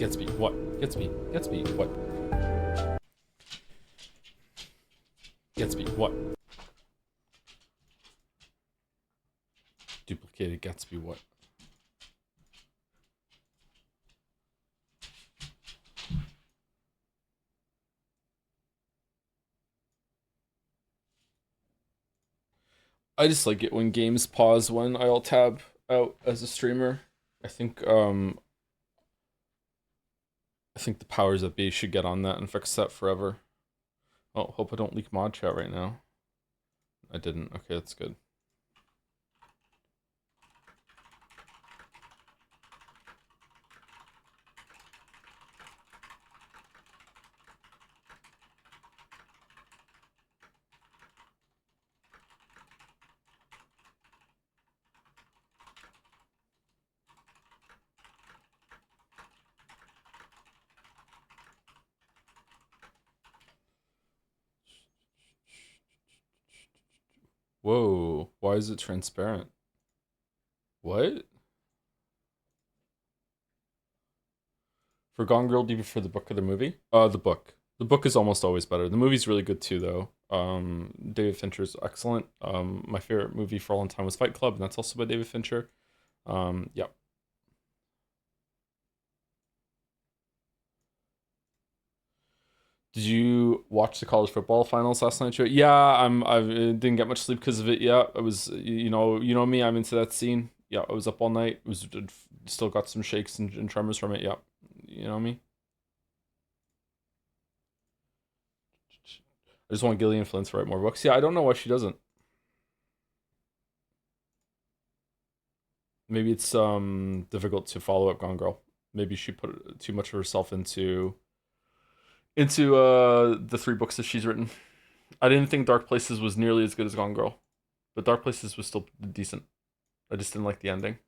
Gatsby, what? Gatsby, what? Gatsby, what? Duplicated Gatsby, what? I just like it when games pause when I alt tab out as a streamer. I think the powers that be should get on that and fix that forever. Oh, hope I don't leak mod chat right now. I didn't. Okay, that's good. Whoa, why is it transparent? What? For Gone Girl, do you prefer the book or the movie? The book. The book is almost always better. The movie's really good too, though. David Fincher's excellent. My favorite movie for a long time was Fight Club, and that's also by David Fincher. Yeah. Did you watch the college football finals last night, Joe? Yeah, I didn't get much sleep because of it. Yeah, I was, you know me, I'm into that scene. Yeah, I was up all night. It was still got some shakes and tremors from it. Yeah, you know me. I just want Gillian Flynn to write more books. Yeah, I don't know why she doesn't. Maybe it's difficult to follow up Gone Girl. Maybe she put too much of herself into the three books that she's written. I didn't think Dark Places was nearly as good as Gone Girl, but Dark Places was still decent. I just didn't like the ending.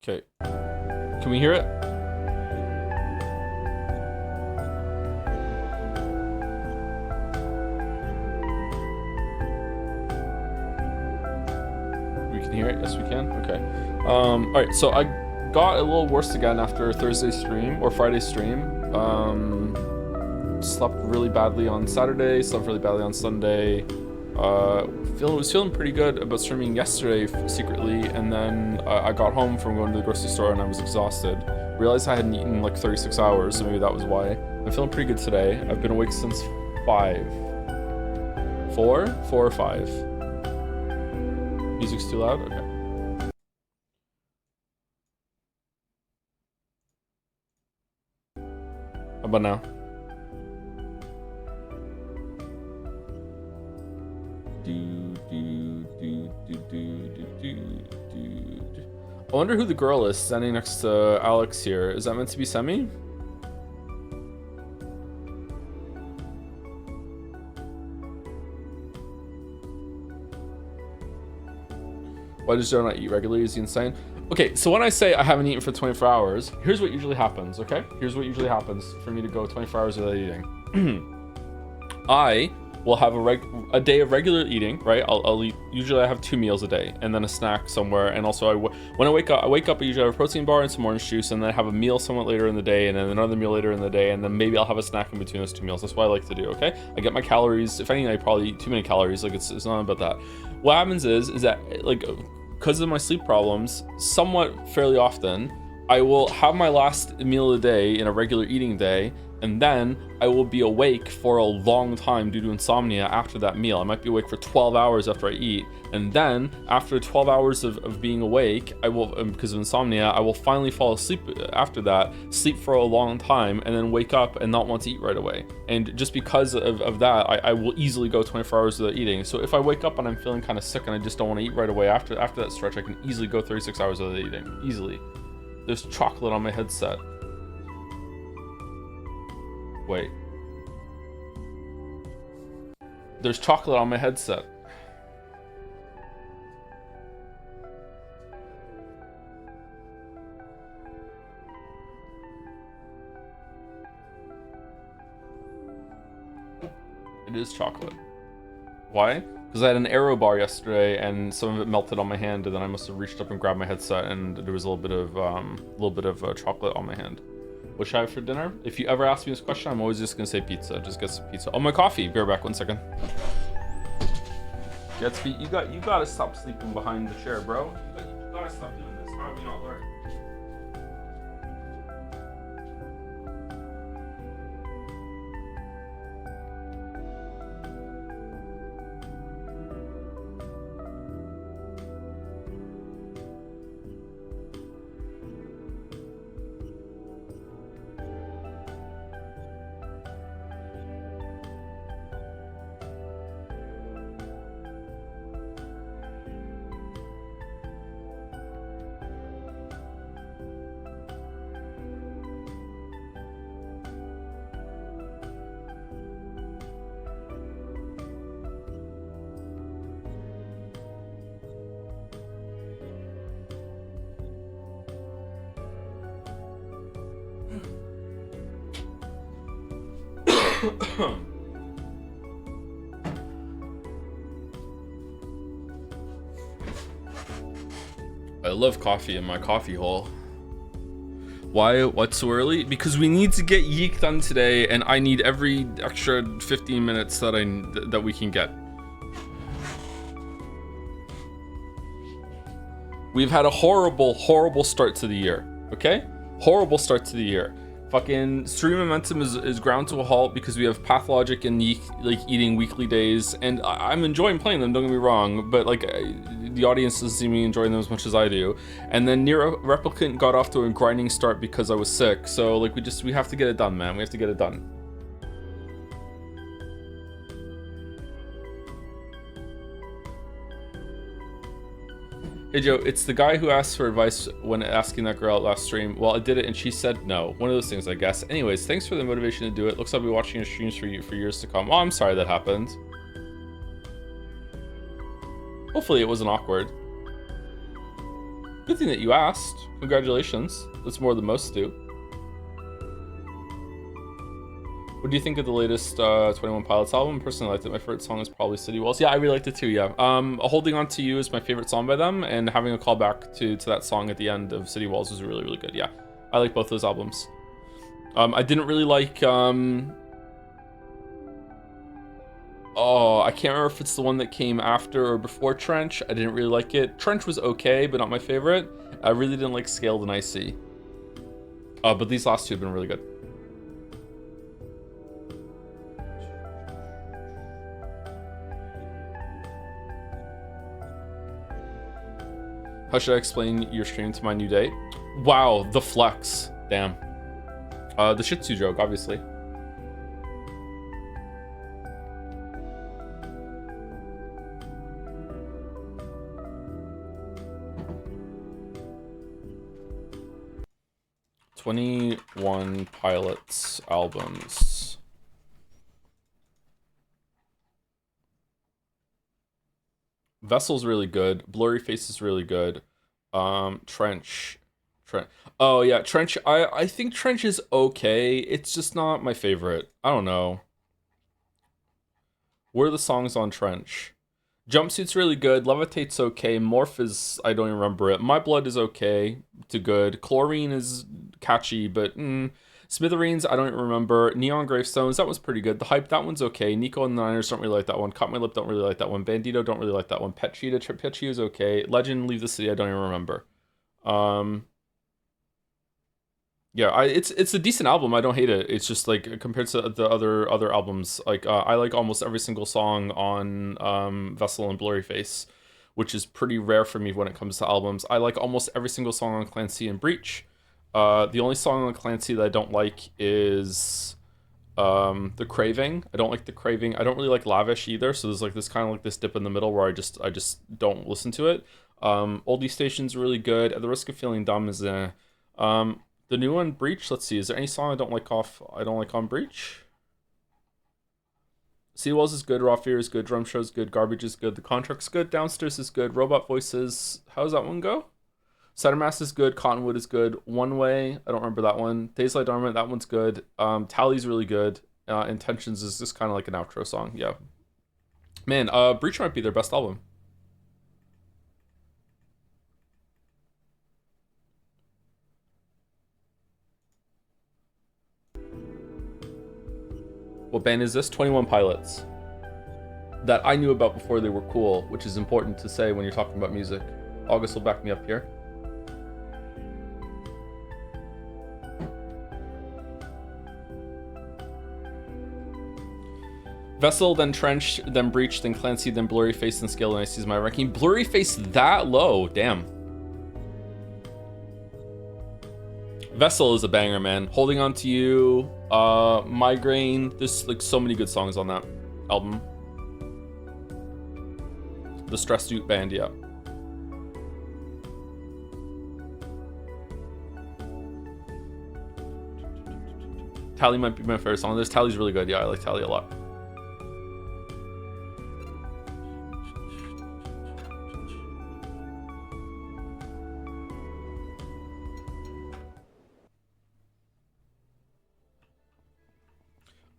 Okay, can we hear it? We can hear it. Yes, we can. Okay. All right. So I got a little worse again after Thursday stream or Friday stream. Slept really badly on Saturday. Slept really badly on Sunday. Was feeling pretty good about streaming yesterday secretly, and then I got home from going to the grocery store and I was exhausted. Realized I hadn't eaten like 36 hours, so maybe that was why. I'm feeling pretty good today. I've been awake since 5. 4 or 5. Music's too loud? Okay. How about now? I wonder who the girl is standing next to Alex here. Is that meant to be Semi? Why does Joe not eat regularly? Is he insane? Okay, so when I say I haven't eaten for 24 hours, here's what usually happens, okay? Here's what usually happens for me to go 24 hours without eating. I will have a day of regular eating, right? I'll eat, usually I have 2 meals a day and then a snack somewhere. And also when I wake up, I usually have a protein bar and some orange juice, and then I have a meal somewhat later in the day and then another meal later in the day. And then maybe I'll have a snack in between those 2 meals. That's what I like to do, okay? I get my calories. If anything, I probably eat too many calories. Like it's not about that. What happens is that like, because of my sleep problems, somewhat fairly often, I will have my last meal of the day in a regular eating day, and then I will be awake for a long time due to insomnia after that meal. I might be awake for 12 hours after I eat, and then after 12 hours of being awake, I will, because of insomnia, I will finally fall asleep after that, sleep for a long time, and then wake up and not want to eat right away. And just because of that, I will easily go 24 hours without eating. So if I wake up and I'm feeling kind of sick and I just don't want to eat right away after that stretch, I can easily go 36 hours without eating, easily. There's chocolate on my headset. Wait. There's chocolate on my headset. It is chocolate. Why? Because I had an Aero bar yesterday, and some of it melted on my hand, and then I must have reached up and grabbed my headset, and there was a little bit of chocolate on my hand. What should I have for dinner? If you ever ask me this question, I'm always just gonna say pizza. Just get some pizza. Oh, my coffee. Be right back. 1 second. Gatsby, you gotta stop sleeping behind the chair, bro. You gotta stop doing this. How have you not learned? I love coffee in my coffee hole. Why? What's so early? Because we need to get YIIK done today, and I need every extra 15 minutes that we can get. We've had a horrible start to the year. Okay? Horrible start to the year. Fucking stream momentum is ground to a halt because we have Pathologic and YIIK like eating weekly days, and I'm enjoying playing them, don't get me wrong, but like the audience doesn't see me enjoying them as much as I do. And then Nier Replicant got off to a grinding start because I was sick, so like we have to get it done, man. We have to get it done. Hey Joe, it's the guy who asked for advice when asking that girl out last stream. Well, I did it and she said no. One of those things, I guess. Anyways, thanks for the motivation to do it. Looks like I'll be watching your streams for years to come. Oh, I'm sorry that happened. Hopefully it wasn't awkward. Good thing that you asked. Congratulations. That's more than most do. What do you think of the latest 21 Pilots album? Personally, I liked it. My favorite song is probably City Walls. Yeah, I really liked it too, yeah. Holding On To You is my favorite song by them, and having a callback to that song at the end of City Walls was really, really good, yeah. I like both those albums. I didn't really like... Oh, I can't remember if it's the one that came after or before Trench. I didn't really like it. Trench was okay, but not my favorite. I really didn't like Scaled and Icy. But these last two have been really good. How should I explain your stream to my new date? Wow, the flex. Damn. The Shih Tzu joke, obviously. "21 Pilots albums." Vessel's really good. Blurry Face is really good. Trench. Oh yeah, Trench. I think Trench is okay. It's just not my favorite. I don't know. What are the songs on Trench? Jumpsuit's really good. Levitate's okay. Morph is, I don't even remember it. My Blood is okay to good. Chlorine is catchy, but Smithereens, I don't even remember. Neon Gravestones, that was pretty good. The Hype, that one's okay. Nico and the Niners, don't really like that one. Cut My Lip, don't really like that one. Bandito, don't really like that one. Pet Cheetah, Pet Cheetah is okay. Legend, Leave the City, I don't even remember. Yeah, it's a decent album. I don't hate it. It's just like compared to the other albums, like I like almost every single song on Vessel and Blurry Face, which is pretty rare for me when it comes to albums. I like almost every single song on Clancy and Breach. The only song on Clancy that I don't like is The Craving. I don't like The Craving. I don't really like Lavish either, so there's like this kind of like this dip in the middle where I just don't listen to it. Oldie Station's really good. At the Risk of Feeling Dumb is the new one, Breach. Let's see, is there any song I don't like on Breach? Seawalls is good, Raw Fear is good, Drum Show is good, Garbage is good, The Contract's good, Downstairs is good, Robot Voices, how does that one go? Settermass is good, Cottonwood is good, One Way, I don't remember that one. Days Lie Dormant, that one's good. Tally's really good. Intentions is just kind of like an outro song. Yeah. Man, Breach might be their best album. What band is this? 21 Pilots. That I knew about before they were cool, which is important to say when you're talking about music. August will back me up here. Vessel, then Trench, then Breach, then Clancy, then Blurry Face, then Scale and Ice is my ranking. Blurry Face that low, damn. Vessel is a banger, man. Holding On to You, Migraine. There's like so many good songs on that album. The Stress Suit Band, yeah. Tally might be my favorite song. This Tally's really good. Yeah, I like Tally a lot.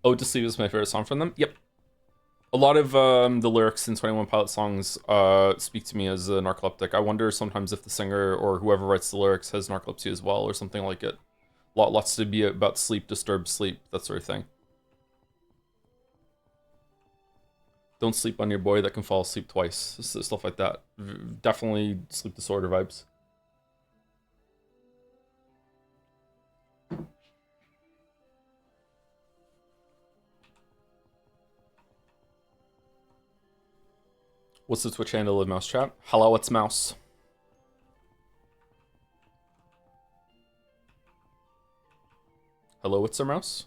Ode to Sleep is my favorite song from them. Yep. A lot of the lyrics in 21 Pilot songs speak to me as a narcoleptic. I wonder sometimes if the singer or whoever writes the lyrics has narcolepsy as well or something like it. Lots to be about sleep, disturbed sleep, that sort of thing. Don't sleep on your boy that can fall asleep twice. Stuff like that. Definitely sleep disorder vibes. What's the Twitch handle of Mouse Chat? Hello, it's Mouse. Hello, it's a mouse.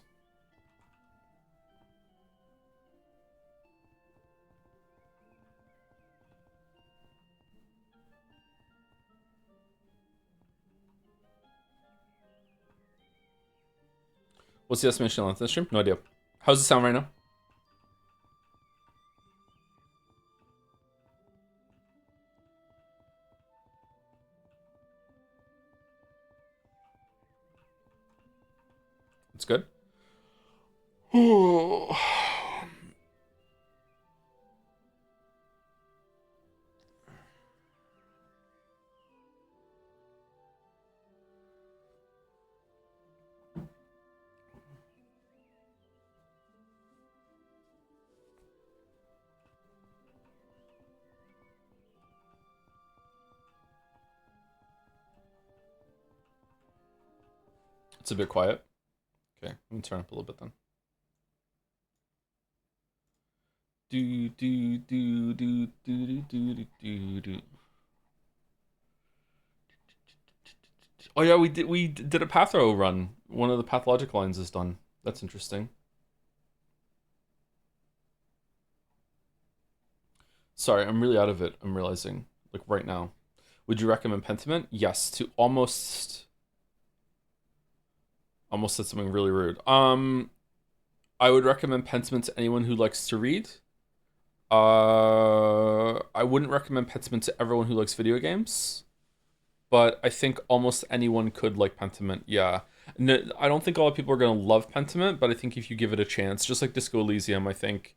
What's the estimation length of the stream? No idea. How's it sound right now? It's good. It's a bit quiet. Okay, let me turn up a little bit then. Do do do do do do do do. Oh yeah, we did a Pathro run. One of the pathologic lines is done. That's interesting. Sorry, I'm really out of it. I'm realizing, like right now. Would you recommend Pentiment? Yes, to almost said something really rude. I would recommend Pentiment to anyone who likes to read. I wouldn't recommend Pentiment to everyone who likes video games. But I think almost anyone could like Pentiment, yeah. No, I don't think a lot of people are going to love Pentiment, but I think if you give it a chance, just like Disco Elysium, I think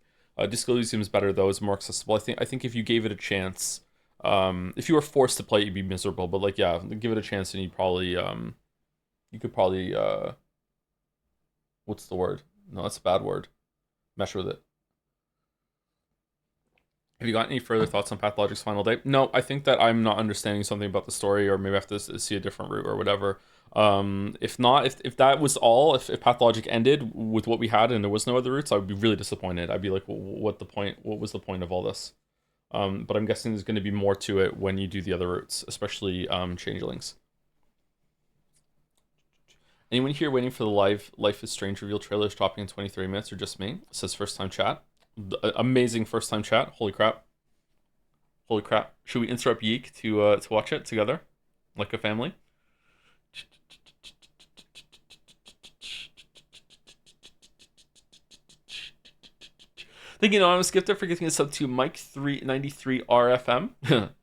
Disco Elysium is better though, it's more accessible. I think if you gave it a chance, if you were forced to play it, you'd be miserable. But like, yeah, give it a chance, and you could probably what's the word? No, that's a bad word. Mesh with it. Have you got any further thoughts on Pathologic's final day? No, I think that I'm not understanding something about the story, or maybe I have to see a different route or whatever. If not, if that was all, if Pathologic ended with what we had and there was no other routes, I would be really disappointed. I'd be like, what the point? What was the point of all this? But I'm guessing there's going to be more to it when you do the other routes, especially Changelings. Anyone here waiting for the live Life is Strange reveal trailers dropping in 23 minutes, or just me? It says first time chat. Amazing first time chat. Holy crap. Holy crap. Should we interrupt YIIK to watch it together? Like a family? Thank you, Anonymous Gifter, for giving us up to Mike393RFM.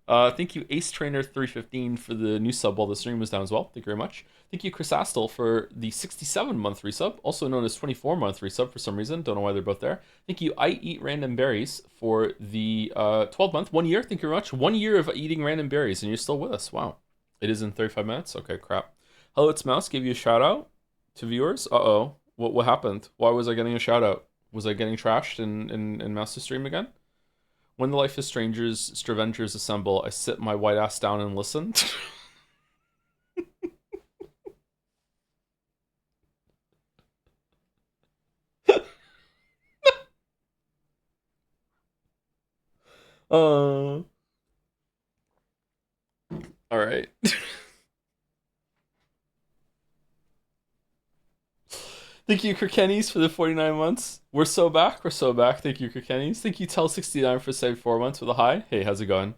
Thank you, Ace Trainer 315 for the new sub while the stream was down as well. Thank you very much. Thank you, Chris Astle for the 67-month resub, also known as 24-month resub for some reason. Don't know why they're both there. Thank you, I Eat Random Berries for the 12-month, 1 year. Thank you very much. 1 year of eating random berries, and you're still with us. Wow. It is in 35 minutes. Okay, crap. Hello, it's Mouse. Gave you a shout out to viewers. Uh-oh. What happened? Why was I getting a shout out? Was I getting trashed in Mouse's stream again? When the Life is Strangers Stravengers assemble, I sit my white ass down and listen. All right. Thank you, Kirkennies, for the 49 months. We're so back. We're so back. Thank you, Kirkennies. Thank you, Tell69 for 74 months with a hi. Hey, how's it going?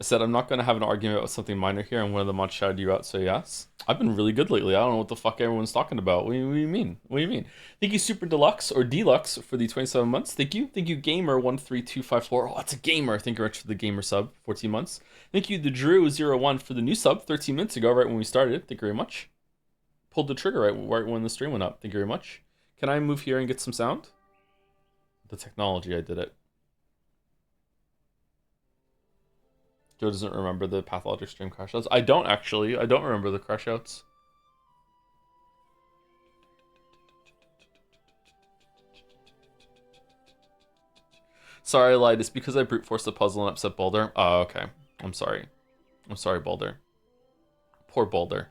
I said I'm not going to have an argument about something minor here, and one of the mods shouted you out, so yes. I've been really good lately. I don't know what the fuck everyone's talking about. What do you mean? What do you mean? Thank you, Super Deluxe, or Deluxe, for the 27 months. Thank you. Thank you, Gamer13254. Oh, that's a gamer. Thank you, Rich, for the gamer sub, 14 months. Thank you, the Drew01, for the new sub, 13 minutes ago, right when we started. Thank you very much. Pulled the trigger right when the stream went up. Thank you very much. Can I move here and get some sound? The technology, I did it. Joe doesn't remember the pathologic stream crash outs. I don't actually. I don't remember the crash outs. Sorry, I lied. It's because I brute forced the puzzle and upset Boulder. Oh, okay. I'm sorry. I'm sorry, Boulder. Poor Boulder.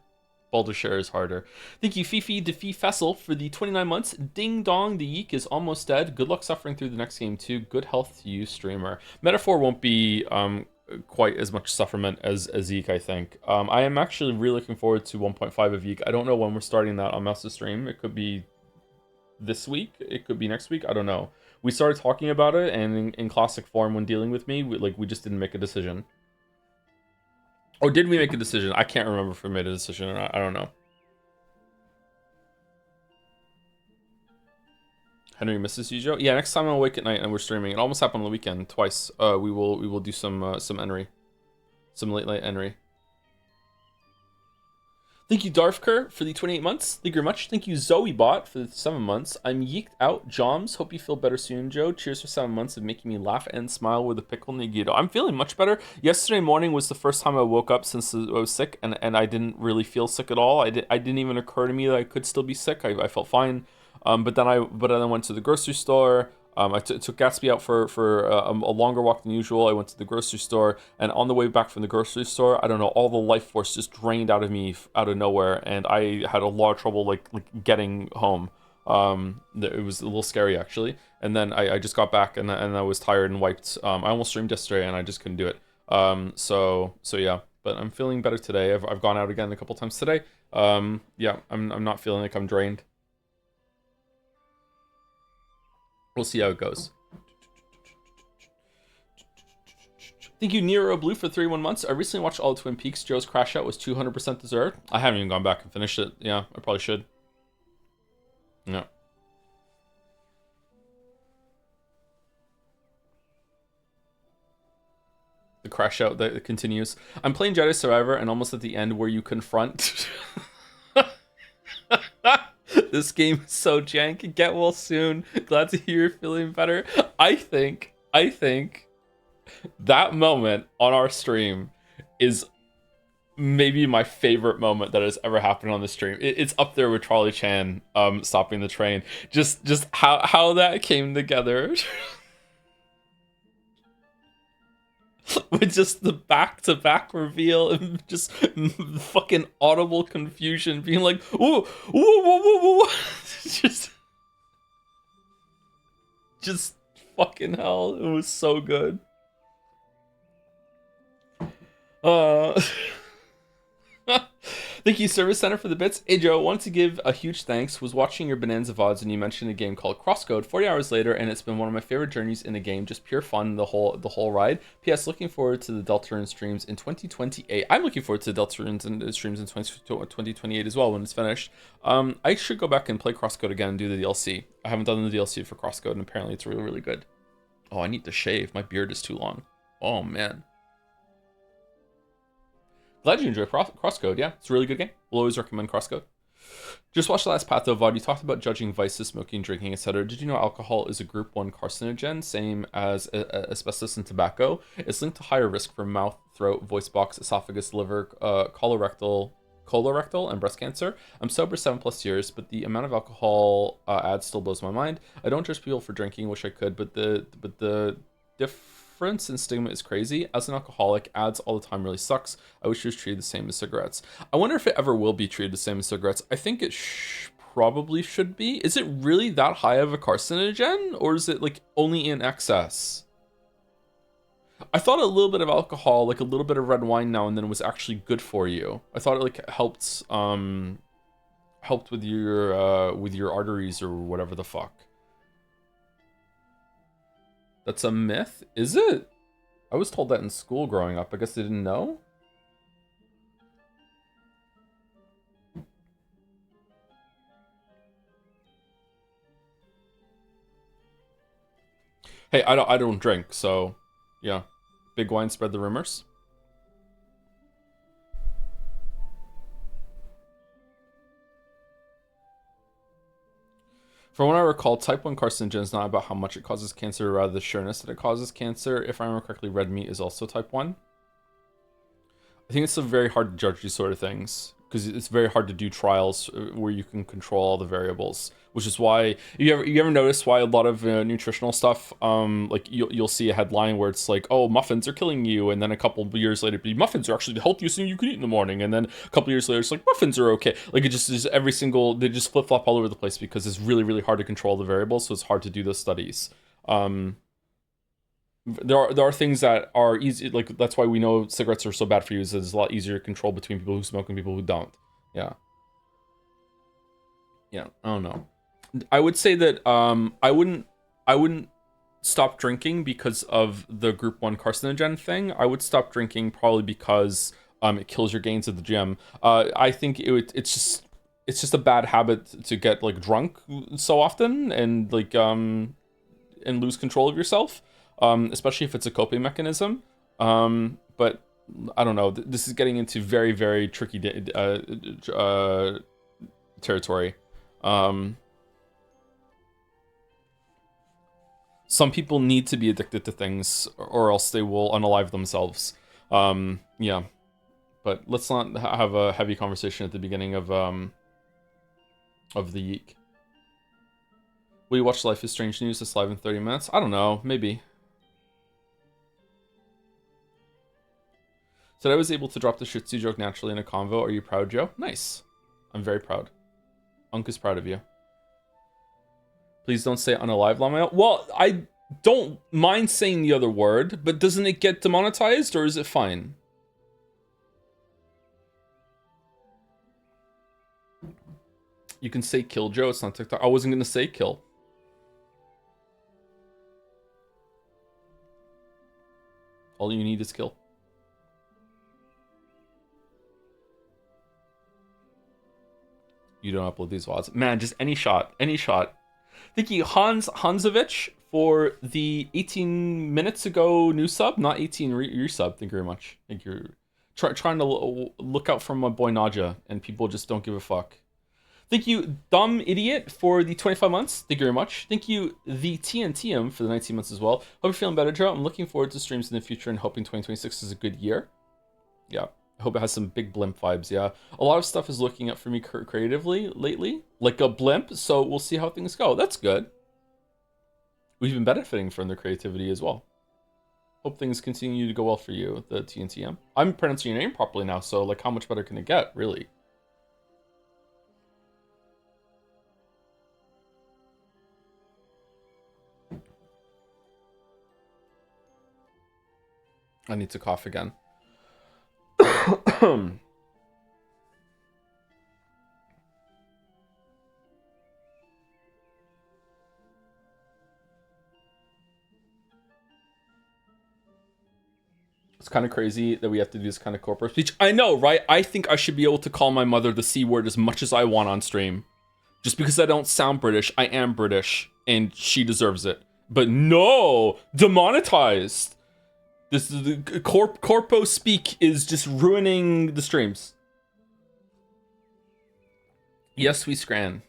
Boulder share is harder. Thank you, Fifi Defee Fessel, for the 29 months. Ding dong, the YIIK is almost dead. Good luck suffering through the next game, too. Good health to you, streamer. Metaphor won't be quite as much sufferment as YIIK, I think. I am actually really looking forward to 1.5 of YIIK. I don't know when we're starting that on Mouse's stream. It could be this week. It could be next week. I don't know. We started talking about it, and in classic form, when dealing with me, we just didn't make a decision. Or did we make a decision? I can't remember if we made a decision or not. I don't know. Henry misses you, Joe. Yeah, next time I'm awake at night and we're streaming. It almost happened on the weekend twice. We will do some Henry, some late night Henry. Thank you, Darfker, for the 28 months. Thank you very much. Thank you, ZoeBot, for the 7 months. I'm yeeked out. Joms, hope you feel better soon, Joe. Cheers for 7 months of making me laugh and smile with a pickle Nagito. I'm feeling much better. Yesterday morning was the first time I woke up since I was sick, and I didn't really feel sick at all. I didn't even occur to me that I could still be sick. I felt fine. But then I went to the grocery store. I took Gatsby out for a longer walk than usual. I went to the grocery store, and on the way back from the grocery store, I don't know, all the life force just drained out of me out of nowhere, and I had a lot of trouble like getting home. It was a little scary actually. And then I just got back, and I was tired and wiped. I almost streamed yesterday, and I just couldn't do it. So yeah. But I'm feeling better today. I've gone out again a couple times today. Yeah, I'm not feeling like I'm drained. We'll see how it goes. Thank you, Nero Blue, for 31 months. I recently watched all of Twin Peaks. Joe's crash out was 200% deserved. I haven't even gone back and finished it. Yeah, I probably should. No. The crash out that continues. I'm playing Jedi Survivor, and almost at the end where you confront... This game is so jank. Get well soon. Glad to hear you're feeling better. I think that moment on our stream is maybe my favorite moment that has ever happened on the stream. It's up there with Charlie Chan stopping the train. Just how that came together. With just the back-to-back reveal and just fucking audible confusion, being like, "Ooh, whoa!" just fucking hell, it was so good. Thank you, Service Center, for the bits. Hey, Joe, I wanted to give a huge thanks. Was watching your Bonanza VODs, and you mentioned a game called Crosscode 40 hours later, and it's been one of my favorite journeys in a game. Just pure fun, the whole ride. P.S. Looking forward to the Deltarune streams in 2028. I'm looking forward to the Deltarune streams in 2028 as well when it's finished. I should go back and play Crosscode again and do the DLC. I haven't done the DLC for Crosscode, and apparently it's really, really good. Oh, I need to shave. My beard is too long. Oh, man. Glad you enjoy Crosscode. Yeah, it's a really good game. We'll always recommend Crosscode. Just watched the last Patho VOD. You talked about judging vices, smoking, drinking, etc. Did you know alcohol is a group 1 carcinogen, same as asbestos and tobacco? It's linked to higher risk for mouth, throat, voice box, esophagus, liver, colorectal, and breast cancer. I'm sober 7+ years, but the amount of alcohol adds still blows my mind. I don't judge people for drinking, wish I could, but the difference in stigma is crazy. As an alcoholic, ads all the time really sucks. I wish it was treated the same as cigarettes. I wonder if it ever will be treated the same as cigarettes. I think it probably should be. Is it really that high of a carcinogen, or is it like only in excess? I thought a little bit of alcohol, like a little bit of red wine now and then, was actually good for you. I thought it like helped with your arteries or whatever the fuck. That's a myth? Is it? I was told that in school growing up. I guess I didn't know. Hey, I don't drink, so yeah. Big wine spread the rumors. From what I recall, type 1 carcinogen is not about how much it causes cancer, rather the sureness that it causes cancer. If I remember correctly, red meat is also type 1. I think it's very hard to judge these sort of things, because it's very hard to do trials where you can control all the variables, which is why you ever notice why a lot of nutritional stuff, like you'll see a headline where it's like, oh, muffins are killing you, and then a couple of years later, muffins are actually the healthiest thing you can eat in the morning, and then a couple of years later, it's like muffins are okay. Like it just is they just flip flop all over the place because it's really, really hard to control the variables, so it's hard to do those studies. There are things that are easy, like that's why we know cigarettes are so bad for you, is it's a lot easier to control between people who smoke and people who don't. Yeah, I don't know. I would say that I wouldn't stop drinking because of the group 1 carcinogen thing. I would stop drinking probably because it kills your gains at the gym. I think it's just a bad habit to get like drunk so often and like and lose control of yourself. Especially if it's a coping mechanism. But I don't know. This is getting into very, very tricky territory. Some people need to be addicted to things, or else they will unalive themselves. Yeah. But let's not have a heavy conversation at the beginning of the YIIK. Will you watch Life is Strange News this live in 30 minutes? I don't know. Maybe. So I was able to drop the Shih Tzu joke naturally in a convo. Are you proud, Joe? Nice. I'm very proud. Unk is proud of you. Please don't say unalive, Lamael. Well, I don't mind saying the other word, but doesn't it get demonetized, or is it fine? You can say kill, Joe. It's not TikTok. I wasn't going to say kill. All you need is kill. You don't upload these VODs. Man, just any shot. Any shot. Thank you, Hansovich, for the 18 minutes ago new sub. Not 18 resub. Thank you very much. Thank you. Trying to look out for my boy Naja, and people just don't give a fuck. Thank you, Dumb Idiot, for the 25 months. Thank you very much. Thank you, the TNTM, for the 19 months as well. Hope you're feeling better, Joe. I'm looking forward to streams in the future and hoping 2026 is a good year. Yeah. I hope it has some big blimp vibes, yeah. A lot of stuff is looking up for me creatively lately, like a blimp, so we'll see how things go. That's good. We've been benefiting from the creativity as well. Hope things continue to go well for you, the TNTM. I'm pronouncing your name properly now, so like how much better can it get, really? I need to cough again. It's kind of crazy that we have to do this kind of corporate speech. I know, right? I think I should be able to call my mother the C word as much as I want on stream. Just because I don't sound British, I am British, and she deserves it. But no! Demonetized! This is the corpo speak is just ruining the streams. Yes, we scran.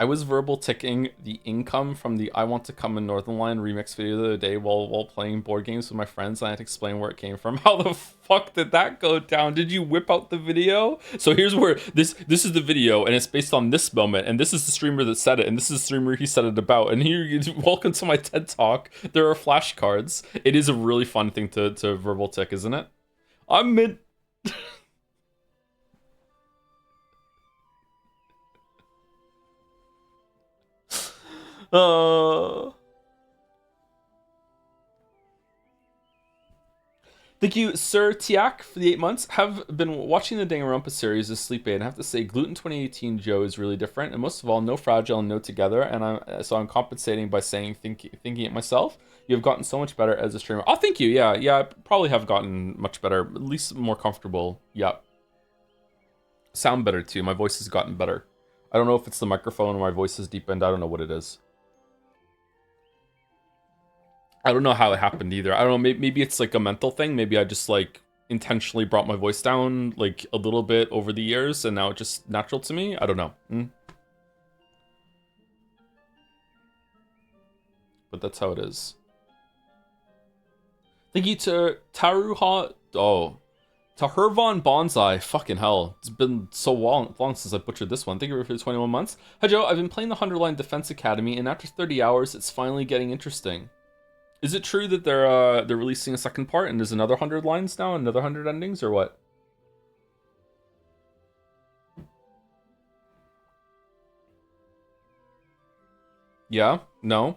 I was verbal ticking the income from the I Want to Come in Northern Line remix video the other day while playing board games with my friends. I had to explain where it came from. How the fuck did that go down? Did you whip out the video? So here's where this is the video, and it's based on this moment, and this is the streamer that said it, and this is the streamer he said it about. And here, welcome to my TED Talk. There are flashcards. It is a really fun thing to verbal tick, isn't it? I'm mid. Thank you, Sir Tiak, for the 8 months. Have been watching the Danganronpa series as sleep aid, and I have to say, Gluten 2018 Joe is really different, and most of all, no fragile and no together. And I'm compensating by saying thinking it myself. You have gotten so much better as a streamer. Oh, thank you. Yeah, I probably have gotten much better, at least more comfortable. Yeah, sound better too. My voice has gotten better. I don't know if it's the microphone or my voice has deepened. I don't know what it is. I don't know how it happened either. I don't know. Maybe it's like a mental thing. Maybe I just like intentionally brought my voice down like a little bit over the years, and now it's just natural to me. I don't know. But that's how it is. Thank you to Taruha. Oh, Tahurvan Bonsai. Fucking hell. It's been so long since I butchered this one. Thank you for the 21 months. Hi, Joe. I've been playing the 100-line Defense Academy, and after 30 hours, it's finally getting interesting. Is it true that they're releasing a second part and there's another 100 lines now, another 100 endings, or what? Yeah? No?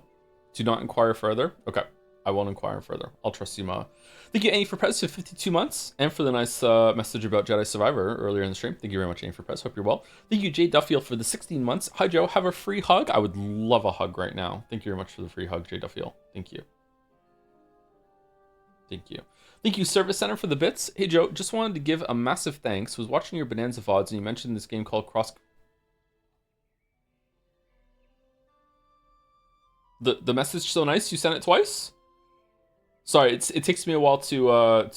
Do not inquire further? Okay. I won't inquire further. I'll trust you, Ma. Thank you, Annie, for Prez, for 52 months, and for the nice message about Jedi Survivor earlier in the stream. Thank you very much, Annie, for Prez. Hope you're well. Thank you, Jay Duffield, for the 16 months. Hi, Joe. Have a free hug? I would love a hug right now. Thank you very much for the free hug, Jay Duffield. Thank you. Thank you. Thank you, Service Center, for the bits. Hey, Joe, just wanted to give a massive thanks. Was watching your Bonanza VODs, and you mentioned this game called Cross... The message so nice, you sent it twice? Sorry, it takes me a while to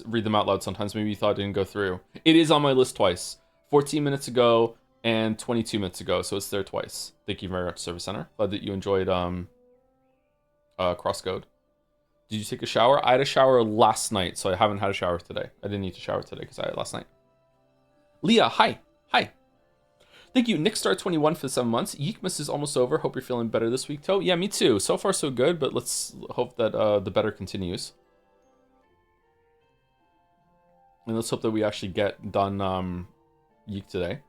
read them out loud sometimes. Maybe you thought it didn't go through. It is on my list twice. 14 minutes ago and 22 minutes ago, so it's there twice. Thank you very much, Service Center. Glad that you enjoyed Crosscode. Did you take a shower? I had a shower last night, so I haven't had a shower today. I didn't need to shower today because I had it last night. Leah, hi. Hi. Thank you, Nickstar21, for the 7 months. YIIKmas is almost over. Hope you're feeling better this week, Toe. Yeah, me too. So far, so good, but let's hope that the better continues. And let's hope that we actually get done YIIK today.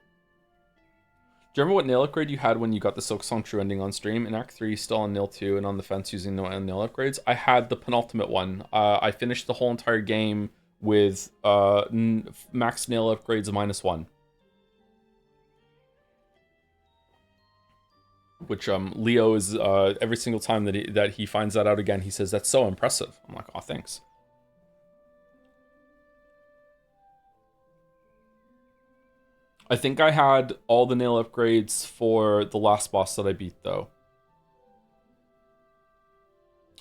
Do you remember what nail upgrade you had when you got the Silk Song True ending on stream? In Act 3, still on nail 2 and on the fence using no nail upgrades? I had the penultimate one. I finished the whole entire game with max nail upgrades -1. Which Leo is, every single time that he finds that out again, he says, that's so impressive. I'm like, oh, thanks. I think I had all the nail upgrades for the last boss that I beat, though.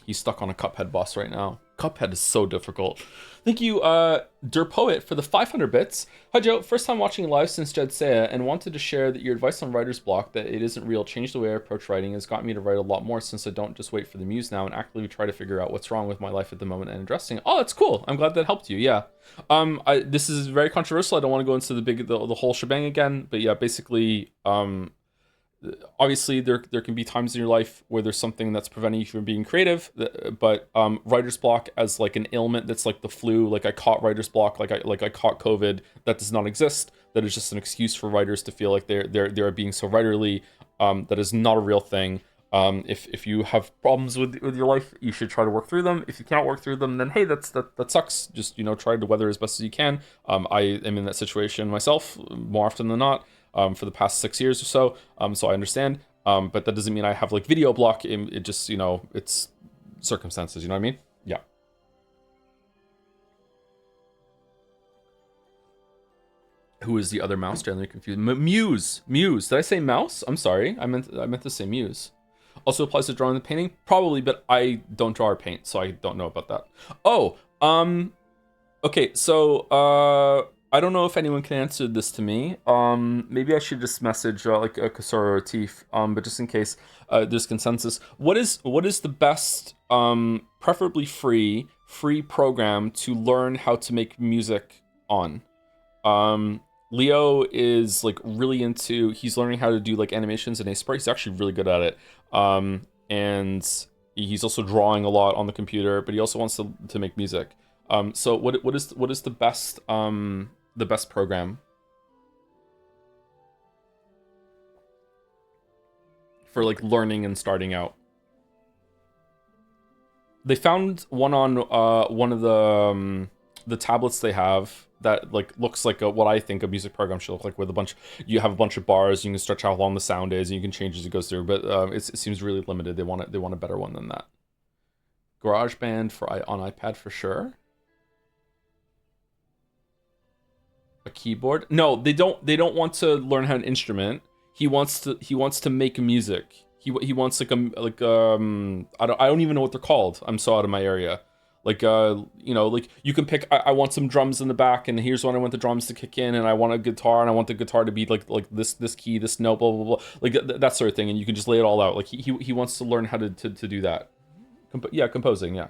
He's stuck on a Cuphead boss right now. Cuphead is so difficult. Thank you, Derpoet, for the 500 bits. Hi, Joe. First time watching live since Jed Seiya, and wanted to share that your advice on writer's block, that it isn't real, changed the way I approach writing, has got me to write a lot more, since I don't just wait for the muse now and actively try to figure out what's wrong with my life at the moment and addressing it. Oh, that's cool. I'm glad that helped you. Yeah. This is very controversial. I don't want to go into the whole shebang again, but yeah, basically, obviously there can be times in your life where there's something that's preventing you from being creative, but writer's block as like an ailment that's like the flu, like I caught writer's block, like I caught COVID, that does not exist. That is just an excuse for writers to feel like they're being so writerly. That is not a real thing. If you have problems with your life, you should try to work through them. If you cannot work through them, then hey, that sucks. Just, try to weather as best as you can. I am in that situation myself more often than not. For the past 6 years or so, so I understand, but that doesn't mean I have like video block. It just, it's circumstances, you know what I mean? Yeah. Who is the other mouse? Generally confused. Muse. Muse. Did I say mouse? I'm sorry. I meant to say Muse. Also applies to drawing and painting? Probably, but I don't draw or paint, so I don't know about that. Oh, okay, so, I don't know if anyone can answer this to me. Maybe I should just message, like, a Kasora or Tief, but just in case, there's consensus. What is the best, preferably free program to learn how to make music on? Leo is like really into, he's learning how to do like animations in Sprite. He's actually really good at it. And he's also drawing a lot on the computer, but he also wants to make music. So what is the best program for like learning and starting out? They found one on one of the tablets they have that like looks like what I think a music program should look like, with you have a bunch of bars, you can stretch out how long the sound is, and you can change as it goes through. But it seems really limited. They want a better one than that. GarageBand on iPad for sure. A keyboard? No, they don't want to learn how an instrument. He wants to make music. He wants I don't even know what they're called. I'm so out of my area. Like like you can pick, I want some drums in the back, and here's when I want the drums to kick in, and I want a guitar, and I want the guitar to be like this key, this note, blah blah blah, like that sort of thing, and you can just lay it all out. Like he wants to learn how to do that. Composing, yeah.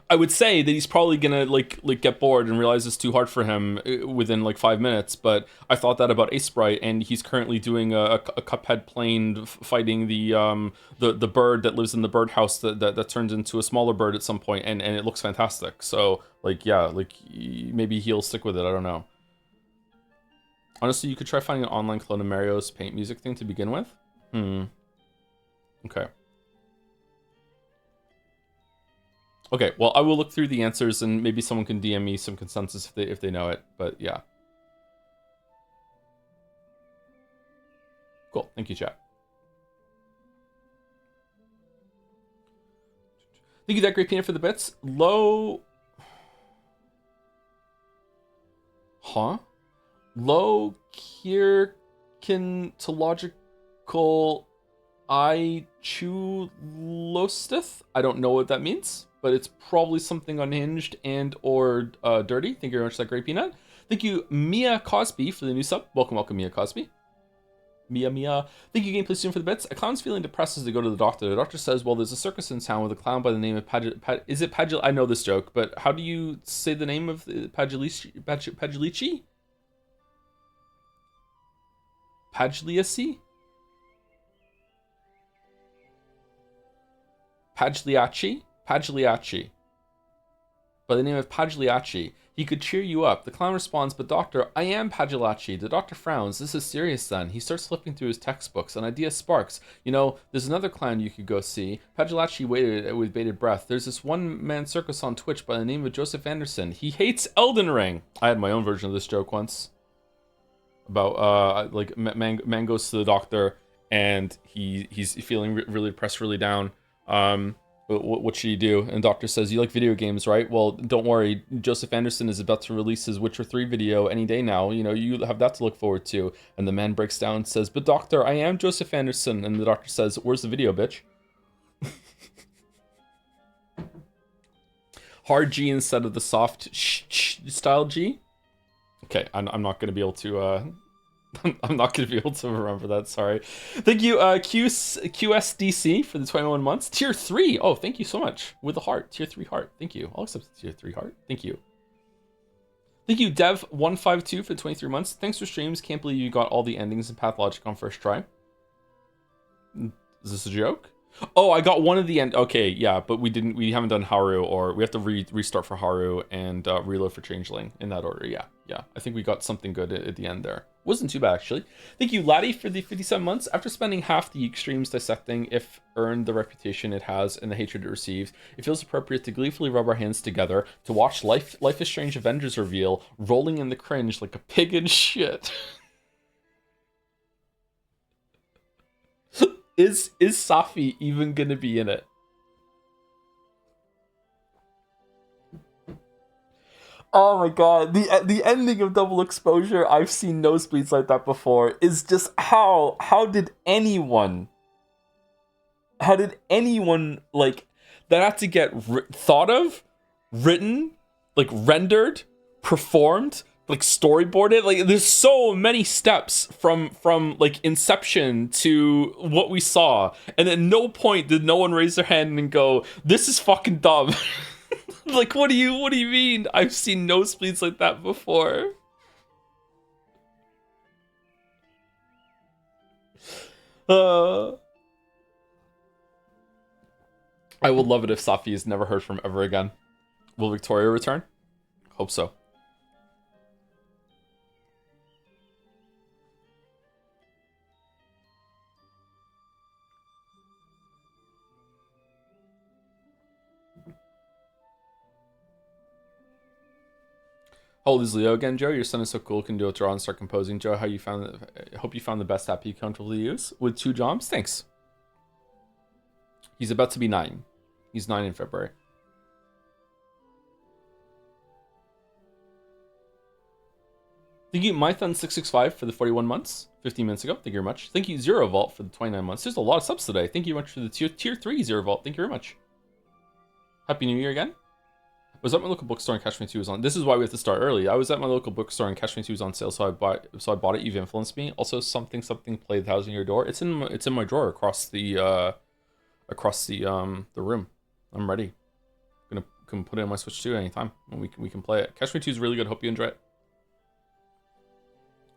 I would say that he's probably gonna like get bored and realize it's too hard for him within like 5 minutes. But I thought that about Sprite, and he's currently doing a Cuphead plane fighting the bird that lives in the birdhouse that turns into a smaller bird at some point, and it looks fantastic. So like yeah, like maybe he'll stick with it. I don't know. Honestly, you could try finding an online clone of Mario's paint music thing to begin with. Okay. Okay, well, I will look through the answers, and maybe someone can DM me some consensus if they know it, but yeah. Cool, thank you, chat. Thank you, that great peanut, for the bits. Low... Huh? Low Kirkintological I Chulostith? I don't know what that means, but it's probably something unhinged and or dirty. Thank you very much for that great peanut. Thank you, Mia Cosby, for the new sub. Welcome, Mia Cosby. Mia. Thank you, Gameplay Student, for the bits. A clown's feeling depressed as they go to the doctor. The doctor says, well, there's a circus in town with a clown by the name of is it Pagil? I know this joke, but how do you say the name of Pagilici? Pagliaci? Pagliacci. By the name of Pagliacci. He could cheer you up. The clown responds, but doctor, I am Pagliacci. The doctor frowns. This is serious then. He starts flipping through his textbooks. An idea sparks. You know, there's another clown you could go see. Pagliacci waited with bated breath. There's this one-man circus on Twitch by the name of Joseph Anderson. He hates Elden Ring. I had my own version of this joke once. About, like, man goes to the doctor, and he's feeling really depressed, really down. What should he do? And the doctor says, you like video games, right? Well, don't worry. Joseph Anderson is about to release his Witcher 3 video any day now. You know, you have that to look forward to. And the man breaks down and says, but doctor, I am Joseph Anderson. And the doctor says, where's the video, bitch? Hard G instead of the soft style G. Okay, I'm not going to be able to... I'm not going to be able to remember that, sorry. Thank you, QSDC, for the 21 months. Tier 3, oh, thank you so much. With a heart, tier 3 heart, thank you. I'll accept the tier 3 heart, thank you. Thank you, Dev152, for the 23 months. Thanks for streams, can't believe you got all the endings in Pathologic on first try. Is this a joke? Oh, I got one of the end. Okay, yeah, but we haven't done Haru, or we have to restart for Haru and reload for Changeling in that order. Yeah. I think we got something good at the end there. Wasn't too bad, actually. Thank you, Laddie, for the 57 months. After spending half the YIIK streams dissecting if earned the reputation it has and the hatred it receives, it feels appropriate to gleefully rub our hands together to watch Life is Strange Avengers reveal, rolling in the cringe like a pig in shit. Is Safi even gonna be in it? Oh my god, the ending of Double Exposure, I've seen nosebleeds like that before, is just how did anyone like that had to get thought of, written, like rendered, performed, like storyboarded? Like there's so many steps from like inception to what we saw, and at no point did no one raise their hand and go, "This is fucking dumb." Like what do you mean? I've seen nosebleeds like that before. I would love it if Safi is never heard from ever again. Will Victoria return? Hope so. How old is Leo again, Joe? Your son is so cool, can do a draw and start composing. Joe, how you found it? I hope you found the best app you comfortably use with 2 jobs. Thanks. He's about to be 9. He's 9 in February. Thank you, MyThun665 for the 41 months, 15 minutes ago. Thank you very much. Thank you, Zero Vault for the 29 months. There's a lot of subs today. Thank you very much for the tier 3 Zero Vault. Thank you very much. Happy New Year again. I was at my local bookstore and Catch Me 2 was on. This is why we have to start early. I was at my local bookstore and Catch Me 2 was on sale, so I bought it. You've influenced me. Also, something played Thousand Year Door. It's in my drawer across the room. I'm ready. I'm gonna put it in my Switch 2 anytime, and we can play it. Catch Me 2 is really good. Hope you enjoy it.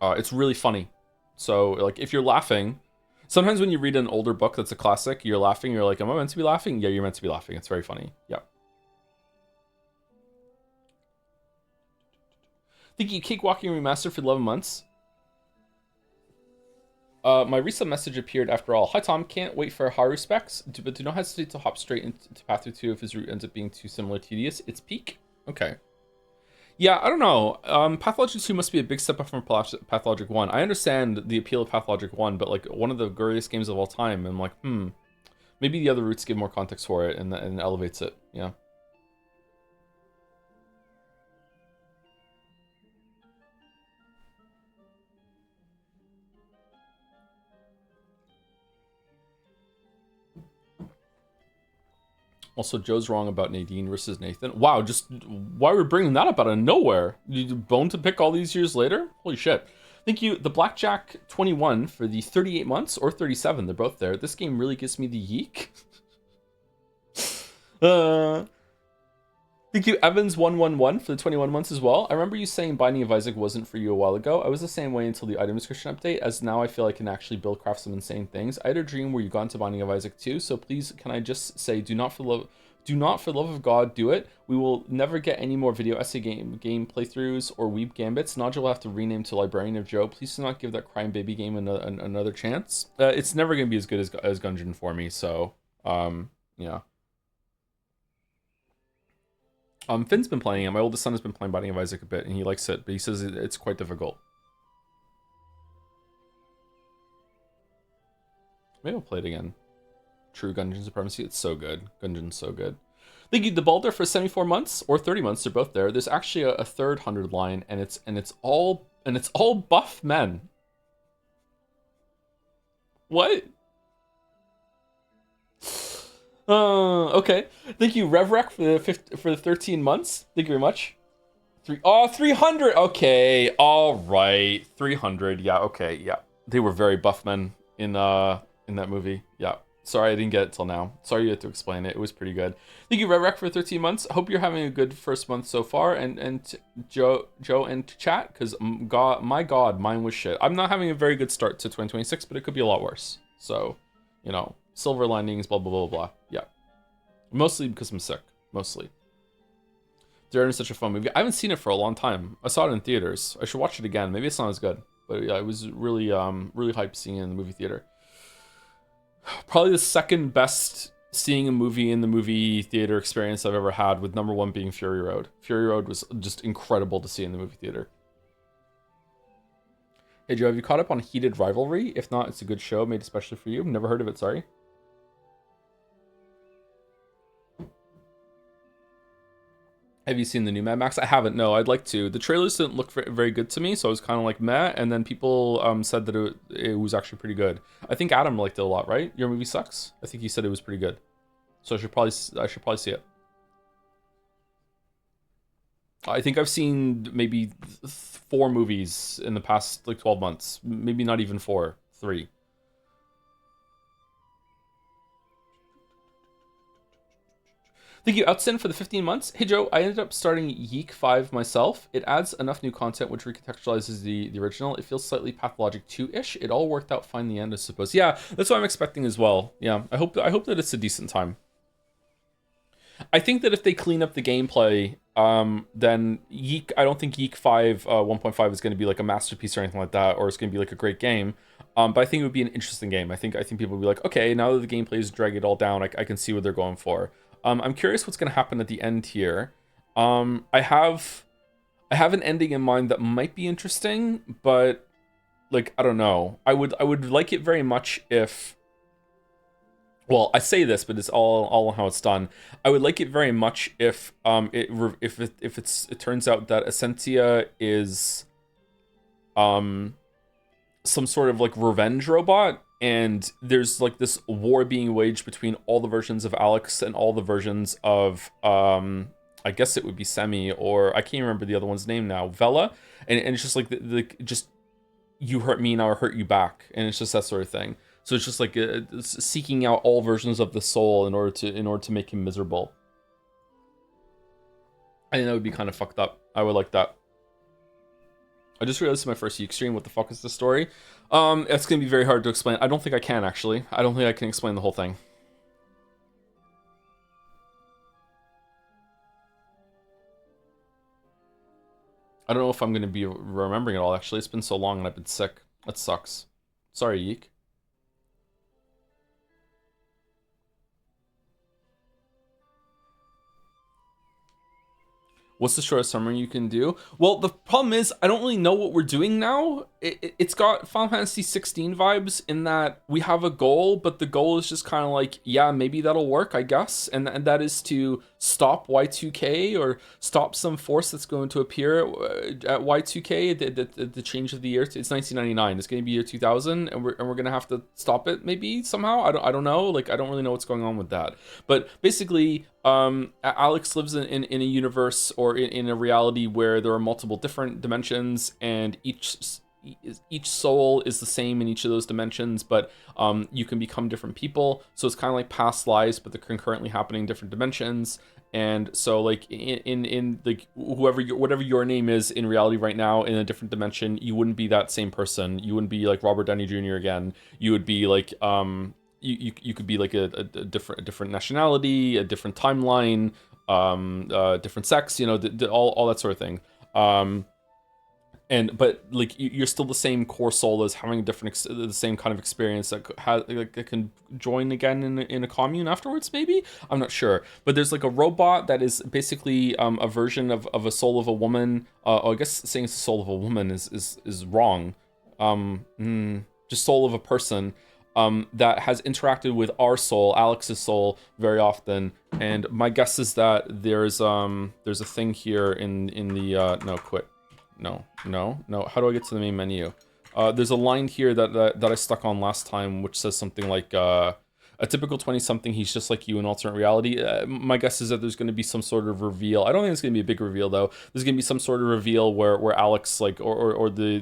It's really funny. So like if you're laughing, sometimes when you read an older book that's a classic, you're laughing. You're like, am I meant to be laughing? Yeah, you're meant to be laughing. It's very funny. Yeah. Thank you, Cakewalking Remastered for 11 months. My recent message appeared after all. Hi Tom, can't wait for Haru specs, but do not hesitate to hop straight into Path 2 if his route ends up being too similar tedious. It's peak. Okay. Yeah, I don't know. Pathologic 2 must be a big step up from Pathologic 1. I understand the appeal of Pathologic 1, but like one of the greatest games of all time, I'm like, maybe the other routes give more context for it and elevates it. Yeah. Also, Joe's wrong about Nadine versus Nathan. Wow, just why we're bringing that up out of nowhere? You bone to pick all these years later? Holy shit. Thank you, the Blackjack 21 for the 38 months, or 37, they're both there. This game really gives me the yeek. Thank you, Evans111 for the 21 months as well. I remember you saying Binding of Isaac wasn't for you a while ago. I was the same way until the item description update, as now I feel I can actually craft some insane things. I had a dream where you got into Binding of Isaac too, so please can I just say do not for the love of God do it. We will never get any more video essay game playthroughs or weeb gambits. Naja will have to rename to Librarian of Joe. Please do not give that crying baby game another chance. It's never going to be as good as Gungeon for me, so yeah. Finn's been playing it. My oldest son has been playing Binding of Isaac a bit, and he likes it, but he says it's quite difficult. Maybe I'll play it again. True Gungeon Supremacy. It's so good. Gungeon's so good. Thank you, the Balder, for 74 months or 30 months. They're both there. There's actually a third 100 line, and it's all buff men. What? Okay. Thank you, Revrek, for the 13 months. Thank you very much. 300. Okay, all right. 300. Yeah. Okay. Yeah. They were very buff men in that movie. Yeah. Sorry I didn't get it till now. Sorry you had to explain it. It was pretty good. Thank you, Revrek, for 13 months. Hope you're having a good first month so far. And Joe and chat, because my God, mine was shit. I'm not having a very good start to 2026, but it could be a lot worse. So, silver linings, blah, blah, blah, blah. Yeah. Mostly because I'm sick. Mostly. Darren is such a fun movie. I haven't seen it for a long time. I saw it in theaters. I should watch it again. Maybe it's not as good. But yeah, it was really, really hyped seeing it in the movie theater. Probably the second best seeing a movie in the movie theater experience I've ever had, with number 1 being Fury Road. Fury Road was just incredible to see in the movie theater. Hey Joe, have you caught up on Heated Rivalry? If not, it's a good show made especially for you. Never heard of it, sorry. Have you seen the new Mad Max? I haven't. No, I'd like to. The trailers didn't look very good to me, so I was kind of like meh. And then people said that it was actually pretty good. I think Adam liked it a lot, right? Your movie sucks. I think he said it was pretty good. So I should probably see it. I think I've seen maybe 4 movies in the past like 12 months. Maybe not even 4, 3. Thank you, Outsin, for the 15 months. Hey, Joe, I ended up starting YIIK 5 myself. It adds enough new content which recontextualizes the original. It feels slightly Pathologic 2-ish. It all worked out fine in the end, I suppose. Yeah, that's what I'm expecting as well. Yeah, I hope that it's a decent time. I think that if they clean up the gameplay, then YIIK, I don't think YIIK 5 1.5 is going to be like a masterpiece or anything like that, or it's going to be like a great game. But I think it would be an interesting game. I think people would be like, okay, now that the gameplay is dragging it all down, I can see what they're going for. I'm curious what's going to happen at the end here. I have an ending in mind that might be interesting, but like I don't know. I would like it very much if. Well, I say this, but it's all how it's done. I would like it very much if it turns out that Essentia is some sort of like revenge robot, and there's like this war being waged between all the versions of Alex and all the versions of I guess it would be Semi, or I can't remember the other one's name now, Vela, and it's just like the just you hurt me, now I hurt you back, and it's just that sort of thing. So it's just like seeking out all versions of the soul in order to make him miserable. I think that would be kind of fucked up. I would like that. I just realized this is my first YIIK stream. What the fuck is the story? It's gonna be very hard to explain. I don't think I can actually. I don't think I can explain the whole thing. I don't know if I'm gonna be remembering it all. Actually, it's been so long and I've been sick. That sucks. Sorry, YIIK. What's the shortest summary you can do? Well, the problem is I don't really know what we're doing now. It's got Final Fantasy 16 vibes in that we have a goal, but the goal is just kind of like, yeah, maybe that'll work, I guess. And that is to stop Y2K or stop some force that's going to appear at Y2K, the change of the year. It's 1999. It's going to be year 2000, and we're going to have to stop it maybe somehow. I don't know. Like, I don't really know what's going on with that. But basically, Alex lives in a universe or in a reality where there are multiple different dimensions, and each soul is the same in each of those dimensions, but you can become different people. So it's kind of like past lives, but they're concurrently happening in different dimensions. And so like in like whatever your name is in reality right now in a different dimension, you wouldn't be that same person. You wouldn't be like Robert Downey Jr. again. You would be like you could be like a different nationality, a different timeline, different sex, you know, all that sort of thing. But like you're still the same core soul as having the same kind of experience that can join again in a commune afterwards. Maybe, I'm not sure. But there's like a robot that is basically a version of a soul of a woman. I guess saying it's the soul of a woman is wrong. Just soul of a person. That has interacted with our soul, Alex's soul, very often, and my guess is that there's a thing here in the no, quit, no. How do I get to the main menu? There's a line here that I stuck on last time, which says something like a typical 20-something, he's just like you in alternate reality. My guess is that there's going to be some sort of reveal. I don't think it's going to be a big reveal though. There's going to be some sort of reveal where Alex like or the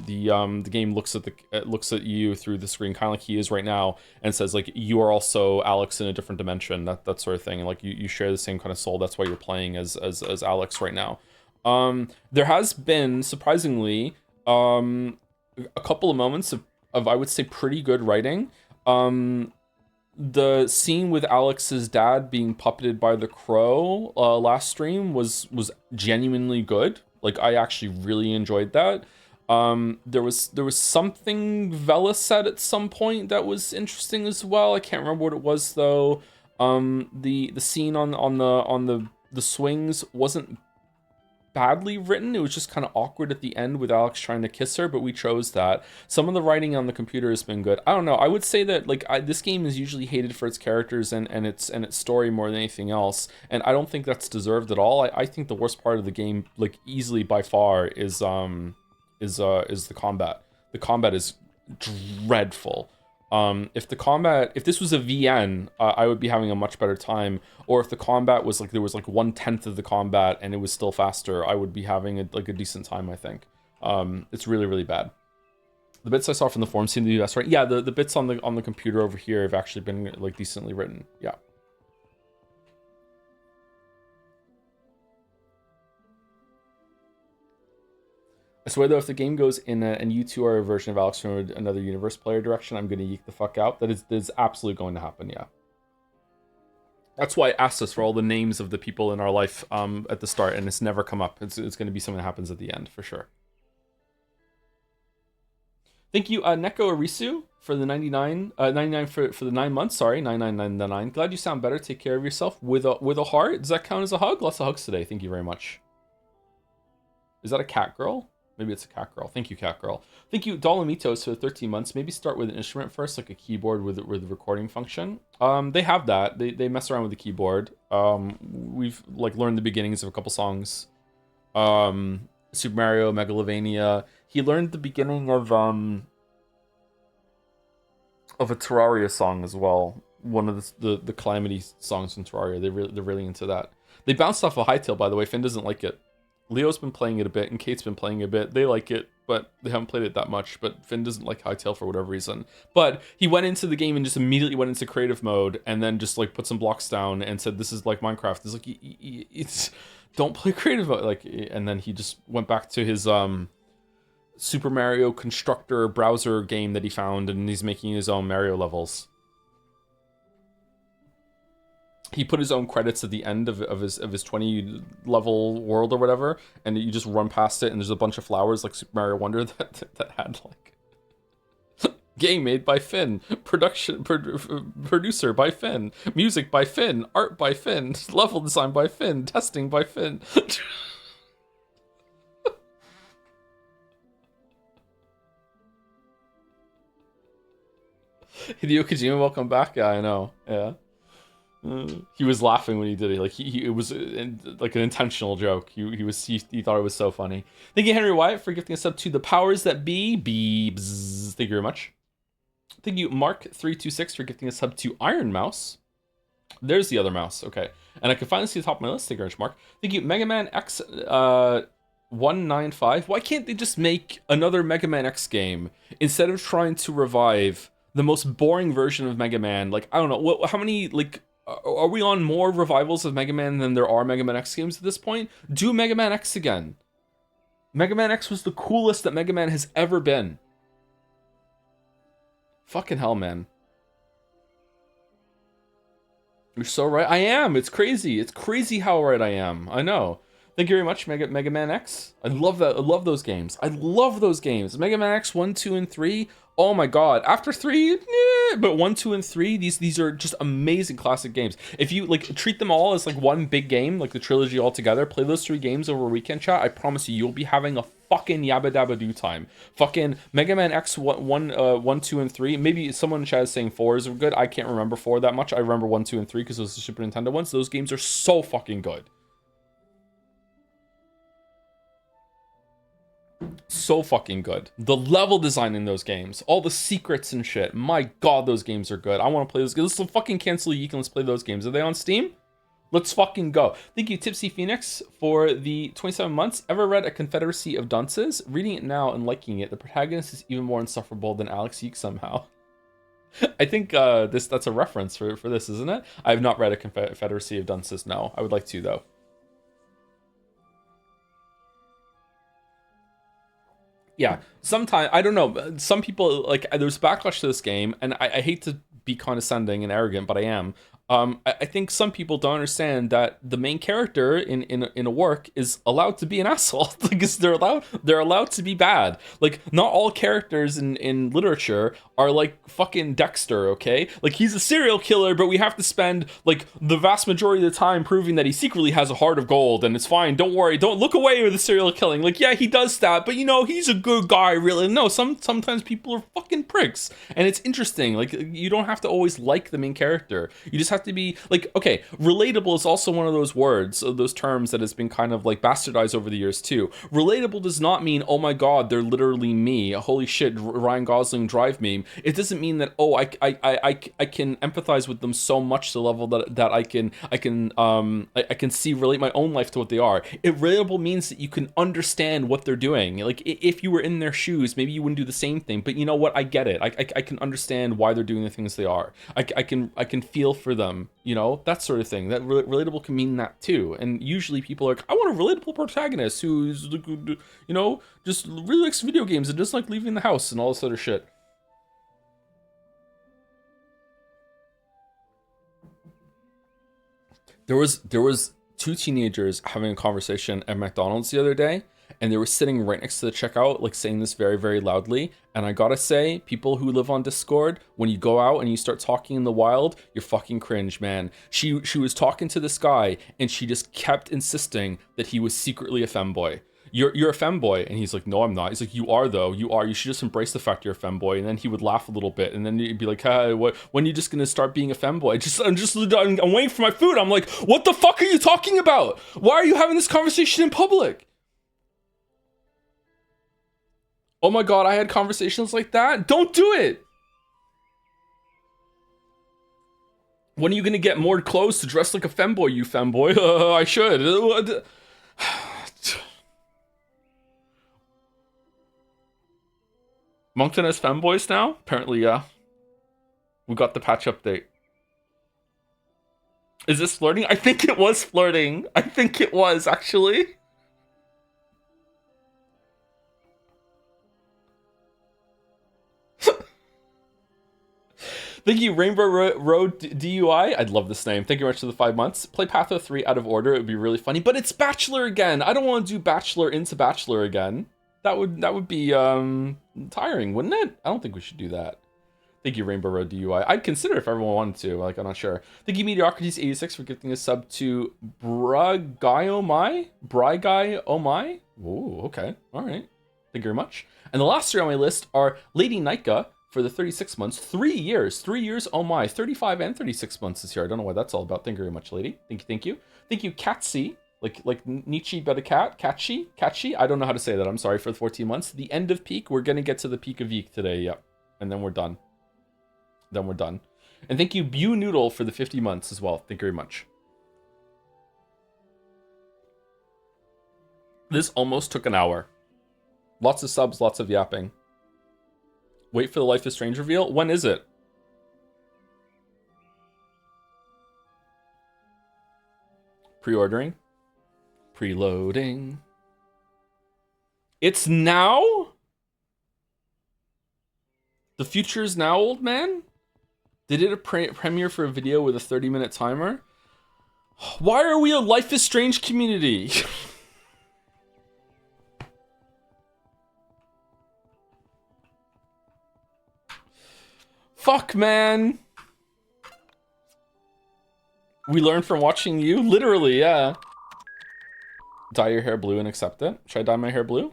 game looks at you through the screen, kind of like he is right now, and says like you are also Alex in a different dimension, that sort of thing, and like you share the same kind of soul. That's why you're playing as Alex right now. There has been surprisingly a couple of moments of I would say pretty good writing. The scene with Alex's dad being puppeted by the crow last stream was genuinely good. Like I actually really enjoyed that. There was something Vela said at some point that was interesting as well. I can't remember what it was though. The scene on the swings wasn't badly written. It was just kind of awkward at the end with Alex trying to kiss her, but we chose that. Some of the writing on the computer has been good. I don't know. I would say that like this game is usually hated for its characters and its story more than anything else, and I don't think that's deserved at all. I think the worst part of the game, like easily by far, is the combat. The combat is dreadful. If this was a VN, I would be having a much better time. Or if the combat was like, there was like 1/10 of the combat and it was still faster, I would be having a decent time, I think. It's really, really bad. The bits I saw from the forum seem to be best, right? Yeah, the bits on the computer over here have actually been like decently written. Yeah. I swear though, if the game goes in and you two are a version of Alex from another universe player direction, I'm gonna yeek the fuck out. That is absolutely going to happen, yeah. That's why I asked us for all the names of the people in our life at the start, and it's never come up. It's gonna be something that happens at the end, for sure. Thank you, Neko Arisu, for the 99 for the 9 months, sorry, 9999. Glad you sound better, take care of yourself. With a heart, does that count as a hug? Lots of hugs today, thank you very much. Is that a cat girl? Maybe it's a cat girl. Thank you, cat girl. Thank you, Dolomitos, for the 13 months. Maybe start with an instrument first, like a keyboard with the recording function. They have that. They mess around with the keyboard. We've like learned the beginnings of a couple songs. Super Mario, Megalovania. He learned the beginning of a Terraria song as well. One of the Calamity songs from Terraria. They're really into that. They bounced off a Hytale, by the way. Finn doesn't like it. Leo's been playing it a bit, and Kate's been playing it a bit. They like it, but they haven't played it that much. But Finn doesn't like Hytale for whatever reason. But he went into the game and just immediately went into creative mode, and then just like put some blocks down and said, "This is like Minecraft." It's like it's don't play creative mode. Like, and then he just went back to his Super Mario Constructor browser game that he found, and he's making his own Mario levels. He put his own credits at the end of his 20 level world or whatever, and you just run past it and there's a bunch of flowers like Super Mario Wonder that had like game made by Finn, producer by Finn, music by Finn, art by Finn, level design by Finn, testing by Finn. Hideo Kojima, welcome back. Yeah, I know. Yeah. He was laughing when he did it. Like it was like an intentional joke. He thought it was so funny. Thank you, Henry Wyatt, for gifting us up to the powers that be. Beebs. Thank you very much. Thank you, Mark326, for gifting us up to Iron Mouse. There's the other mouse. Okay, and I can finally see the top of my list. Thank you very much, Mark. Thank you, Mega Man X 195. Why can't they just make another Mega Man X game instead of trying to revive the most boring version of Mega Man? Like, I don't know how many like. Are we on more revivals of Mega Man than there are Mega Man X games at this point? Do Mega Man X again. Mega Man X was the coolest that Mega Man has ever been. Fucking hell, man. You're so right. I am. It's crazy. It's crazy how right I am. I know. Thank you very much, Mega Man X. I love that. I love those games. I love those games. Mega Man X 1, 2, and 3. Oh my god. After 3, but 1, 2, and 3, these are just amazing classic games. If you like treat them all as like one big game, like the trilogy all together, play those 3 games over a weekend, chat, I promise you'll be having a fucking yabba dabba do time. Fucking Mega Man X 1, 2, and 3. Maybe someone in chat is saying 4 is good. I can't remember 4 that much. I remember 1, 2, and 3 because those are the Super Nintendo ones. Those games are so fucking good. So fucking good. The level design in those games, all the secrets and shit. My god, those games are good. I want to play those games. Let's fucking cancel YIIK and let's play those games. Are they on Steam? Let's fucking go. Thank you, Tipsy Phoenix, for the 27 months. Ever read A Confederacy of Dunces? Reading it now and liking it, the protagonist is even more insufferable than Alex YIIK somehow. I think that's a reference for this, isn't it? I have not read A Confederacy of Dunces. No, I would like to though. Yeah, sometimes, I don't know, some people, like, there's backlash to this game, and I hate to be condescending and arrogant, but I am. I think some people don't understand that the main character in a work is allowed to be an asshole. Because they're allowed to be bad. Like, not all characters in literature are like fucking Dexter, okay? Like, he's a serial killer, but we have to spend like the vast majority of the time proving that he secretly has a heart of gold, and it's fine. Don't worry. Don't look away with the serial killing. Like, yeah, he does that, but you know, he's a good guy, really. No, sometimes people are fucking pricks, and it's interesting. Like, you don't have to always like the main character. You just have to be like, okay, relatable is also one of those words, those terms that has been kind of like bastardized over the years too. Relatable does not mean, oh my god, they're literally me. Holy shit, Ryan Gosling drive meme. It doesn't mean that, oh, I can empathize with them so much to the level that I can relate my own life to what they are. Relatable means that you can understand what they're doing. Like, if you were in their shoes, maybe you wouldn't do the same thing. But you know what? I get it. I can understand why they're doing the things they are. I can feel for them. You know, that sort of thing. That relatable can mean that too. And usually people are like, I want a relatable protagonist who's, you know, just really likes video games and doesn't like leaving the house and all this other shit. There was two teenagers having a conversation at McDonald's the other day, and they were sitting right next to the checkout, like saying this very, very loudly. And I gotta say, people who live on Discord, when you go out and you start talking in the wild, you're fucking cringe, man. She was talking to this guy, and she just kept insisting that he was secretly a femboy. You're a femboy, and he's like, no, I'm not. He's like, you are though. You are. You should just embrace the fact you're a femboy. And then he would laugh a little bit, and then he'd be like, hey, when are you just gonna start being a femboy? I'm waiting for my food. I'm like, what the fuck are you talking about? Why are you having this conversation in public? Oh my god, I had conversations like that? Don't do it! When are you gonna get more clothes to dress like a femboy, you femboy? I should. Moncton has femboys now? Apparently, yeah. We got the patch update. Is this flirting? I think it was flirting. I think it was, actually. Thank you, Rainbow Road DUI. I'd love this name. Thank you very much for the 5 months. Play Patho 3 out of order. It would be really funny. But it's Bachelor again. I don't want to do Bachelor into Bachelor again. That would be tiring, wouldn't it? I don't think we should do that. Thank you, Rainbow Road DUI. I'd consider if everyone wanted to. Like, I'm not sure. Thank you, Mediocrities86, for gifting a sub to Bragaio Oh My. Ooh, okay. All right. Thank you very much. And the last three on my list are Lady Nika for the 36 months. 3 years. 3 years, oh my. 35 and 36 months this year. I don't know what that's all about. Thank you very much, lady. Thank you, thank you. Thank you, Katsy. Like Nietzsche but a cat. Katchi? I don't know how to say that. I'm sorry for the 14 months. The end of peak. We're going to get to the peak of YIIK today. Yep. And then we're done. Then we're done. And thank you, Bew Noodle, for the 50 months as well. Thank you very much. This almost took an hour. Lots of subs, lots of yapping. Wait for the Life is Strange reveal. When is it? Pre-ordering. Preloading. It's now? The future is now, old man? They did a premiere for a video with a 30-minute timer? Why are we a Life is Strange community? Fuck, man. We learned from watching you? Literally, yeah. Dye your hair blue and accept it. Should I dye my hair blue?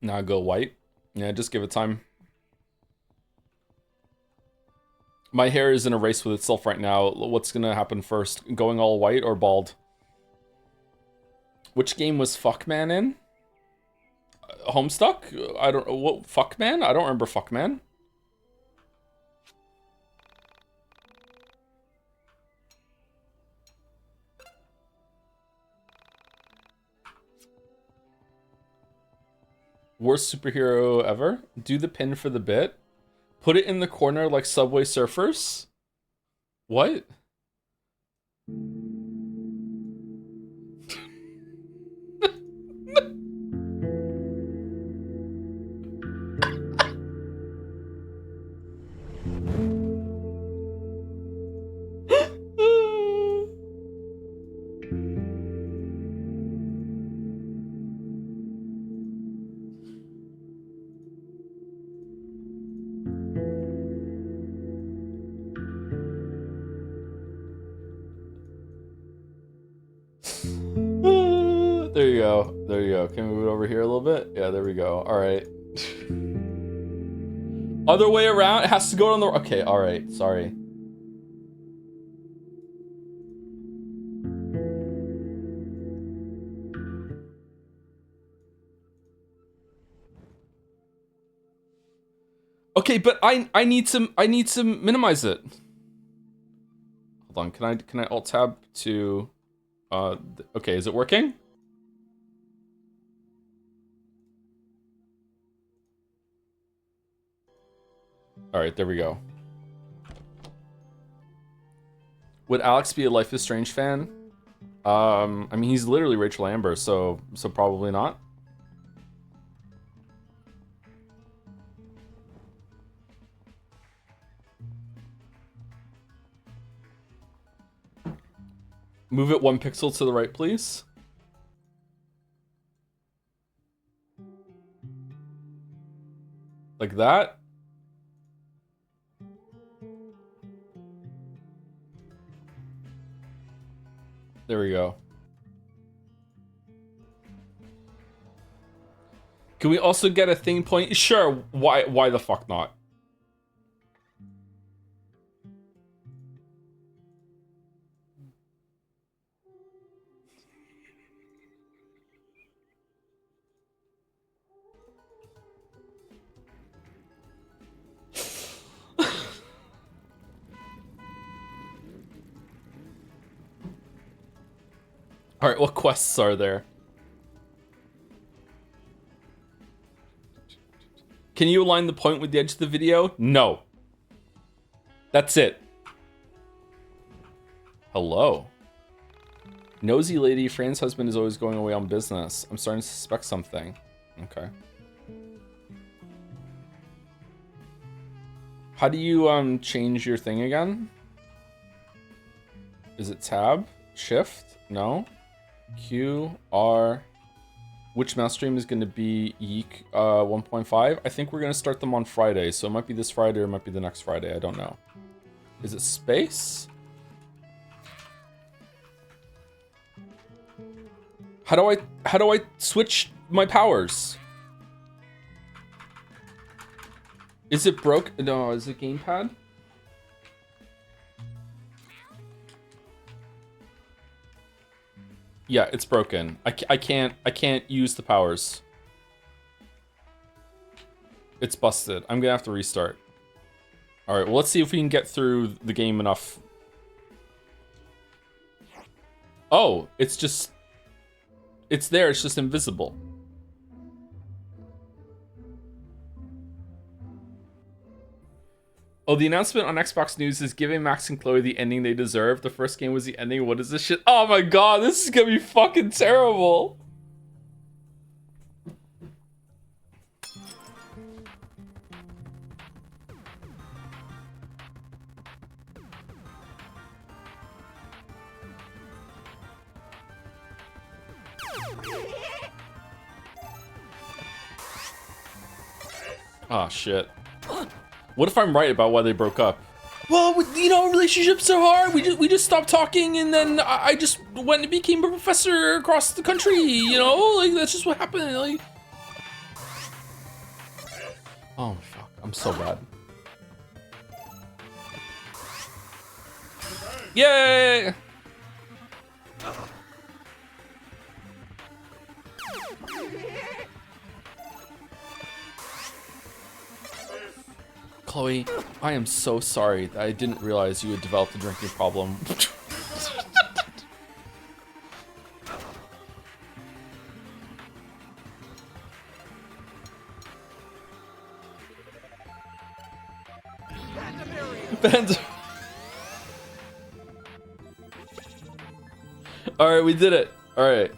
Now go white. Yeah, just give it time. My hair is in a race with itself right now. What's gonna happen first? Going all white or bald? Which game was Fuckman in? Homestuck? I don't... What? Fuckman? I don't remember Fuckman. Worst superhero ever? Do the pin for the bit? Put it in the corner like Subway Surfers? What? There you go. There you go. Can we move it over here a little bit? Yeah, there we go. All right. Other way around. It has to go on the... Okay, all right. Sorry. Okay, but I need to minimize it. Hold on. Can I alt tab to okay, is it working? All right, there we go. Would Alex be a Life is Strange fan? I mean, he's literally Rachel Amber, so probably not. Move it 1 pixel to the right, please. Like that. There we go. Can we also get a thing point? Sure. Why the fuck not? All right, what quests are there? Can you align the point with the edge of the video? No. That's it. Hello. Nosy lady, Fran's husband is always going away on business. I'm starting to suspect something. Okay. How do you change your thing again? Is it tab? Shift? No. Q, R. Which mouse stream is going to be YIIK 1.5? I think we're going to start them on Friday, so it might be this Friday or it might be the next Friday. I don't know. Is it space? How do I switch my powers? Is it broke? No, is it gamepad? Yeah, it's broken. I can't use the powers. It's busted. I'm gonna have to restart. All right, well, let's see if we can get through the game enough. Oh, it's there, it's just invisible. Oh, the announcement on Xbox News is giving Max and Chloe the ending they deserve. The first game was the ending. What is this shit? Oh my god, this is gonna be fucking terrible. Oh shit. What if I'm right about why they broke up? Well, you know, relationships are hard. We just stopped talking, and then I just went and became a professor across the country. You know, like that's just what happened. Like, oh fuck, I'm so bad. Yay! Chloe, I am so sorry that I didn't realize you had developed a drinking problem. All right, we did it. All right.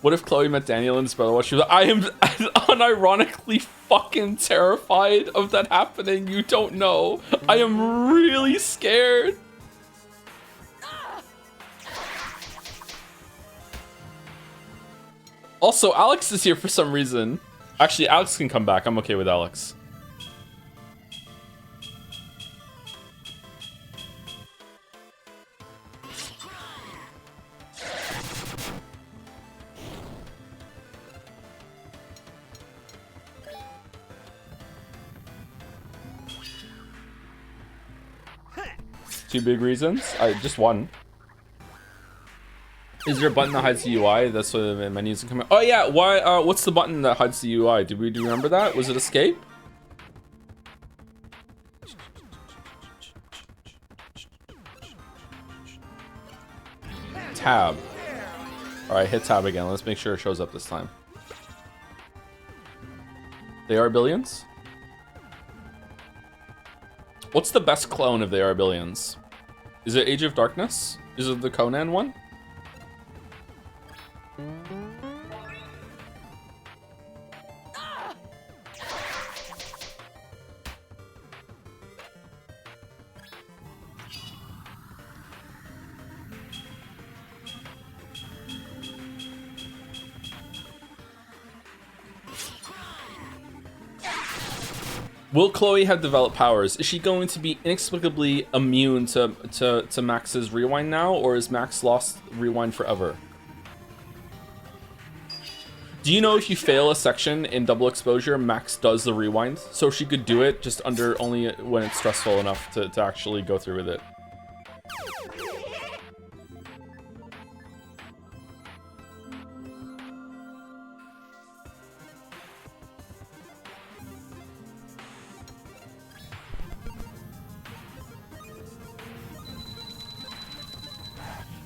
What if Chloe met Daniel and his brother while she was... I am unironically fucking terrified of that happening. You don't know. I am really scared. Also, Alex is here for some reason. Actually, Alex can come back. I'm okay with Alex. 2 big reasons. Just one. Is there a button that hides the UI? That's what the menus come out. Oh yeah, why? What's the button that hides the UI? Do you remember that? Was it escape? Tab. All right, hit tab again. Let's make sure it shows up this time. They are billions. What's the best clone of They Are Billions? Is it Age of Darkness? Is it the Conan one? Will Chloe have developed powers? Is she going to be inexplicably immune to Max's rewind now, or is Max lost rewind forever? Do you know if you fail a section in double exposure, Max does the rewind? So she could do it just under only when it's stressful enough to actually go through with it.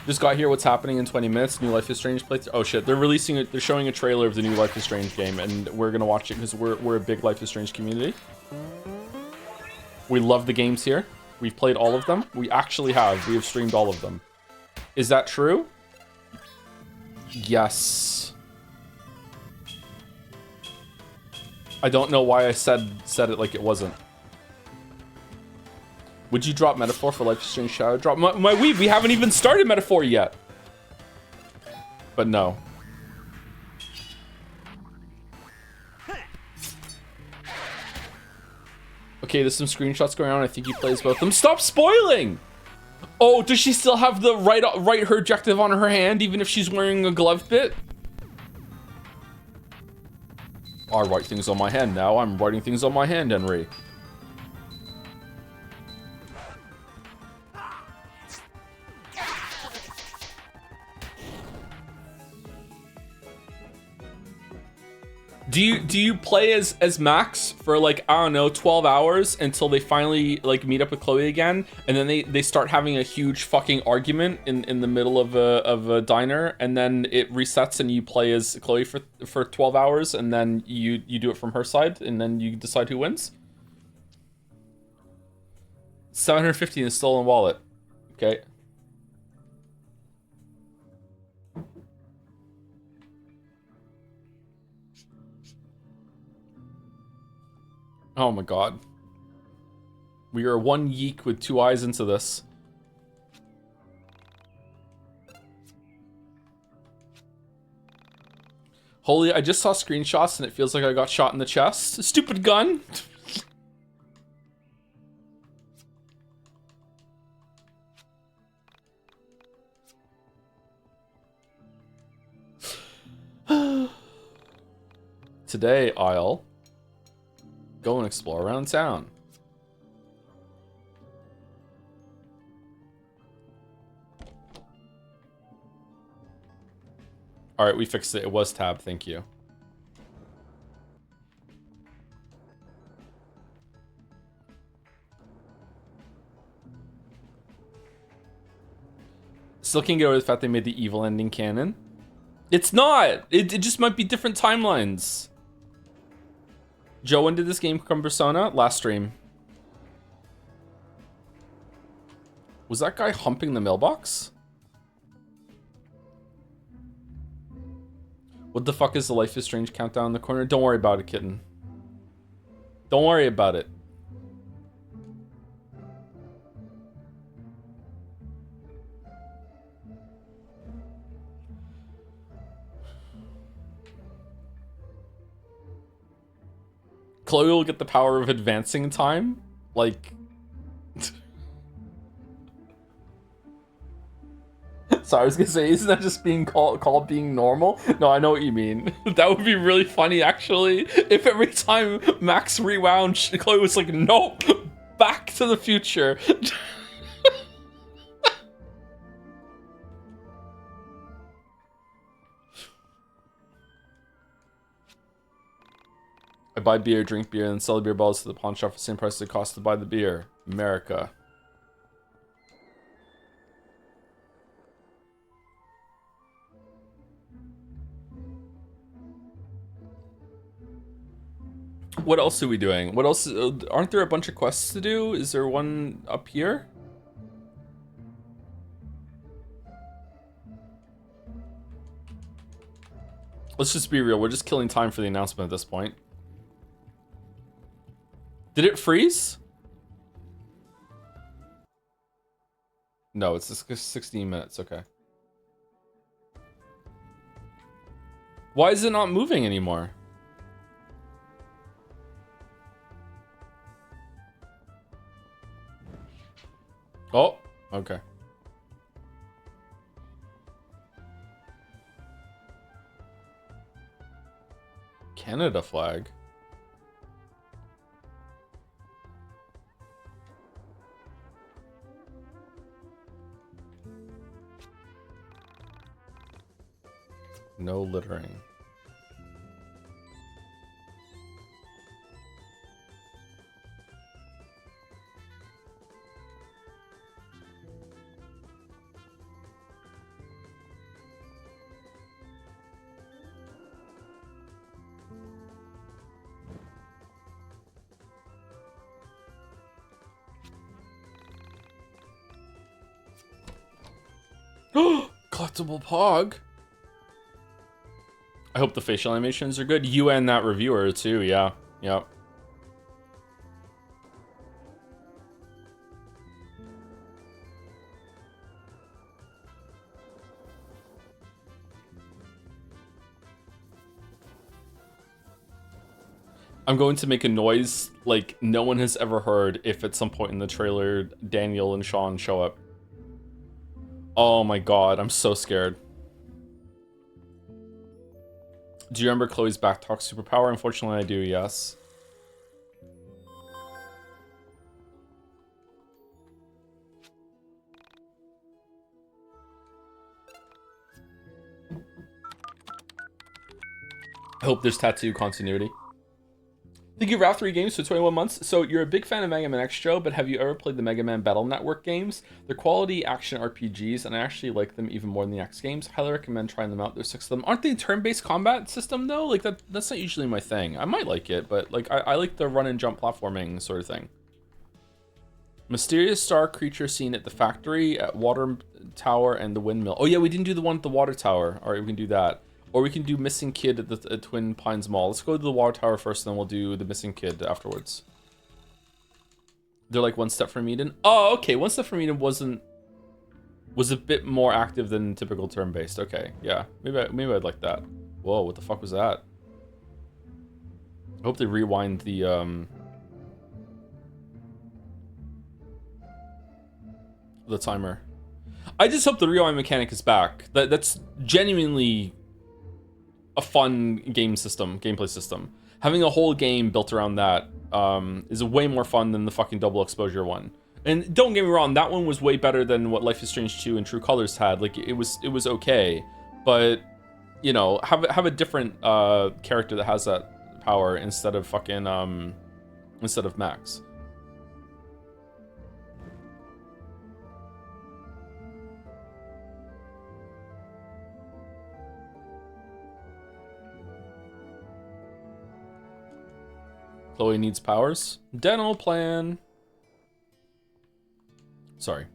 Just got here. What's happening in 20 minutes? New Life is Strange playthrough. Oh shit! They're releasing it. They're showing a trailer of the new Life is Strange game, and we're gonna watch it because we're a big Life is Strange community. We love the games here. We've played all of them. We actually have. We have streamed all of them. Is that true? Yes. I don't know why I said it like it wasn't. Would you drop Metaphor for Life is Strange Shadow Drop? My weeb, we haven't even started Metaphor yet. But no. Okay, there's some screenshots going on. I think he plays both of them. Stop spoiling! Oh, does she still have the write her objective on her hand, even if she's wearing a glove bit? I write things on my hand now. I'm writing things on my hand, Henry. Do you play as Max for like, I don't know, 12 hours until they finally like meet up with Chloe again, and then they start having a huge fucking argument in the middle of a diner, and then it resets and you play as Chloe for 12 hours, and then you do it from her side, and then you decide who wins? 750 in a stolen wallet. Okay. Oh my god. We are one YIIK with 2 eyes into this. Holy, I just saw screenshots and it feels like I got shot in the chest. Stupid gun! Today, I'll go and explore around town. All right, we fixed it. It was tab. Thank you. Still can't get over the fact they made the evil ending canon. It's not. It just might be different timelines. Joe, when did this game come Persona? Last stream. Was that guy humping the mailbox? What the fuck is the Life is Strange countdown in the corner? Don't worry about it, kitten. Don't worry about it. Chloe will get the power of advancing time? Like... Sorry, I was gonna say, isn't that just being called being normal? No, I know what you mean. That would be really funny, actually. If every time Max rewound, Chloe was like, nope, back to the future. I buy beer, drink beer, and sell the beer bottles to the pawn shop for the same price it costs to buy the beer. America. What else are we doing? What else? Aren't there a bunch of quests to do? Is there one up here? Let's just be real. We're just killing time for the announcement at this point. Did it freeze? No, it's just 16 minutes. Okay. Why is it not moving anymore? Oh, okay. Canada flag. No littering. Collectible Pog. I hope the facial animations are good. You and that reviewer too, yeah. Yep. I'm going to make a noise like no one has ever heard if at some point in the trailer Daniel and Sean show up. Oh my god, I'm so scared. Do you remember Chloe's backtalk superpower? Unfortunately, I do, yes. I hope there's tattoo continuity. Thank you, Raf3 Games, for 21 months. So, you're a big fan of Mega Man X, Joe, but have you ever played the Mega Man Battle Network games? They're quality action RPGs, and I actually like them even more than the X games. Highly recommend trying them out. There's 6 of them. Aren't they turn-based combat system, though? Like, that's not usually my thing. I might like it, but, like, I like the run-and-jump platforming sort of thing. Mysterious star creature seen at the factory, at water tower, and the windmill. Oh, yeah, we didn't do the one at the water tower. All right, we can do that. Or we can do Missing Kid at the Twin Pines Mall. Let's go to the water tower first, and then we'll do the Missing Kid afterwards. They're like One Step from Eden. Oh, okay. One Step from Eden was a bit more active than typical turn-based. Okay, yeah. Maybe I'd like that. Whoa, what the fuck was that? I hope they rewind the timer. I just hope the rewind mechanic is back. That's genuinely a fun gameplay system. Having a whole game built around that is way more fun than the fucking double exposure one. And don't get me wrong, that one was way better than what Life is Strange 2 and True Colors had. Like it was okay, but you know, have a different character that has that power instead of fucking instead of Max. Chloe needs powers. Dental plan. Sorry.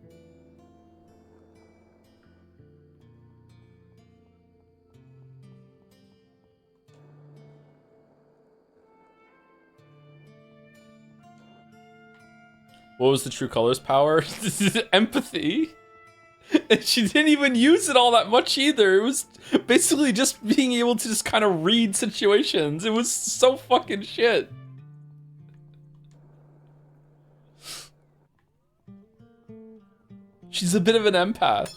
What was the True Colors power? Empathy. And she didn't even use it all that much either. It was basically just being able to just kind of read situations. It was so fucking shit. She's a bit of an empath.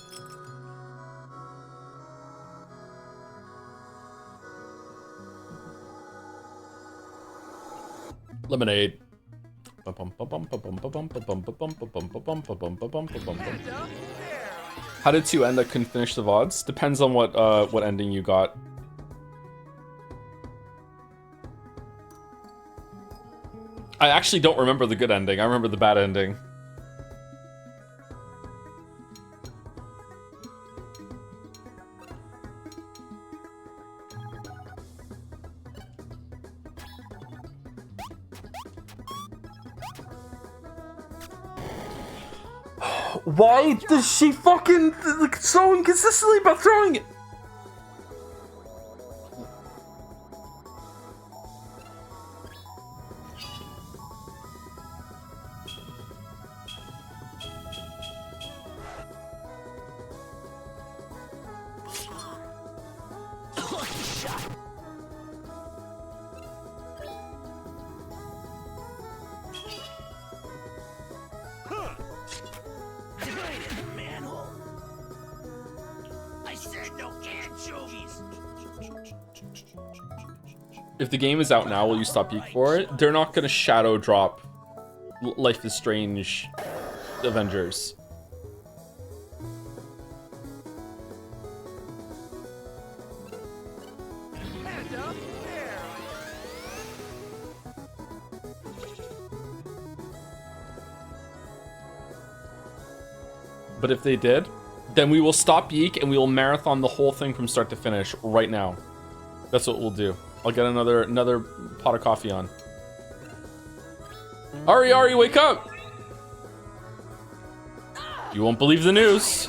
Lemonade. How did 2 end? I couldn't finish the VODs. Depends on what ending you got. I actually don't remember the good ending. I remember the bad ending. Why does she fucking so inconsistently about throwing it? If the game is out now, will you stop YIIK for it? They're not gonna shadow drop Life is Strange Avengers. But if they did, then we will stop YIIK and we will marathon the whole thing from start to finish right now. That's what we'll do. I'll get another pot of coffee on. Ari, wake up! You won't believe the news.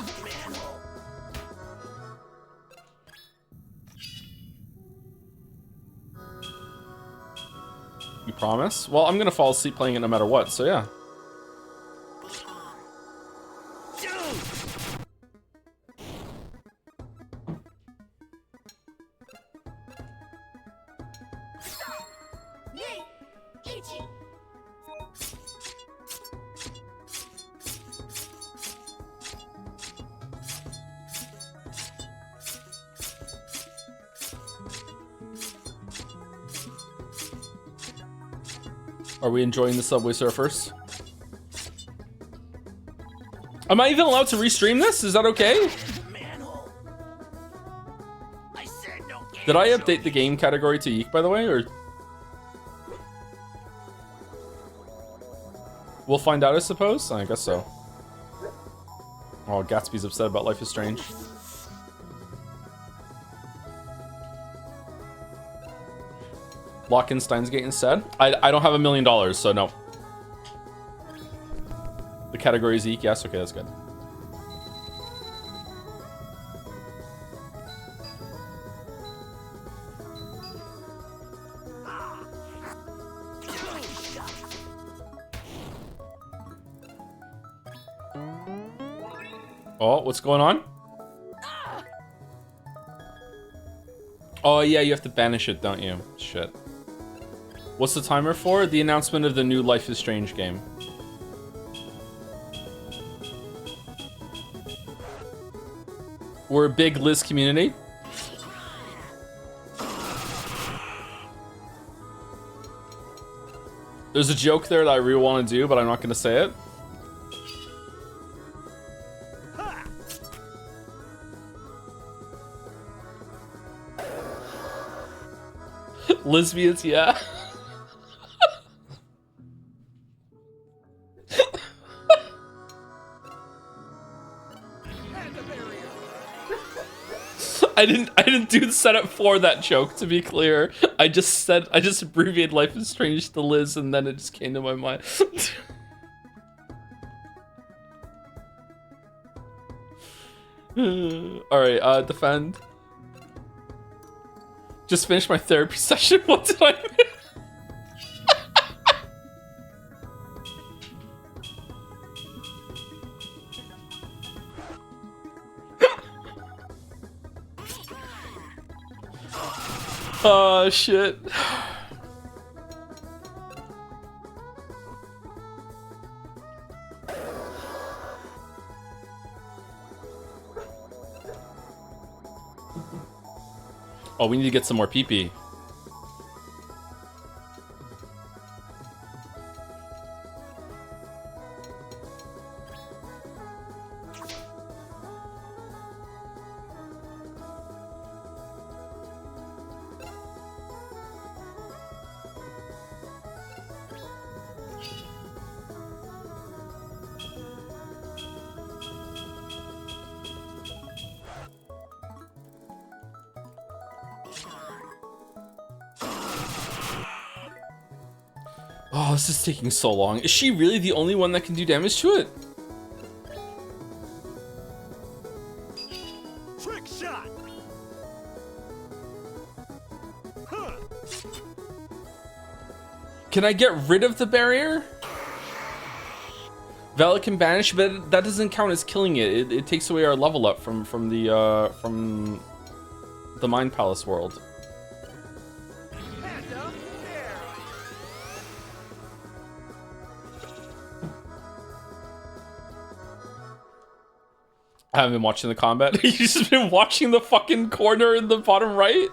You promise? Well, I'm gonna fall asleep playing it no matter what, so yeah. Are we enjoying the Subway Surfers? Am I even allowed to restream this? Is that okay? Did I update the game category to YIIK, by the way, or? We'll find out, I suppose? I guess so. Oh, Gatsby's upset about Life is Strange. Lock in Steins Gate instead? I don't have $1 million, so no. The category is YIIK, yes? Okay, that's good. Oh, what's going on? Oh yeah, you have to banish it, don't you? Shit. What's the timer for? The announcement of the new Life is Strange game. We're a big Liz community. There's a joke there that I really want to do, but I'm not going to say it. Lesbians, yeah. I didn't do the setup for that joke, to be clear. I just abbreviated Life is Strange to Liz and then it just came to my mind. Alright, defend. Just finished my therapy session. What did I miss? Oh, shit. Oh, we need to get some more pee-pee. Oh, this is taking so long. Is she really the only one that can do damage to it? Trick shot. Huh. Can I get rid of the barrier? Valak can banish, but that doesn't count as killing it. It takes away our level up from the Mind Palace world. I haven't been watching the combat. You've just been watching the fucking corner in the bottom right?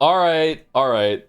Alright, alright.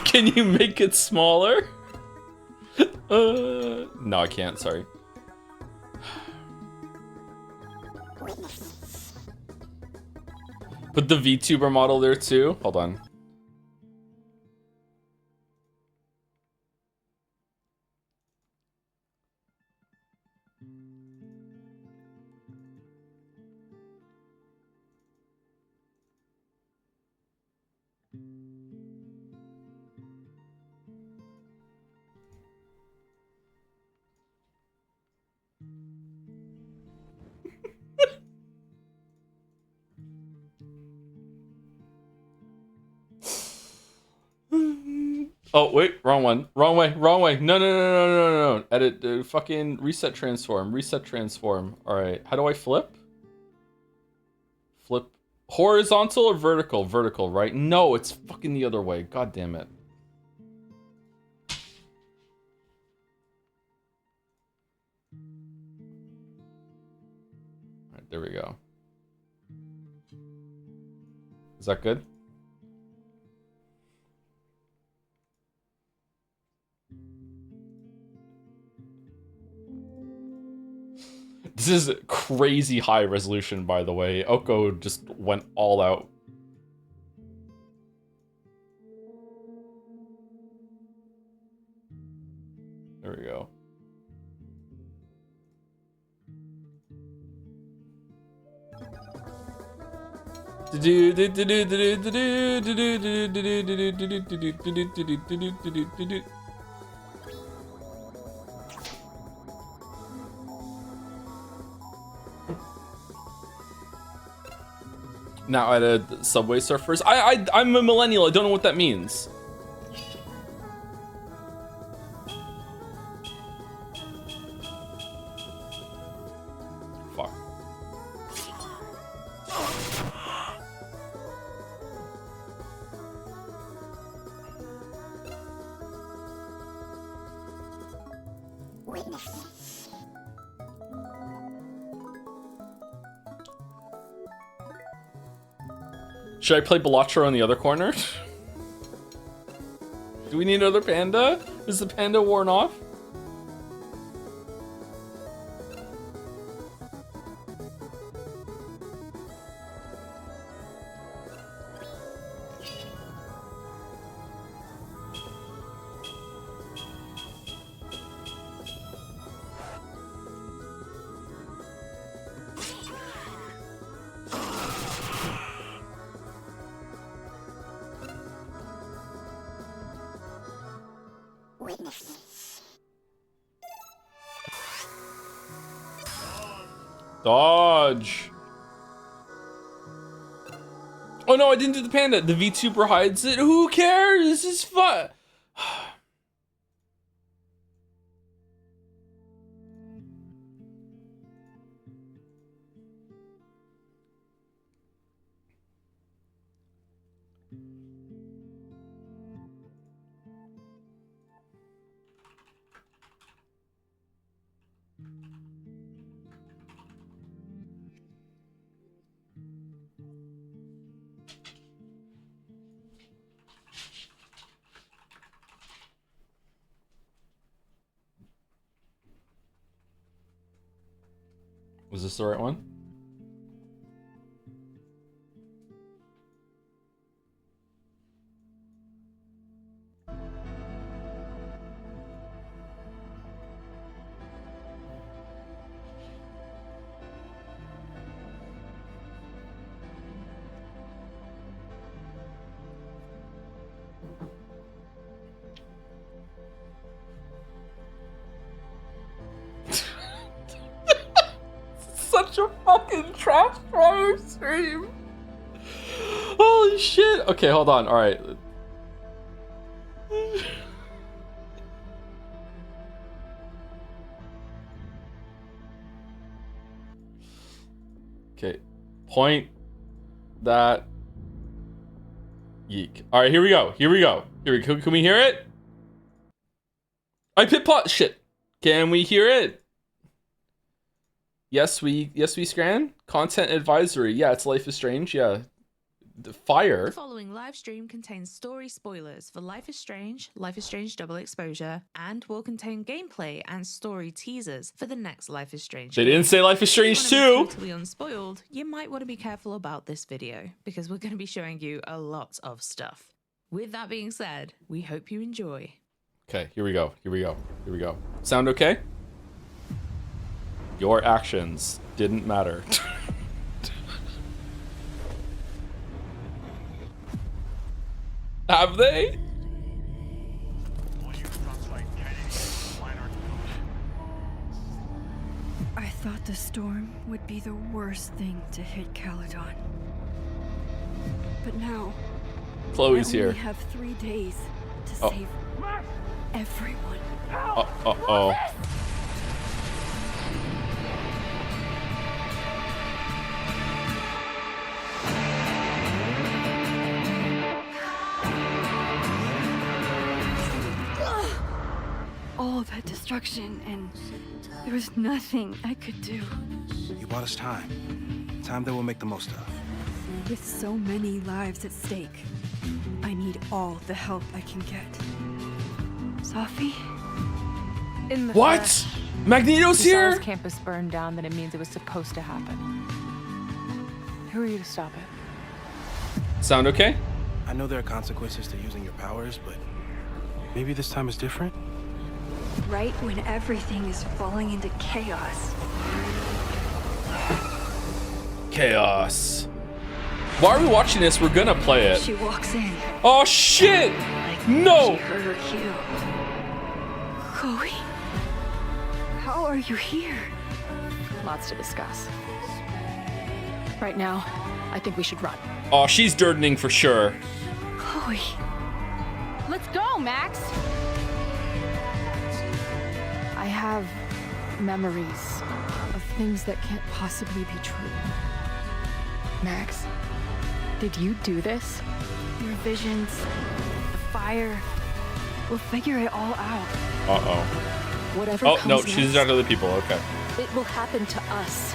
Can you make it smaller? No, I can't, sorry. Put the VTuber model there too. Hold on. Oh, wait, wrong one. Wrong way, wrong way. No, no, no, no, no, no, no. Edit, fucking reset transform, reset transform. All right, how do I flip? Flip horizontal or vertical? Vertical, right? No, it's fucking the other way. God damn it. All right, there we go. Is that good? This is crazy high resolution, by the way. Oko just went all out. There we go. Now added Subway Surfers. I'm a millennial. I don't know what that means. Fuck. Should I play Balatro on the other corner? Do we need another panda? Is the panda worn off? Dodge. Oh no, I didn't do the panda. The VTuber hides it. Who cares? This is fun. Was this the right one? Such a fucking trash fire stream. Holy shit. Okay, hold on. All right. Okay. Point that YIIK. All right, here we go. Here we go. Here we go. Can we hear it? I pit pot shit. Can we hear it? Yes, we scran. Content advisory. Yeah, it's Life is Strange. Yeah. The fire. The following live stream contains story spoilers for Life is Strange Double Exposure, and will contain gameplay and story teasers for the next Life is Strange. They didn't say Life is Strange 2. Totally unspoiled. You might want to be careful about this video because we're going to be showing you a lot of stuff. With that being said, we hope you enjoy. Okay, here we go. Here we go. Here we go. Sound okay? Your actions didn't matter. Have they? I thought the storm would be the worst thing to hit Caledon. But now, Chloe's here. We have 3 days to save everyone. Uh-oh. All that destruction, and there was nothing I could do. You bought us time. Time that we'll make the most of. With so many lives at stake, I need all the help I can get. Sophie? In the What? flesh. Magneto's If here? Zara's campus burned down, then it means it was supposed to happen. Who are you to stop it? Sound okay? I know there are consequences to using your powers, but maybe this time is different? Right when everything is falling into chaos. Chaos. Why are we watching this? We're gonna play it. She walks in. Oh shit! Like No! she heard her cue. Chloe? How are you here? Lots to discuss. Right now, I think we should run. Oh, she's dirtening for sure. Chloe. Let's go, Max! I have memories of things that can't possibly be true. Max, did you do this? Your visions, the fire. We'll figure it all out. Uh-oh. Whatever Oh, comes no, next, she's out of the people. Okay. it will happen to us.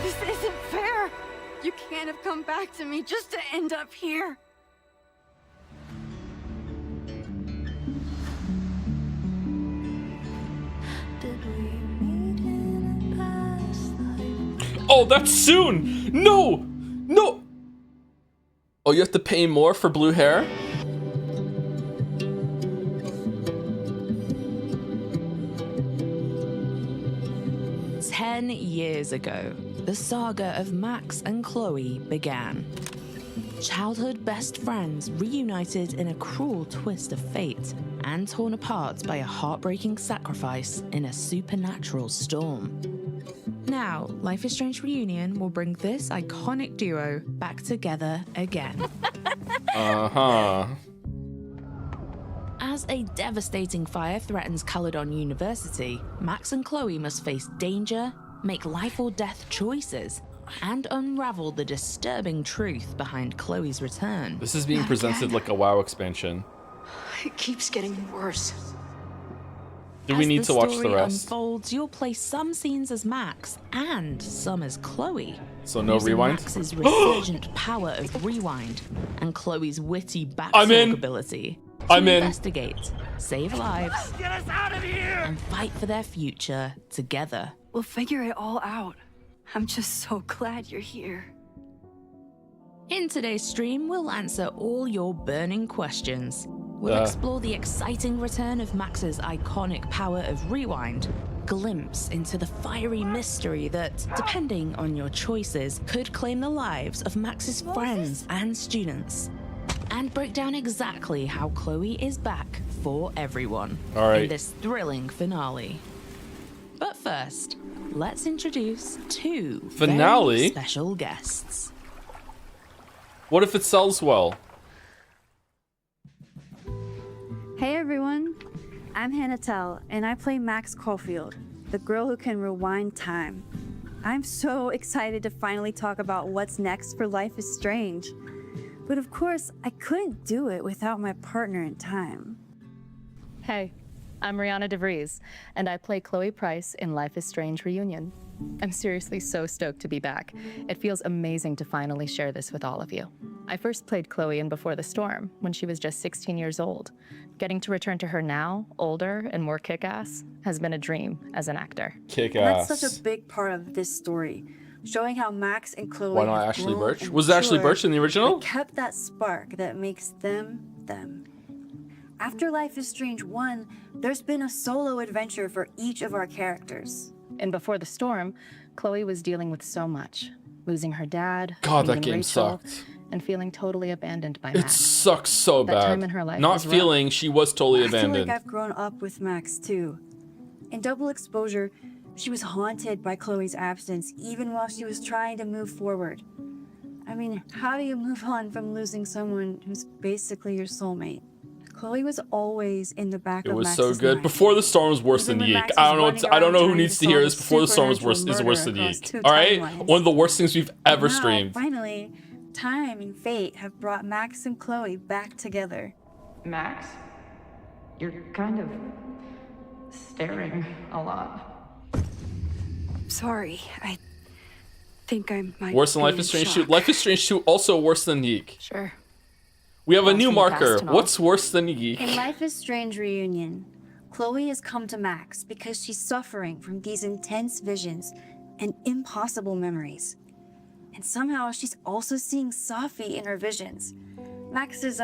This isn't fair. You can't have come back to me just to end up here. Oh, that's soon! No! No! Oh, you have to pay more for blue hair? Ten years ago, the saga of Max and Chloe began. Childhood best friends reunited in a cruel twist of fate and torn apart by a heartbreaking sacrifice in a supernatural storm. Now, Life is Strange Reunion will bring this iconic duo back together again. Uh-huh. As a devastating fire threatens Caledon University, Max and Chloe must face danger, make life or death choices, and unravel the disturbing truth behind Chloe's return. This is being presented like a WoW expansion. It keeps getting worse. Do we need to watch the As the story rest? unfolds, you'll play some scenes as Max and some as Chloe. So no using rewind? Max's resurgent power of rewind and Chloe's witty I'm in. backsword ability to I'm in. investigate, save lives, Get us out of here! and fight for their future together. We'll figure it all out. I'm just so glad you're here. In today's stream, we'll answer all your burning questions. We'll explore the exciting return of Max's iconic power of rewind, glimpse into the fiery mystery that, depending on your choices, could claim the lives of Max's friends and students, and break down exactly how Chloe is back for everyone All right. in this thrilling finale. But first, let's introduce two Finale? very special guests. What if it sells well? Hey everyone, I'm Hannah Tell, and I play Max Caulfield, the girl who can rewind time. I'm so excited to finally talk about what's next for Life is Strange. But of course, I couldn't do it without my partner in time. Hey, I'm Rihanna DeVries, and I play Chloe Price in Life is Strange Reunion. I'm seriously so stoked to be back. It feels amazing to finally share this with all of you. I first played Chloe in Before the Storm, when she was just 16 years old. Getting to return to her now, older and more kick-ass, has been a dream as an actor. Kick And ass. that's such a big part of this story, showing how Max and Chloe Why not have Ashley grown Birch? and Was it Ashley matured, Birch in the original? but kept that spark that makes them, them. After Life is Strange 1, there's been a solo adventure for each of our characters. In Before the Storm, Chloe was dealing with so much. Losing her dad, God, that meeting game Rachel, sucked. and feeling totally abandoned by It Max. sucks so That bad. time in her life Not was rough. feeling she was totally I feel abandoned. like I've grown up with Max too. In Double Exposure, she was haunted by Chloe's absence even while she was trying to move forward. I mean, how do you move on from losing someone who's basically your soulmate? Chloe was always in the back It of was Max's so good. mind. Before the Storm was worse Even than when YIIK. Max I was don't know. running I don't know around who trying needs to to hear solve this. a Before the Storm was worse. supernatural Is worse than murder across YIIK. two All right, timelines. one of the worst things we've ever Now, streamed. finally, time and fate have brought Max and Chloe back together. Max, you're kind of staring a lot. Sorry, I think I might Worse than be Life in is Strange shock. 2. Life is Strange 2 also worse than YIIK. Sure. We have a Blast new from the past marker. and all. What's worse than In YIIK? Life is Strange Reunion, Chloe has come to Max because she's suffering from these intense visions and impossible memories. And somehow she's also seeing Safi in her visions. Max's,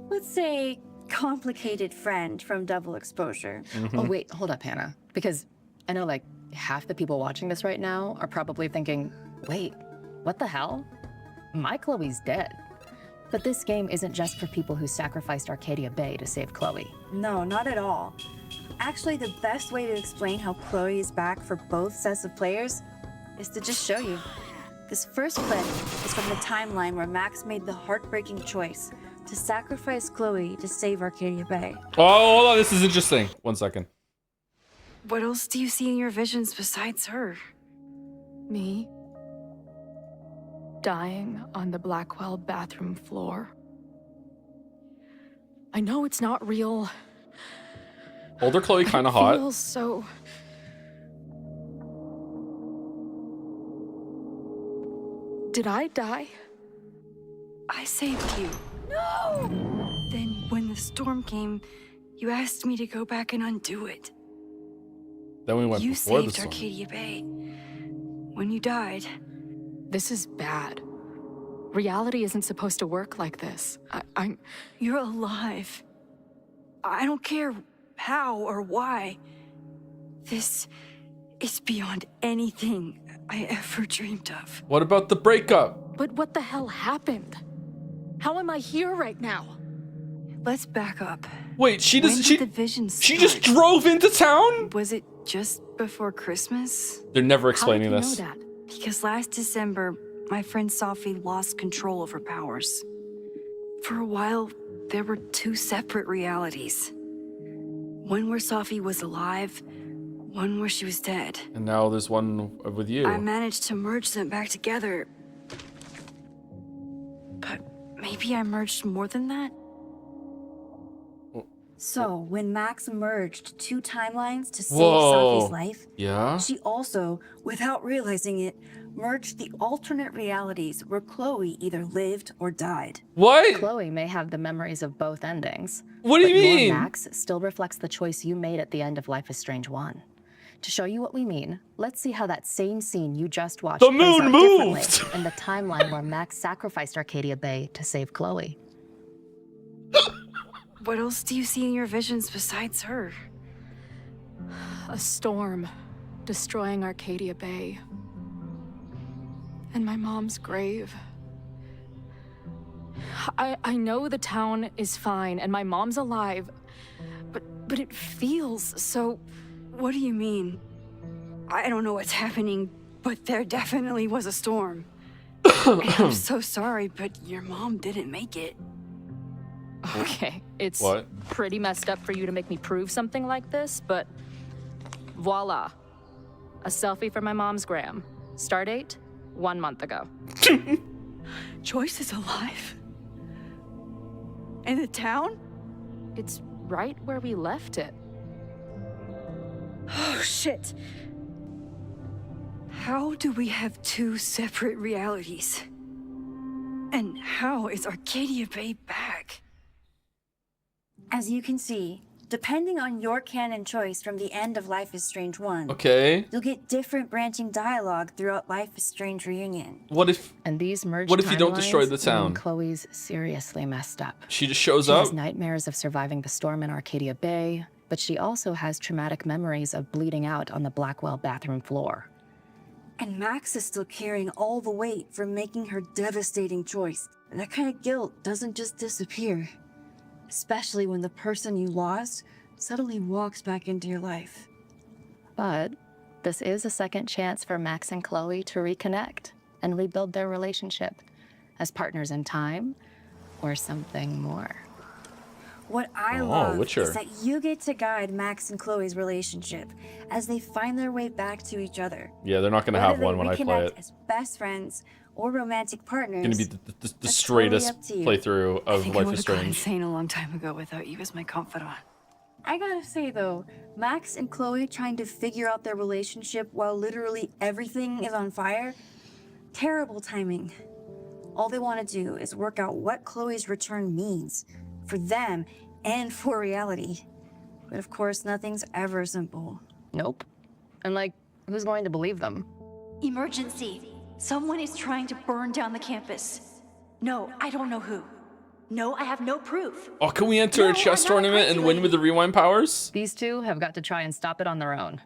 let's say, complicated friend from Double Exposure. Oh, wait, hold up, Hannah. Because I know, like, half the people watching this right now are probably thinking, wait, what the hell? My Chloe's dead. But this game isn't just for people who sacrificed Arcadia Bay to save Chloe. No, not at all. Actually, the best way to explain how Chloe is back for both sets of players is to just show you. This first clip is from the timeline where Max made the heartbreaking choice to sacrifice Chloe to save Arcadia Bay. Oh, hold on. This is interesting. 1 second. What else do you see in your visions besides her? Me? Dying on the Blackwell bathroom floor. I know it's not real. Older Chloe kind of It hot. feels so... Did I die? I saved you. No! Then when the storm came, you asked me to go back and undo it. Then we went You before the saved Storm. Arcadia Bay. When you died, This is bad. Reality isn't supposed to work like this. I'm... you're alive. I don't care how or why. This is beyond anything I ever dreamed of. What about the breakup? But what the hell happened? How am I here right now? Let's back up. Wait, she When doesn't. did the visions She just start? drove into town. Was it just before Christmas? They're never How did explaining you this. know that? Because last December, my friend Sophie lost control of her powers. For a while, there were two separate realities. One where Sophie was alive, one where she was dead. And now there's one with you. I managed to merge them back together. But maybe I merged more than that? So, when Max merged two timelines to save Whoa. Sophie's life, Yeah? she also, without realizing it, merged the alternate realities where Chloe either lived or died. What? Chloe may have the memories of both endings. What do you but mean? Your Max still reflects the choice you made at the end of Life is Strange 1. To show you what we mean, let's see how that same scene you just watched The plays moon out moved! differently in the timeline where Max sacrificed Arcadia Bay to save Chloe. What else do you see in your visions besides her? A storm destroying Arcadia Bay. And my mom's grave. I know the town is fine and my mom's alive, but it feels so... What do you mean? I don't know what's happening, but there definitely was a storm. And I'm so sorry, but your mom didn't make it. Okay, it's What? pretty messed up for you to make me prove something like this, but voila. A selfie for my mom's gram. Stardate, 1 month ago. Joyce is alive? In the town? It's right where we left it. Oh, shit. How do we have two separate realities? And how is Arcadia Bay back? As you can see, depending on your canon choice from the end of Life is Strange 1, Okay. you'll get different branching dialogue throughout Life is Strange Reunion. What if And these merged What if you don't timelines destroy the mean town? Chloe's seriously messed up. she just shows She up? has nightmares of surviving the storm in Arcadia Bay, but she also has traumatic memories of bleeding out on the Blackwell bathroom floor. And Max is still carrying all the weight from making her devastating choice. And that kind of guilt doesn't just disappear. Especially when the person you lost suddenly walks back into your life. But this is a second chance for Max and Chloe to reconnect and rebuild their relationship as partners in time or something more. What I Oh, love Witcher. is that you get to guide Max and Chloe's relationship as they find their way back to each other. Yeah, they're not gonna have Whether one they when I play reconnect it. as best friends or romantic partners. It's gonna be the That's straightest totally up to you. playthrough I of think I Life would is have gone Strange. insane a long time ago without you as my confidant. I gotta say though, Max and Chloe trying to figure out their relationship while literally everything is on fire? Terrible timing. All they want to do is work out what Chloe's return means for them and for reality. But of course, nothing's ever simple. Nope. And like, who's going to believe them? Emergency. Someone is trying to burn down the campus. No, I don't know who. No, I have no proof. Oh, can we enter No, a chess I'm not a tournament crazy and win with the rewind powers? These two have got to try and stop it on their own.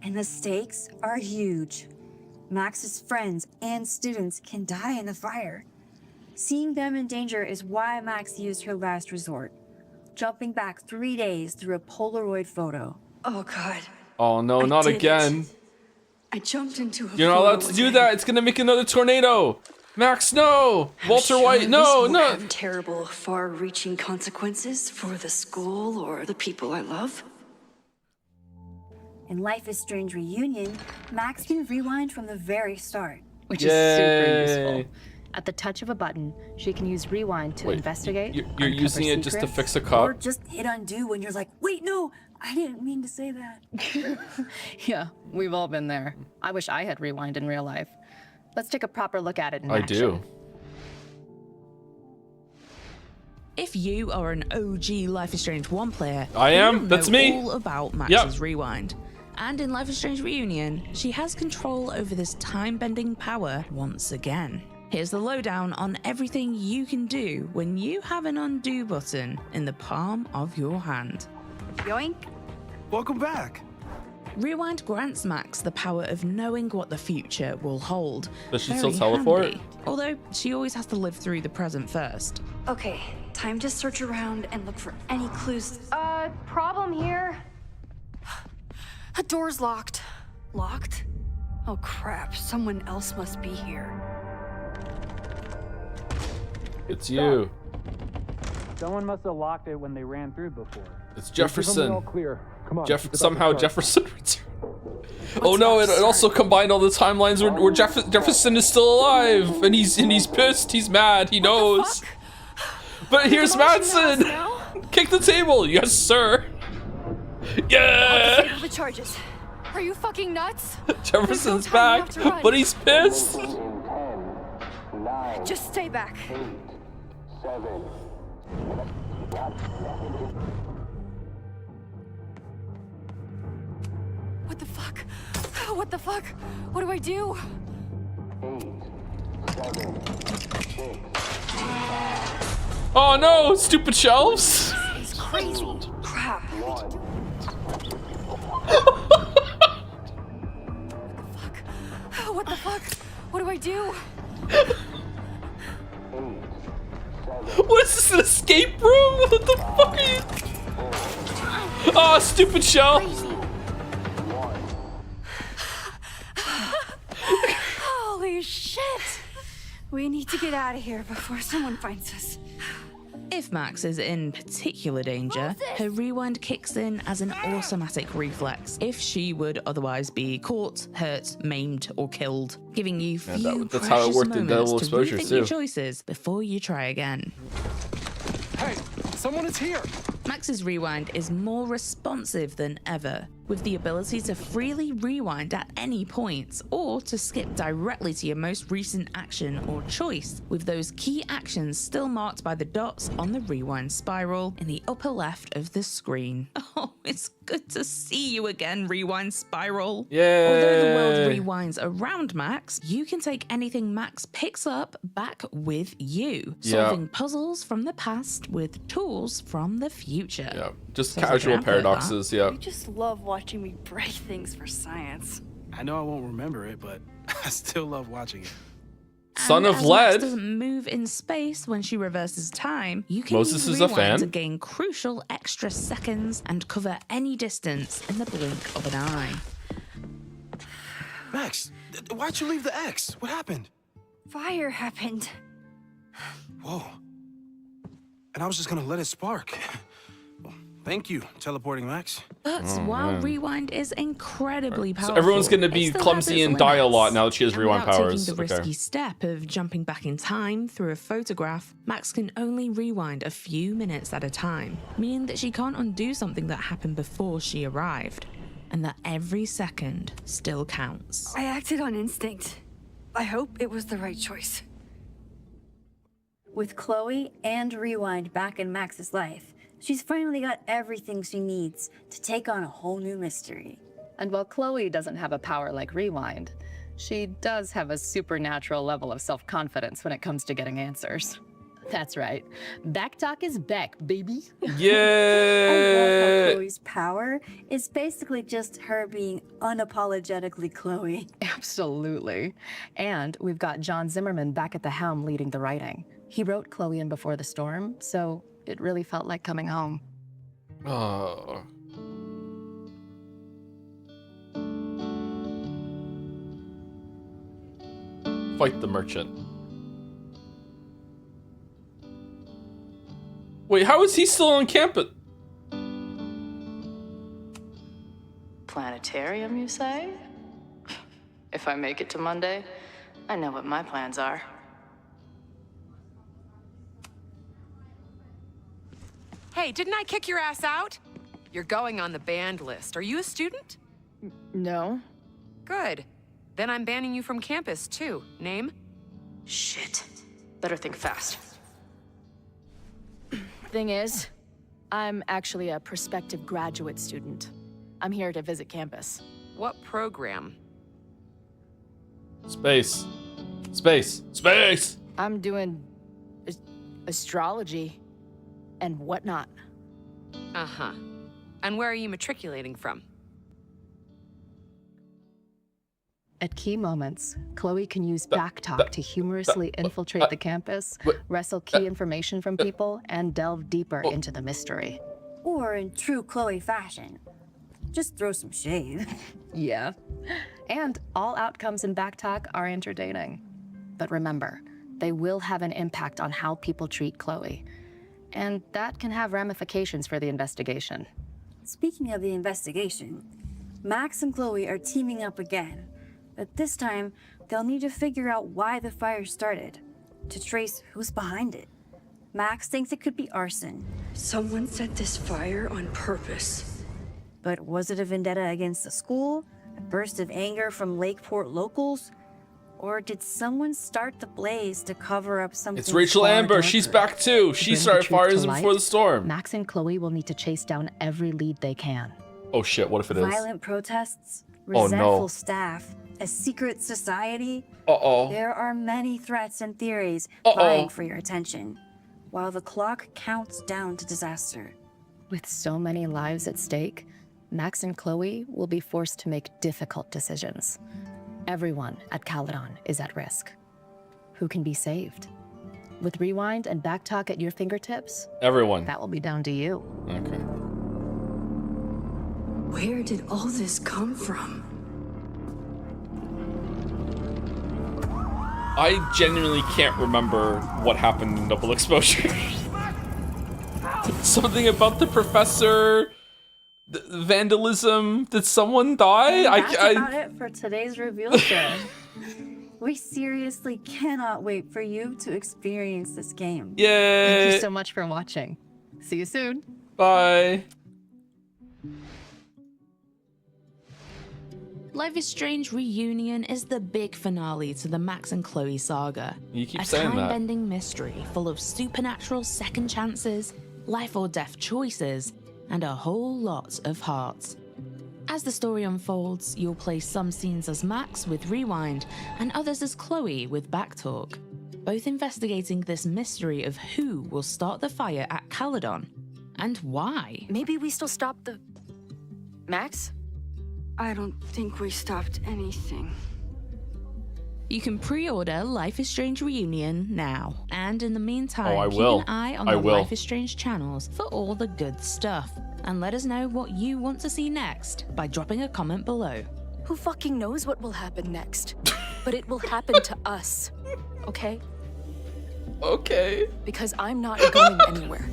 And the stakes are huge. Max's friends and students can die in the fire. Seeing them in danger is why Max used her last resort, jumping back 3 days through a Polaroid photo. Oh, God. Oh no, I not did it. again. I jumped into a You're not allowed photo to do again. that. It's gonna make another tornado. Max, no. Walter Sure White, this no, won't no. have terrible, far-reaching consequences for the school or the people I love. In Life is Strange Reunion, Max can rewind from the very start. Which is super Yay. useful. At the touch of a button, she can use rewind to Wait, investigate. You're uncover using it just to secrets. fix a Or cup? just hit undo when you're like, wait, no, I didn't mean to say that. Yeah, we've all been there. I wish I had rewind in real life. Let's take a proper look at it in I action. do. If you are an OG Life is Strange 1 player, I am. you'll That's know me. all about Max's Yep. rewind. And in Life is Strange Reunion, she has control over this time-bending power once again. Here's the lowdown on everything you can do when you have an undo button in the palm of your hand. Yoink. Welcome back. Rewind grants Max the power of knowing what the future will hold. Does she Very still teleport? handy. Although she always has to live through the present first. Okay, time to search around and look for any clues. Problem here. A door's locked. Locked? Oh crap, someone else must be here. It's you. Someone must have locked it when they ran through before. It's Jefferson. All clear. Come on. Somehow Jefferson returned. Oh no! It also combined all the timelines where Jefferson is still alive, and he's pissed. He's mad. He knows. But here's Madsen. Kick the table, yes sir. Yeah. Disable the charges. Are you fucking nuts? Jefferson's back, but he's pissed. 10, 9, Just stay back. 8, 7. What the fuck? What the fuck? What do I do? 8, 7, 6. Oh no! Stupid shelves. It's crazy. Crap. What the fuck? What do I do? What is this, an escape room? What the fuck are you? Oh, stupid shell. Holy shit! We need to get out of here before someone finds us. If Max is in particular danger, her rewind kicks in as an automatic reflex if she would otherwise be caught, hurt, maimed, or killed, giving you few that's how it precious worked in Devil moments to Exposure rethink too. your choices before you try again. Hey, someone is here. Max's rewind is more responsive than ever, with the ability to freely rewind at any point, or to skip directly to your most recent action or choice, with those key actions still marked by the dots on the rewind spiral in the upper left of the screen. Oh, it's good to see you again, Rewind Spiral. Yay! Although the world rewinds around Max, you can take anything Max picks up back with you, solving puzzles from the past with tools from the future. Yeah, just Sounds like casual an outfit, paradoxes. Yeah. You just love watching me break things for science. I know I won't remember it, but I still love watching it. Son And of as Lead. Max doesn't move in space when she reverses time, you can Moses use is a rewind fan. to gain crucial extra seconds and cover any distance in the blink of an eye. Max, why'd you leave the X? What happened? Fire happened. Whoa. And I was just gonna let it spark. Well, thank you, teleporting Max. But while rewind is incredibly powerful, So everyone's going to be it still clumsy has and its die a limits. lot now that she has And rewind without powers. taking the Okay. risky step of jumping back in time through a photograph, Max can only rewind a few minutes at a time, meaning that she can't undo something that happened before she arrived, and that every second still counts. I acted on instinct. I hope it was the right choice. With Chloe and Rewind back in Max's life, she's finally got everything she needs to take on a whole new mystery. And while Chloe doesn't have a power like Rewind, she does have a supernatural level of self-confidence when it comes to getting answers. That's right. Back talk is back, baby. I love how Yeah. Chloe's power is basically just her being unapologetically Chloe. Absolutely. And we've got John Zimmerman back at the helm leading the writing. He wrote Chloe in Before the Storm, so it really felt like coming home. Oh. Fight the merchant. Wait, how is he still on campus? Planetarium, you say? If I make it to Monday, I know what my plans are. Hey, didn't I kick your ass out? You're going on the banned list. Are you a student? No. Good. Then I'm banning you from campus, too. Name? Shit. Better think fast. Thing is, I'm actually a prospective graduate student. I'm here to visit campus. What program? Space. Space. Space! I'm doing astrology and whatnot. Uh-huh. And where are you matriculating from? At key moments, Chloe can use backtalk to humorously infiltrate the campus, wrestle key information from people, and delve deeper into the mystery. Or in true Chloe fashion, Just throw some shade. Yeah. And all outcomes in Backtalk are entertaining. But remember, they will have an impact on how people treat Chloe. And that can have ramifications for the investigation. Speaking of the investigation, Max and Chloe are teaming up again. But this time, they'll need to figure out why the fire started, to trace who's behind it. Max thinks it could be arson. Someone set this fire on purpose. But was it a vendetta against the school? A burst of anger from Lakeport locals? Or did someone start the blaze to cover up something? It's Rachel far Amber. darker? She's back too. She Bring the started truth fires to light, before the storm. Max and Chloe will need to chase down every lead they can. Oh shit, what if it is? Violent protests, Oh, resentful no. staff, a secret society. Uh-oh. There are many threats and theories Uh-oh. vying for your attention, while the clock counts down to disaster. With so many lives at stake, Max and Chloe will be forced to make difficult decisions. Everyone at Caledon is at risk. Who can be saved? With Rewind and Backtalk at your fingertips, Everyone. that will be down to you. Okay. Where did all this come from? I genuinely can't remember what happened in Double Exposure. Something about the professor, the vandalism. Did someone die? That's about it for today's reveal show. We seriously cannot wait for you to experience this game. Yay! Thank you so much for watching. See you soon. Bye. Life is Strange Reunion is the big finale to the Max and Chloe saga. You keep a saying that. time-bending mystery full of supernatural second chances, life or death choices, and a whole lot of heart. As the story unfolds, you'll play some scenes as Max with Rewind and others as Chloe with Backtalk, both investigating this mystery of who will start the fire at Caledon and why. Maybe we still stop the... Max? I don't think we stopped anything. You can pre-order Life is Strange Reunion now, and in the meantime, Oh, I keep will. an eye on I the will. Life is Strange channels for all the good stuff. And let us know what you want to see next by dropping a comment below. Who fucking knows what will happen next? But it will happen to us, okay? Okay. Because I'm not going anywhere.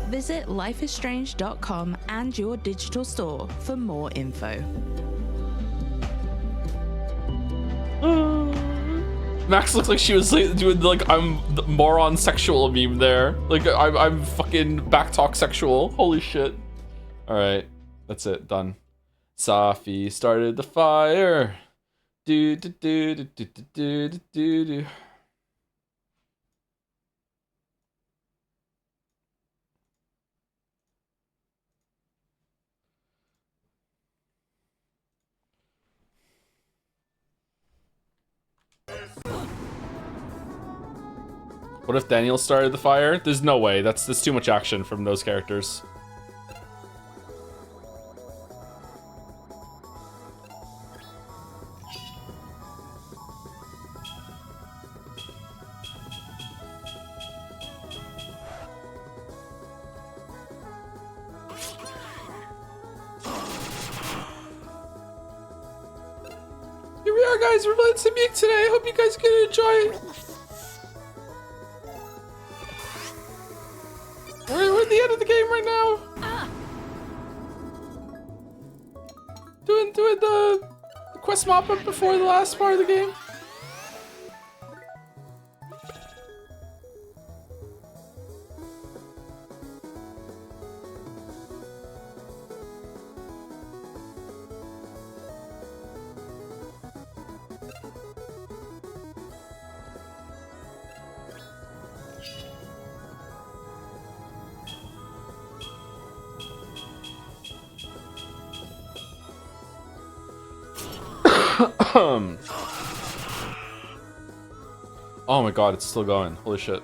Visit lifeisstrange.com and your digital store for more info. Max looks like she was like, doing like I'm the moron sexual meme there. Like I'm fucking backtalk sexual. Holy shit. All right, that's it. Done. Safi started the fire. Do do do do do do do do do. What if Daniel started the fire? There's no way. That's too much action from those characters. Here we are, guys. We're playing some YIIK today. I hope you guys can enjoy it. We're at the end of the game right now. Doing the quest mop up before the last part of the game. Oh my god, it's still going. Holy shit.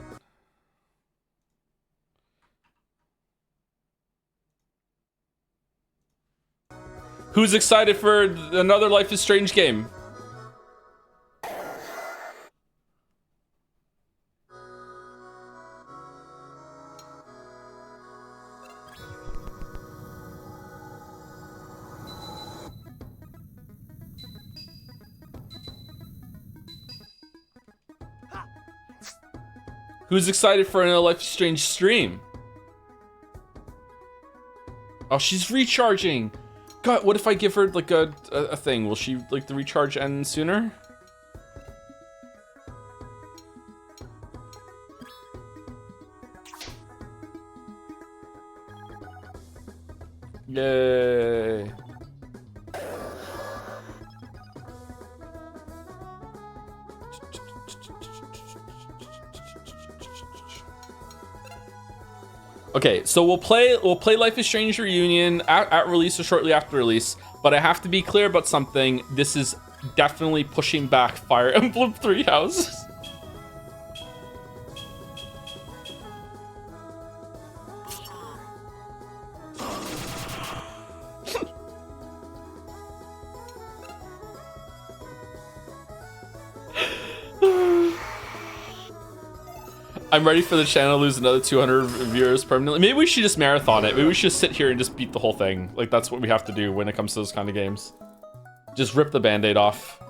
Who's excited for another Life is Strange game? Who's excited for another Life is Strange stream? Oh, she's recharging. God, what if I give her like a thing? Will she like the recharge end sooner? Yay. Okay, so we'll play Life is Strange Reunion at release or shortly after release, but I have to be clear about something. This is definitely pushing back Fire Emblem Three Houses. I'm ready for the channel to lose another 200 viewers permanently. Maybe we should just marathon it. Maybe we should just sit here and just beat the whole thing. Like, that's what we have to do when it comes to those kind of games. Just rip the band-aid off.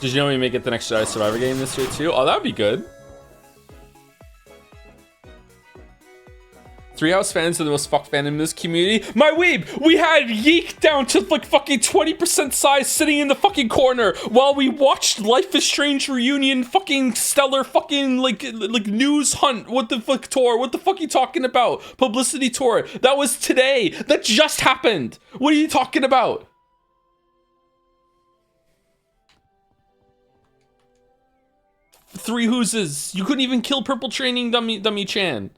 Did you know we may get the next Jedi Survivor game this year too? Oh, that'd be good. Three House fans are the most fucked fan in this community. My weeb, we had YIIK down to like fucking 20% size sitting in the fucking corner while we watched Life is Strange Reunion fucking stellar fucking like news hunt. What the fuck tour? What the fuck are you talking about? Publicity tour. That was today. That just happened. What are you talking about? Three Whooses. You couldn't even kill Purple Training Dummy Chan.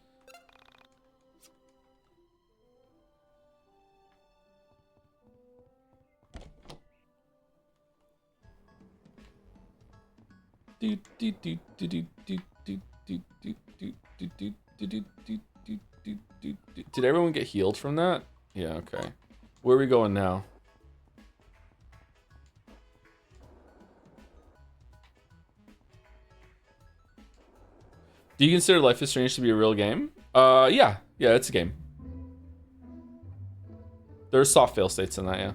Did everyone get healed from that? Yeah, okay. Where are we going now? Do you consider Life is Strange to be a real game? Yeah, it's a game. There's soft fail states in that, yeah.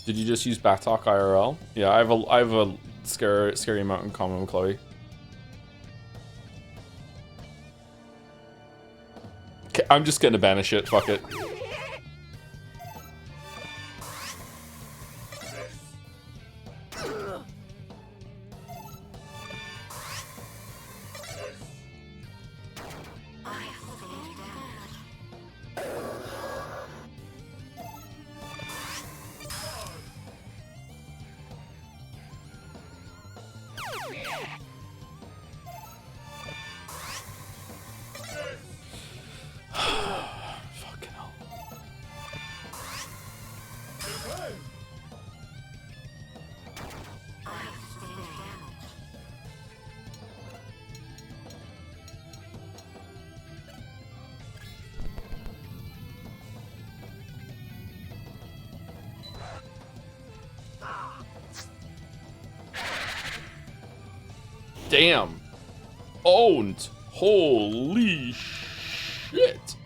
Did you just use Backtalk IRL? Yeah, I have a scary amount in common with Chloe. Okay, I'm just gonna banish it. Fuck it. Damn. Owned. Holy shit.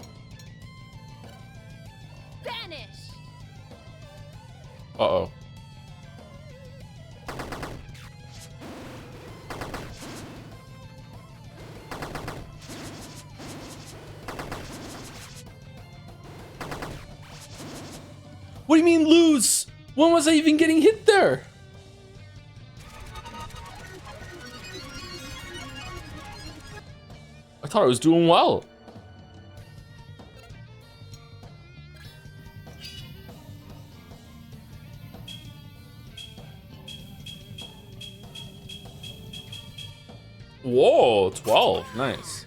Vanish. Uh-oh. What do you mean lose? When was I even getting hit there? I thought I was doing well. Whoa, 12. Nice.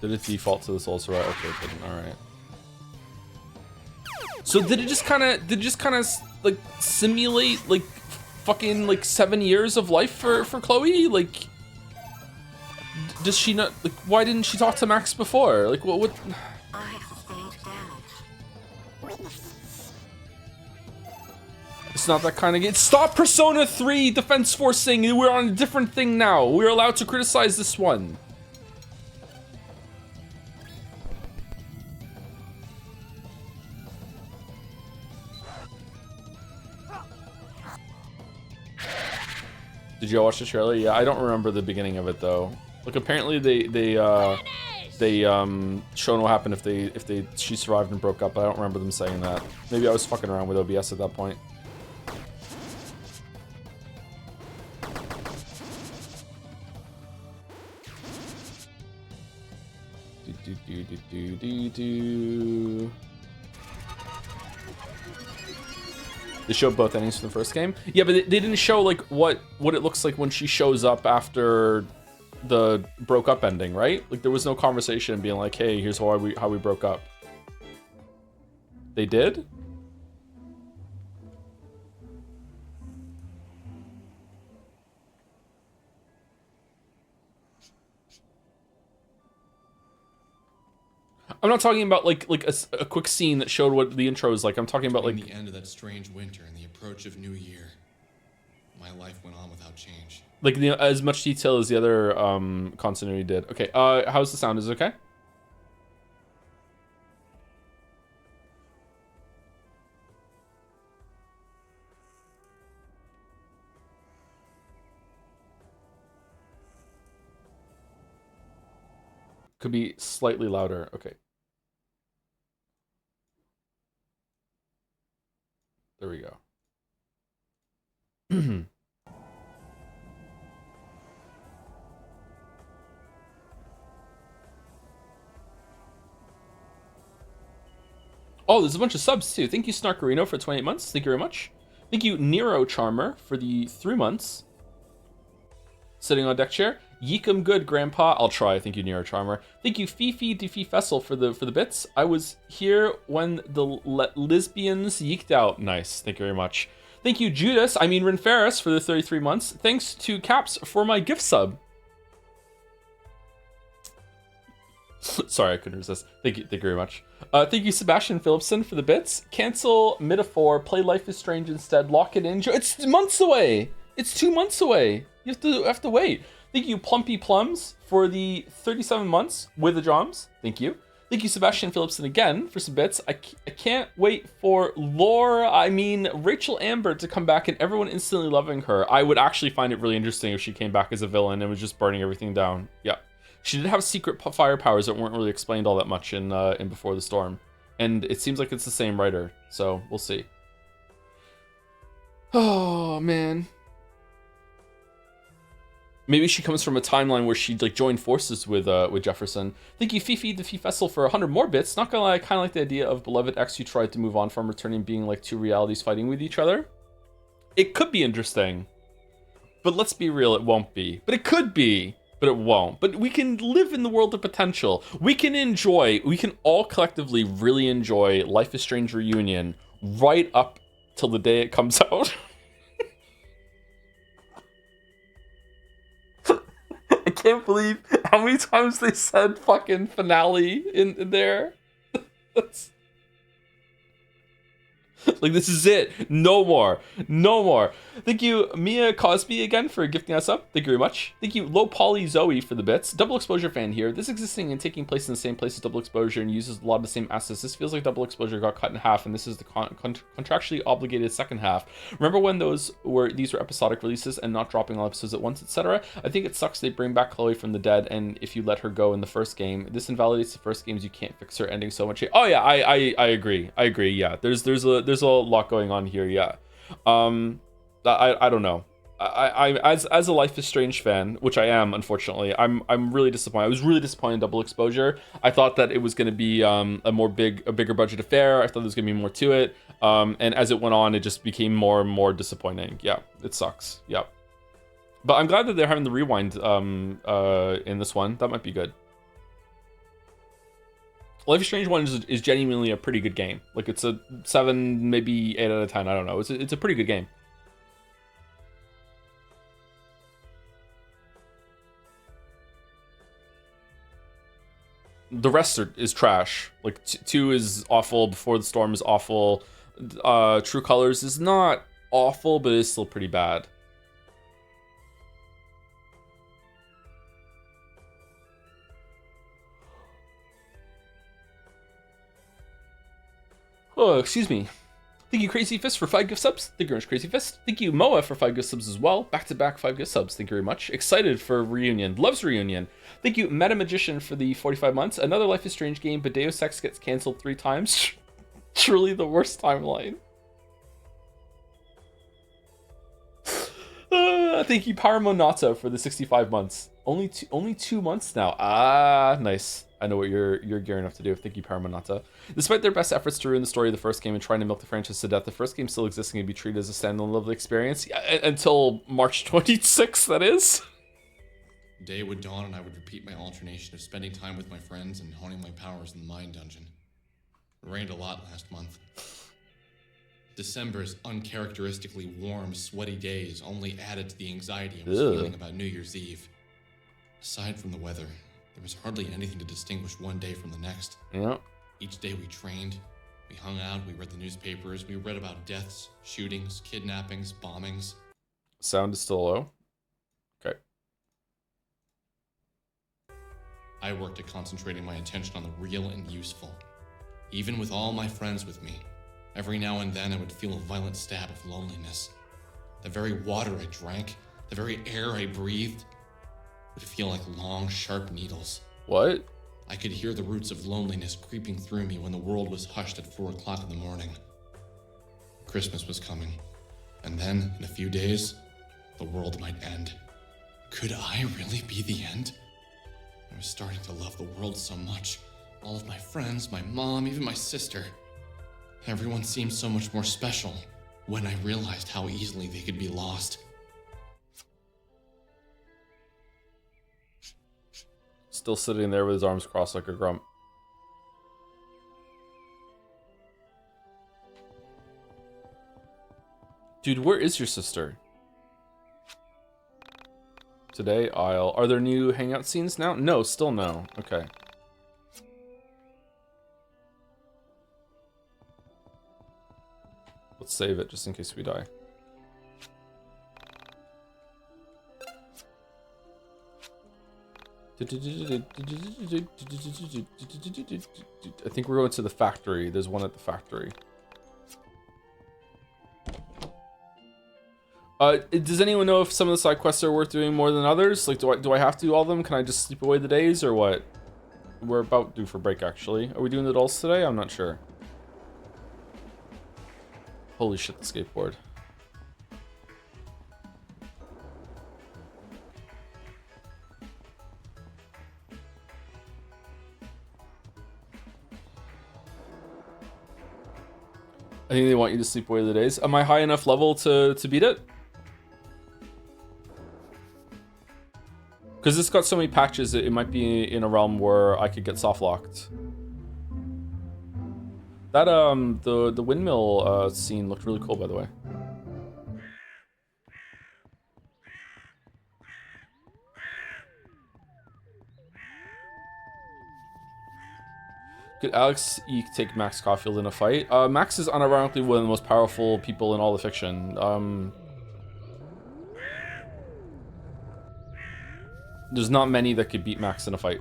Did it default to the Soul Survivor? Okay, it didn't. All right. So did it just kind of like simulate like fucking like 7 years of life for Chloe? Like, does she not, like, why didn't she talk to Max before? Like, what? It's not that kind of game. Stop Persona 3 Defense Forcing. We're on a different thing now. We're allowed to criticize this one. Did you all watch the trailer? Yeah, I don't remember the beginning of it though. Like apparently they shown what happened if she survived and broke up. But I don't remember them saying that. Maybe I was fucking around with OBS at that point. They showed both endings from the first game. Yeah, but they didn't show like what it looks like when she shows up after the broke up ending, right? Like there was no conversation being like, "Hey, here's how we broke up." They did? I'm not talking about like a quick scene that showed what the intro is like. I'm talking about like the end of that strange winter and the approach of New Year. My life went on without change. Like as much detail as the other continuity did. Okay, how's the sound? Is it okay? Could be slightly louder. Okay. There we go. Oh, there's a bunch of subs too. Thank you, Snarkerino, for 28 months. Thank you very much. Thank you, Nero Charmer, for the 3 months. Sitting on deck chair. Yeek 'em good, Grandpa. I'll try. Thank you, Nero Charmer. Thank you, Fifi Defee Fessel, for the bits. I was here when the lesbians yeeked out. Nice. Thank you very much. Thank you, Judas. I mean, Rin Ferris, for the 33 months. Thanks to Caps for my gift sub. Sorry, I couldn't resist. Thank you very much. Thank you, Sebastian Phillipson, for the bits. Cancel Metaphor. Play Life is Strange instead. Lock it in. It's months away. It's 2 months away. You have to wait. Thank you, Plumpy Plums, for the 37 months with the drums. Thank you. Thank you, Sebastian Phillipson, again, for some bits. I can't wait for Rachel Amber to come back and everyone instantly loving her. I would actually find it really interesting if she came back as a villain and was just burning everything down. Yeah. She did have secret fire powers that weren't really explained all that much in Before the Storm. And it seems like it's the same writer, so we'll see. Oh, man. Maybe she comes from a timeline where she like joined forces with Jefferson. Thank you, Fifi the Fessel, for 100 more bits. Not gonna lie, I kind of like the idea of beloved ex who tried to move on from returning, being like two realities fighting with each other. It could be interesting, but let's be real, it won't be. But it could be, but it won't. But we can live in the world of potential. We can all collectively really enjoy Life is Strange Reunion right up till the day it comes out. I can't believe how many times they said fucking finale in there. That's... Like, this is it. No more. No more. Thank you, Mia Cosby, again, for gifting us up. Thank you very much. Thank you, Low Poly Zoe, for the bits. Double Exposure fan here. This existing and taking place in the same place as Double Exposure and uses a lot of the same assets. This feels like Double Exposure got cut in half, and this is the contractually obligated second half. Remember when these were episodic releases and not dropping all episodes at once, etc.? I think it sucks they bring back Chloe from the dead, and if you let her go in the first game, this invalidates the first games. You can't fix her ending so much. Oh yeah, I agree. I agree. Yeah, there's a lot going on here. Yeah. I don't know. I as a Life is Strange fan, which I am, unfortunately, I'm really disappointed. I was really disappointed in Double Exposure. I thought that it was going to be a bigger budget affair. I thought there was going to be more to it. And as it went on, it just became more and more disappointing. Yeah, it sucks. Yeah. But I'm glad that they're having the rewind in this one. That might be good. Life is Strange 1 is genuinely a pretty good game. Like, it's a 7, maybe 8 out of 10. I don't know. It's a pretty good game. The rest is trash. Like 2 is awful. Before the Storm is awful. True Colors is not awful, but it's still pretty bad. Oh, excuse me. Thank you, Crazy Fist, for 5 gift subs. Thank you very much, Crazy Fist. Thank you, Moa, for 5 gift subs as well. Back-to-back 5 gift subs. Thank you very much. Excited for Reunion. Loves Reunion. Thank you, Meta Magician, for the 45 months. Another Life is Strange game, but Deus Ex gets cancelled 3 times. Truly the worst timeline. Thank you, Paramonata, for the 65 months. Only 2 months now. Ah, nice. I know what you're gearing up to do. Thank you, Paramonata. Despite their best efforts to ruin the story of the first game and trying to milk the franchise to death, the first game still exists and can be treated as a standalone lovely experience. Until March 26th, that is. Day would dawn and I would repeat my alternation of spending time with my friends and honing my powers in the Mind Dungeon. It rained a lot last month. December's uncharacteristically warm, sweaty days only added to the anxiety I was feeling about New Year's Eve. Aside from the weather, there was hardly anything to distinguish one day from the next. Yeah. Each day we trained, we hung out, we read the newspapers, we read about deaths, shootings, kidnappings, bombings. Sound is still low. Okay. I worked at concentrating my attention on the real and useful. Even with all my friends with me, every now and then I would feel a violent stab of loneliness. The very water I drank, the very air I breathed, would feel like long, sharp needles. What? I could hear the roots of loneliness creeping through me when the world was hushed at 4 o'clock in the morning. Christmas was coming, and then, in a few days, the world might end. Could I really be the end? I was starting to love the world so much. All of my friends, my mom, even my sister. Everyone seemed so much more special when I realized how easily they could be lost. Still sitting there with his arms crossed like a grump. Dude, where is your sister? Today, Isle. Are there new hangout scenes now? No, still no. Okay. Let's save it just in case we die. I think we're going to the factory. There's one at the factory. Does anyone know if some of the side quests are worth doing more than others? Like, do I have to do all of them? Can I just sleep away the days or what? We're about due for break, actually. Are we doing the dolls today? I'm not sure. Holy shit, the skateboard. I think they want you to sleep away the days. Am I high enough level to beat it? Because it's got so many patches, it might be in a realm where I could get soft locked. That the windmill scene looked really cool, by the way. Could Alex Yeek take Max Caulfield in a fight? Max is unironically one of the most powerful people in all the fiction. There's not many that could beat Max in a fight.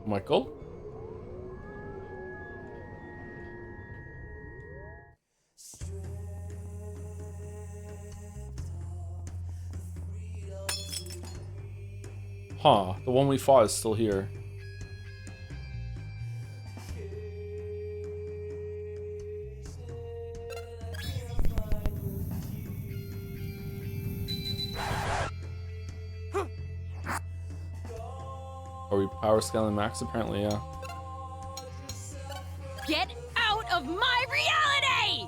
Michael? Huh, the one we fought is still here. Are we power scaling Max? Apparently, yeah. Get out of my reality!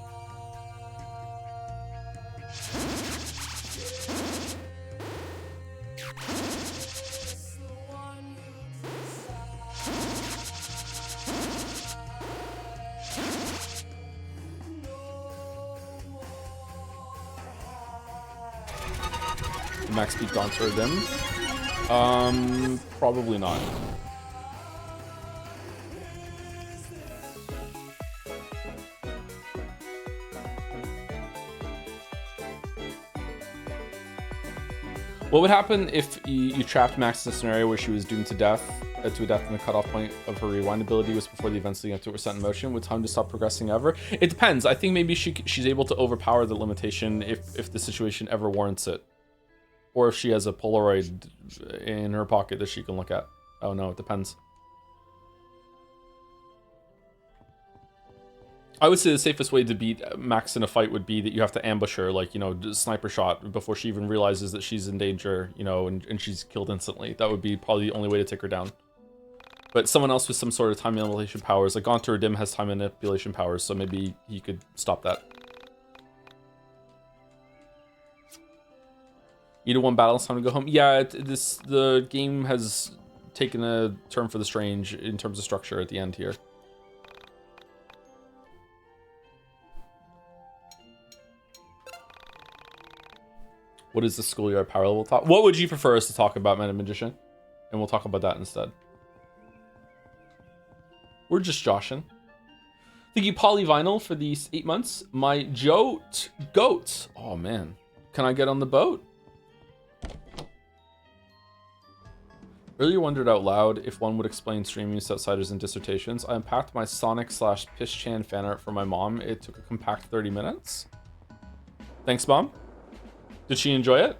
Max beat Gontor Dim? Probably not. What would happen if you trapped Max in a scenario where she was doomed to death, and the cutoff point of her rewind ability was before the events leading up to it were set in motion? Would time to stop progressing ever? It depends. I think maybe she's able to overpower the limitation if the situation ever warrants it. Or if she has a Polaroid in her pocket that she can look at. Oh no, it depends. I would say the safest way to beat Max in a fight would be that you have to ambush her, like, you know, sniper shot before she even realizes that she's in danger, you know, and she's killed instantly. That would be probably the only way to take her down. But someone else with some sort of time manipulation powers, like Gontor Dim has time manipulation powers, so maybe he could stop that. You do one battle, it's time to go home. Yeah, the game has taken a turn for the strange in terms of structure at the end here. What is the schoolyard power level talk? What would you prefer us to talk about, Meta Magician? And we'll talk about that instead. We're just joshing. Thank you, Polyvinyl, for these 8 months. My goat. Oh, man. Can I get on the boat? Earlier wondered out loud if one would explain streaming to outsiders in dissertations. I unpacked my Sonic/Pish-Chan fan art for my mom. It took a compact 30 minutes. Thanks, Mom. Did she enjoy it?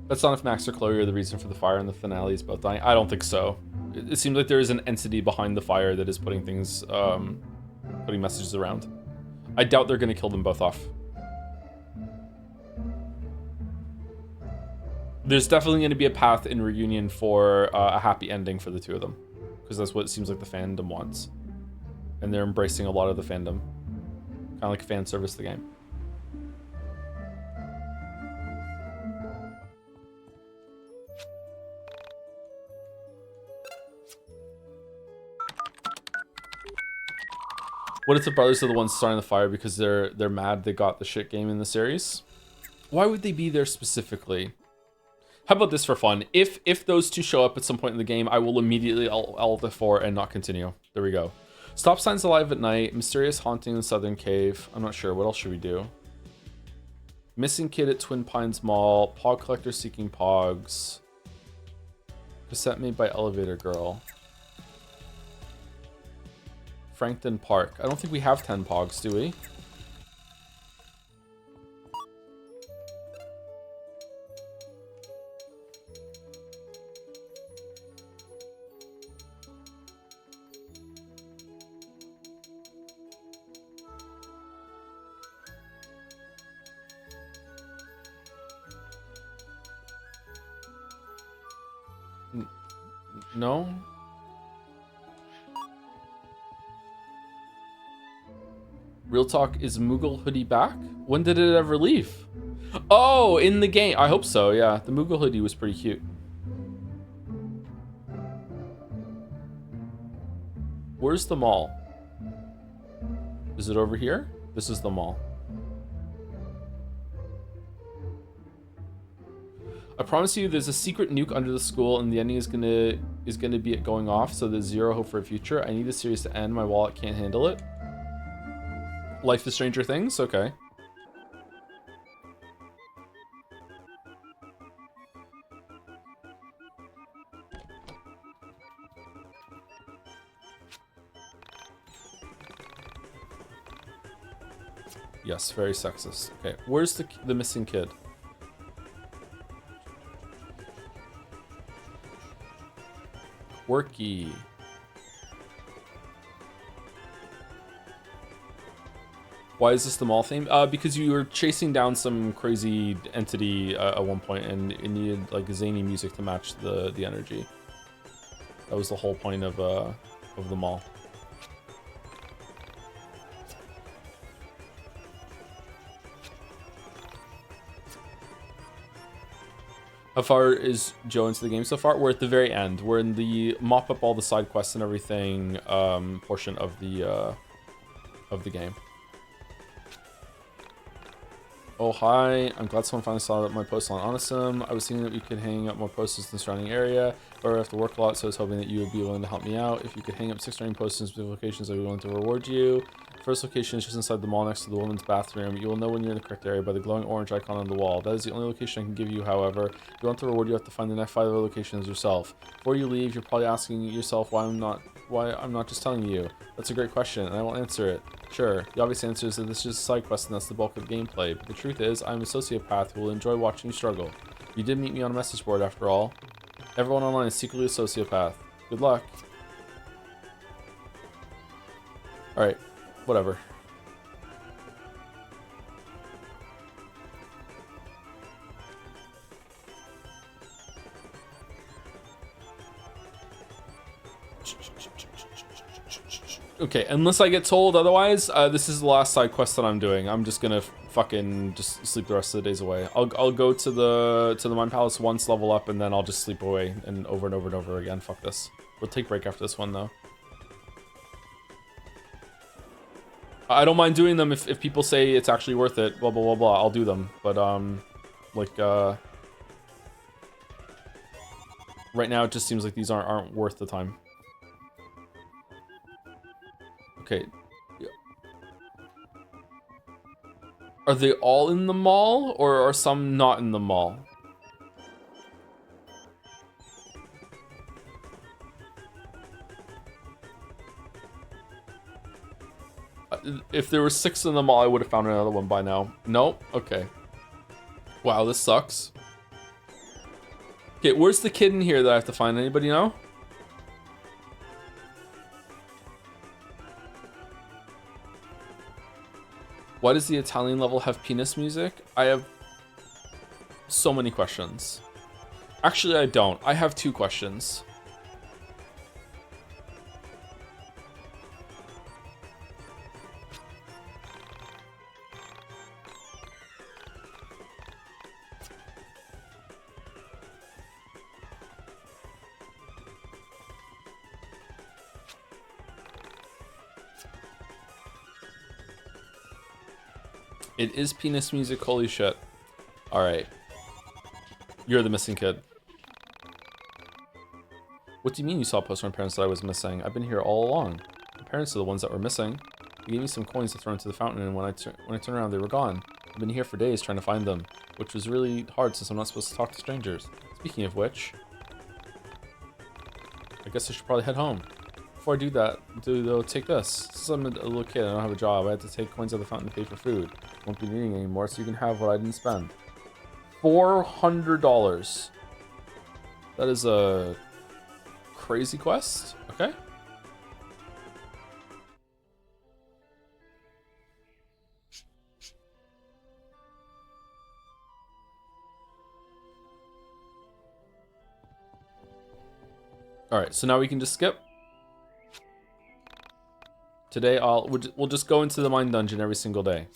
That's not if Max or Chloe are the reason for the fire and the finale is both dying. I don't think so. It seems like there is an entity behind the fire that is putting things, putting messages around. I doubt they're going to kill them both off. There's definitely going to be a path in Reunion for a happy ending for the two of them, because that's what it seems like the fandom wants, and they're embracing a lot of the fandom, kind of like fan service the game. What if the brothers are the ones starting the fire because they're mad they got the shit game in the series? Why would they be there specifically? How about this for fun? If those two show up at some point in the game, I will immediately alt F4 and not continue. There we go. Stop signs alive at night. Mysterious haunting in the Southern Cave. I'm not sure. What else should we do? Missing kid at Twin Pines Mall. Pog collector seeking pogs. Cassette made by Elevator Girl. Frankton Park. I don't think we have 10 pogs, do we? No? Real talk, is Moogle hoodie back? When did it ever leave? Oh, in the game. I hope so, yeah. The Moogle hoodie was pretty cute. Where's the mall? Is it over here? This is the mall. I promise you there's a secret nuke under the school and the ending is gonna be it going off, so there's zero hope for a future. I need the series to end. My wallet can't handle it. Life is Stranger Things? Okay. Yes, very sexist. Okay, where's the missing kid? Quirky. Why is this the mall theme? Because you were chasing down some crazy entity at one point, and it needed like zany music to match the energy. That was the whole point of the mall. How far is Joe into the game so far? We're at the very end. We're in the mop up all the side quests and everything portion of the game. Oh, hi. I'm glad someone finally saw that my post on Awesome. I was thinking that we could hang up more posters in the surrounding area, but I have to work a lot, so I was hoping that you would be willing to help me out. If you could hang up 6 running posters in specific locations, I'd be willing to reward you. First location is just inside the mall next to the women's bathroom. You will know when you're in the correct area by the glowing orange icon on the wall. That is the only location I can give you, however. If you want to reward, you have to find the next 5 other locations yourself. Before you leave, you're probably asking yourself why I'm not just telling you. That's a great question, and I will answer it. Sure, the obvious answer is that this is just a side quest and that's the bulk of the gameplay, but the truth is, I'm a sociopath who will enjoy watching you struggle. You did meet me on a message board after all. Everyone online is secretly a sociopath. Good luck. Alright, whatever. Okay, unless I get told otherwise, this is the last side quest that I'm doing. I'm just gonna fucking just sleep the rest of the days away. I'll go to the Mind Palace once, level up, and then I'll just sleep away and over and over and over again. Fuck this. We'll take a break after this one though. I don't mind doing them if people say it's actually worth it. Blah blah blah blah. I'll do them, but like right now it just seems like these aren't worth the time. Okay. Are they all in the mall, or are some not in the mall? If there were 6 in the mall, I would have found another one by now. Nope. Okay. Wow, this sucks. Okay, where's the kid in here that I have to find? Anybody know? Why does the Italian level have penis music? I have so many questions. Actually, I don't. I have 2 questions. It is penis music, holy shit. Alright. You're the missing kid. What do you mean you saw a post from my parents that I was missing? I've been here all along. My parents are the ones that were missing. They gave me some coins to throw into the fountain, and when I turned around, they were gone. I've been here for days trying to find them, which was really hard since I'm not supposed to talk to strangers. Speaking of which, I guess I should probably head home. Before I do that, though, take this. Since I'm a little kid, I don't have a job. I had to take coins out of the fountain to pay for food. Won't be needing anymore, so you can have what I didn't spend. $400. That is a crazy quest. Okay. All right, so now we can just skip. Today we'll just go into the mine dungeon every single day.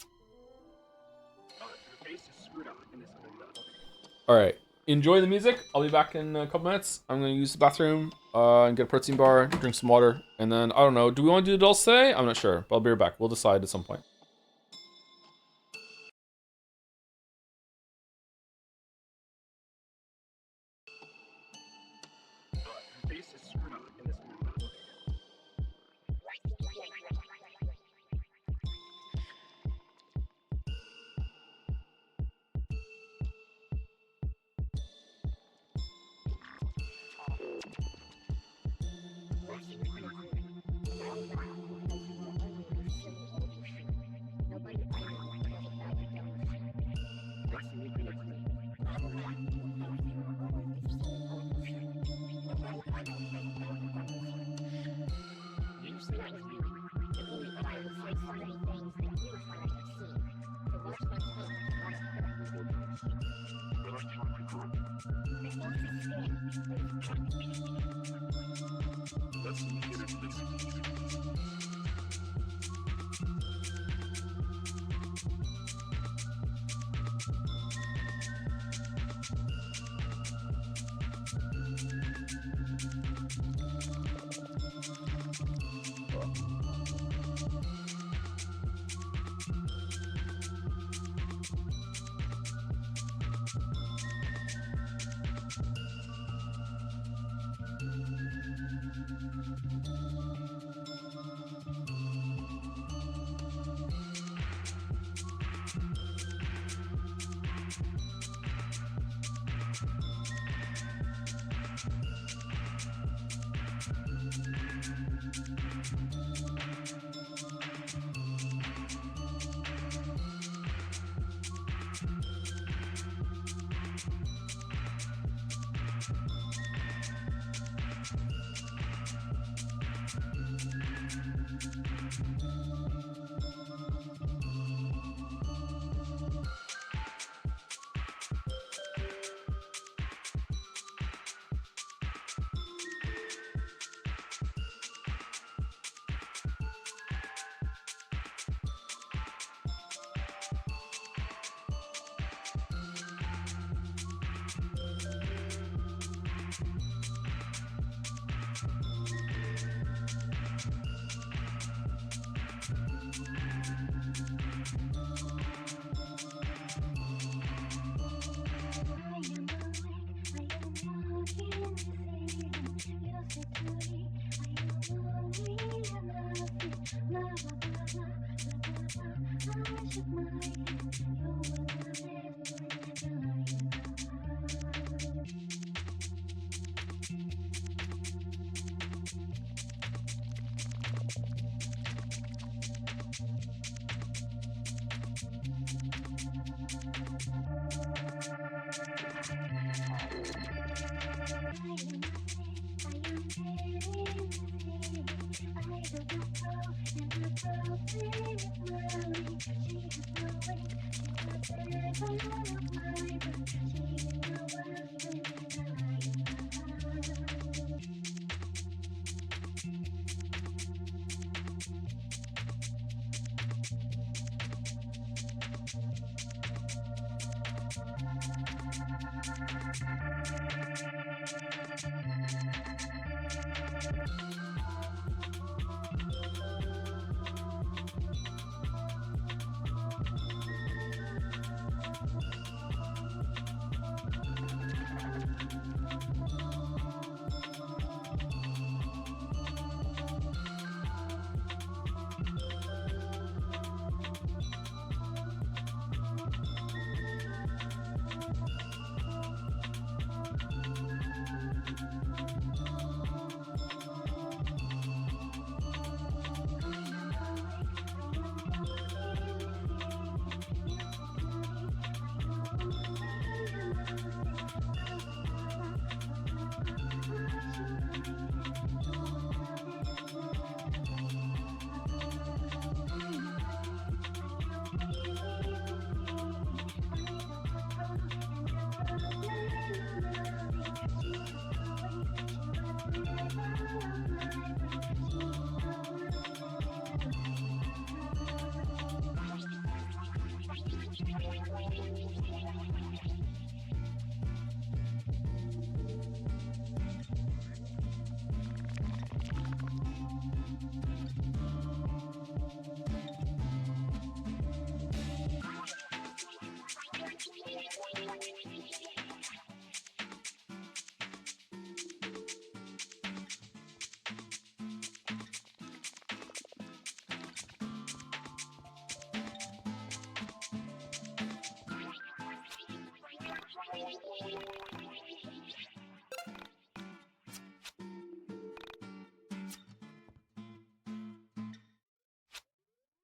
All right, enjoy the music. I'll be back in a couple minutes. I'm gonna use the bathroom and get a protein bar, drink some water, and then I don't know. Do we want to do adults today? I'm not sure, but I'll be right back. We'll decide at some point. Let's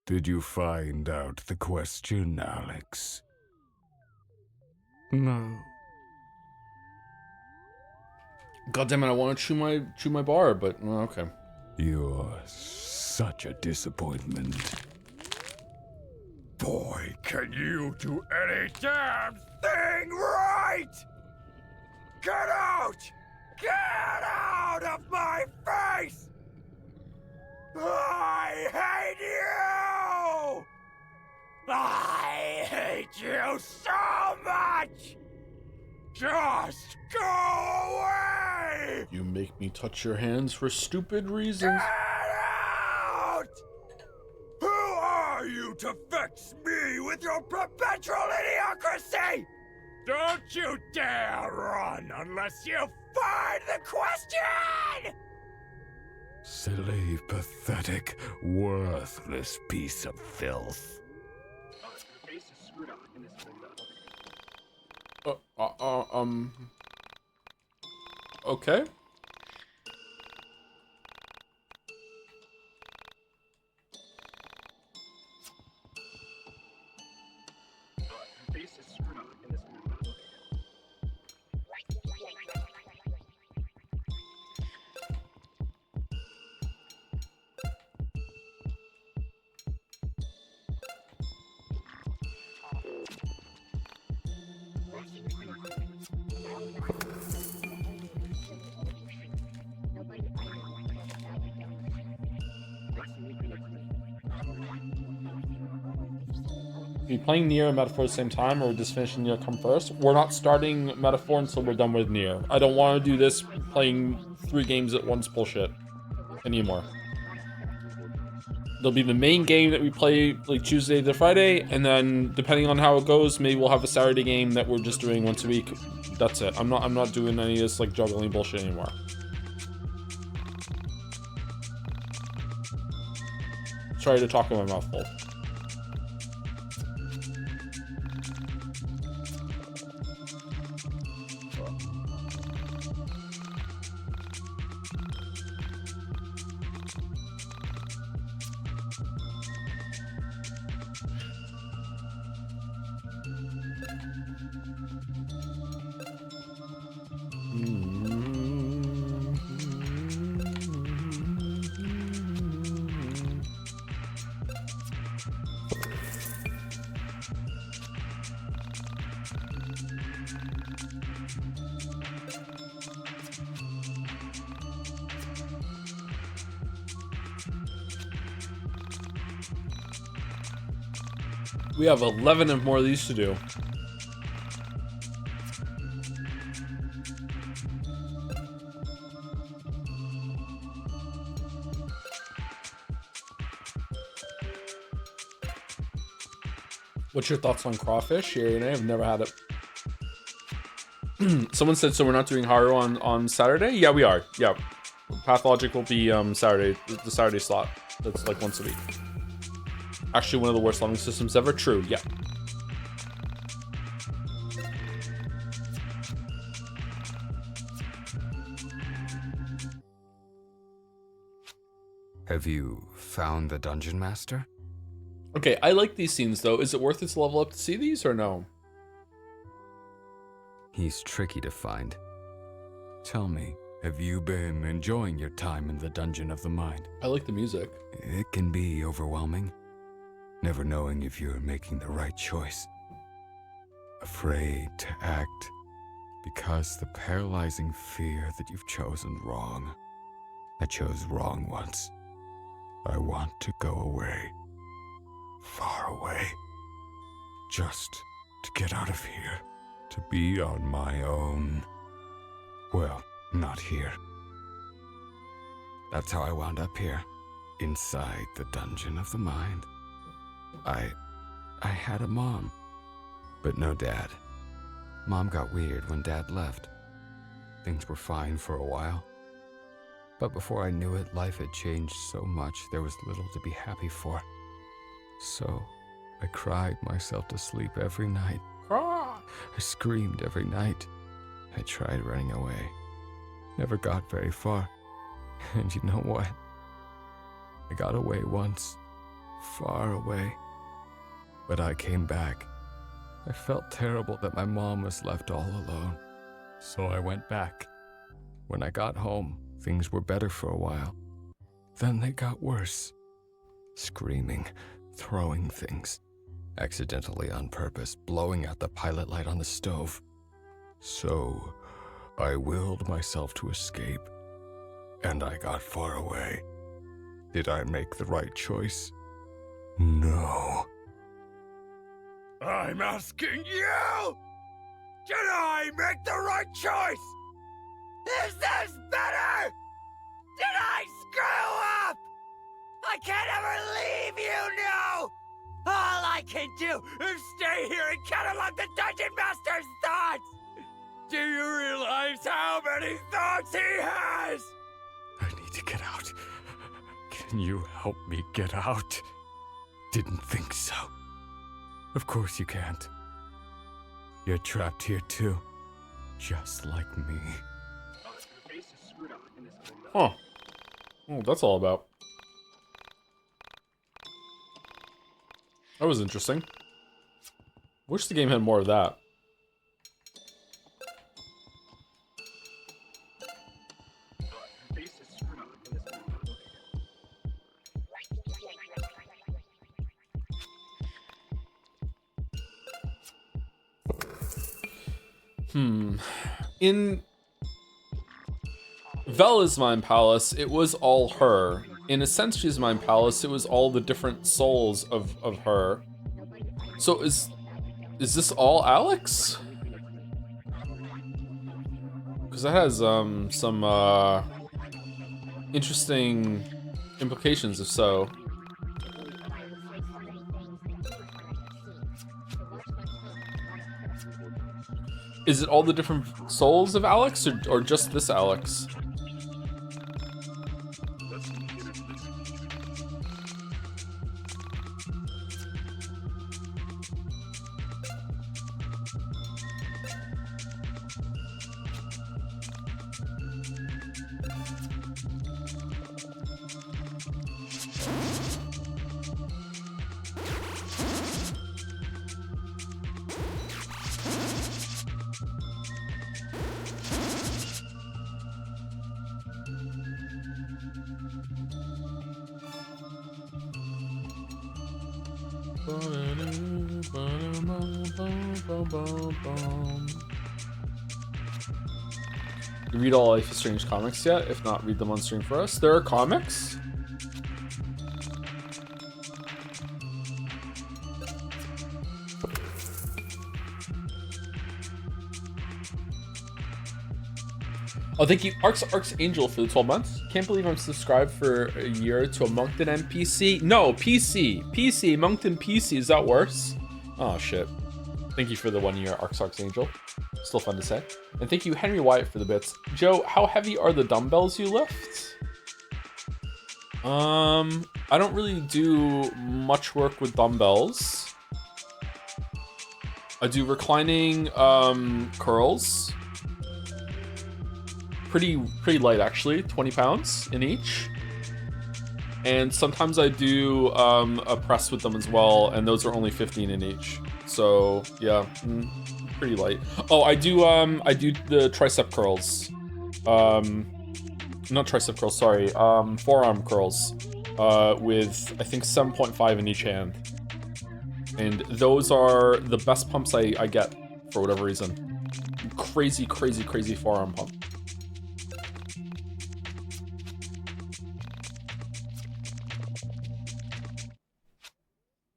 Did you find out the question, Alex? No. God damn it! I want to chew my bar, but well, okay. You're such a disappointment. Boy, can you do any damn thing right! Get out! Get out of my face! I hate you! I hate you so much! Just go away! You make me touch your hands for stupid reasons. Get out! Who are you to vex me with your perpetual idiocracy? Don't you dare run unless you find the question! Silly, pathetic, worthless piece of filth. Okay. Are you playing Nier and Metaphor at the same time, or just finishing Nier come first? We're not starting Metaphor until we're done with Nier. I don't want to do this playing 3 games at once bullshit anymore. There'll be the main game that we play like Tuesday to Friday, and then depending on how it goes, maybe we'll have a Saturday game that we're just doing once a week. That's it. I'm not doing any of this like juggling bullshit anymore. Sorry to talk in my mouth full. We have 11 and more of these to do. What's your thoughts on crawfish? Yeah, and I have never had it. Someone said, so we're not doing Haru on Saturday? Yeah, we are. Yeah. Pathologic will be Saturday, the Saturday slot. That's like once a week. Actually, one of the worst leveling systems ever. True, yeah. Have you found the Dungeon Master? Okay, I like these scenes though. Is it worth it to level up to see these or no? He's tricky to find. Tell me, have you been enjoying your time in the Dungeon of the Mind? I like the music. It can be overwhelming, never knowing if you're making the right choice. Afraid to act because the paralyzing fear that you've chosen wrong. I chose wrong once. I want to go away. Far away. Just to get out of here. To be on my own. Well, not here. That's how I wound up here. Inside the Dungeon of the Mind. I had a mom, but no dad. Mom got weird when Dad left. Things were fine for a while. But before I knew it, life had changed so much there was little to be happy for. So, I cried myself to sleep every night. I screamed every night. I tried running away. Never got very far. And you know what? I got away once. Far away. But I came back. I felt terrible that my mom was left all alone. So I went back. When I got home, things were better for a while. Then they got worse. Screaming, throwing things. Accidentally on purpose, blowing out the pilot light on the stove. So, I willed myself to escape. And I got far away. Did I make the right choice? No. I'm asking you! Did I make the right choice? Is this better? Did I screw up? I can't ever leave you now! All I can do is stay here and catalog the Dungeon Master's thoughts! Do you realize how many thoughts he has? I need to get out. Can you help me get out? Didn't think so. Of course you can't. You're trapped here too. Just like me. Huh. Oh, that's all about. That was interesting. Wish the game had more of that. In Vela's Mind Palace, it was all her. In Ascensia's Mind Palace, it was all the different souls of her. So is this all Alex? Because that has some interesting implications if so. Is it all the different souls of Alex or just this Alex? You read all Life is Strange comics yet? If not, read them on stream for us. There are comics? Oh, thank you, Arcs Angel, for the 12 months. Can't believe I'm subscribed for a year to a Moncton NPC. No, PC, Moncton PC. Is that worse? Oh shit. Thank you for the 1 year, Arcs Angel. Still fun to say. And thank you, Henry Wyatt, for the bits. Joe, how heavy are the dumbbells you lift? I don't really do much work with dumbbells. I do reclining curls. Pretty light actually, 20 pounds in each. And sometimes I do a press with them as well, and those are only 15 in each. So yeah, pretty light. Oh, I do the tricep curls. Not tricep curls, sorry. Forearm curls. With I think 7.5 in each hand. And those are the best pumps I get for whatever reason. Crazy forearm pump.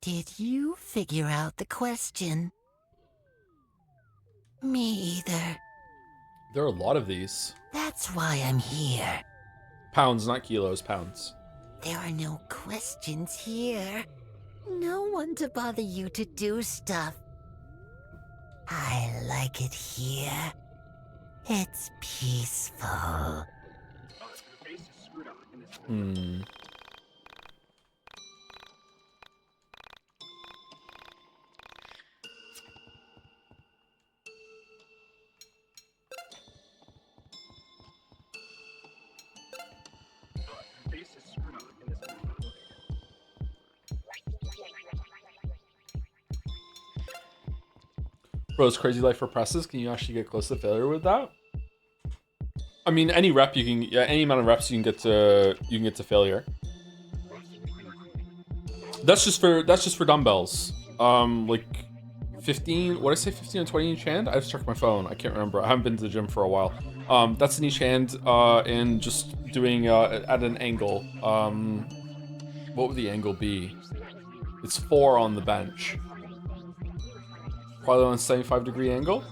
Did you figure out the question? Me either. There are a lot of these. That's why I'm here. Pounds, not kilos, pounds. There are no questions here. No one to bother you to do stuff. I like it here. It's peaceful. Bro's crazy life for presses. Can you actually get close to failure with that? I mean, any rep you can, yeah, any amount of reps you can get to failure. That's just for dumbbells. Like 15. What did I say? 15 and 20 in each hand. I just checked my phone. I can't remember. I haven't been to the gym for a while. That's in each hand, and just doing at an angle. What would the angle be? It's 4 on the bench. Probably on a 75-degree angle.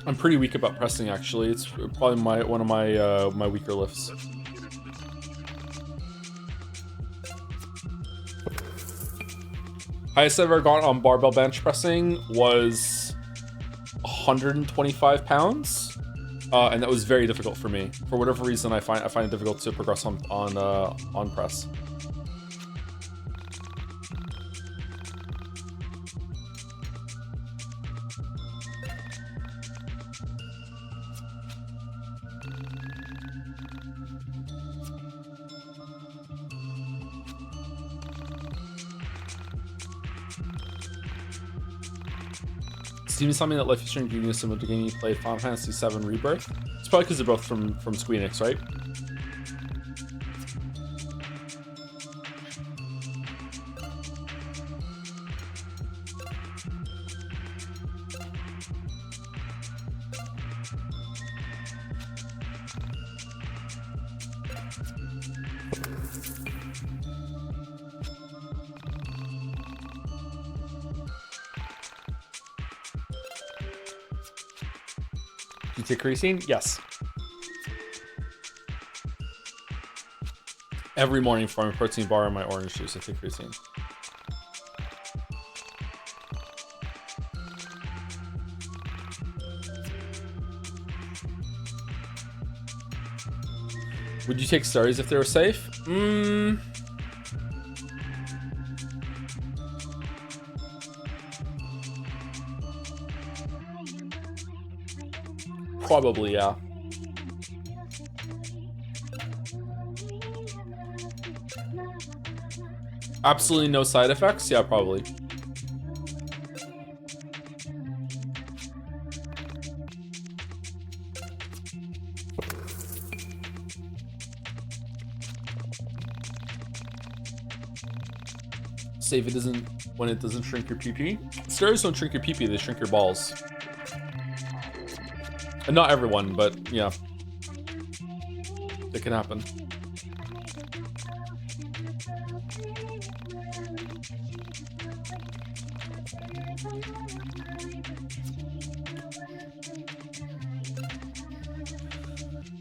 I'm pretty weak about pressing, actually. It's probably one of my my weaker lifts. Highest I ever got on barbell bench pressing was 125 pounds, and that was very difficult for me. For whatever reason, I find it difficult to progress on press. Steven told me that Life is Strange Union is similar to game you played Final Fantasy VII Rebirth. It's probably because they're both from Squeenix, right? You take creatine? Yes. Every morning for my protein bar and my orange juice, I take creatine. Would you take steroids if they were safe? Probably, yeah. Absolutely no side effects? Yeah, probably. Say if it doesn't, when it doesn't shrink your PP. Steroids don't shrink your PP, they shrink your balls. And not everyone, but yeah. It can happen.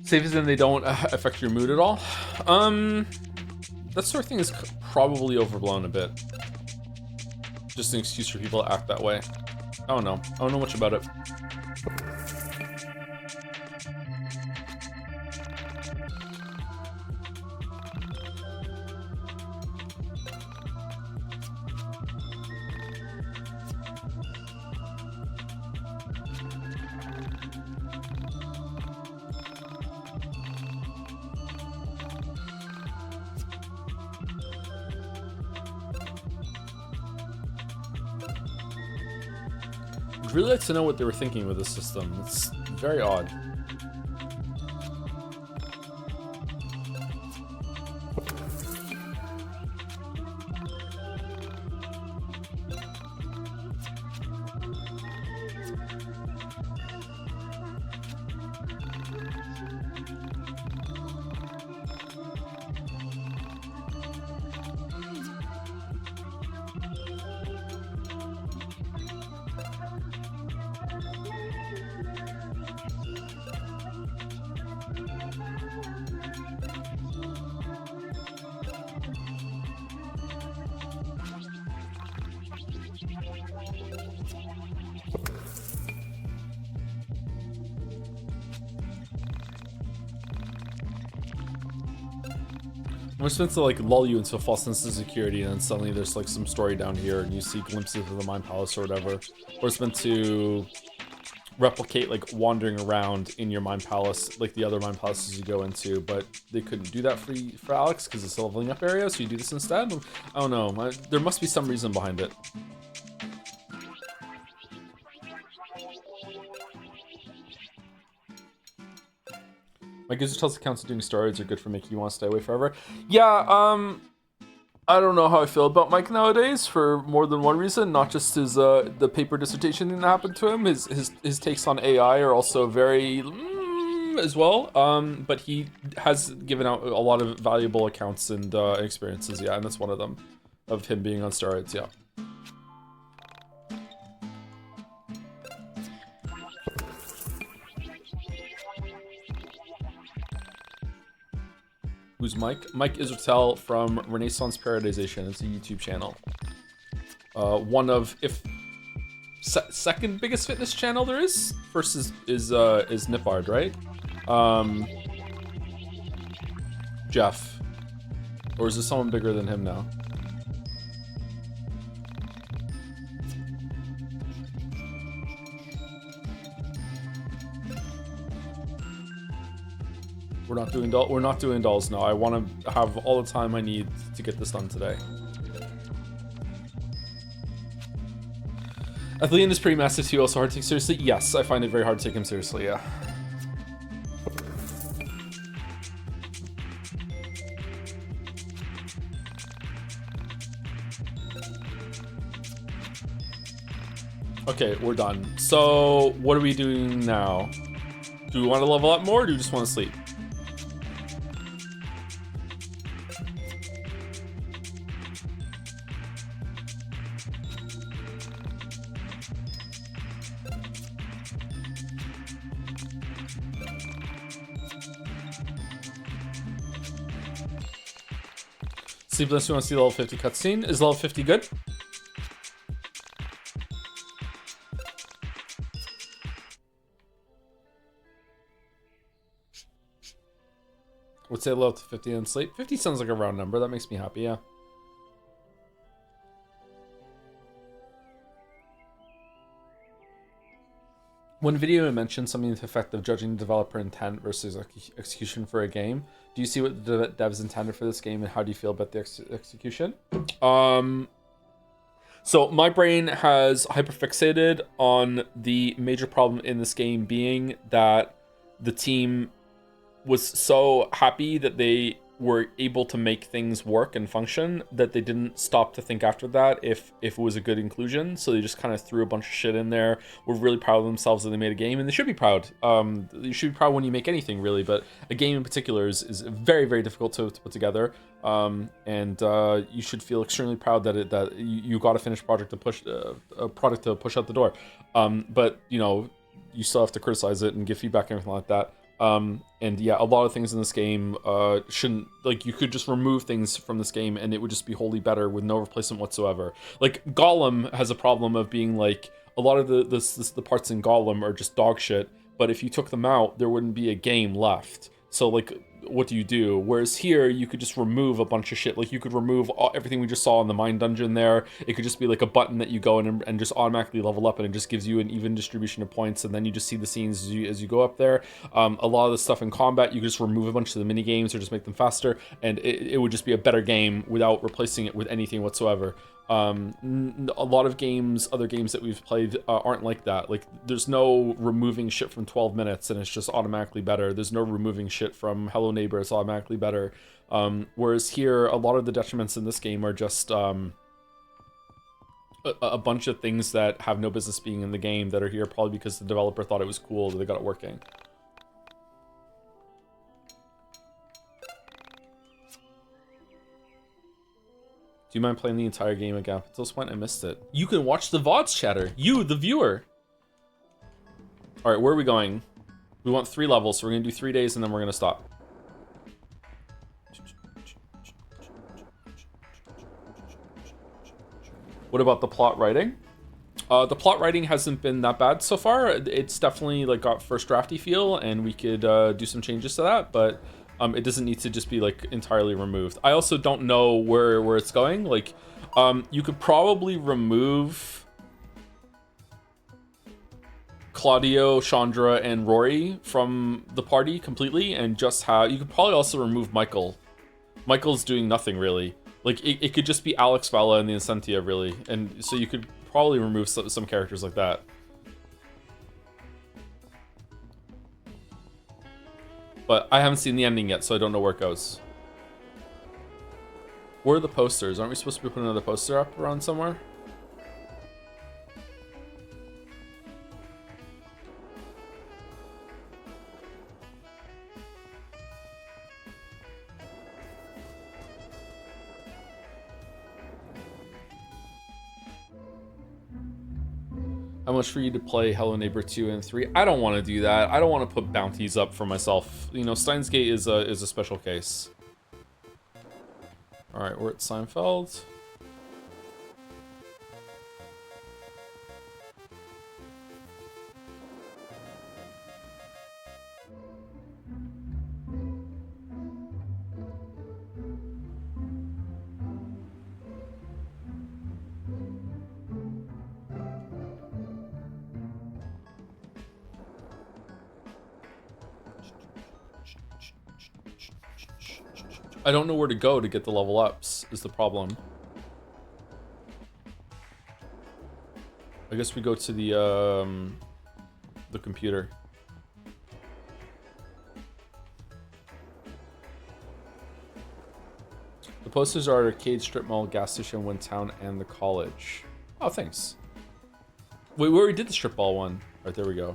Safe as in they don't affect your mood at all. That sort of thing is probably overblown a bit. Just an excuse for people to act that way. I don't know. I don't know much about it. I'd really like to know what they were thinking with this system. It's very odd. I'm just meant to like lull you into a false sense of security, and then suddenly there's like some story down here, and you see glimpses of the Mind Palace or whatever. Or it's meant to replicate like wandering around in your Mind Palace, like the other Mind Palaces you go into, but they couldn't do that for Alex because it's a leveling up area, so you do this instead. I don't know. There must be some reason behind it. My Gizzard tells accounts of doing steroids are good for making you want to stay away forever. Yeah, I don't know how I feel about Mike nowadays for more than one reason, not just his the paper dissertation thing that happened to him. His takes on AI are also very as well. But he has given out a lot of valuable accounts and experiences, yeah, and that's one of them, of him being on steroids, yeah. Who's Mike? Mike Israel from Renaissance Paradisation. It's a YouTube channel. One of, if second biggest fitness channel there is. First is Nipard, right? Jeff, or is there someone bigger than him now? We're not doing dolls now. I want to have all the time I need to get this done today. Athelian is pretty massive too, also hard to take seriously. Yes, I find it very hard to take him seriously, yeah. Okay, we're done. So, what are we doing now? Do we want to level up more, or do we just want to sleep? Sleepless, you want to see the level 50 cutscene? Is level 50 good? Would say level 50 and sleep. 50 sounds like a round number. That makes me happy, yeah. One video mentioned something to the effect of judging developer intent versus execution for a game. Do you see what the devs intended for this game, and how do you feel about the execution? So my brain has hyperfixated on the major problem in this game being that the team was so happy that they were able to make things work and function that they didn't stop to think after that if it was a good inclusion. So they just kind of threw a bunch of shit in there. Were really proud of themselves that they made a game, and they should be proud. You should be proud when you make anything, really, but a game in particular is very, very difficult to put together. And you should feel extremely proud that you got a finished project to push a product to push out the door. But you know, you still have to criticize it and give feedback and everything like that. And yeah, a lot of things in this game shouldn't, like, you could just remove things from this game and it would just be wholly better with no replacement whatsoever. Like, Gollum has a problem of being like, a lot of the parts in Gollum are just dog shit, but if you took them out, there wouldn't be a game left. So, like, what do you do? Whereas here, you could just remove a bunch of shit. Like, you could remove everything we just saw in the mine dungeon there. It could just be like a button that you go in and just automatically level up, and it just gives you an even distribution of points, and then you just see the scenes as you go up there. A lot of the stuff in combat, you could just remove a bunch of the mini games or just make them faster, and it would just be a better game without replacing it with anything whatsoever. A lot of games, other games that we've played aren't like that. Like, there's no removing shit from 12 minutes and it's just automatically better. There's no removing shit from Hello Neighbor, it's automatically better. Whereas here, a lot of the detriments in this game are just a bunch of things that have no business being in the game that are here probably because the developer thought it was cool that they got it working. Do you mind playing the entire game again? Up until this point, I missed it. You can watch the VODs chatter. You, the viewer. All right, where are we going? We want 3 levels, so we're gonna do 3 days and then we're gonna stop. What about the plot writing? The plot writing hasn't been that bad so far. It's definitely like got first drafty feel, and we could do some changes to that, but it doesn't need to just be like entirely removed. I also don't know where it's going. Like, you could probably remove Claudio, Chandra, and Rory from the party completely, and just have, you could probably also remove Michael. Michael's doing nothing really. Like, it could just be Alex, Vala, and the Incentia really, and so you could probably remove some characters like that. But I haven't seen the ending yet, so I don't know where it goes. Where are the posters? Aren't we supposed to be putting another poster up around somewhere? How much for you to play Hello Neighbor 2 and 3? I don't want to do that. I don't want to put bounties up for myself. You know, Steins Gate is a special case. All right, we're at Seinfeld. I don't know where to go to get the level ups is the problem. I guess we go to the computer. The posters are arcade, strip mall, gas station, Wind Town, and the college. Oh, thanks. Wait, we already did the strip mall one. All right, there we go.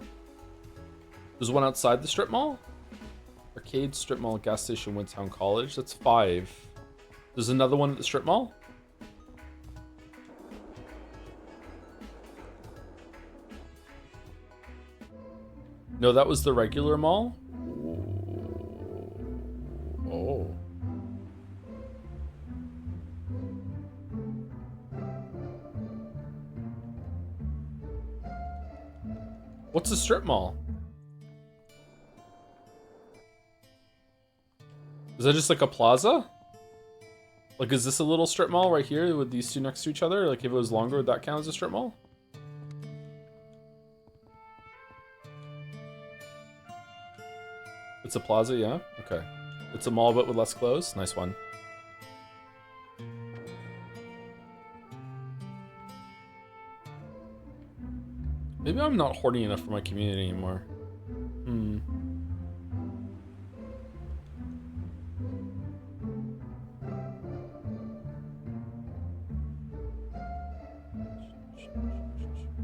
There's one outside the strip mall? Arcade, strip mall, gas station, Wind Town, college. That's 5. There's another one at the strip mall? No, that was the regular mall? Oh. What's a strip mall? Is that just like a plaza? Like, is this a little strip mall right here with these two next to each other? Like, if it was longer, would that count as a strip mall? It's a plaza, yeah? Okay. It's a mall, but with less clothes. Nice one. Maybe I'm not horny enough for my community anymore. Hmm.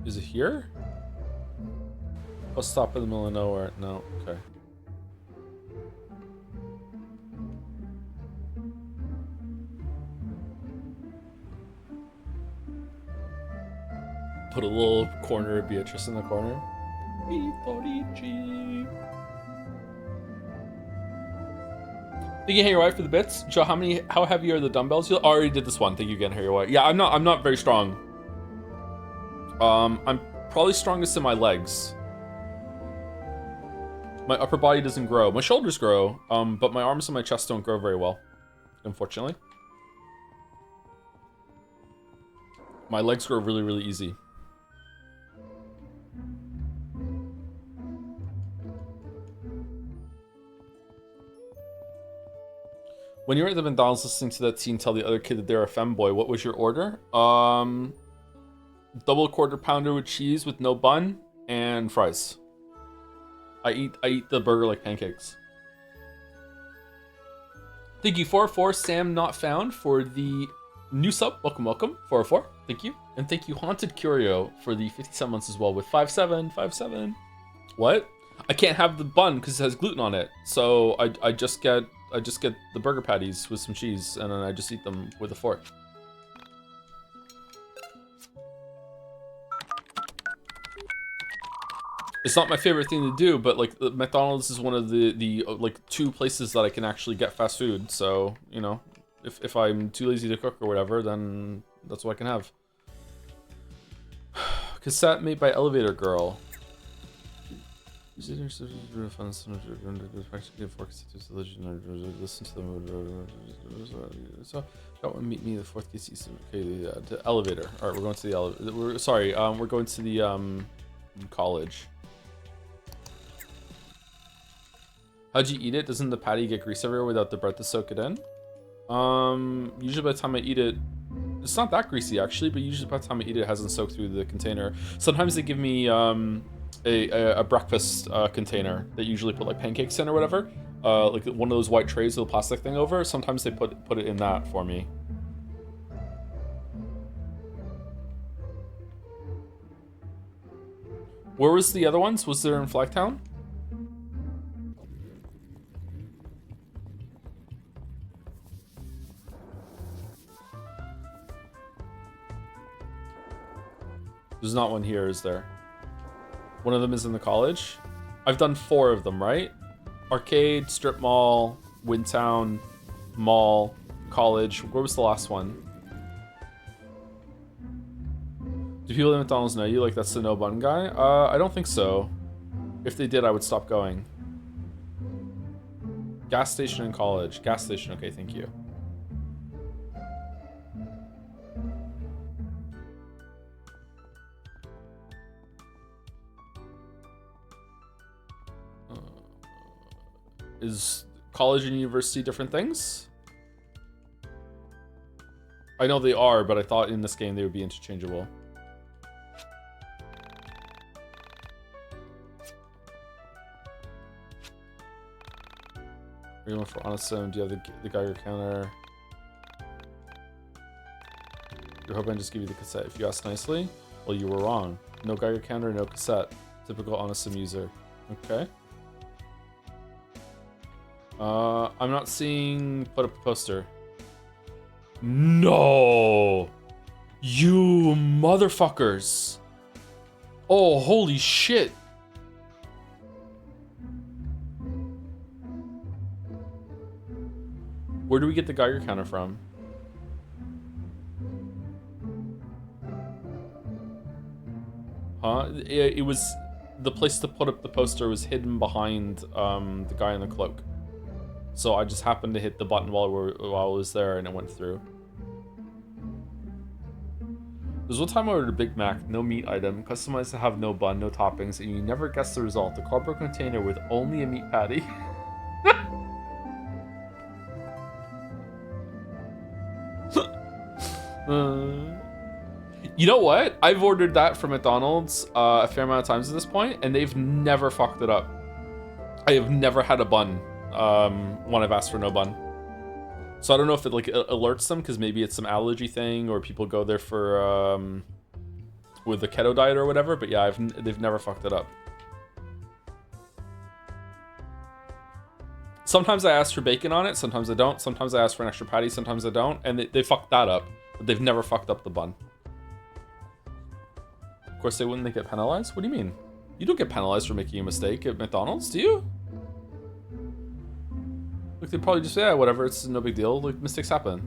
Is it here? I'll stop in the middle of nowhere. No, okay. Put a little corner of Beatrice in the corner. Thank you, Harry White, for the bits. Joe, how heavy are the dumbbells? You already did this one. Thank you again, Harry White. Yeah, I'm not very strong. I'm probably strongest in my legs. My upper body doesn't grow. My shoulders grow, but my arms and my chest don't grow very well, unfortunately. My legs grow really, really easy. When you were at the McDonald's listening to that teen tell the other kid that they're a femboy, what was your order? Double quarter pounder with cheese with no bun and fries. I eat the burger like pancakes. Thank you, 404 Sam Not Found, for the new sub. Welcome, welcome, 404. Thank you. And thank you, Haunted Curio, for the 57 months as well with 5757. What? I can't have the bun because it has gluten on it. So I just get the burger patties with some cheese, and then I just eat them with a fork. It's not my favorite thing to do, but like McDonald's is one of the like 2 places that I can actually get fast food. So, you know, if I'm too lazy to cook or whatever, then that's what I can have. Cassette made by Elevator Girl. Listen to them. So that one meet me the 4th case. Okay, the elevator. All right, we're going to the elevator. We're going to the college. How'd you eat it? Doesn't the patty get grease everywhere without the bread to soak it in? Usually by the time I eat it, it's not that greasy actually, but usually by the time I eat it, it hasn't soaked through the container. Sometimes they give me a breakfast container that usually put like pancakes in or whatever, like one of those white trays with a plastic thing over. Sometimes they put it in that for me. Where was the other ones? Was there in Flagtown? There's not one here, is there? One of them is in the college. I've done 4 of them, right? Arcade, strip mall, Windtown, mall, college. Where was the last one? Do people at McDonald's know you? Like, that's the no bun guy? I don't think so. If they did, I would stop going. Gas station and college. Gas station, okay, thank you. Is college and university different things? I know they are, but I thought in this game they would be interchangeable. Are you going for honest sim? Do you have the Geiger counter? You're hoping I just give you the cassette if you ask nicely? Well, you were wrong. No Geiger counter, no cassette. Typical honest sim user. Okay. I'm not seeing put up a poster. No! You motherfuckers! Oh, holy shit! Where do we get the Geiger counter from? Huh? It was... the place to put up the poster was hidden behind the guy in the cloak. So I just happened to hit the button while I was there, and it went through. There's one time I ordered a Big Mac, no meat item, customized to have no bun, no toppings, and you never guess the result. A cardboard container with only a meat patty. You know what? I've ordered that from McDonald's a fair amount of times at this point, and they've never fucked it up. I have never had a bun when I've asked for no bun. So I don't know if it like alerts them because maybe it's some allergy thing or people go there for with the keto diet or whatever. But yeah, they've never fucked it up. Sometimes I ask for bacon on it, sometimes I don't. Sometimes I ask for an extra patty, sometimes I don't, and they fucked that up. But they've never fucked up the bun. Of course, they wouldn't get penalized. What do you mean? You don't get penalized for making a mistake at McDonald's, do you? Like, they'd probably just say, yeah, whatever, it's no big deal. Like, mistakes happen.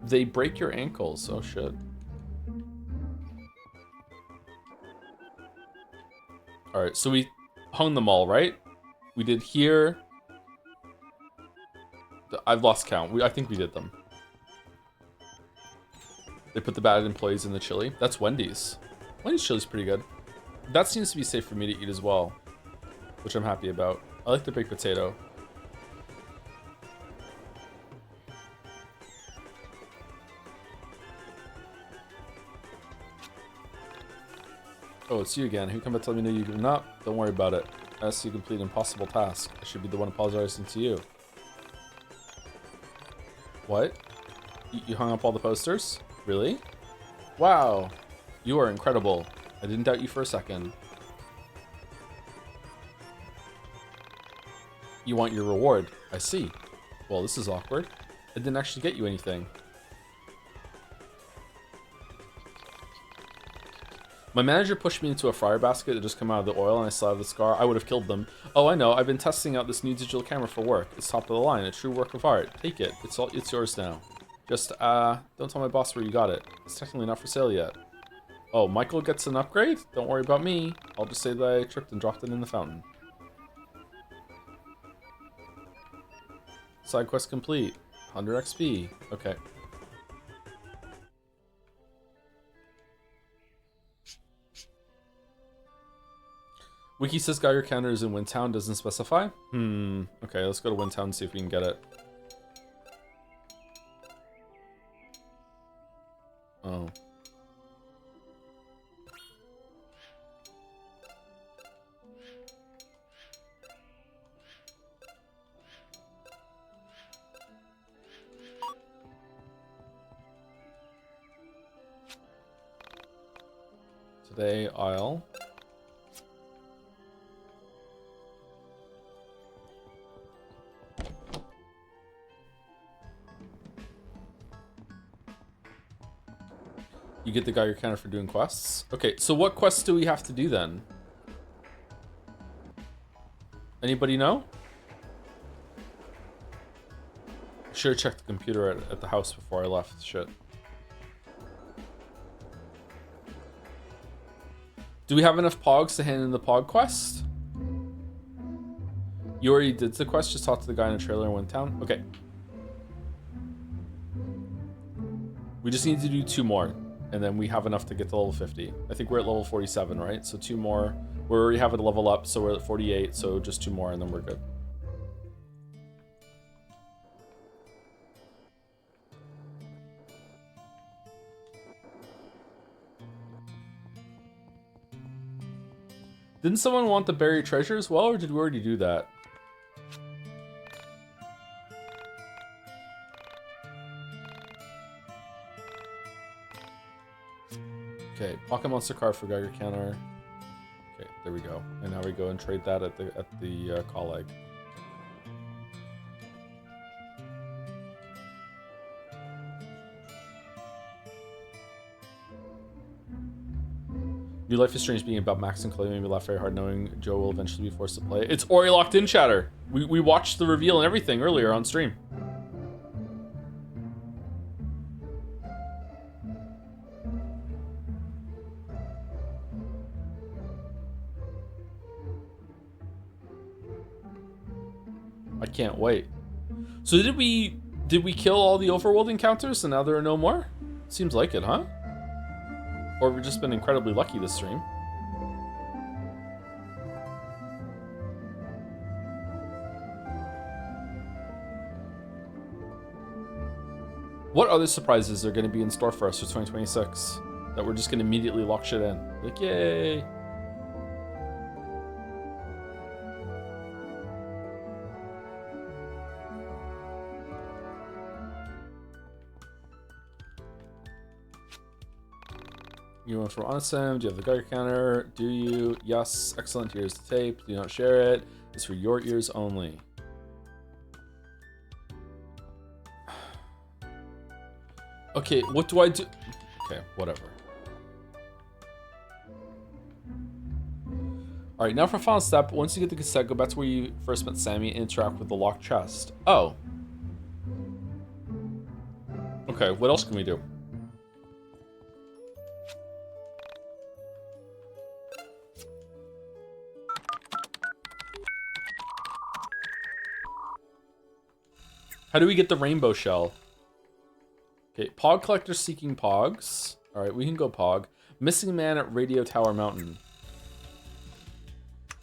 They break your ankles. Oh, shit. Alright, so we hung them all, right? We did here. I've lost count. I think we did them. They put the bad employees in the chili. That's Wendy's. Wendy's chili's pretty good. That seems to be safe for me to eat as well, which I'm happy about. I like the baked potato. Oh, it's you again. Who come to tell me no, you do not? Don't worry about it. I asked you to complete an impossible task. I should be the one apologizing to you. What? You hung up all the posters? Really? Wow. You are incredible. I didn't doubt you for a second. You want your reward. I see. Well, this is awkward. I didn't actually get you anything. My manager pushed me into a fryer basket that just came out of the oil and I still have the scar. I would have killed them. Oh, I know. I've been testing out this new digital camera for work. It's top of the line. A true work of art. Take it. It's yours now. Just, don't tell my boss where you got it. It's technically not for sale yet. Oh, Michael gets an upgrade? Don't worry about me. I'll just say that I tripped and dropped it in the fountain. Side quest complete. 100 XP. Okay. Wiki says Geiger counter is in Windtown, doesn't specify. Okay, let's go to Windtown and see if we can get it. Oh. Today I'll... You get the Geiger counter for doing quests? Okay, so what quests do we have to do then? Anybody know? Should have checked the computer at the house before I left. Shit. Do we have enough pogs to hand in the pog quest? You already did the quest, just talk to the guy in the trailer in Windtown? Okay. We just need to do 2 more. And then we have enough to get to level 50. I think we're at level 47, right? So 2 more. We already have a level up, so we're at 48. So just 2 more and then we're good. Didn't someone want the buried treasure as well, or did we already do that? Okay, Pocket Monster card for Geiger counter. Okay, there we go. And now we go and trade that at the call egg. New Life is Strange being about Max and Chloe made me laugh very hard knowing Joe will eventually be forced to play. It's Ori locked in, chatter. We watched the reveal and everything earlier on stream. I can't wait. So did we kill all the overworld encounters and now there are no more? Seems like it, huh? Or we've just been incredibly lucky this stream. What other surprises are going to be in store for us for 2026 that we're just going to immediately lock shit in? Like, yay! You want from Onisem? Do you have the Geiger counter? Do you? Yes. Excellent. Here's the tape. Do not share it. It's for your ears only. Okay, what do I do? Okay, whatever. Alright, now for final step. Once you get the cassette, go back to where you first met Sammy and interact with the locked chest. Oh. Okay, what else can we do? How do we get the rainbow shell? Okay, Pog Collector seeking Pogs. Alright, we can go Pog. Missing man at Radio Tower Mountain.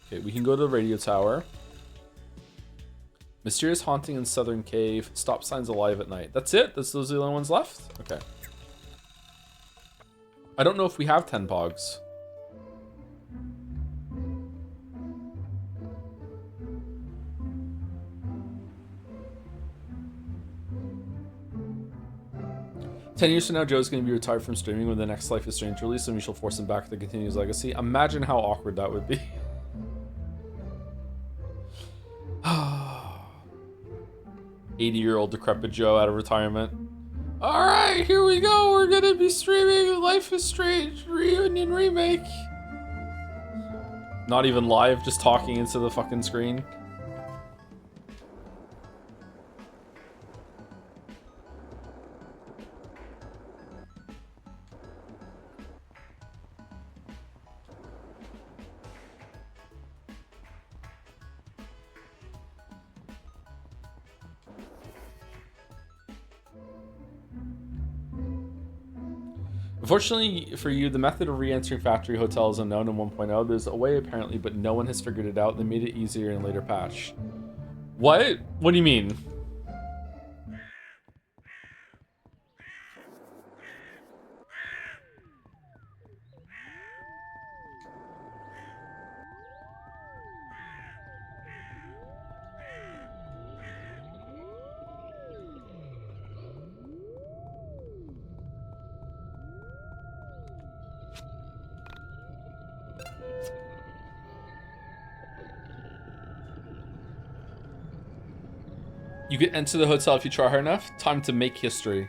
Okay, we can go to the radio tower. Mysterious haunting in Southern Cave. Stop signs alive at night. That's it? Those are the only ones left? Okay. I don't know if we have 10 Pogs. Ten years from now, Joe's going to be retired from streaming when the next Life is Strange release, and we shall force him back to continue his legacy. Imagine how awkward that would be. 80-year-old decrepit Joe out of retirement. Alright, here we go. We're going to be streaming Life is Strange Reunion Remake. Not even live, just talking into the fucking screen. Unfortunately for you, the method of re-entering factory hotel is unknown in 1.0. There's a way apparently, but no one has figured it out. They made it easier in a later patch. What? What do you mean? You can enter the hotel if you try hard enough. Time to make history.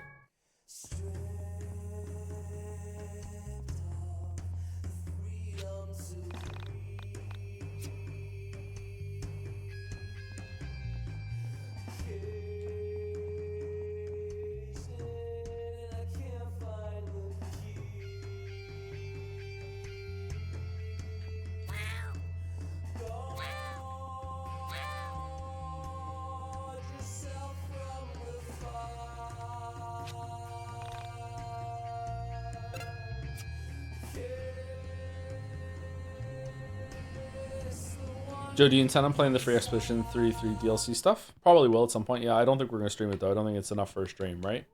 Joe, do you intend on playing the free Expedition 3 DLC stuff? Probably will at some point. Yeah, I don't think we're going to stream it though. I don't think it's enough for a stream, right?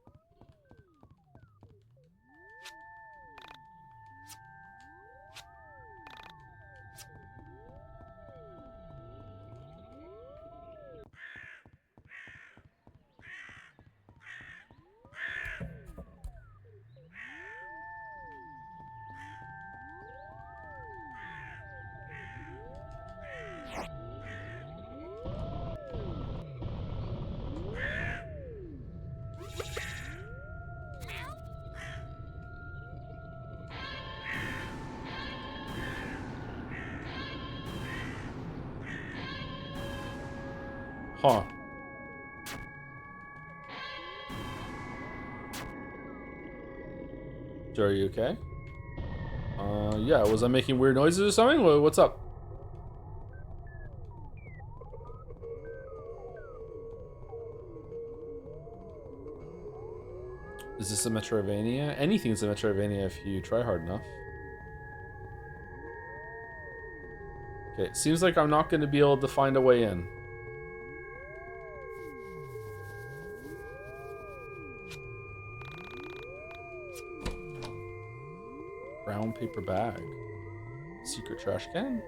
Huh. Joe, are you okay? Yeah, was I making weird noises or something? What's up? Is this a Metroidvania? Anything's a Metroidvania if you try hard enough. Okay, seems like I'm not going to be able to find a way in. Brown paper bag. Secret trash can?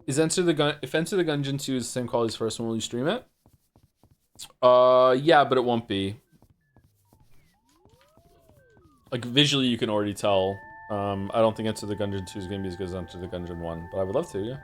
Is if Enter the Gungeon 2 is the same quality as the first one, will you stream it? Yeah, but it won't be. Like, visually you can already tell. I don't think Enter the Gungeon 2 is gonna be as good as Enter the Gungeon 1, but I would love to, yeah.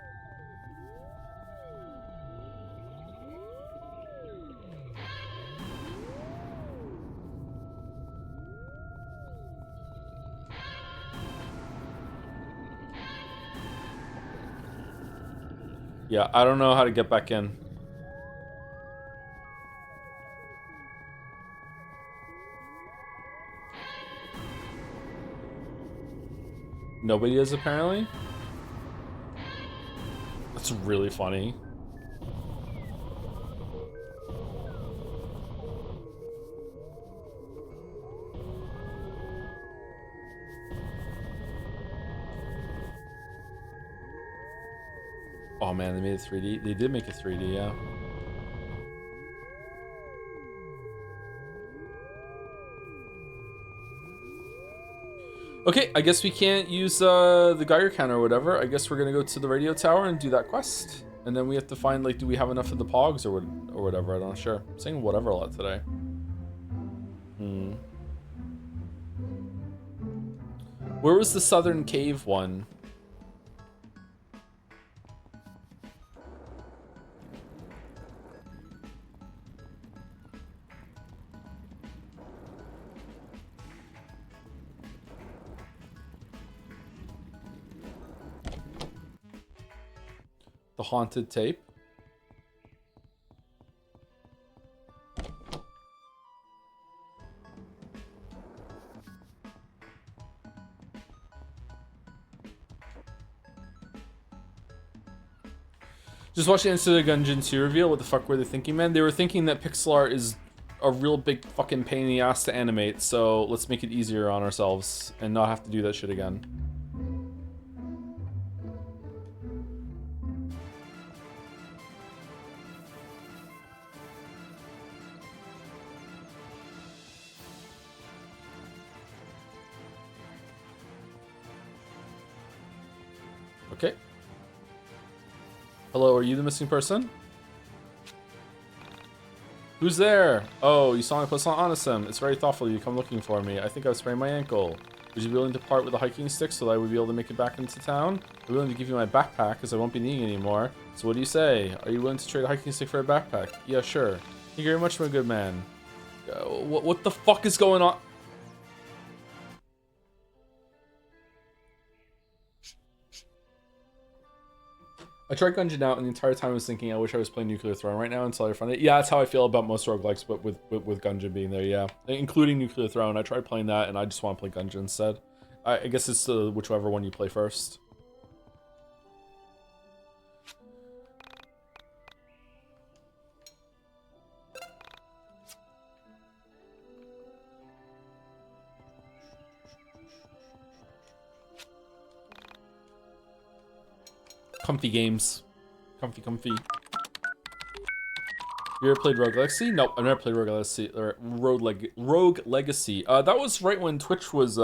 Yeah, I don't know how to get back in. Nobody is, apparently. That's really funny. Oh man, they made it 3D. They did make it 3D, yeah. Okay, I guess we can't use the Geiger counter or whatever. I guess we're gonna go to the radio tower and do that quest. And then we have to find, like, do we have enough of the pogs or whatever? I'm not sure. I'm saying whatever a lot today. Where was the southern cave one? The haunted tape. Just watching Into the Gungeon 2 reveal. What the fuck were they thinking, man? They were thinking that pixel art is a real big fucking pain in the ass to animate, so let's make it easier on ourselves and not have to do that shit again. Okay. Hello, are you the missing person? Who's there? Oh, you saw my post on Onisum. It's very thoughtful of you to come looking for me. I think I've sprained my ankle. Would you be willing to part with a hiking stick so that I would be able to make it back into town? I'm willing to give you my backpack because I won't be needing it anymore. So what do you say? Are you willing to trade a hiking stick for a backpack? Yeah, sure. Thank you very much, my good man. What the fuck is going on? I tried Gungeon out, and the entire time I was thinking, I wish I was playing Nuclear Throne right now until I found it. Yeah, that's how I feel about most roguelikes, but with Gungeon being there, yeah. Including Nuclear Throne. I tried playing that, and I just want to play Gungeon instead. I guess it's whichever one you play first. Comfy games. Comfy. You ever played Rogue Legacy? Nope, I've never played Rogue Legacy. Or Rogue Legacy. That was right when Twitch was,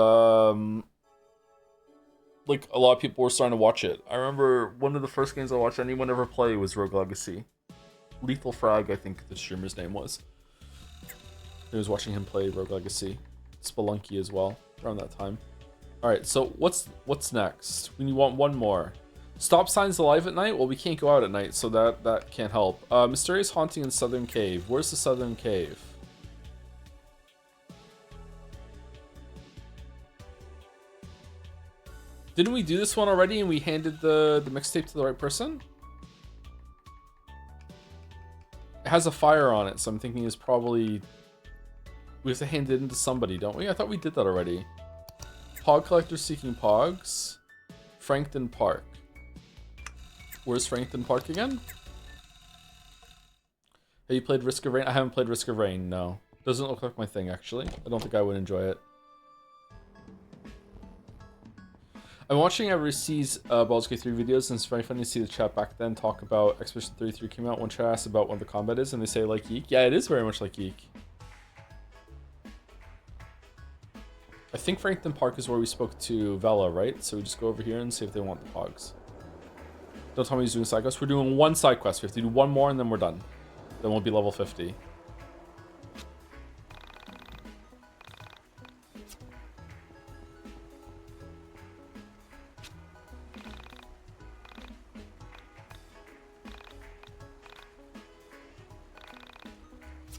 like, a lot of people were starting to watch it. I remember one of the first games I watched anyone ever play was Rogue Legacy. Lethal Frag, I think the streamer's name was. I was watching him play Rogue Legacy. Spelunky as well, around that time. Alright, so what's next? We want one more. Stop signs alive at night? Well, we can't go out at night, so that can't help. Mysterious haunting in Southern Cave. Where's the Southern Cave? Didn't we do this one already and we handed the mixtape to the right person? It has a fire on it, so I'm thinking it's probably... We have to hand it into somebody, don't we? I thought we did that already. Pog Collector seeking Pogs. Frankton Park. Where's Frankton Park again? Have you played Risk of Rain? I haven't played Risk of Rain, no. Doesn't look like my thing, actually. I don't think I would enjoy it. I'm watching Everseas Baldur's Gate 3 videos, and it's very funny to see the chat back then talk about Expedition 33 came out. One chat asked about what the combat is, and they say like YIIK. Yeah, it is very much like YIIK. I think Frankton Park is where we spoke to Vela, right? So we just go over here and see if they want the Pogs. Don't tell me he's doing side quest. We're doing one side quest. We have to do one more and then we're done. Then we'll be level 50.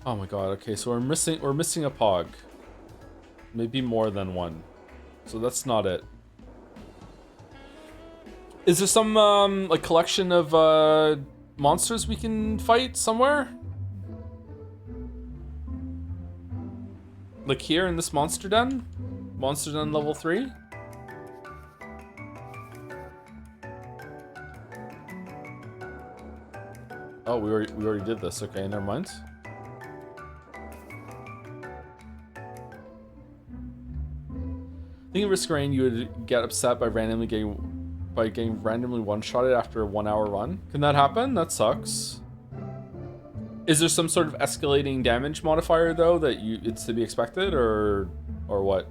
Oh my god, okay, so we're missing a Pog. Maybe more than one. So that's not it. Is there some like collection of monsters we can fight somewhere? Like here in this monster den? Monster den level 3? Oh, we already did this. Okay, never mind. I think in Risk of Rain you would get upset by getting randomly one-shotted after a 1 hour run. Can that happen? That sucks. Is there some sort of escalating damage modifier though that it's to be expected, or what?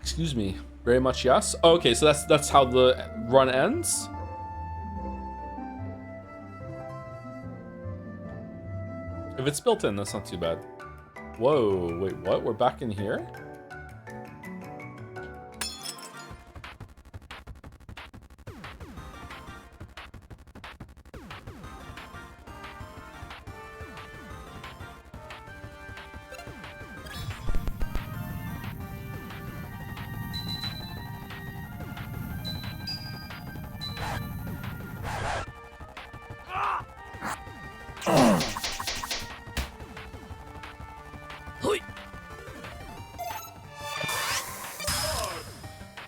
Excuse me. Very much yes. Oh, okay, so that's how the run ends. If it's built in, that's not too bad. Whoa, wait, what? We're back in here?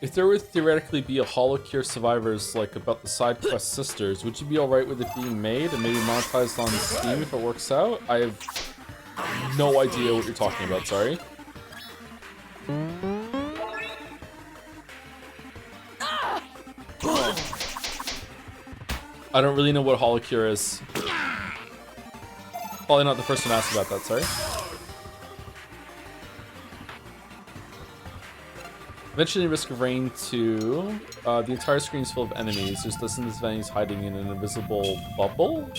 If there would theoretically be a HoloCure Survivors like about the side quest sisters, would you be alright with it being made and maybe monetized on Steam if it works out? I have no idea what you're talking about, sorry. I don't really know what HoloCure is. Probably not the first one asked about that, sorry. Eventually, Risk of Rain 2, the entire screen is full of enemies. There's dozens of enemies hiding in an invisible bubble.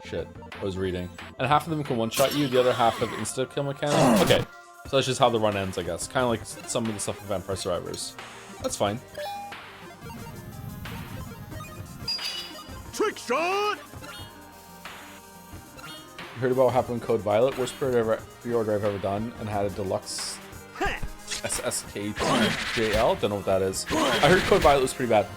Shit, I was reading. And half of them can one-shot you, the other half have insta-kill mechanics. Okay, so that's just how the run ends, I guess. Kind of like some of the stuff in Vampire Survivors. That's fine. Trick shot! You heard about what happened in Code Violet? Worst pre-order I've ever done, and had a deluxe SSK2JL? Don't know what that is. I heard Code Violet was pretty bad.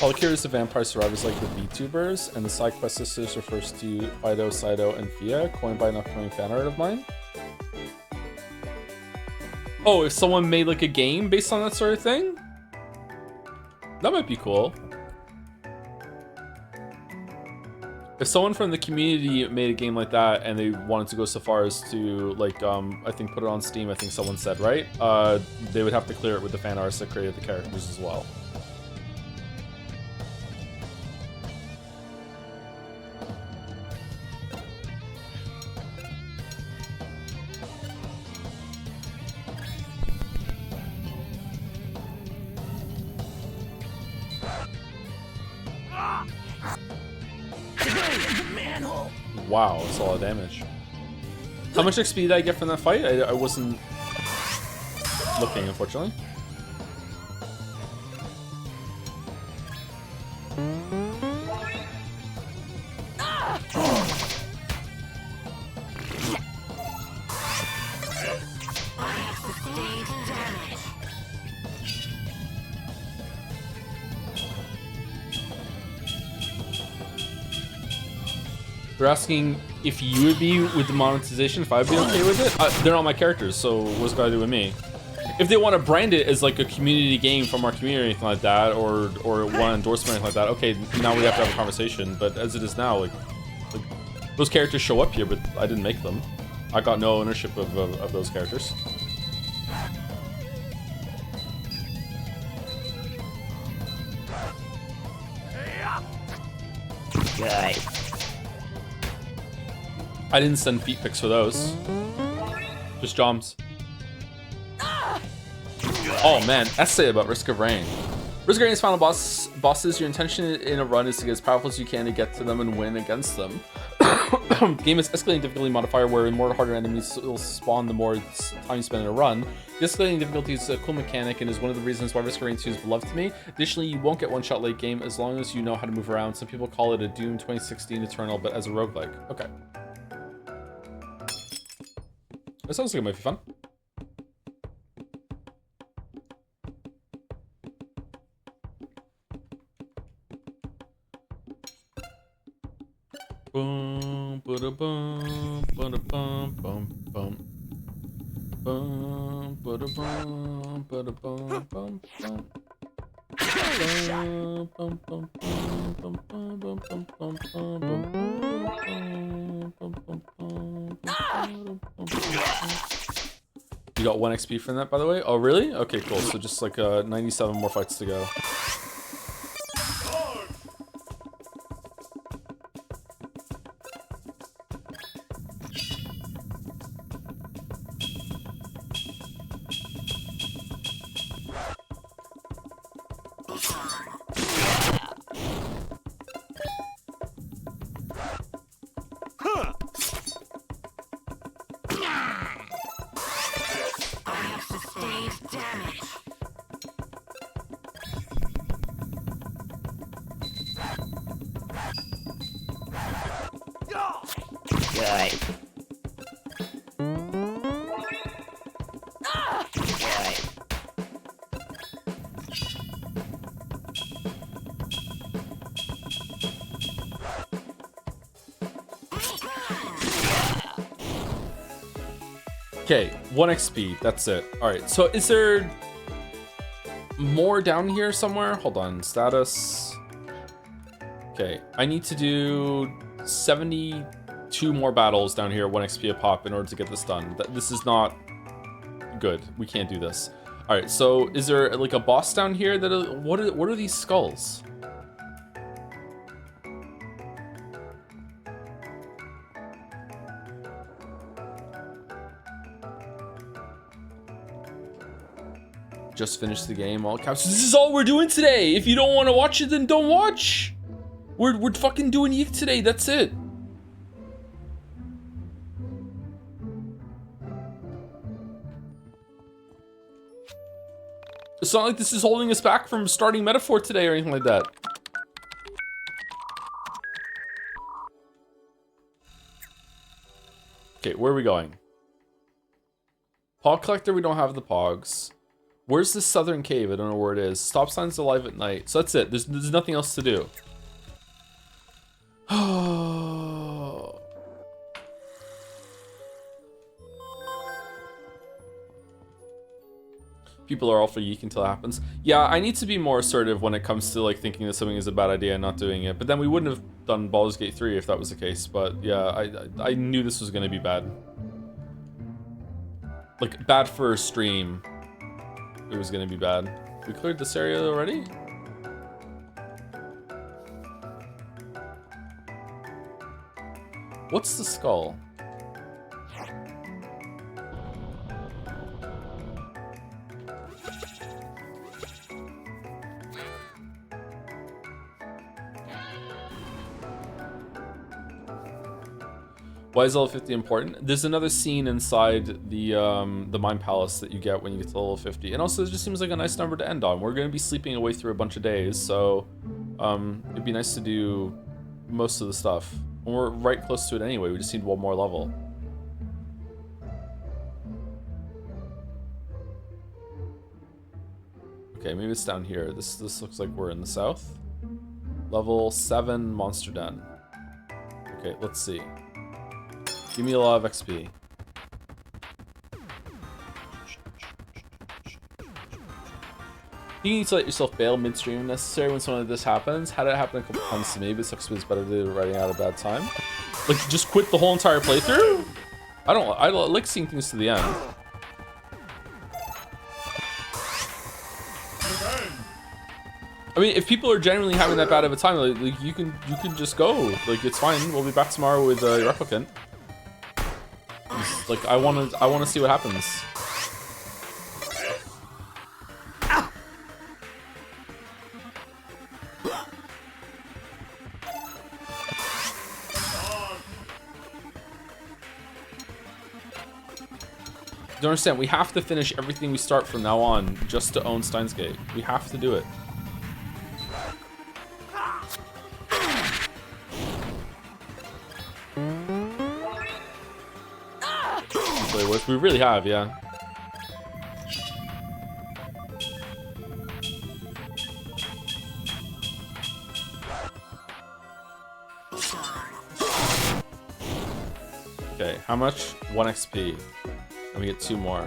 HoloCure is the Vampire Survivors like the VTubers, and the side quest sisters refers to Fido, Sido, and Fia, coined by an upcoming fan art of mine. Oh, if someone made like a game based on that sort of thing? That might be cool. If someone from the community made a game like that and they wanted to go so far as to like, I think put it on Steam, I think someone said, right? They would have to clear it with the fan artists that created the characters as well. Wow, that's a lot of damage. How much XP did I get from that fight? I wasn't looking, unfortunately. They're asking if you would be with the monetization, if I'd be okay with it. They're not my characters, so what's it got to do with me? If they want to brand it as like a community game from our community or anything like that, or want endorsement or anything like that, okay, now we have to have a conversation. But as it is now, like those characters show up here, but I didn't make them. I got no ownership of those characters. Good. I didn't send feet pics for those. Just joms. Oh man, essay about Risk of Rain. Risk of Rain's final bosses, your intention in a run is to get as powerful as you can to get to them and win against them. Game is escalating difficulty modifier where the more harder enemies will spawn the more time you spend in a run. The escalating difficulty is a cool mechanic and is one of the reasons why Risk of Rain 2 is beloved to me. Additionally, you won't get one-shot late game as long as you know how to move around. Some people call it a Doom 2016 Eternal, but as a roguelike. Okay. That sounds like it might be fun. Boom, ba bum, ba bum, bum, bum. Bum, ba bum, ba bum, bum, bum. You got 1 XP from that, by the way? Oh, really? Okay, cool. So just like 97 more fights to go. Okay, 1 XP, that's it. Alright, so is there more down here somewhere? Hold on, status. Okay, I need to do 72 more battles down here, 1 XP a pop in order to get this done. This is not good. We can't do this. Alright, so is there like a boss down here that what are these skulls? Just finished the game, all caps. This is all we're doing today. If you don't want to watch it, then don't watch. We're fucking doing YIIK today. That's it. It's not like this is holding us back from starting Metaphor today or anything like that. Okay, where are we going? Pog Collector, we don't have the Pogs. Where's this southern cave? I don't know where it is. Stop signs alive at night. So that's it. There's nothing else to do. People are all for YIIK until it happens. Yeah, I need to be more assertive when it comes to like thinking that something is a bad idea and not doing it. But then we wouldn't have done Baldur's Gate 3 if that was the case. But yeah, I knew this was going to be bad. Like, bad for a stream. It was going to be bad. We cleared this area already? What's the skull? Why is level 50 important? There's another scene inside the Mind Palace that you get when you get to level 50. And also, it just seems like a nice number to end on. We're going to be sleeping away through a bunch of days, so it'd be nice to do most of the stuff. And we're right close to it anyway. We just need one more level. Okay, maybe it's down here. This looks like we're in the south. Level 7 Monster Den. Okay, let's see. Give me a lot of XP. You need to let yourself bail midstream if necessary when something like this happens. Had it happen a couple times to me, but sucks, it's better to writing out a bad time. Like, just quit the whole entire playthrough? I like seeing things to the end. I mean, if people are genuinely having that bad of a time, like you can just go. Like, it's fine. We'll be back tomorrow with your replicant. Just, like, I wanna see what happens. Don't understand. We have to finish everything we start from now on just to own Steins Gate. We have to do it. We really have, yeah. Okay, how much? 1 XP. And we get 2 more.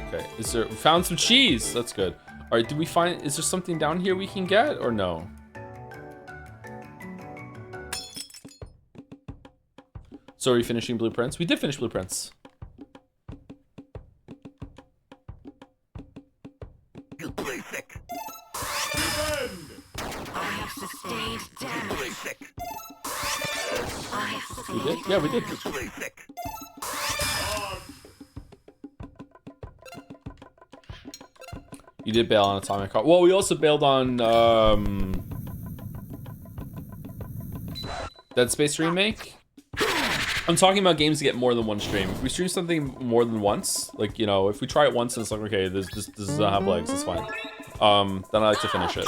Okay, we found some cheese! That's good. Alright, is there something down here we can get, or no? So are we finishing blueprints? We did finish blueprints. We did? Yeah, we did. You did bail on Atomic Heart. Well, we also bailed on Dead Space Remake. I'm talking about games that get more than one stream. If we stream something more than once, like, you know, if we try it once and it's like, okay, this does not have legs, it's fine. Then I like to finish it.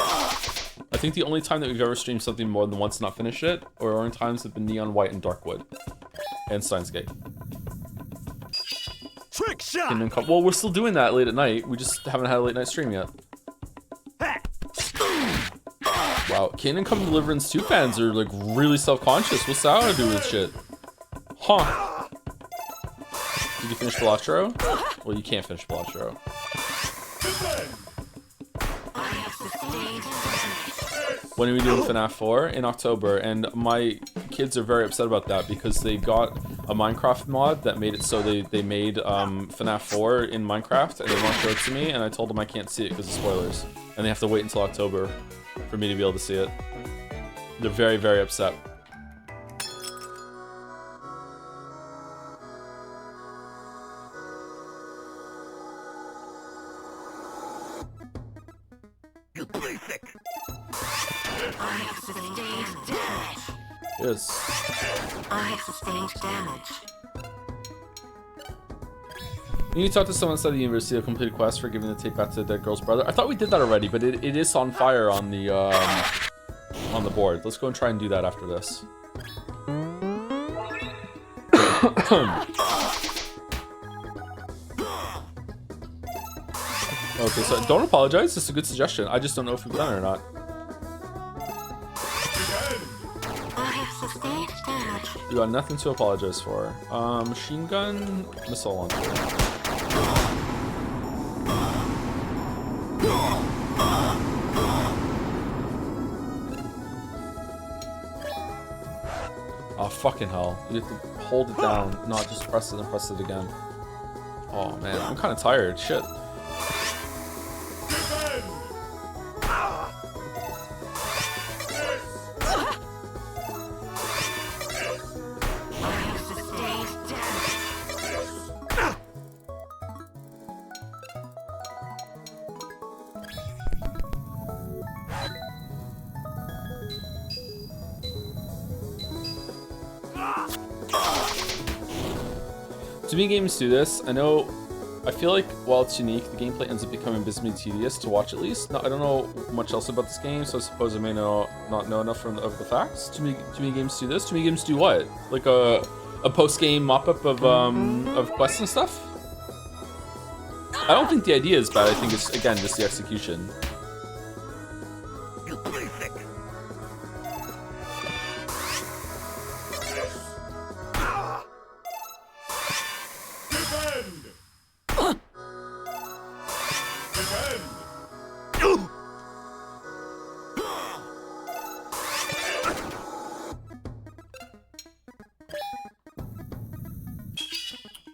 I think the only time that we've ever streamed something more than once and not finished it, or only times have been Neon White and Darkwood. And Steins Gate. Trick shot! Well, we're still doing that late at night. We just haven't had a late night stream yet. Wow, Kingdom Come Deliverance 2 fans are like really self-conscious. What's that to do with shit? Huh. Did you finish Bellotro? Well, you can't finish Bellotro. When are we doing FNAF 4? In October, and my kids are very upset about that because they got a Minecraft mod that made it so they made FNAF 4 in Minecraft, and they want to show it to me, and I told them I can't see it because of spoilers. And they have to wait until October for me to be able to see it. They're very, very upset. I have sustained damage. Yes. I have sustained damage. You need to talk to someone inside the university to complete a quest for giving the tape back to the dead girl's brother. I thought we did that already, but it is on fire on the board. Let's go and try and do that after this. Okay, so don't apologize. It's a good suggestion. I just don't know if we've done it or not. You got nothing to apologize for. Machine gun, missile launcher. Oh, fucking hell. You have to hold it down, not just press it and press it again. Oh, man. I'm kind of tired. Shit. To me, games do this. I feel like while it's unique, the gameplay ends up becoming abysmally tedious to watch at least. No, I don't know much else about this game, so I suppose I may not know enough of the facts. To me, games do this. To me, games do what? Like a post-game mop-up of quests and stuff? I don't think the idea is bad. I think it's, again, just the execution.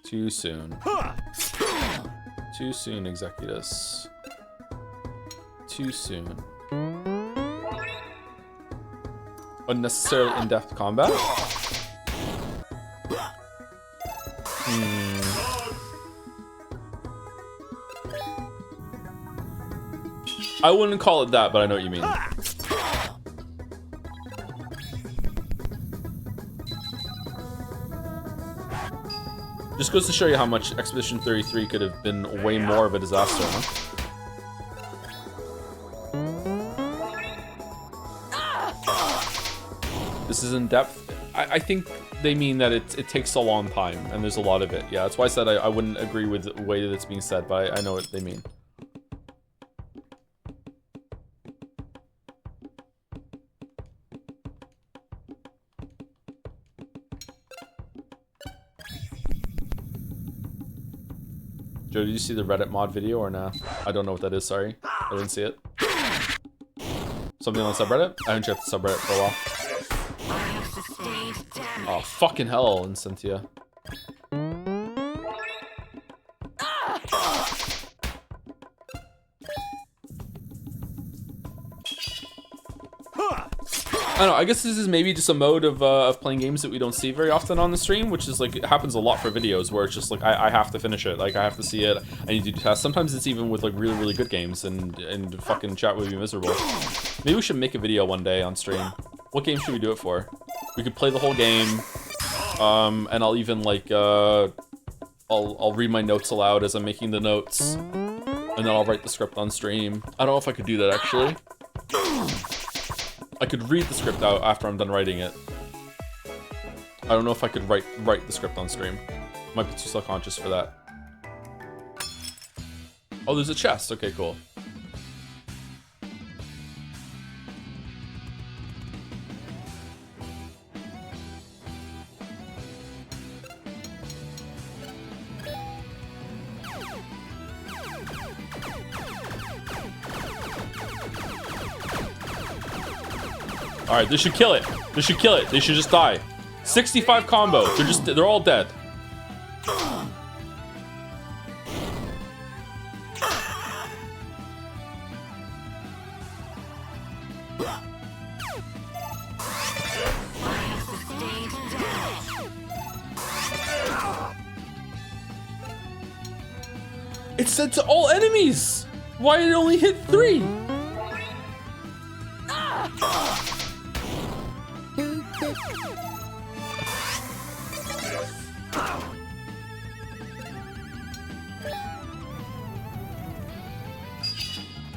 Too soon. Too soon, Executus. Too soon. Unnecessarily in-depth combat? I wouldn't call it that, but I know what you mean. Just goes to show you how much Expedition 33 could have been way more of a disaster, huh? This is in depth. I think they mean that it takes a long time and there's a lot of it. Yeah, that's why I said I wouldn't agree with the way that it's being said, but I know what they mean. Joe, did you see the Reddit mod video or nah? I don't know what that is, sorry. I didn't see it. Something on the subreddit? I haven't checked the subreddit for a while. Oh, fucking hell, Incentia. I don't know, I guess this is maybe just a mode of playing games that we don't see very often on the stream, which is like, it happens a lot for videos where it's just like, I have to finish it, like I have to see it, I need to do tests. Sometimes it's even with like really, really good games and fucking chat would be miserable. Maybe we should make a video one day on stream. What game should we do it for? We could play the whole game, and I'll even like, I'll read my notes aloud as I'm making the notes, and then I'll write the script on stream. I don't know if I could do that actually. I could read the script out after I'm done writing it. I don't know if I could write the script on stream. Might be too self-conscious for that. Oh, there's a chest. Okay, cool. All right, they should kill it. They should kill it. They should just die. 65 combo. They're all dead. It said to all enemies. Why did it only hit 3?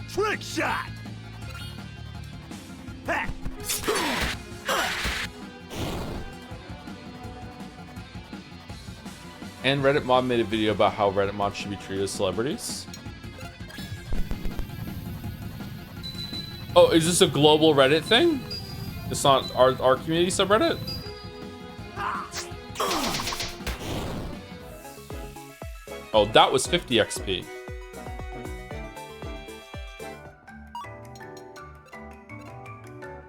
Trick shot! Heck. And Reddit mod made a video about how Reddit mods should be treated as celebrities. Oh, is this a global Reddit thing? It's not our community subreddit? Oh, that was 50 XP.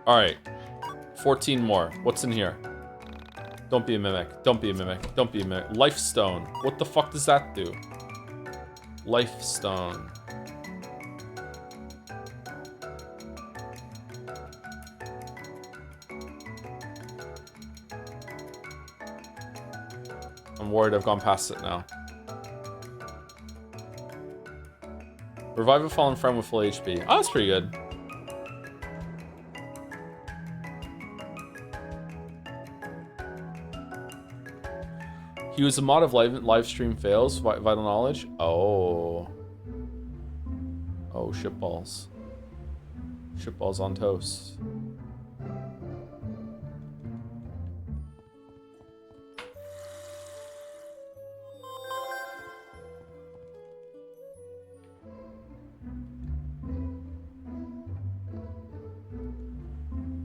All right, 14 more. What's in here? Don't be a mimic. Don't be a mimic. Don't be a mimic. Life stone. What the fuck does that do? Life stone. I'm worried I've gone past it now. Revive a fallen friend with full HP. Oh, that's pretty good. He was a mod of live stream fails. Vital knowledge. Oh. Oh, shitballs. Shitballs on toast.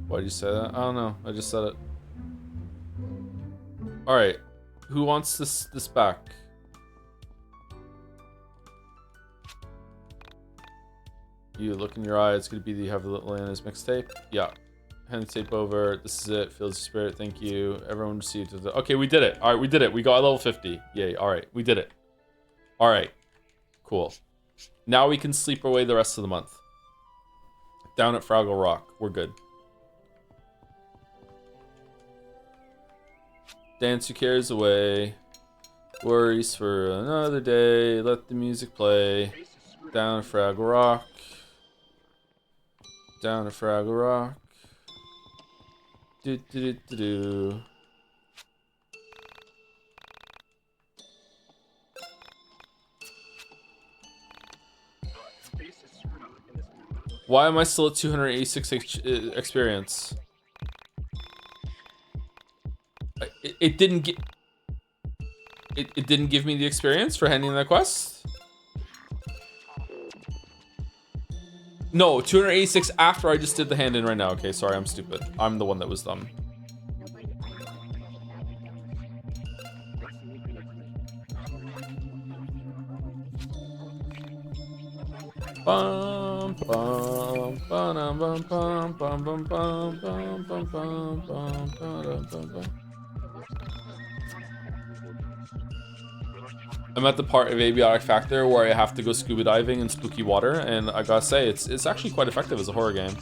Why did you say that? I don't know. I just said it. All right. Who wants this back? You look in your eye. It's gonna be the Have Atlanta's mixtape. Yeah. Hand the tape over. This is it. Feels the spirit. Thank you. Everyone received it. Okay, we did it. All right, we did it. We got level 50. Yay. All right, we did it. All right. Cool. Now we can sleep away the rest of the month. Down at Fraggle Rock. We're good. Dance your cares away. Worries for another day. Let the music play. Down at Fraggle Rock. Down at Fraggle Rock. Do do do do do. Why am I still at 286 experience? It didn't get. It didn't give me the experience for handing that quest. No, 286 after I just did the hand in right now. Okay, sorry, I'm stupid. I'm the one that was dumb. Bum bum bum bum bum bum bum bum bum bum bum bum bum. I'm at the part of Abiotic Factor where I have to go scuba diving in spooky water, and I gotta say, it's actually quite effective as a horror game.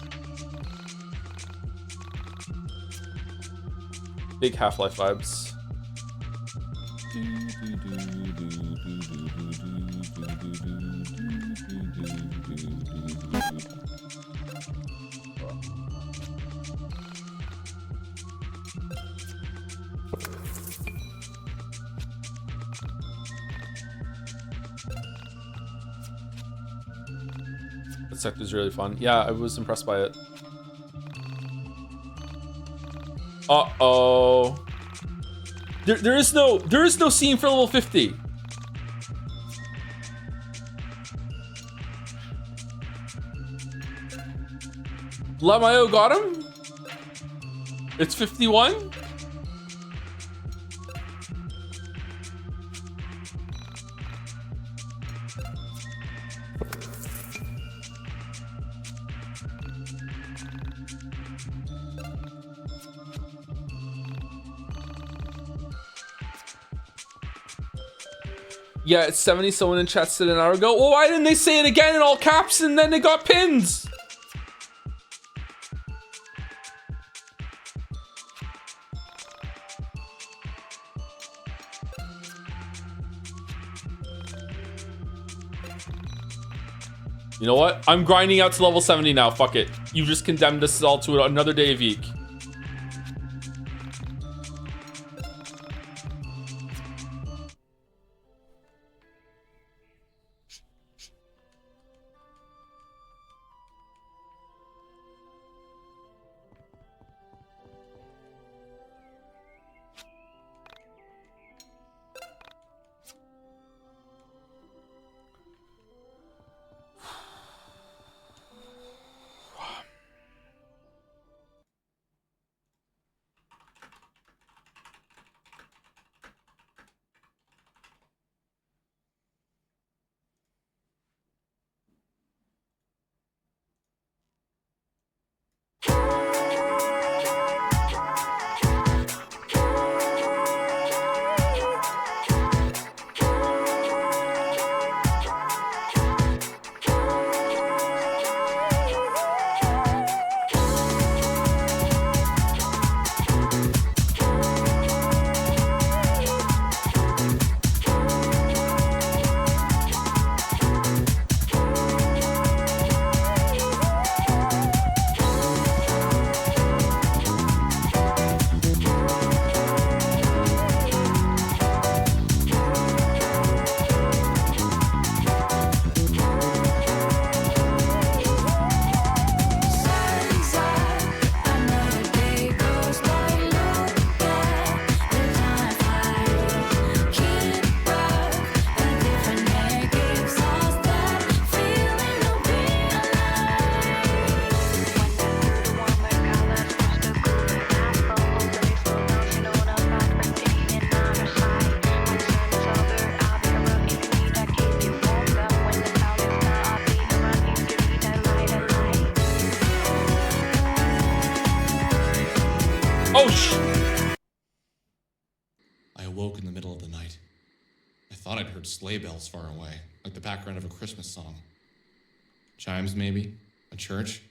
Big Half-Life vibes. That sector's really fun. Yeah, I was impressed by it. Uh-oh. There is no scene for level 50. Lamayo got him? It's 51? Yeah, it's 70. Someone in chat said an hour ago. Well, why didn't they say it again in all caps and then they got pins? You know what? I'm grinding out to level 70 now. Fuck it. You just condemned us all to another day of YIIK. heard sleigh bells far away, like the background of a Christmas song. Chimes, maybe? A church?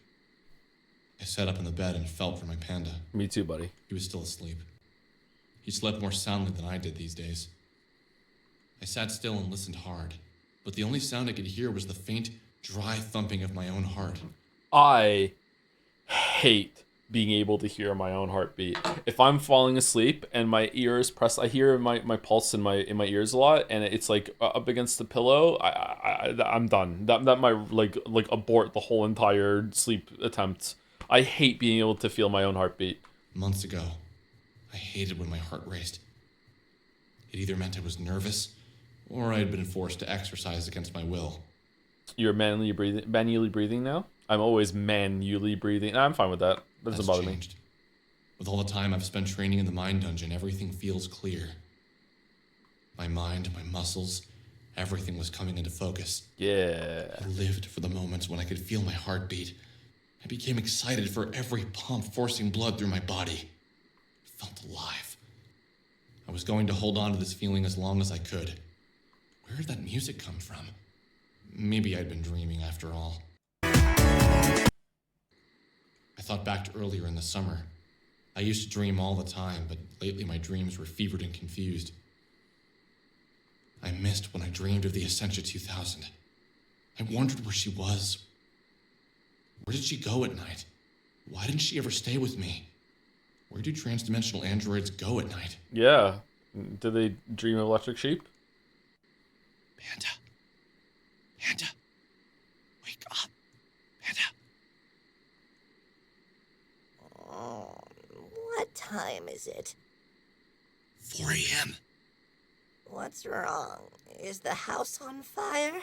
I sat up in the bed and felt for my panda. Me too, buddy. He was still asleep. He slept more soundly than I did these days. I sat still and listened hard, but the only sound I could hear was the faint, dry thumping of my own heart. I hate being able to hear my own heartbeat. If I'm falling asleep and my ears pressed, I hear my pulse in my ears a lot, and it's like up against the pillow. I'm done. That might like abort the whole entire sleep attempt. I hate being able to feel my own heartbeat. Months ago, I hated when my heart raced. It either meant I was nervous, or I had been forced to exercise against my will. You're manually breathing now? I'm always manually breathing. I'm fine with that. That doesn't bother me. With all the time I've spent training in the mind dungeon, everything feels clear. My mind, my muscles, everything was coming into focus. Yeah. I lived for the moments when I could feel my heartbeat. I became excited for every pump forcing blood through my body. I felt alive. I was going to hold on to this feeling as long as I could. Where did that music come from? Maybe I'd been dreaming after all. I thought back to earlier in the summer. I used to dream all the time, but lately my dreams were fevered and confused. I missed when I dreamed of the Essentia 2000. I wondered where she was. Where did she go at night? Why didn't she ever stay with me? Where do transdimensional androids go at night? Yeah. Do they dream of electric sheep? Panda. Panda. Wake up. Panda. What time is it? 4 a.m. What's wrong? Is the house on fire?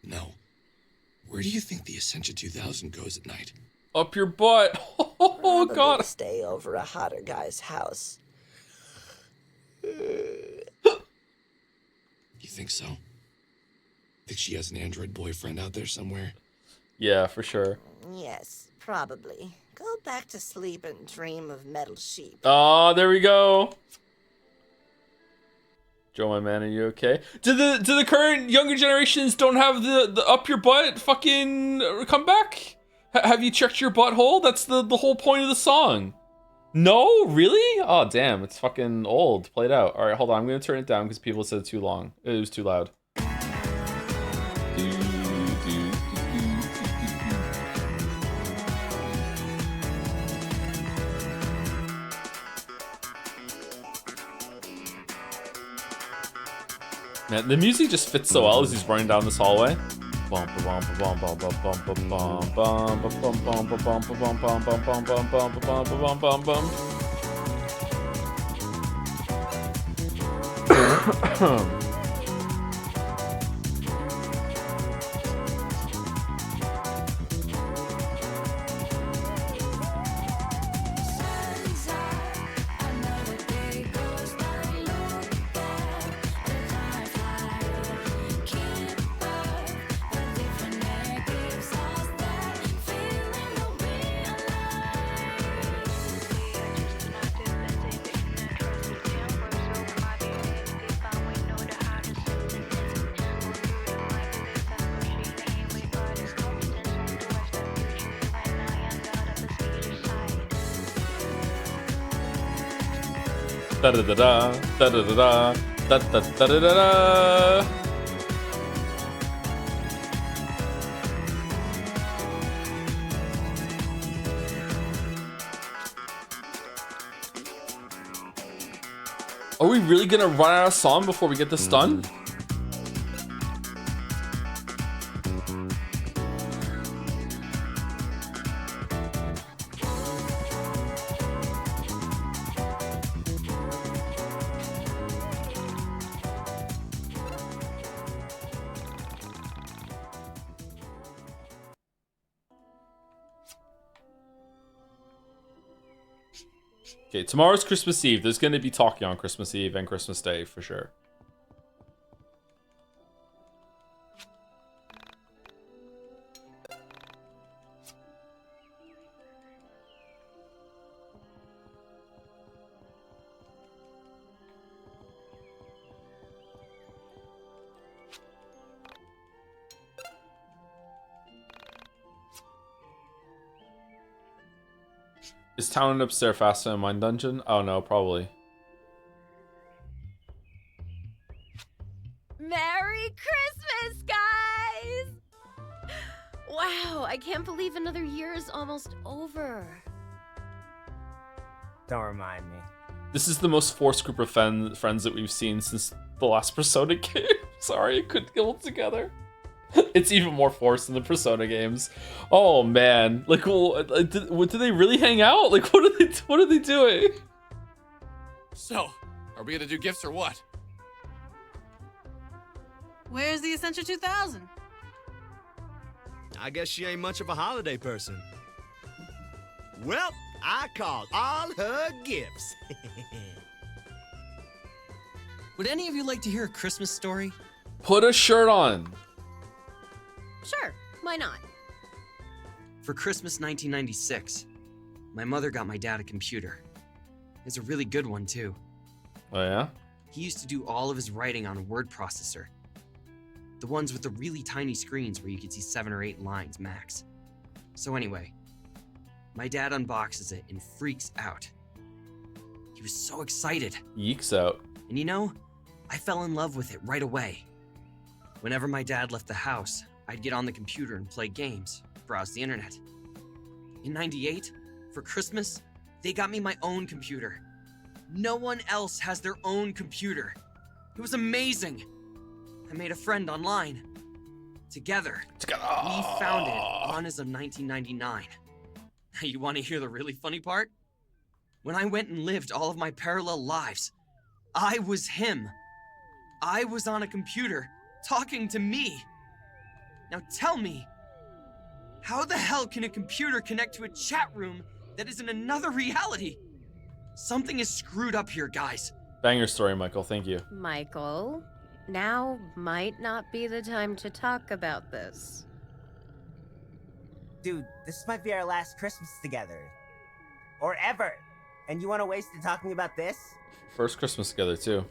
No. Where do you think the Essentia 2000 goes at night? Up your butt. Oh, Probably God. to stay over a hotter guy's house. You think so? Think she has an android boyfriend out there somewhere? Yeah, for sure. Yes, probably. Go back to sleep and dream of metal sheep. Oh, there we go. Joe, my man, are you okay? Do the current younger generations don't have the up your butt fucking comeback? Have you checked your butthole? That's the whole point of the song. No, really? Oh, damn, it's fucking old. Played out. All right, hold on. I'm gonna turn it down because people said too long. It was too loud. Man, the music just fits so well as he's running down this hallway. Da da da da da da da da da da da da. Are we really gonna run out of song before we get this done? Okay, tomorrow's Christmas Eve. There's going to be talking on Christmas Eve and Christmas Day for sure. Is town and upstairs faster than mine dungeon? Oh no, probably. Merry Christmas, guys! Wow, I can't believe another year is almost over. Don't remind me. This is the most forced group of friends that we've seen since the last Persona game. Sorry, I couldn't get it together. It's even more forced in the Persona games. Oh man, like, well, do they really hang out? Like, what are they doing? So, are we gonna do gifts or what? Where's the Essential 2000? I guess she ain't much of a holiday person. Well, I called all her gifts. Would any of you like to hear a Christmas story? Put a shirt on. Sure, why not? For Christmas 1996, my mother got my dad a computer. It's a really good one, too. Oh, yeah? He used to do all of his writing on a word processor. The ones with the really tiny screens where you could see 7 or 8 lines max. So anyway, my dad unboxes it and freaks out. He was so excited. Yeeks out. And you know, I fell in love with it right away. Whenever my dad left the house, I'd get on the computer and play games, browse the internet. In '98, for Christmas, they got me my own computer. No one else has their own computer. It was amazing. I made a friend online. Together, we found it Autumn 1999. You want to hear the really funny part? When I went and lived all of my parallel lives, I was him. I was on a computer, talking to me. Now tell me, how the hell can a computer connect to a chat room that is in another reality? Something is screwed up here, guys. Banger story, Michael. Thank you. Michael, now might not be the time to talk about this. Dude, this might be our last Christmas together. Or ever. And you want to waste it talking about this? First Christmas together, too.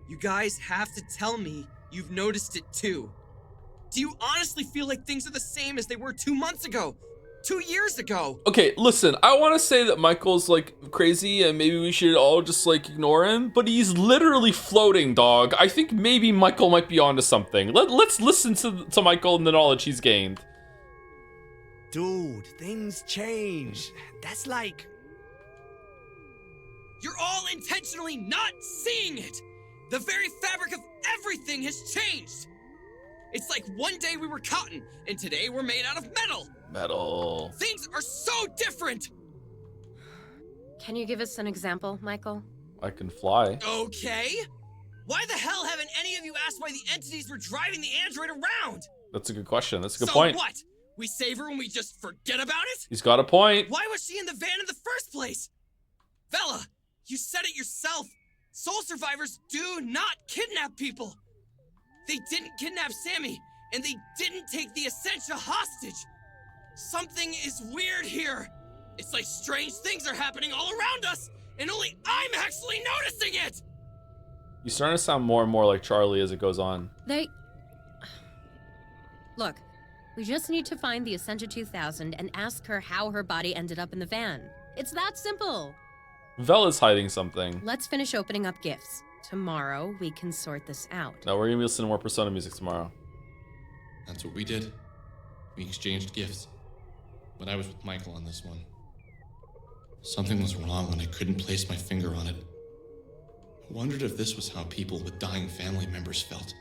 You guys have to tell me you've noticed it too. Do you honestly feel like things are the same as they were 2 months ago? 2 years ago? Okay, listen, I want to say that Michael's like crazy and maybe we should all just like ignore him, but he's literally floating, dog. I think maybe Michael might be onto something. Let's listen to Michael and the knowledge he's gained. Dude, things change. That's like... You're all intentionally not seeing it! The very fabric of everything has changed! It's like one day we were cotton, and today we're made out of metal! Metal. Things are so different! Can you give us an example, Michael? I can fly. Okay. Why the hell haven't any of you asked why the entities were driving the android around? That's a good question. That's a good So point. what? We save her and we just forget about it? He's got a point. Why was she in the van in the first place? Vela, you said it yourself. Soul survivors do not kidnap people. They didn't kidnap Sammy, and they didn't take the Essentia hostage. Something is weird here. It's like strange things are happening all around us, and only I'm actually noticing it. You're starting to sound more and more like Charlie as it goes on. Look, we just need to find the Essentia 2000 and ask her how her body ended up in the van. It's that simple. Vela's hiding something. Let's finish opening up gifts. Tomorrow, we can sort this out. No, we're gonna be listening to more Persona music tomorrow. That's what we did. We exchanged gifts. But I was with Michael on this one. Something was wrong when I couldn't place my finger on it. I wondered if this was how people with dying family members felt.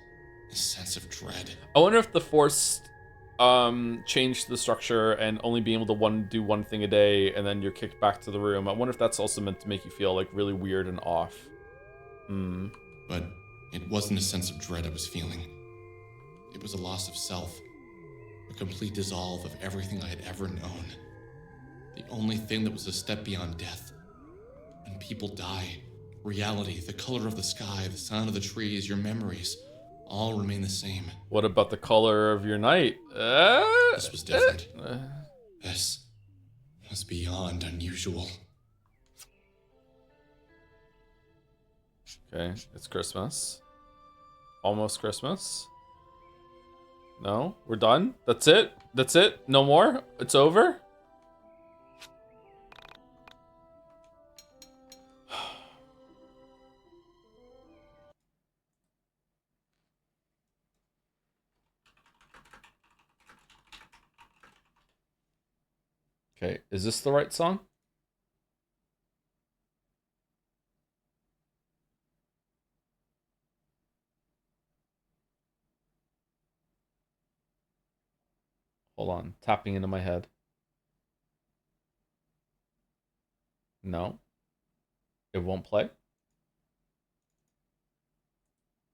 A sense of dread. I wonder if the Force changed the structure and only being able to do one thing a day and then you're kicked back to the room. I wonder if that's also meant to make you feel like really weird and off. But it wasn't a sense of dread I was feeling. It was a loss of self. A complete dissolve of everything I had ever known. The only thing that was a step beyond death. When people die, reality, the color of the sky, the sound of the trees, your memories, all remain the same. What about the color of your night? This was different. This was beyond unusual. Okay, it's Christmas. Almost Christmas. No, we're done. That's it. That's it. No more. It's over. Okay, is this the right song? Hold on, tapping into my head. No. It won't play?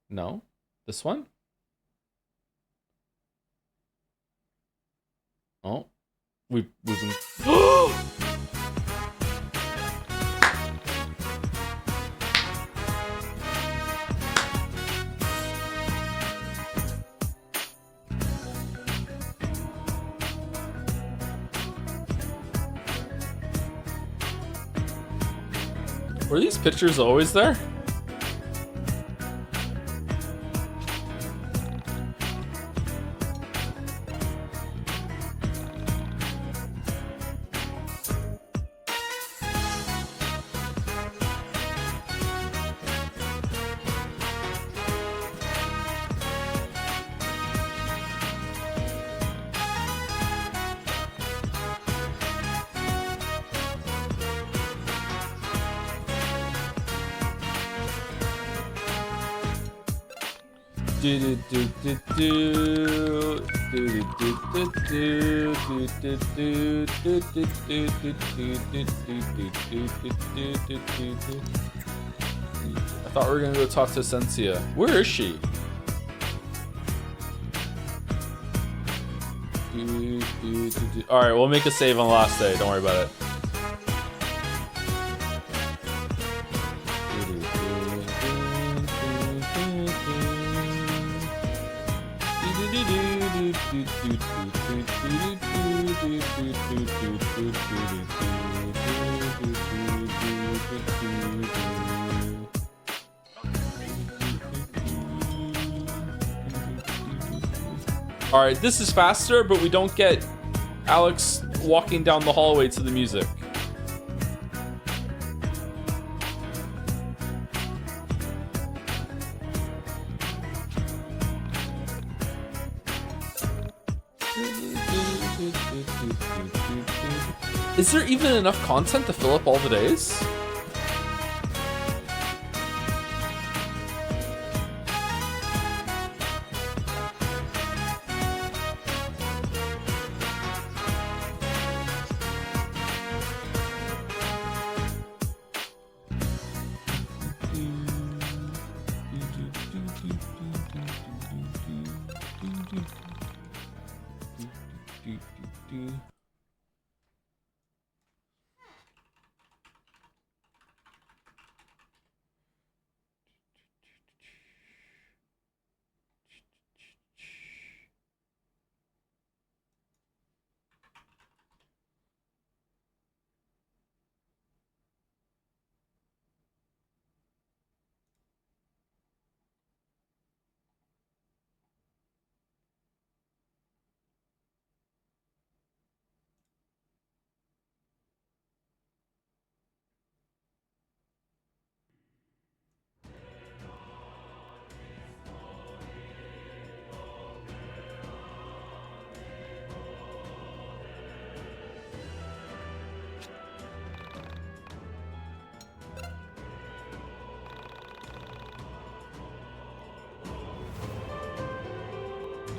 No. This one? Oh. We've been... Were these pictures always there? I thought we were gonna go talk to Sensia. Where is she? Alright, we'll make a save on the last day. Don't worry about it. Alright, this is faster, but we don't get Alex walking down the hallway to the music. Is there even enough content to fill up all the days?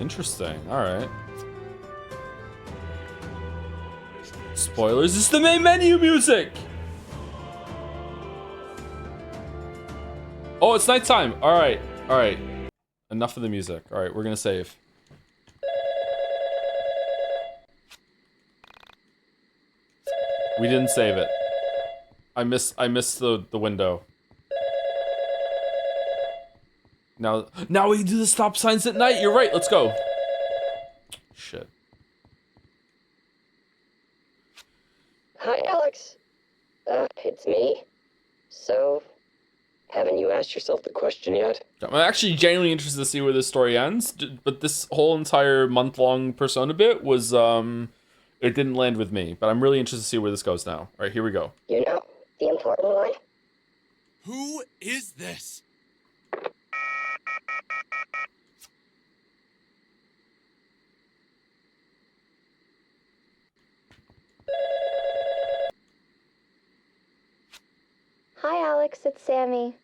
Interesting. All right. Spoilers. It's the main menu music. Oh, it's nighttime. All right. All right. Enough of the music. All right, we're gonna save. We didn't save it. I missed the window. Now we can do the stop signs at night. You're right. Let's go. Shit. Hi, Alex. It's me. So, haven't you asked yourself the question yet? I'm actually genuinely interested to see where this story ends, but this whole entire month-long Persona bit was, it didn't land with me, but I'm really interested to see where this goes now. All right, here we go. You know, the important one? Who is this? Alex, it's Sammy.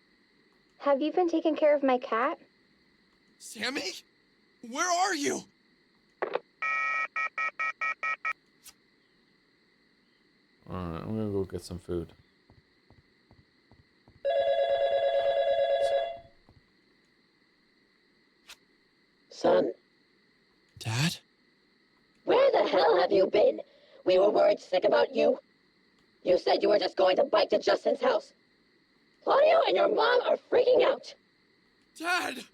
Have you been taking care of my cat? Sammy? Where are you? Alright, I'm gonna go get some food. Son, Dad? where the hell have you been? We were worried sick about you. You said you were just going to bike to Justin's house. Claudio and your mom are freaking out. Dad!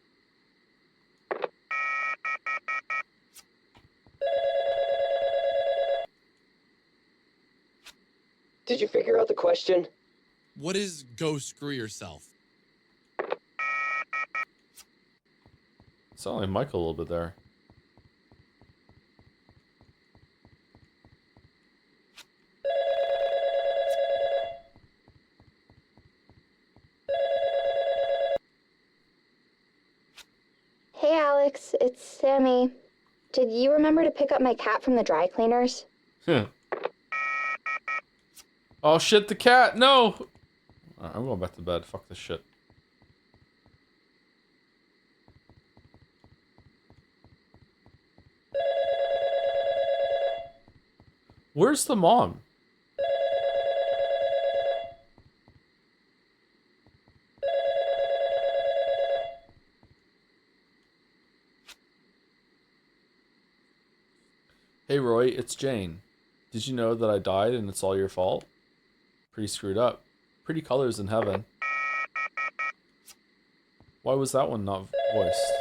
Did you figure out the question? What is go screw yourself? Sound like Michael a little bit there. Hey Alex, it's Sammy. Did you remember to pick up my cat from the dry cleaners? Oh shit, the cat! No! Alright, I'm going back to bed. Fuck this shit. Where's the mom? Hey Roy, it's Jane. Did you know that I died and it's all your fault? Pretty screwed up. Pretty colors in heaven. Why was that one not voiced?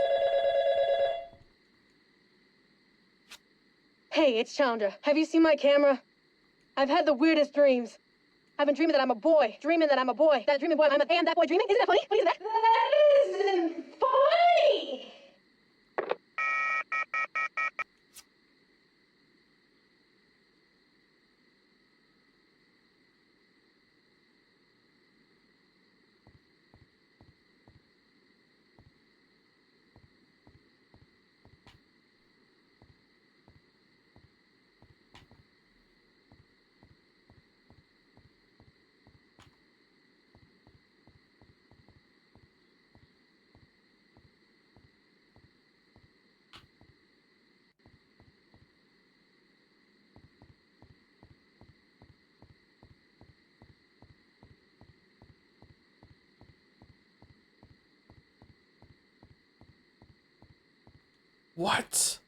Hey, it's Chandra. Have you seen my camera? I've had the weirdest dreams. I've been dreaming that I'm a boy. Dreaming that I'm a boy. That dreaming boy, hey, I'm that boy dreaming? Isn't that funny? Isn't that? That isn't funny! What?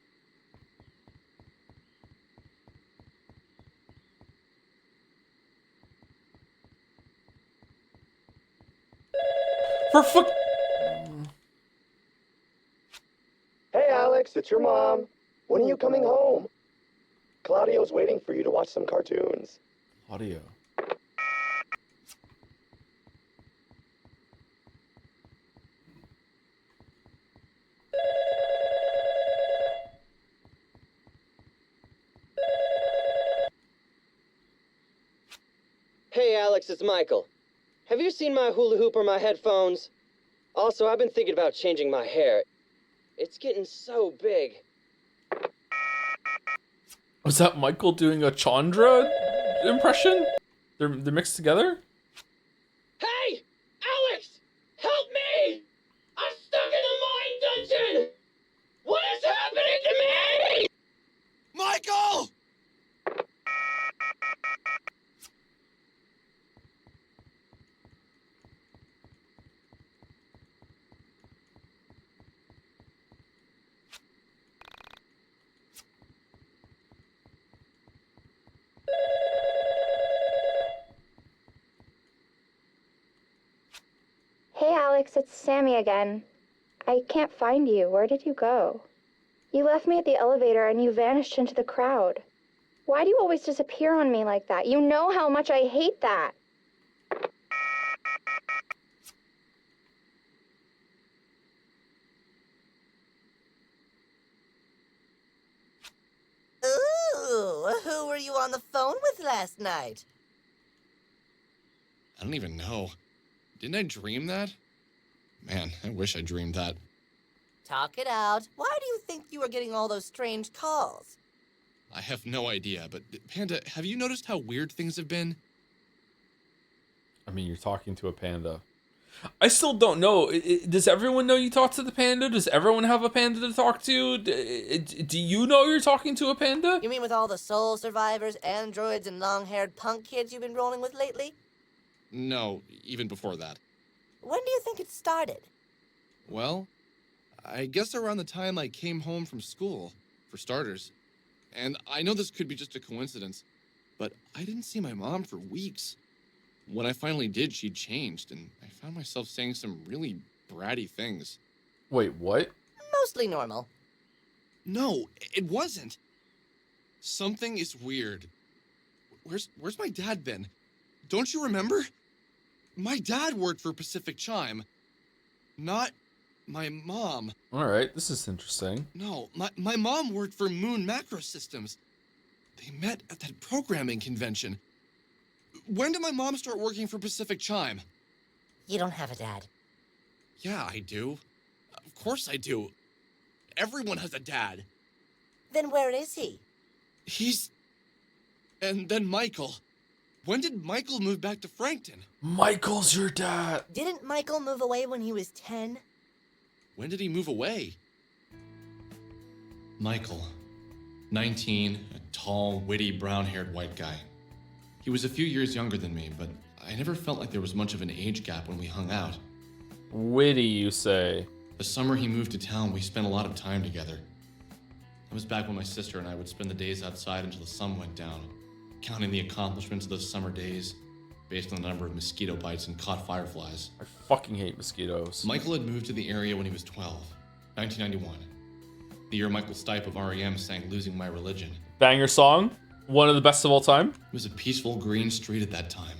For fuck. Hey Alex, it's your mom. When are you coming home? Claudio's waiting for you to watch some cartoons. Audio. Hey Alex, it's Michael. Have you seen my hula hoop or my headphones? Also, I've been thinking about changing my hair. It's getting so big. Was that Michael doing a Chandra impression? They're mixed together? Hey! Alex! Help me! I'm stuck in the mine dungeon! What is happening to me? Michael! Hey Alex, it's Sammy again. I can't find you. Where did you go? You left me at the elevator and you vanished into the crowd. Why do you always disappear on me like that? You know how much I hate that. Ooh, who were you on the phone with last night? I don't even know. Didn't I dream that? Man, I wish I dreamed that. Talk it out. Why do you think you were getting all those strange calls? I have no idea, but Panda, have you noticed how weird things have been? I mean, you're talking to a panda. I still don't know. Does everyone know you talk to the panda? Does everyone have a panda to talk to? Do you know you're talking to a panda? You mean with all the soul survivors, androids, and long-haired punk kids you've been rolling with lately? No, even before that. When do you think it started? Well, I guess around the time I came home from school, for starters. And I know this could be just a coincidence, but I didn't see my mom for weeks. When I finally did, she'd changed, and I found myself saying some really bratty things. Wait, what? Mostly normal. No, it wasn't. Something is weird. Where's my dad been? Don't you remember? My dad worked for Pacific Chime. Not my mom. All right, this is interesting. No, my mom worked for Moon Macro Systems. They met at that programming convention. When did my mom start working for Pacific Chime? You don't have a dad. Yeah, I do. Of course I do. Everyone has a dad. Then where is he? And then Michael. When did Michael move back to Frankton? Michael's your dad. Didn't Michael move away when he was 10? When did he move away? Michael, 19, a tall, witty, brown-haired white guy. He was a few years younger than me, but I never felt like there was much of an age gap when we hung out. Witty, you say? The summer he moved to town, we spent a lot of time together. That was back when my sister and I would spend the days outside until the sun went down, counting the accomplishments of those summer days based on the number of mosquito bites and caught fireflies. I fucking hate mosquitoes. Michael had moved to the area when he was 12, 1991. The year Michael Stipe of REM sang Losing My Religion. Banger song? One of the best of all time? It was a peaceful green street at that time.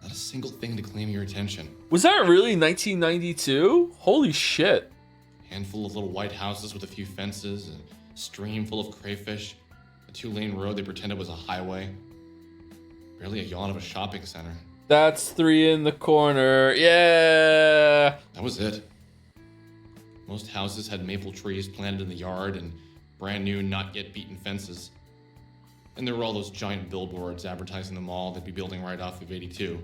Not a single thing to claim your attention. Was that really 1992? Holy shit. Handful of little white houses with a few fences, a stream full of crayfish, a 2-lane road they pretended was a highway. Barely a yawn of a shopping center. That's 3 in the corner. Yeah. That was it. Most houses had maple trees planted in the yard and brand new, not yet beaten fences. And there were all those giant billboards advertising the mall they'd be building right off of 82.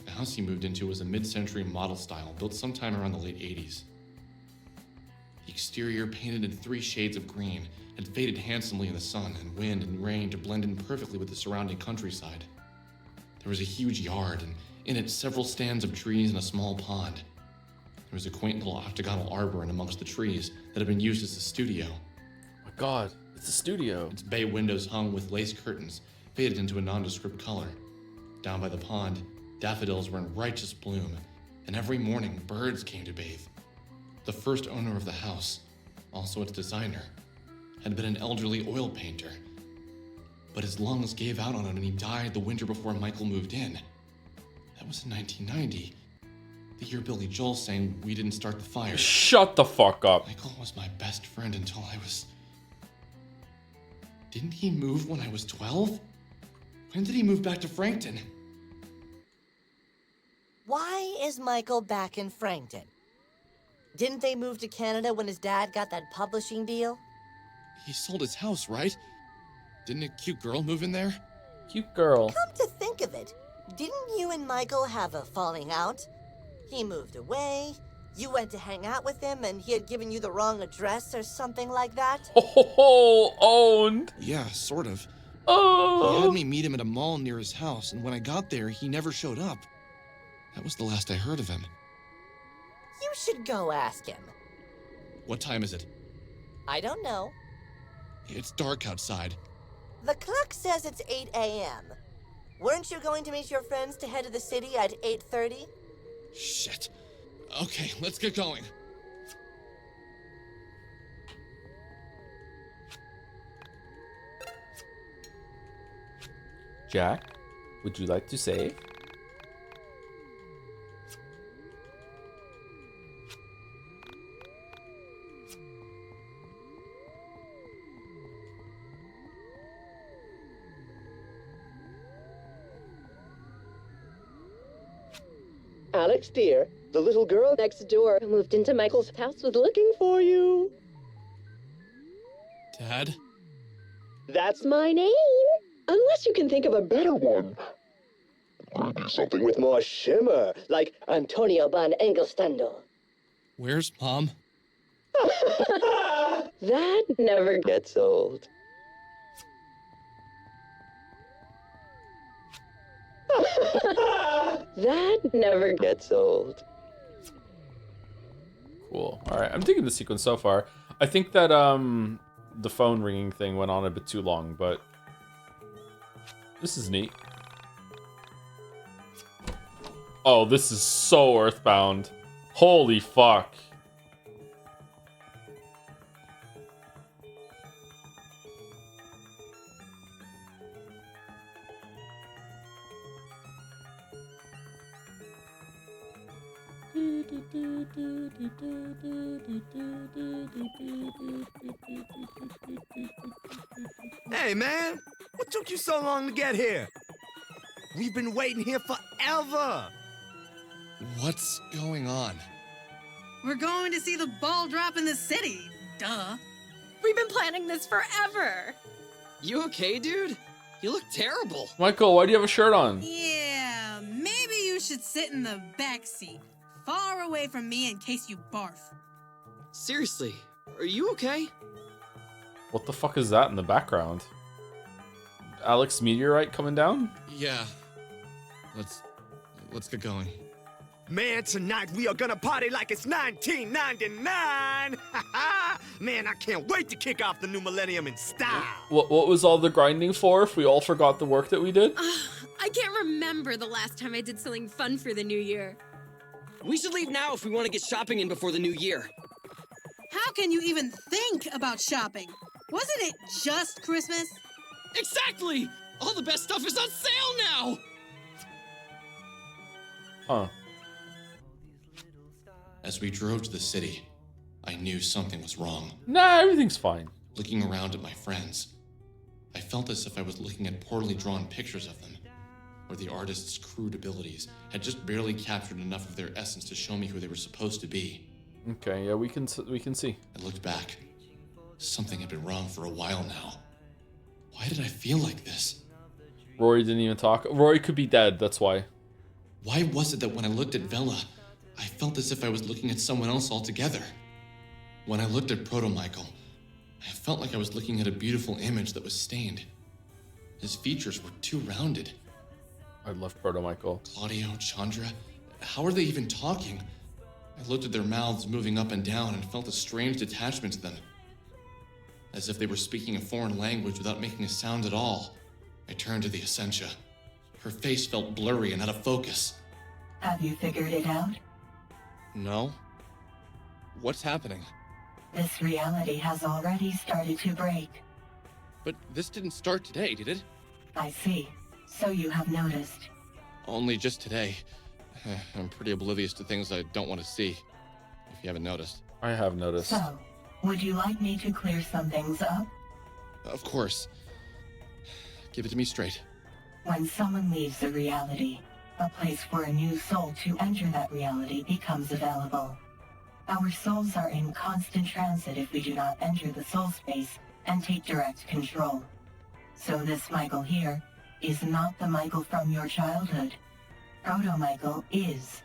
The house he moved into was a mid-century model style, built sometime around the late 80s. The exterior, painted in 3 shades of green, had faded handsomely in the sun and wind and rain to blend in perfectly with the surrounding countryside. There was a huge yard, and in it several stands of trees and a small pond. There was a quaint little octagonal arbor in amongst the trees that had been used as a studio. Oh my god, it's a studio. Its bay windows hung with lace curtains, faded into a nondescript color. Down by the pond, daffodils were in righteous bloom, and every morning birds came to bathe. The first owner of the house, also its designer, had been an elderly oil painter. But his lungs gave out on him and he died the winter before Michael moved in. That was in 1990. The year Billy Joel sang We Didn't Start the Fire. Shut the fuck up. Michael was my best friend until I was... Didn't he move when I was 12? When did he move back to Frankton? Why is Michael back in Frankton? Didn't they move to Canada when his dad got that publishing deal? He sold his house, right? Didn't a cute girl move in there? Cute girl. Come to think of it, didn't you and Michael have a falling out? He moved away, you went to hang out with him, and he had given you the wrong address or something like that? Oh, owned. Yeah, sort of. Oh. He had me meet him at a mall near his house, and when I got there, he never showed up. That was the last I heard of him. You should go ask him. What time is it? I don't know. It's dark outside. The clock says it's 8 a.m. Weren't you going to meet your friends to head to the city at 8:30? Shit. Okay, let's get going. Jack, would you like to save? Alex, dear, the little girl next door who moved into Michael's house was looking for you. Dad? That's my name. Unless you can think of a better one. Something with more shimmer, like Antonio van Engelstendel. Where's Mom? That never gets old. That never Gets old. Cool. All right, I'm digging the sequence so far. I think that the phone ringing thing went on a bit too long, but this is neat. Oh, this is so Earthbound. Holy fuck. Hey, man! What took you so long to get here? We've been waiting here forever! What's going on? We're going to see the ball drop in the city. Duh. We've been planning this forever. You okay, dude? You look terrible. Michael, why do you have a shirt on? Yeah, maybe you should sit in the back seat, far away from me in case you barf. Seriously, are you okay? What the fuck is that in the background? Alex meteorite coming down? Yeah. Let's get going. Man, tonight we are gonna party like it's 1999! Man, I can't wait to kick off the new millennium in style! What was all the grinding for if we all forgot the work that we did? I can't remember the last time I did something fun for the new year. We should leave now if we want to get shopping in before the new year. How can you even think about shopping? Wasn't it just Christmas? Exactly! All the best stuff is on sale now! Huh. As we drove to the city, I knew something was wrong. Nah, everything's fine. Looking around at my friends, I felt as if I was looking at poorly drawn pictures of them, where the artist's crude abilities had just barely captured enough of their essence to show me who they were supposed to be. Okay, yeah, we can see. I looked back. Something had been wrong for a while now. Why did I feel like this? Rory didn't even talk. Rory could be dead, that's why. Why was it that when I looked at Vela, I felt as if I was looking at someone else altogether? When I looked at Proto-Michael, I felt like I was looking at a beautiful image that was stained. His features were too rounded. I love Proto-Michael. Claudio, Chandra, how are they even talking? I looked at their mouths moving up and down and felt a strange detachment to them. As if they were speaking a foreign language without making a sound at all. I turned to the Essentia. Her face felt blurry and out of focus. Have you figured it out? No. What's happening? This reality has already started to break. But this didn't start today, did it? I see. So you have noticed. Only just today. I'm pretty oblivious to things I don't want to see, if you haven't noticed. I have noticed. So, would you like me to clear some things up? Of course. Give it to me straight. When someone leaves a reality, a place for a new soul to enter that reality becomes available. Our souls are in constant transit if we do not enter the soul space and take direct control. So this Michael here is not the Michael from your childhood. Proto-Michael is,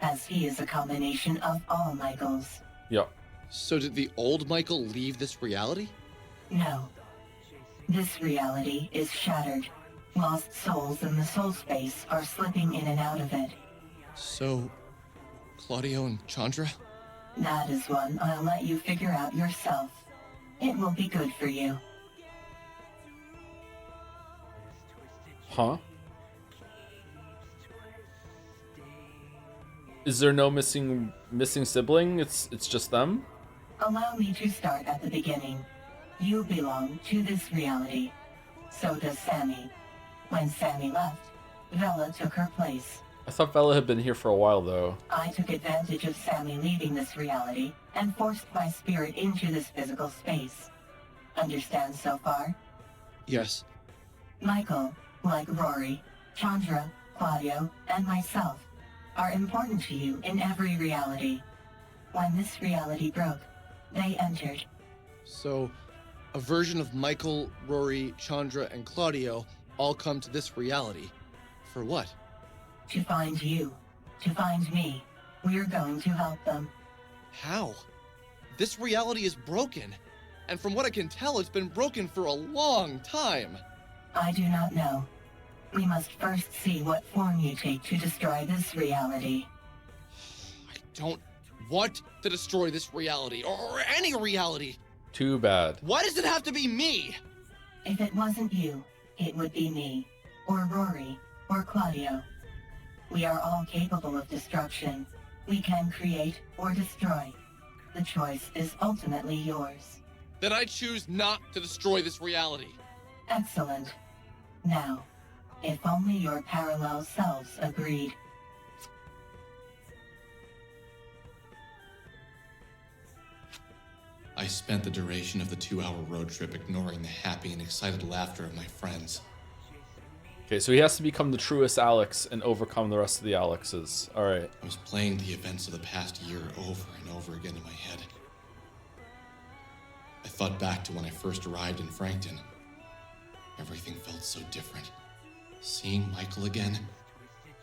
as he is a combination of all Michaels. Yep. So did the old Michael leave this reality? No. This reality is shattered. Lost souls in the soul space are slipping in and out of it. So, Claudio and Chandra? That is one I'll let you figure out yourself. It will be good for you. Huh? Is there no missing sibling? It's just them? Allow me to start at the beginning. You belong to this reality. So does Sammy. When Sammy left, Vela took her place. I thought Vela had been here for a while, though. I took advantage of Sammy leaving this reality and forced my spirit into this physical space. Understand so far? Yes. Michael, like Rory, Chandra, Claudio, and myself, are important to you in every reality. When this reality broke, they entered. So, a version of Michael, Rory, Chandra, and Claudio all come to this reality. For what? To find you. To find me. We're going to help them. How? This reality is broken. And from what I can tell, it's been broken for a long time. I do not know. We must first see what form you take to destroy this reality. I don't want to destroy this reality, or any reality. Too bad. Why does it have to be me? If it wasn't you, it would be me, or Rory, or Claudio. We are all capable of destruction. We can create or destroy. The choice is ultimately yours. Then I choose not to destroy this reality. Excellent. Now, if only your parallel selves agreed. I spent the duration of the 2-hour road trip ignoring the happy and excited laughter of my friends. Okay, so he has to become the truest Alex and overcome the rest of the Alexes. All right. I was playing the events of the past year over and over again in my head. I thought back to when I first arrived in Frankton. Everything felt so different. Seeing Michael again,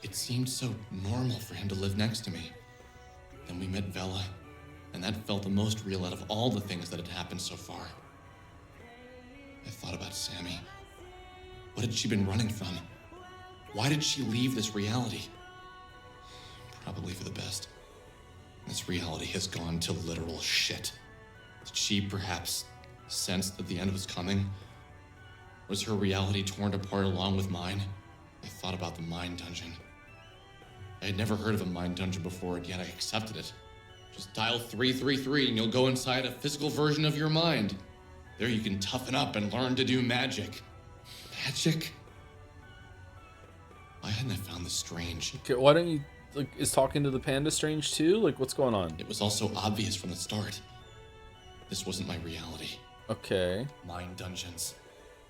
it seemed so normal for him to live next to me. Then we met Vela, and that felt the most real out of all the things that had happened so far. I thought about Sammy. What had she been running from? Why did she leave this reality? Probably for the best. This reality has gone to literal shit. Did she perhaps sense that the end was coming? Was her reality torn apart along with mine? I thought about the mind dungeon. I had never heard of a mind dungeon before, and yet I accepted it. Just dial 333 and you'll go inside a physical version of your mind. There you can toughen up and learn to do magic. Magic? Why hadn't I found this strange? Okay, why don't you, like, is talking to the panda strange too? Like, what's going on? It was also obvious from the start. This wasn't my reality. Okay. Mind dungeons.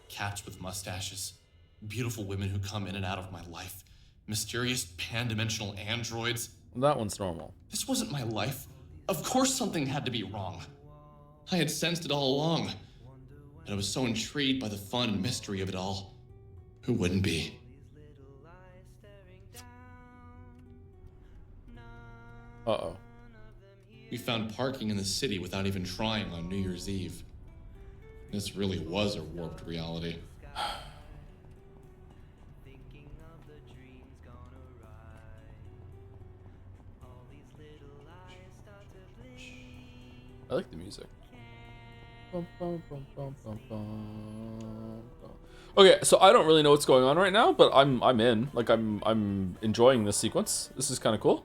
Cats with mustaches. Beautiful women who come in and out of my life. Mysterious pan-dimensional androids. That one's normal. This wasn't my life. Of course something had to be wrong. I had sensed it all along. But I was so intrigued by the fun and mystery of it all. Who wouldn't be? Uh-oh. We found parking in the city without even trying on New Year's Eve. This really was a warped reality. I like the music. Bum, bum, bum, bum, bum, bum. Okay, so I don't really know what's going on right now, but I'm in. Like I'm enjoying this sequence. This is kind of cool.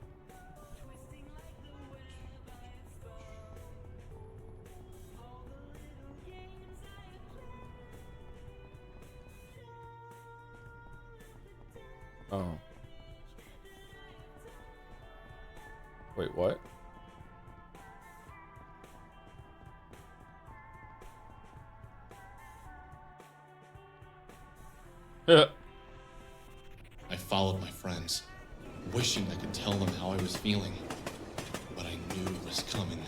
Oh. Wait, what? Yeah. I followed my friends, wishing I could tell them how I was feeling, but I knew it was coming.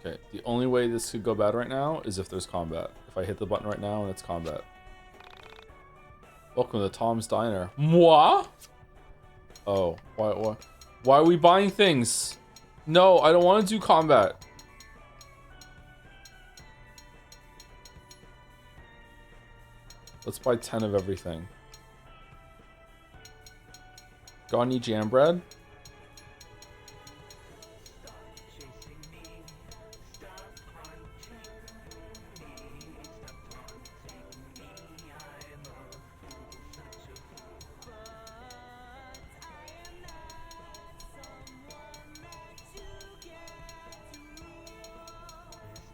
Okay, the only way this could go bad right now is if there's combat. If I hit the button right now and it's combat. Welcome to Tom's Diner. Moi? Oh, why are we buying things? No, I don't want to do combat. Let's buy 10 of everything. Got any jam bread?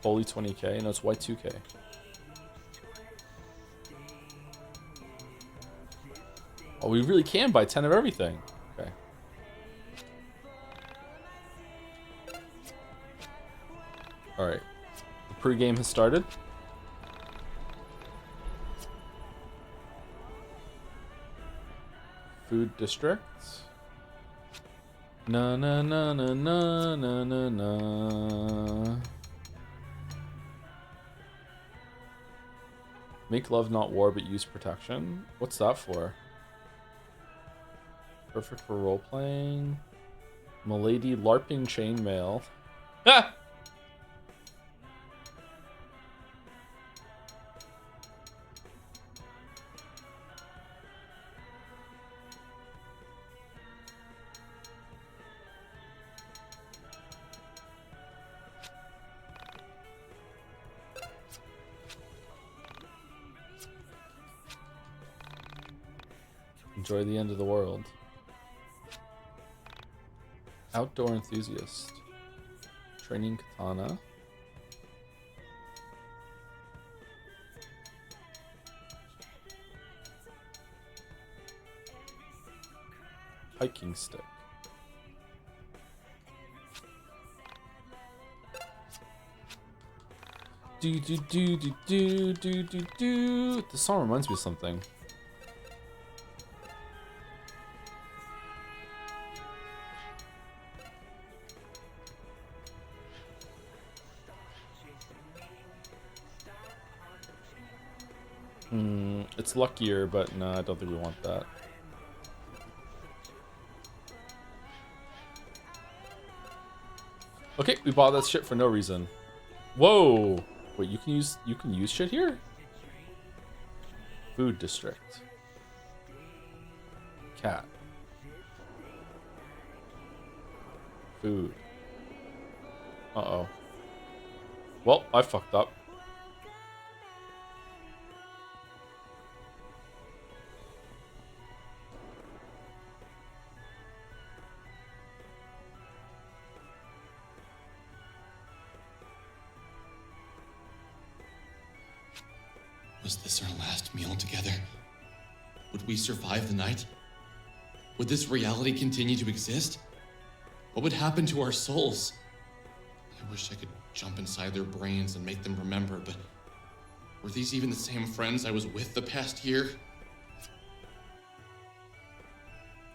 Holy 20k? No, it's Y2k. Oh, we really can buy 10 of everything. Okay. Alright. The pre-game has started. Food districts. Na na na na na na na na. Make love, not war, but use protection. What's that for? Perfect for role-playing. Milady LARPing chainmail. Ah! Enjoy the end of the world. Outdoor enthusiast. Training katana. Hiking stick. Do do do do do do do do. This song reminds me of something. It's luckier, but no, I don't think we want that. Okay, we bought that shit for no reason. Whoa! Wait, you can use shit here? Food district. Cat. Food. Uh-oh. Well, I fucked up. Was this our last meal together? Would we survive the night? Would this reality continue to exist? What would happen to our souls? I wish I could jump inside their brains and make them remember, but were these even the same friends I was with the past year?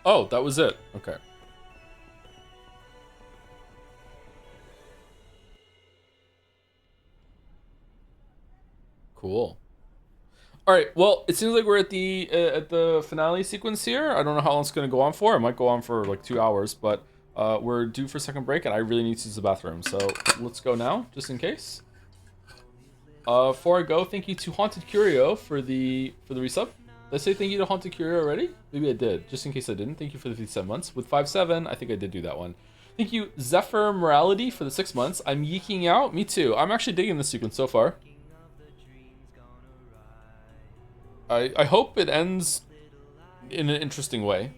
Oh, that was it. Okay. Cool. All right. Well, it seems like we're at the finale sequence here. I don't know how long it's going to go on for. It might go on for like 2 hours, but we're due for a second break, and I really need to use the bathroom. So let's go now, just in case. Before I go, thank you to Haunted Curio for the resub. Did I say thank you to Haunted Curio already? Maybe I did. Just in case I didn't. Thank you for the 57 months. With 5-7, I think I did do that one. Thank you, Zephyr Morality, for the 6 months. I'm yeeking out. Me too. I'm actually digging this sequence so far. I hope it ends in an interesting way.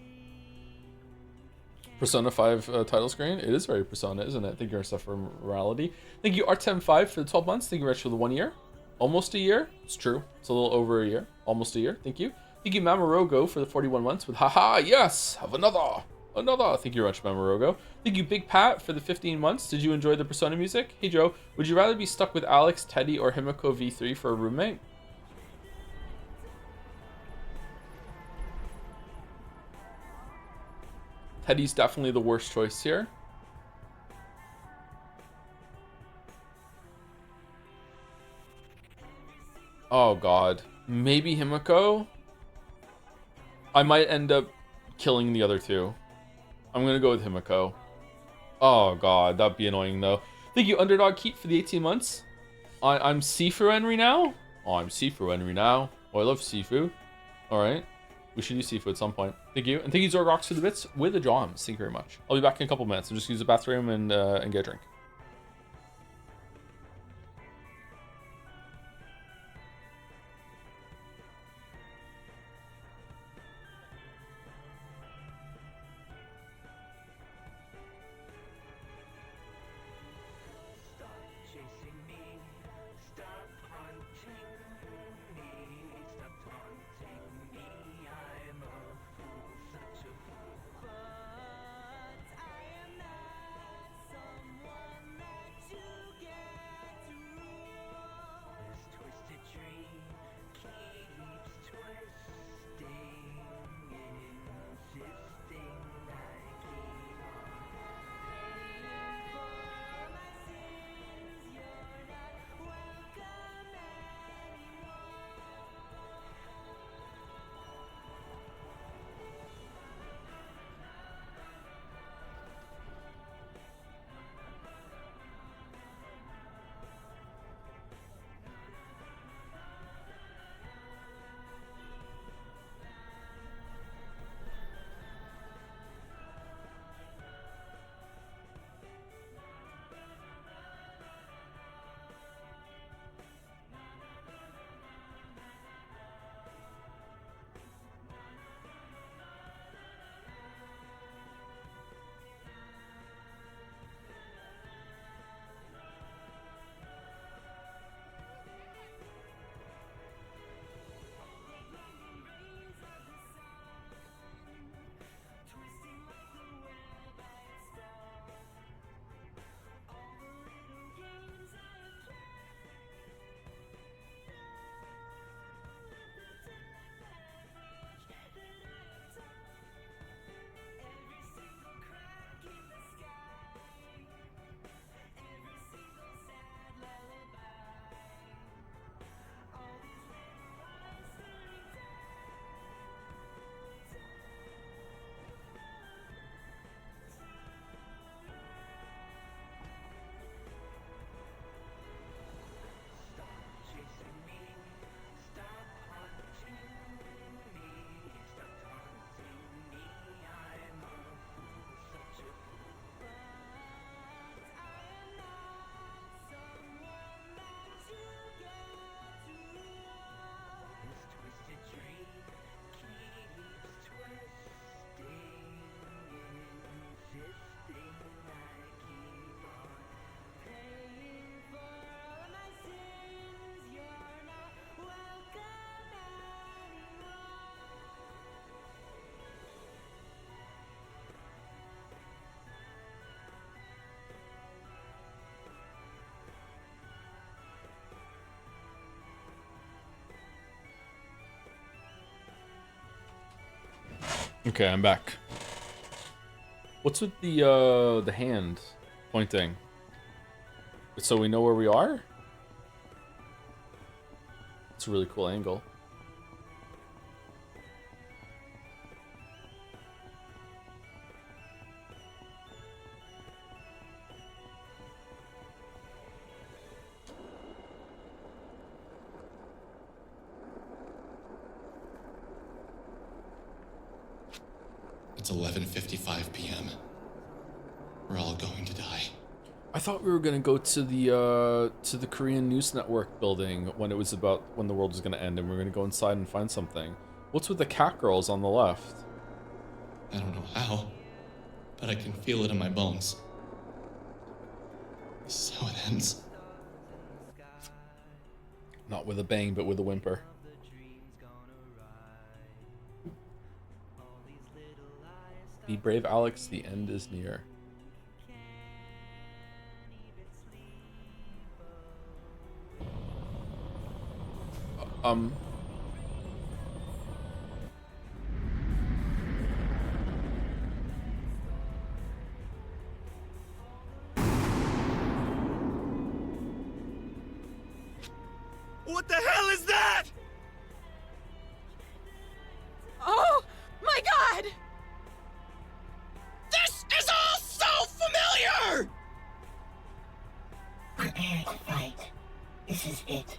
Persona 5 title screen. It is very Persona, isn't it? Thank you, Zephyr Morality. Thank you, Art105 for the 12 months. Thank you, Rich, for the 1 year. Almost a year. It's true. It's a little over a year. Almost a year. Thank you. Thank you, Mamarogo, for the 41 months with haha, yes, have another. Thank you very much, Mamarogo. Thank you, Big Pat, for the 15 months. Did you enjoy the Persona music? Hey, Joe, would you rather be stuck with Alex, Teddy, or Himiko V3 for a roommate? Teddy's definitely the worst choice here. Oh, God. Maybe Himiko? I might end up killing the other two. I'm gonna go with Himiko. Oh god, that'd be annoying though. Thank you, Underdog Keep, for the 18 months. I'm Sifu Henry now? Oh, I'm Sifu Henry now. Oh, I love Sifu. Alright. We should do Sifu at some point. Thank you. And thank you, Zorgox, for the bits with the Joms. Thank you very much. I'll be back in a couple minutes. I'll just use the bathroom and get a drink. Okay, I'm back. What's with the hand pointing? So we know where we are? It's a really cool angle. It's 11:55 p.m. We're all going to die. I thought we were gonna go to the Korean News Network building when it was about when the world was gonna end, and we are gonna go inside and find something. What's with the cat girls on the left? I don't know how, but I can feel it in my bones. This is how it ends. Not with a bang, but with a whimper. Be brave, Alex. The end is near. What the hell is that? Oh my god! This is all so familiar! Prepare to fight. This is it.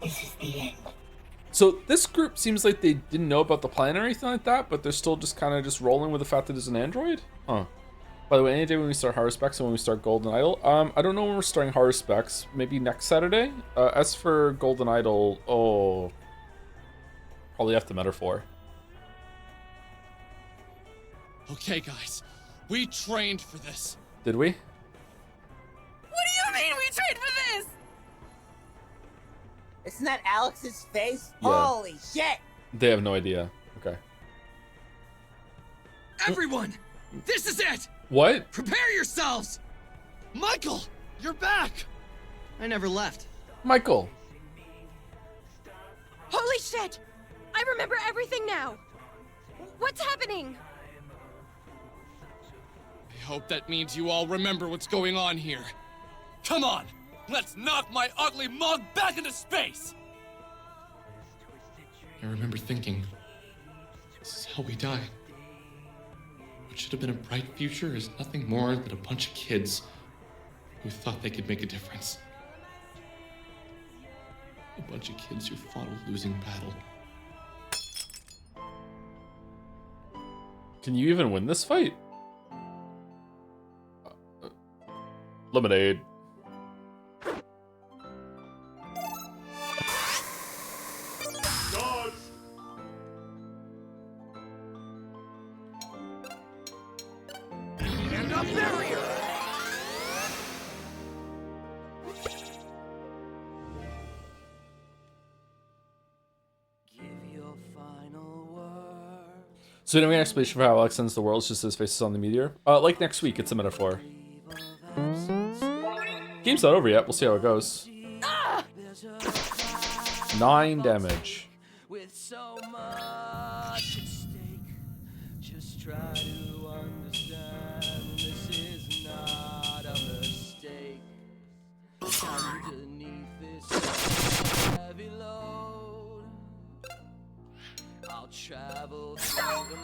This is the end. So this group seems like they didn't know about the plan or anything like that, but they're still just kind of just rolling with the fact that it's an android? Huh. By the way, any day when we start Horror Specs and when we start Golden Idol, I don't know when we're starting Horror Specs. Maybe next Saturday? As for Golden Idol, oh, probably after Metaphor. Okay, guys. We trained for this. Did we? What do you mean we trained for this? Isn't that Alex's face? Yeah. Holy shit! They have no idea. Okay. Everyone! This is it! What? Prepare yourselves! Michael! You're back! I never left. Michael! Holy shit! I remember everything now! What's happening? I hope that means you all remember what's going on here. Come on! Let's knock my ugly mug back into space! I remember thinking, this is how we die. What should have been a bright future is nothing more than a bunch of kids who thought they could make a difference. A bunch of kids who fought a losing battle. Can you even win this fight? Lemonade. Dodge! And a barrier! So anyway, an explanation for how Alex sends the world, just his faces on the meteor. Like next week, it's a Metaphor. Game's not over yet, we'll see how it goes. 9 damage. With so much at stake, just try to understand this is not a mistake. Underneath this heavy load, I'll travel through the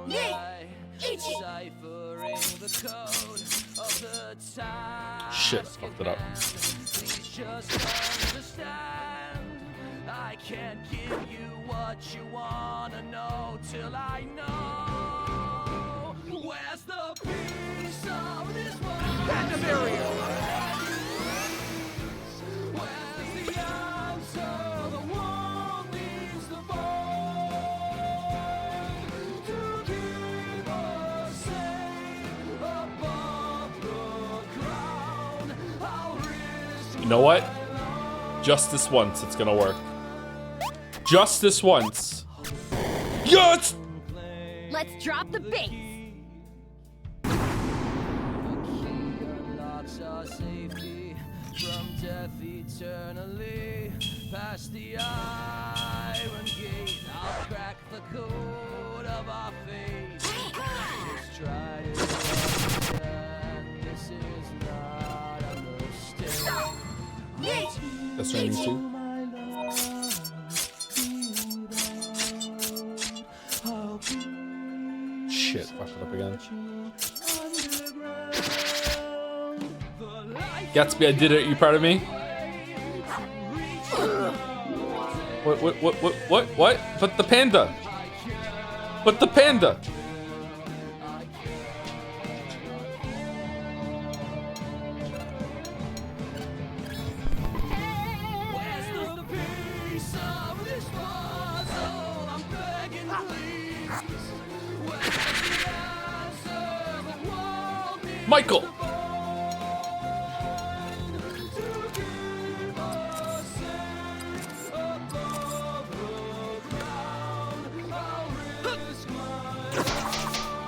moonlight, deciphering the code of the time. Shit, fucked it up. Please just understand, I can't give you what you wanna know till I know. Where's the piece of this world? And a barrier! Where's the answer? The world needs the bond to keep us safe above the ground. I'll risk. You know what? Just this once, it's gonna work. Just this once. Yes! Let's drop the bass. Unlocks our safety from death eternally. Past the iron gate, I'll crack the code of our fate. That's Stranding 2. Shit, fucked it up again. Gatsby, I did it. You proud of me? What? But the panda. But the panda. Michael.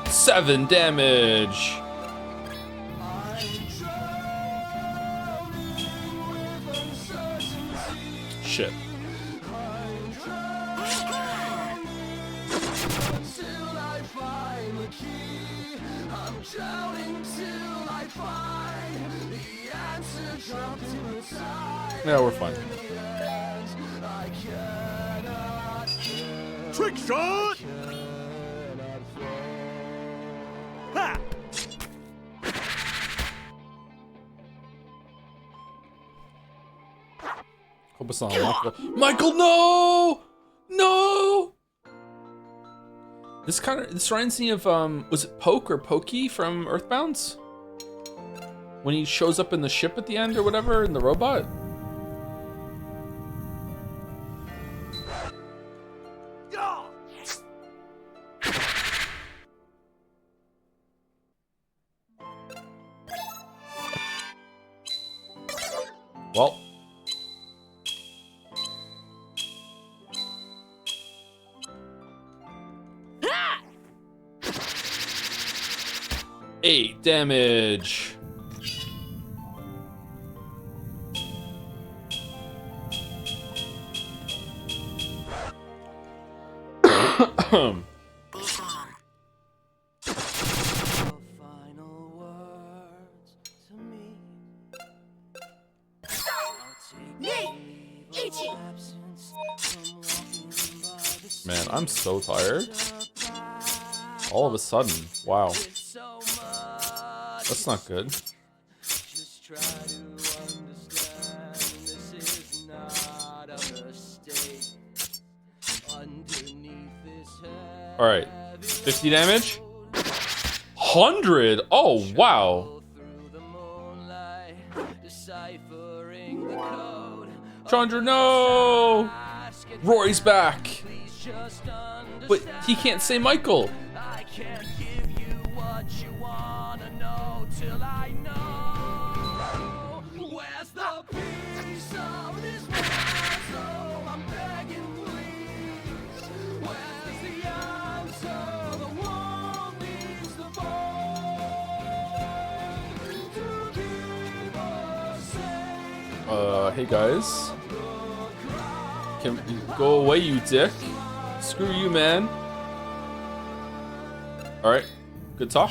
Seven damage. Shit. Yeah, we're fine. Trick shot! Ha! Hope it's not Michael. Michael, no! No! This reminds me of was it Poke or Pokey from Earthbound? When he shows up in the ship at the end or whatever, in the robot? Well. Eight damage. Man, I'm so tired. All of a sudden, wow. That's not good. Alright. 50 damage? 100? Oh, wow. Chandra, no! Rory's back. But he can't say Michael. Hey guys. Can you go away, you dick? Screw you, man. Alright. Good talk.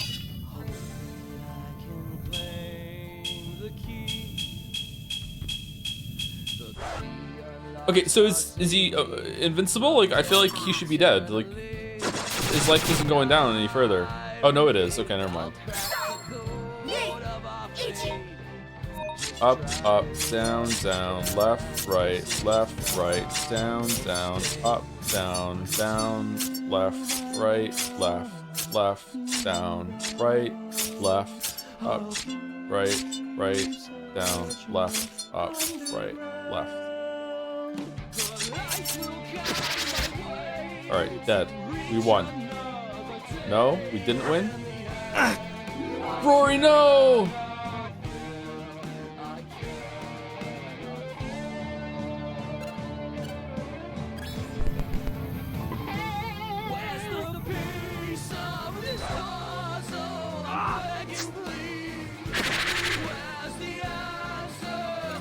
Okay, so is he invincible? Like, I feel like he should be dead. Like, his life isn't going down any further. Oh, no it is. Okay, never mind. Up, up, down, down, left, right, down, down, up, down, down, left, right, down, right, left, up, right, down, left, up, right, left. Alright, dead. We won. No, we didn't win? Rory, no!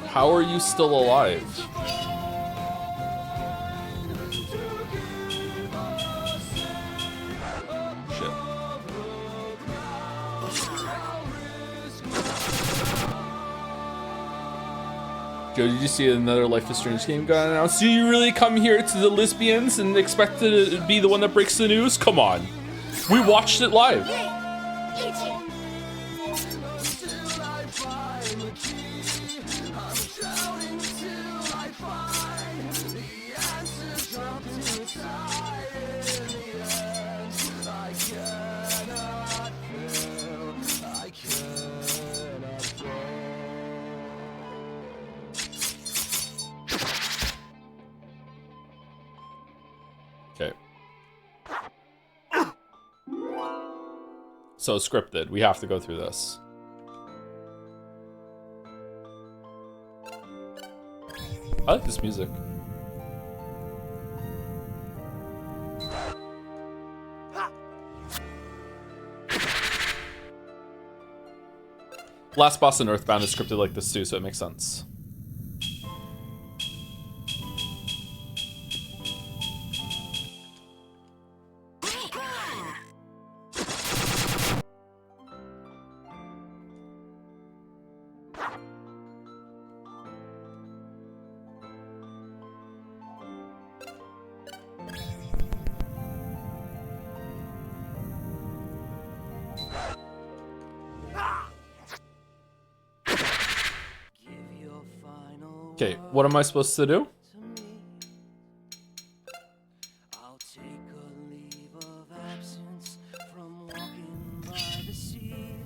How are you still alive? Shit. Joe, did you see another Life is Strange game got announced? Do you really come here to the lesbians and expect to be the one that breaks the news? Come on. We watched it live. Okay. So scripted. We have to go through this. I like this music. Last boss in Earthbound is scripted like this too, so it makes sense. Okay, what am I supposed to do? I'll take a leave of absence from walking by the sea.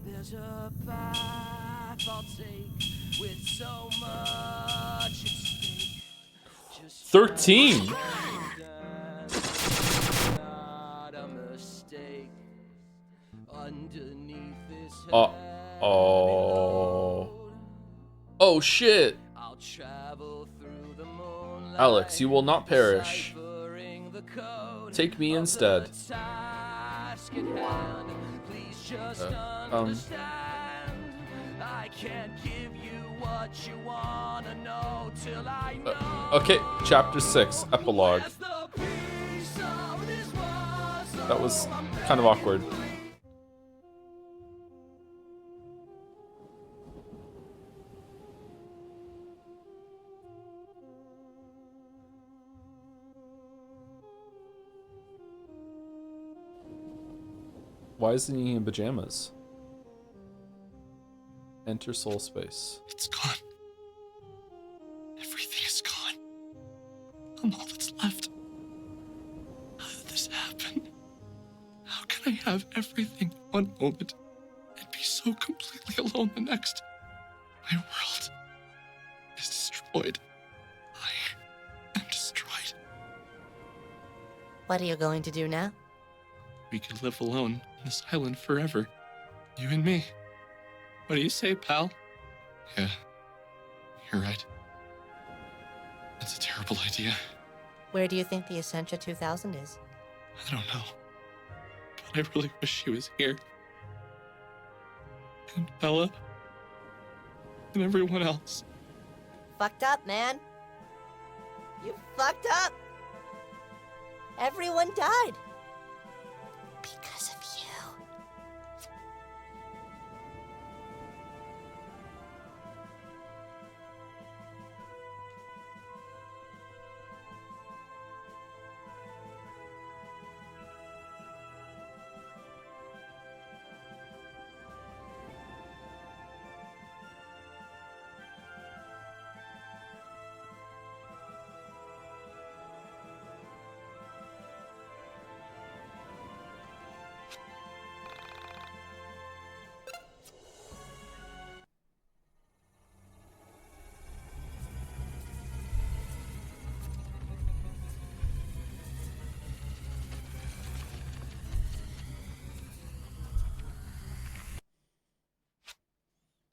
There's a path I'll take with so much at stake. 13. Not a mistake. Underneath this Oh shit. I'll travel through the moonlight. Alex, you will not perish. Take me instead. Please just understand. I can't give you what you wanna know till I know. Okay, chapter 6, epilogue. That was kind of awkward. Why isn't he in pajamas? Enter soul space. It's gone. Everything is gone. I'm all that's left. How did this happen? How can I have everything one moment and be so completely alone the next? My world is destroyed. I am destroyed. What are you going to do now? We could live alone on this island forever. You and me. What do you say, pal? Yeah, you're right. That's a terrible idea. Where do you think the Essentia 2000 is? I don't know. But I really wish she was here. And Bella. And everyone else. Fucked up, man. You fucked up. Everyone died. Because of you.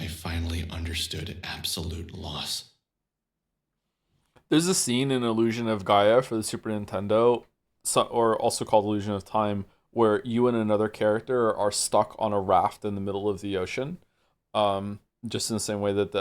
I finally understood absolute loss. There's a scene in Illusion of Gaia for the Super Nintendo, or also called Illusion of Time, where you and another character are stuck on a raft in the middle of the ocean. Just in the same way that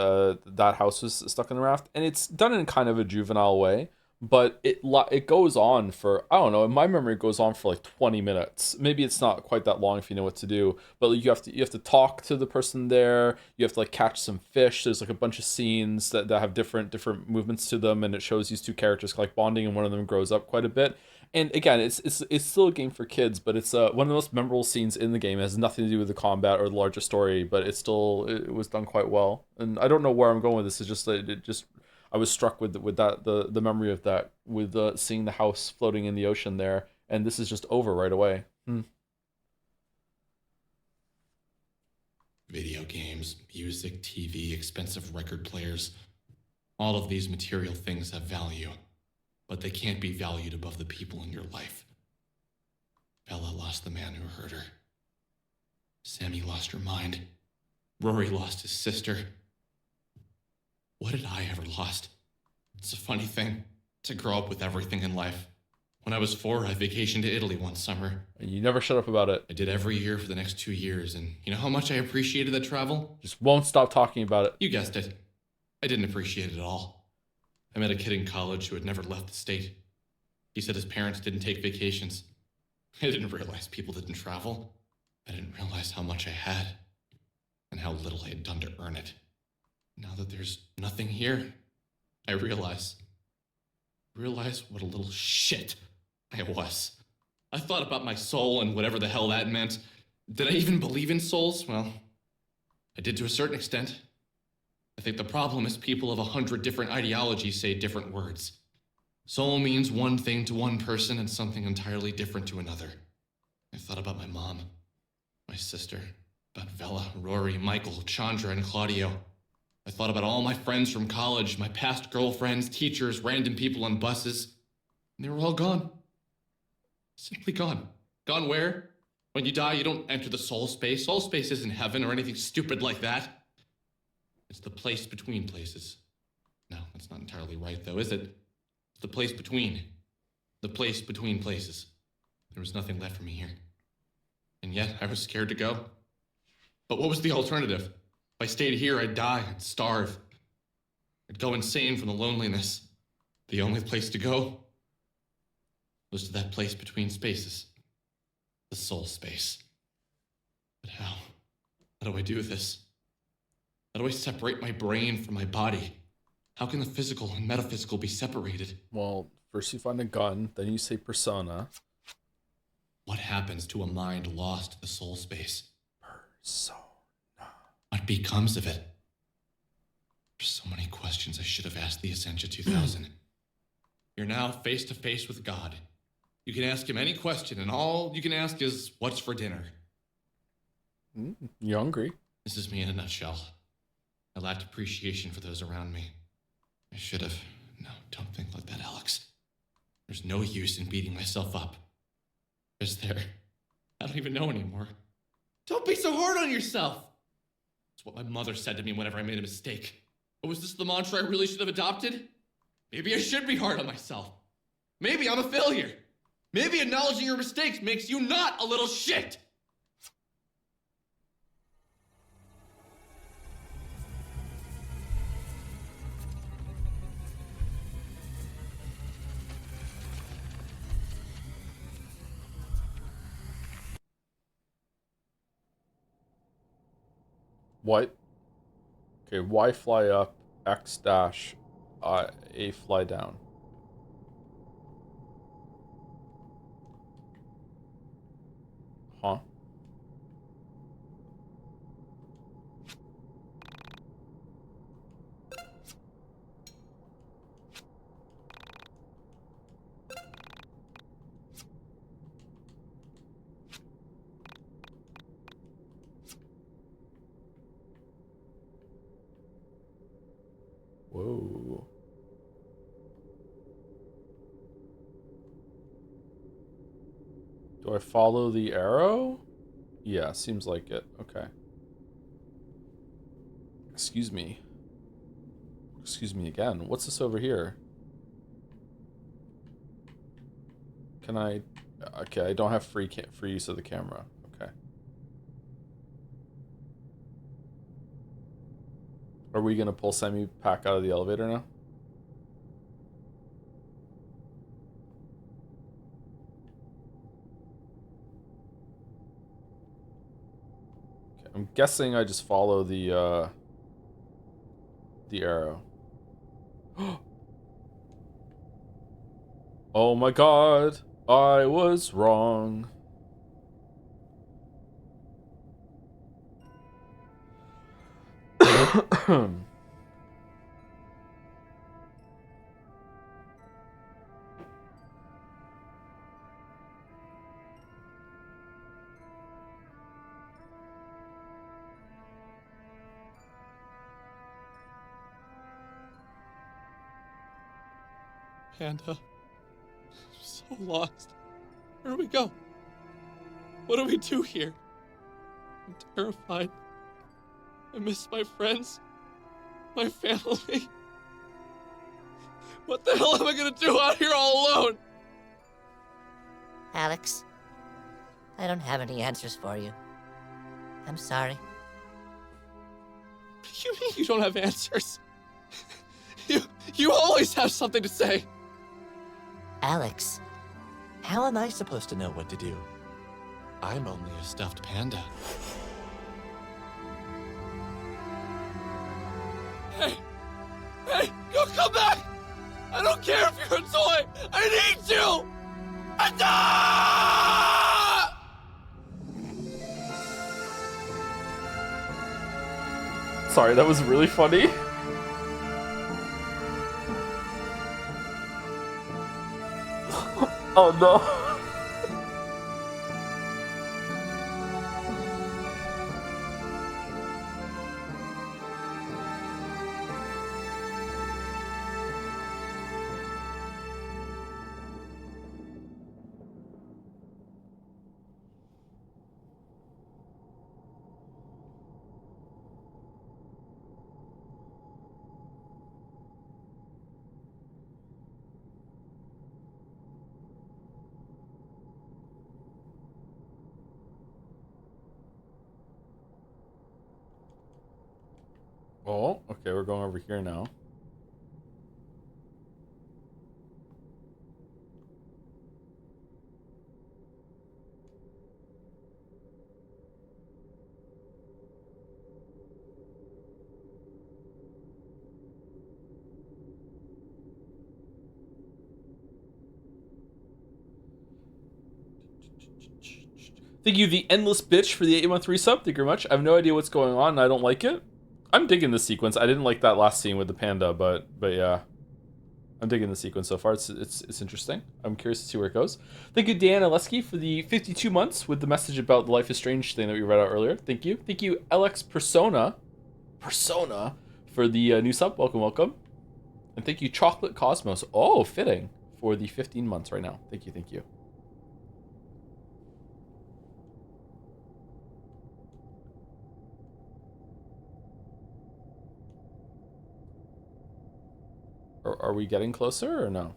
that house was stuck in a raft. And it's done in kind of a juvenile way, but it goes on for, I don't know, in my memory it goes on for like 20 minutes. Maybe it's not quite that long if you know what to do, but like, you have to talk to the person there. You have to like catch some fish. There's like a bunch of scenes that have different movements to them, and it shows these two characters like bonding, and one of them grows up quite a bit. And again, it's still a game for kids, but it's one of the most memorable scenes in the game. It has nothing to do with the combat or the larger story, but it was done quite well. And I don't know where I'm going with this. It's just that it just, I was struck with that, the memory of that, with seeing the house floating in the ocean there, and this is just over right away. Video games, music, TV, expensive record players. All of these material things have value, but they can't be valued above the people in your life. Bella lost the man who hurt her. Sammy lost her mind. Rory lost his sister. What did I ever lost? It's a funny thing to grow up with everything in life. When I was 4, I vacationed to Italy one summer. And you never shut up about it. I did every year for the next 2 years, and you know how much I appreciated that travel? Just won't stop talking about it. You guessed it. I didn't appreciate it at all. I met a kid in college who had never left the state. He said his parents didn't take vacations. I didn't realize people didn't travel. I didn't realize how much I had, and how little I had done to earn it. Now that there's nothing here, I realize what a little shit I was. I thought about my soul and whatever the hell that meant. Did I even believe in souls? Well, I did to a certain extent. I think the problem is people of 100 different ideologies say different words. Soul means one thing to one person and something entirely different to another. I thought about my mom, my sister, about Vela, Rory, Michael, Chandra, and Claudio. I thought about all my friends from college, my past girlfriends, teachers, random people on buses, and they were all gone. Simply gone. Gone where? When you die, you don't enter the soul space. Soul space isn't heaven or anything stupid like that. It's the place between places. No, that's not entirely right, though, is it? It's the place between. The place between places. There was nothing left for me here. And yet, I was scared to go. But what was the alternative? If I stayed here, I'd die, I'd starve. I'd go insane from the loneliness. The only place to go was to that place between spaces. The soul space. But how? How do I do this? How do I separate my brain from my body? How can the physical and metaphysical be separated? Well, first you find a gun, then you say persona. What happens to a mind lost to the soul space? Persona. What becomes of it? There's so many questions I should have asked the Essentia 2000. You're now face to face with God. You can ask him any question, and all you can ask is, what's for dinner? You hungry? This is me in a nutshell. I lacked appreciation for those around me. I should have. No, don't think like that, Alex. There's no use in beating myself up. Is there? I don't even know anymore. Don't be so hard on yourself! It's what my mother said to me whenever I made a mistake. But was this the mantra I really should have adopted? Maybe I should be hard on myself. Maybe I'm a failure. Maybe acknowledging your mistakes makes you not a little shit! What? Okay, Y fly up, X dash, A fly down. Huh? Whoa. Do I follow the arrow? Yeah, seems like it. Okay. Excuse me. Excuse me again. What's this over here? Can I... Okay, I don't have free use of the camera. Okay. Are we gonna pull Sammy Pack out of the elevator now? guessing I just follow the arrow. Oh my god, I was wrong. Panda. I'm so lost. Where do we go? What do we do here? I'm terrified. I miss my friends. My family. What the hell am I gonna do out here all alone? Alex, I don't have any answers for you. I'm sorry. You mean you don't have answers? You always have something to say. Alex, how am I supposed to know what to do? I'm only a stuffed panda. Hey! Hey! You come back! I don't care if you're a toy! I need you! Sorry, that was really funny. Oh no. Oh, okay, we're going over here now. Thank you, the Endless Bitch, for the 8-month resub. Thank you very much. I have no idea what's going on, and I don't like it. I'm digging the sequence. I didn't like that last scene with the panda, but yeah. I'm digging the sequence so far. It's interesting. I'm curious to see where it goes. Thank you, Deanna Lesky, for the 52 months with the message about the Life is Strange thing that we read out earlier. Thank you. Thank you, LX Persona, for the new sub. Welcome, welcome. And thank you, Chocolate Cosmos. Oh, fitting, for the 15 months right now. Thank you, thank you. Are we getting closer or no?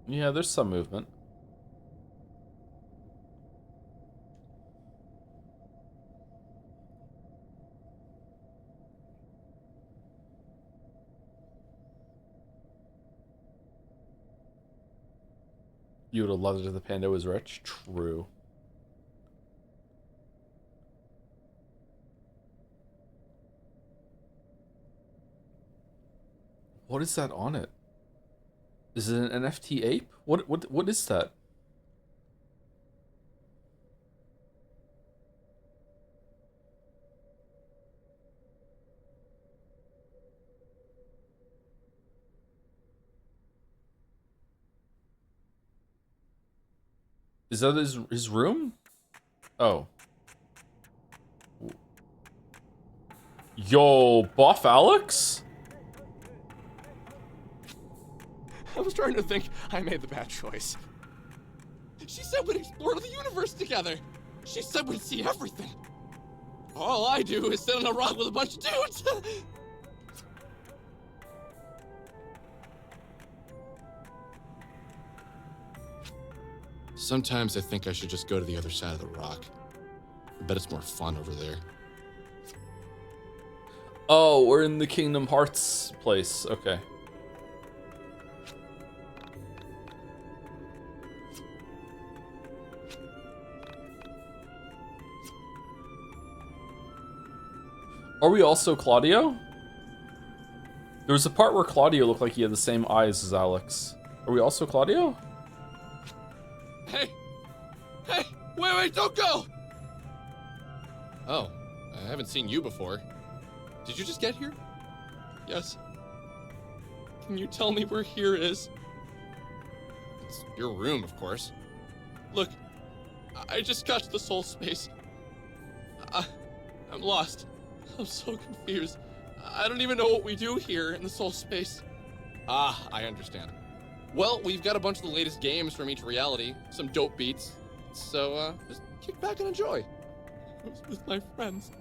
Yeah, there's some movement. You would have loved it if the panda was rich. True. What is that on it? Is it an NFT ape? What is that? Is that his room? Oh. Yo, Buff Alex? I was trying to think I made the bad choice. She said we'd explore the universe together. She said we'd see everything. All I do is sit on a rock with a bunch of dudes. Sometimes I think I should just go to the other side of the rock. I bet it's more fun over there. Oh, we're in the Kingdom Hearts place. Okay. Are we also Claudio? There was a part where Claudio looked like he had the same eyes as Alex. Are we also Claudio? Hey! Hey! Wait, don't go! Oh, I haven't seen you before. Did you just get here? Yes. Can you tell me where here is? It's your room, of course. Look, I just got to the soul space. I'm lost. I'm so confused. I don't even know what we do here in the soul space. Ah, I understand. Well, we've got a bunch of the latest games from each reality, some dope beats. So, just kick back and enjoy. I was with my friends,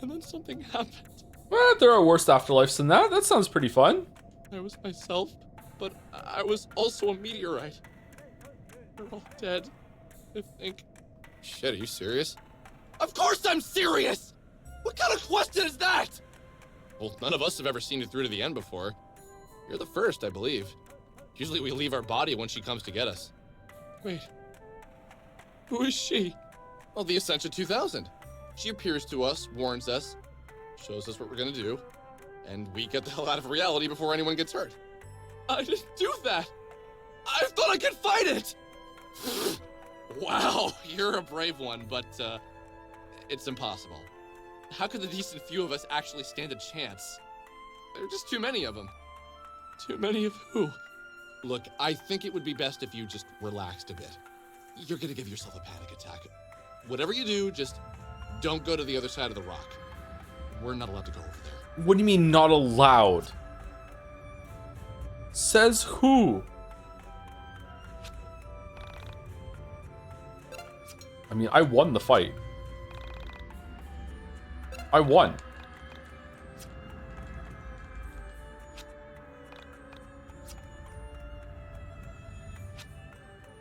and then something happened. Well, there are worse afterlives than that. That sounds pretty fun. I was myself, but I was also a meteorite. They're all dead, I think. Shit, are you serious? Of course I'm serious! What kind of question is that? Well, none of us have ever seen it through to the end before. You're the first, I believe. Usually we leave our body when she comes to get us. Wait. Who is she? Well, the Ascension 2000. She appears to us, warns us, shows us what we're gonna do, and we get the hell out of reality before anyone gets hurt. I didn't do that! I thought I could fight it! Wow, you're a brave one, but, it's impossible. How could the decent few of us actually stand a chance? There are just too many of them. Too many of who? Look, I think it would be best if you just relaxed a bit. You're gonna give yourself a panic attack. Whatever you do, just don't go to the other side of the rock. We're not allowed to go over there. What do you mean not allowed? Says who? I mean, I won the fight. I won.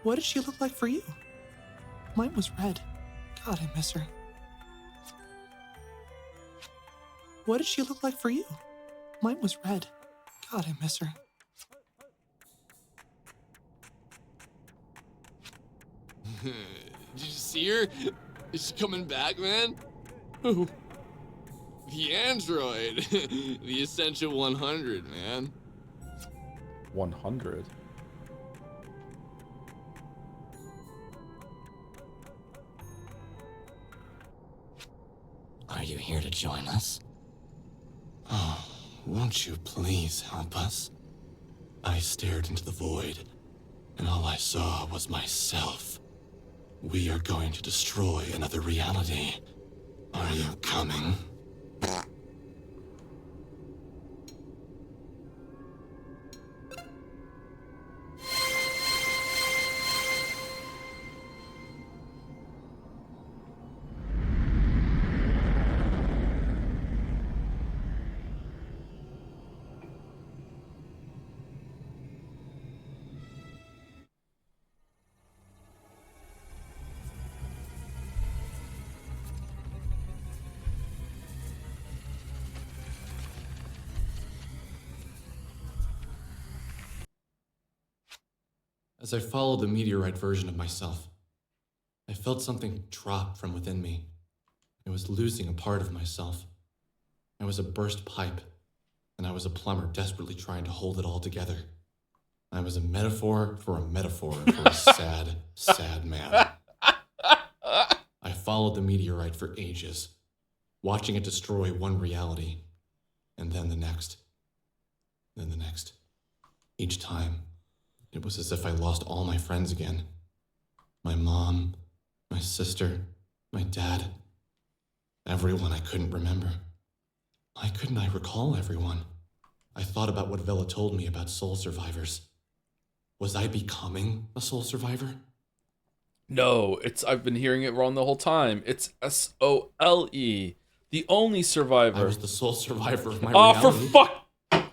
What did she look like for you? Mine was red. God, I miss her. What did she look like for you? Mine was red. God, I miss her. Did you see her? Is she coming back, man? Who? The android. The Essential 100, man. 100? Are you here to join us? Oh, won't you please help us? I stared into the void, and all I saw was myself. We are going to destroy another reality. Are you coming? As I followed the meteorite version of myself, I felt something drop from within me. I was losing a part of myself. I was a burst pipe, and I was a plumber desperately trying to hold it all together. I was a metaphor for a sad, sad man. I followed the meteorite for ages, watching it destroy one reality, and then the next, then the next. Each time, it was as if I lost all my friends again. My mom, my sister, my dad, everyone I couldn't remember. Why couldn't I recall everyone? I thought about what Vela told me about soul survivors. Was I becoming a soul survivor? No, I've been hearing it wrong the whole time. It's S-O-L-E. The only survivor. I was the sole survivor of my reality. reality. Oh, for fuck!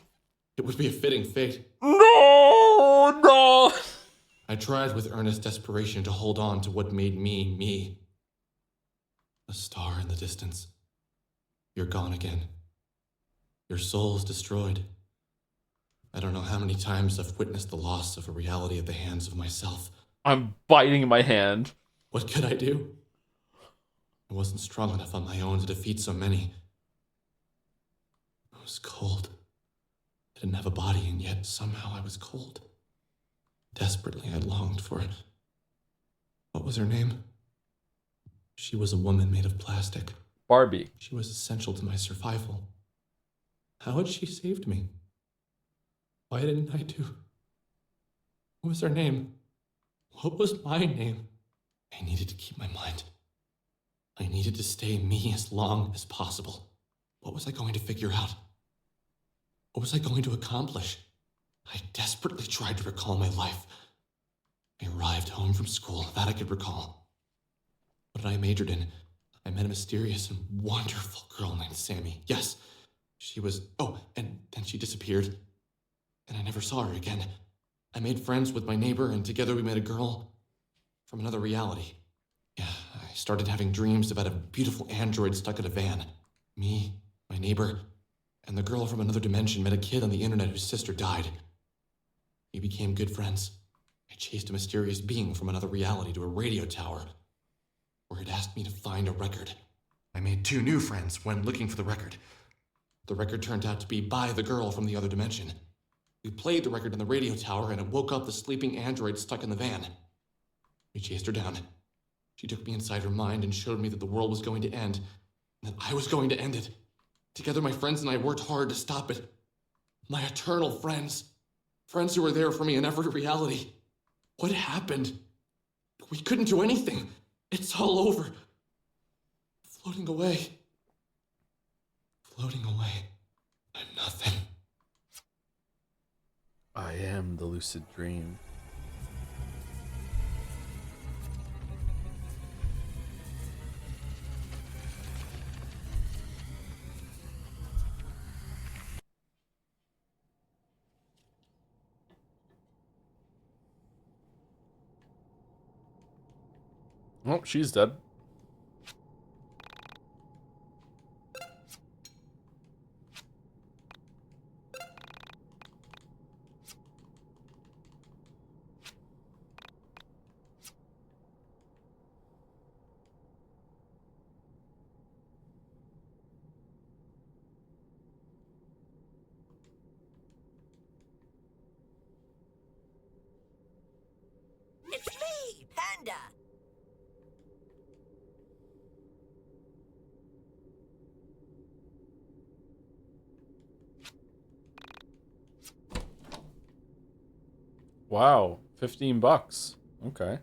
It would be a fitting fate. No! I tried with earnest desperation to hold on to what made me, me. A star in the distance. You're gone again. Your soul's destroyed. I don't know how many times I've witnessed the loss of a reality at the hands of myself. I'm biting my hand. What could I do? I wasn't strong enough on my own to defeat so many. was cold. I didn't have a body, and yet somehow I was cold. Desperately, I longed for it. What was her name? She was a woman made of plastic. Barbie. She was essential to my survival. How had she saved me? Why didn't I do? What was her name? What was my name? I needed to keep my mind. I needed to stay me as long as possible. What was I going to figure out? What was I going to accomplish? I desperately tried to recall my life. I arrived home from school, that I could recall. What I majored in, I met a mysterious and wonderful girl named Sammy. Yes, she was... Oh, and then she disappeared. And I never saw her again. I made friends with my neighbor, and together we met a girl from another reality. Yeah, I started having dreams about a beautiful android stuck in a van. Me, my neighbor, and the girl from another dimension met a kid on the internet whose sister died. We became good friends. I chased a mysterious being from another reality to a radio tower, where it asked me to find a record. I made 2 new friends when looking for the record. The record turned out to be by the girl from the other dimension. We played the record in the radio tower, and it woke up the sleeping android stuck in the van. We chased her down. She took me inside her mind and showed me that the world was going to end, and that I was going to end it. Together, my friends and I worked hard to stop it. My eternal friends. Friends who were there for me in every reality. What happened? We couldn't do anything. It's all over. Floating away. Floating away. I'm nothing. I am the lucid dream. Oh, she's dead. It's me, Panda. Wow, $15. Okay.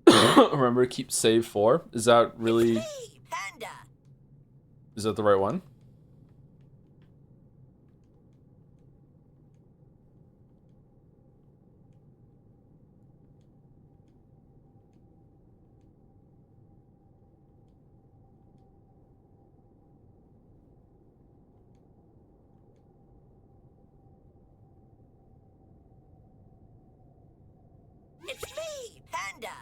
Remember to keep save 4. Is that really... Panda. Is that the right one? It's me, Panda.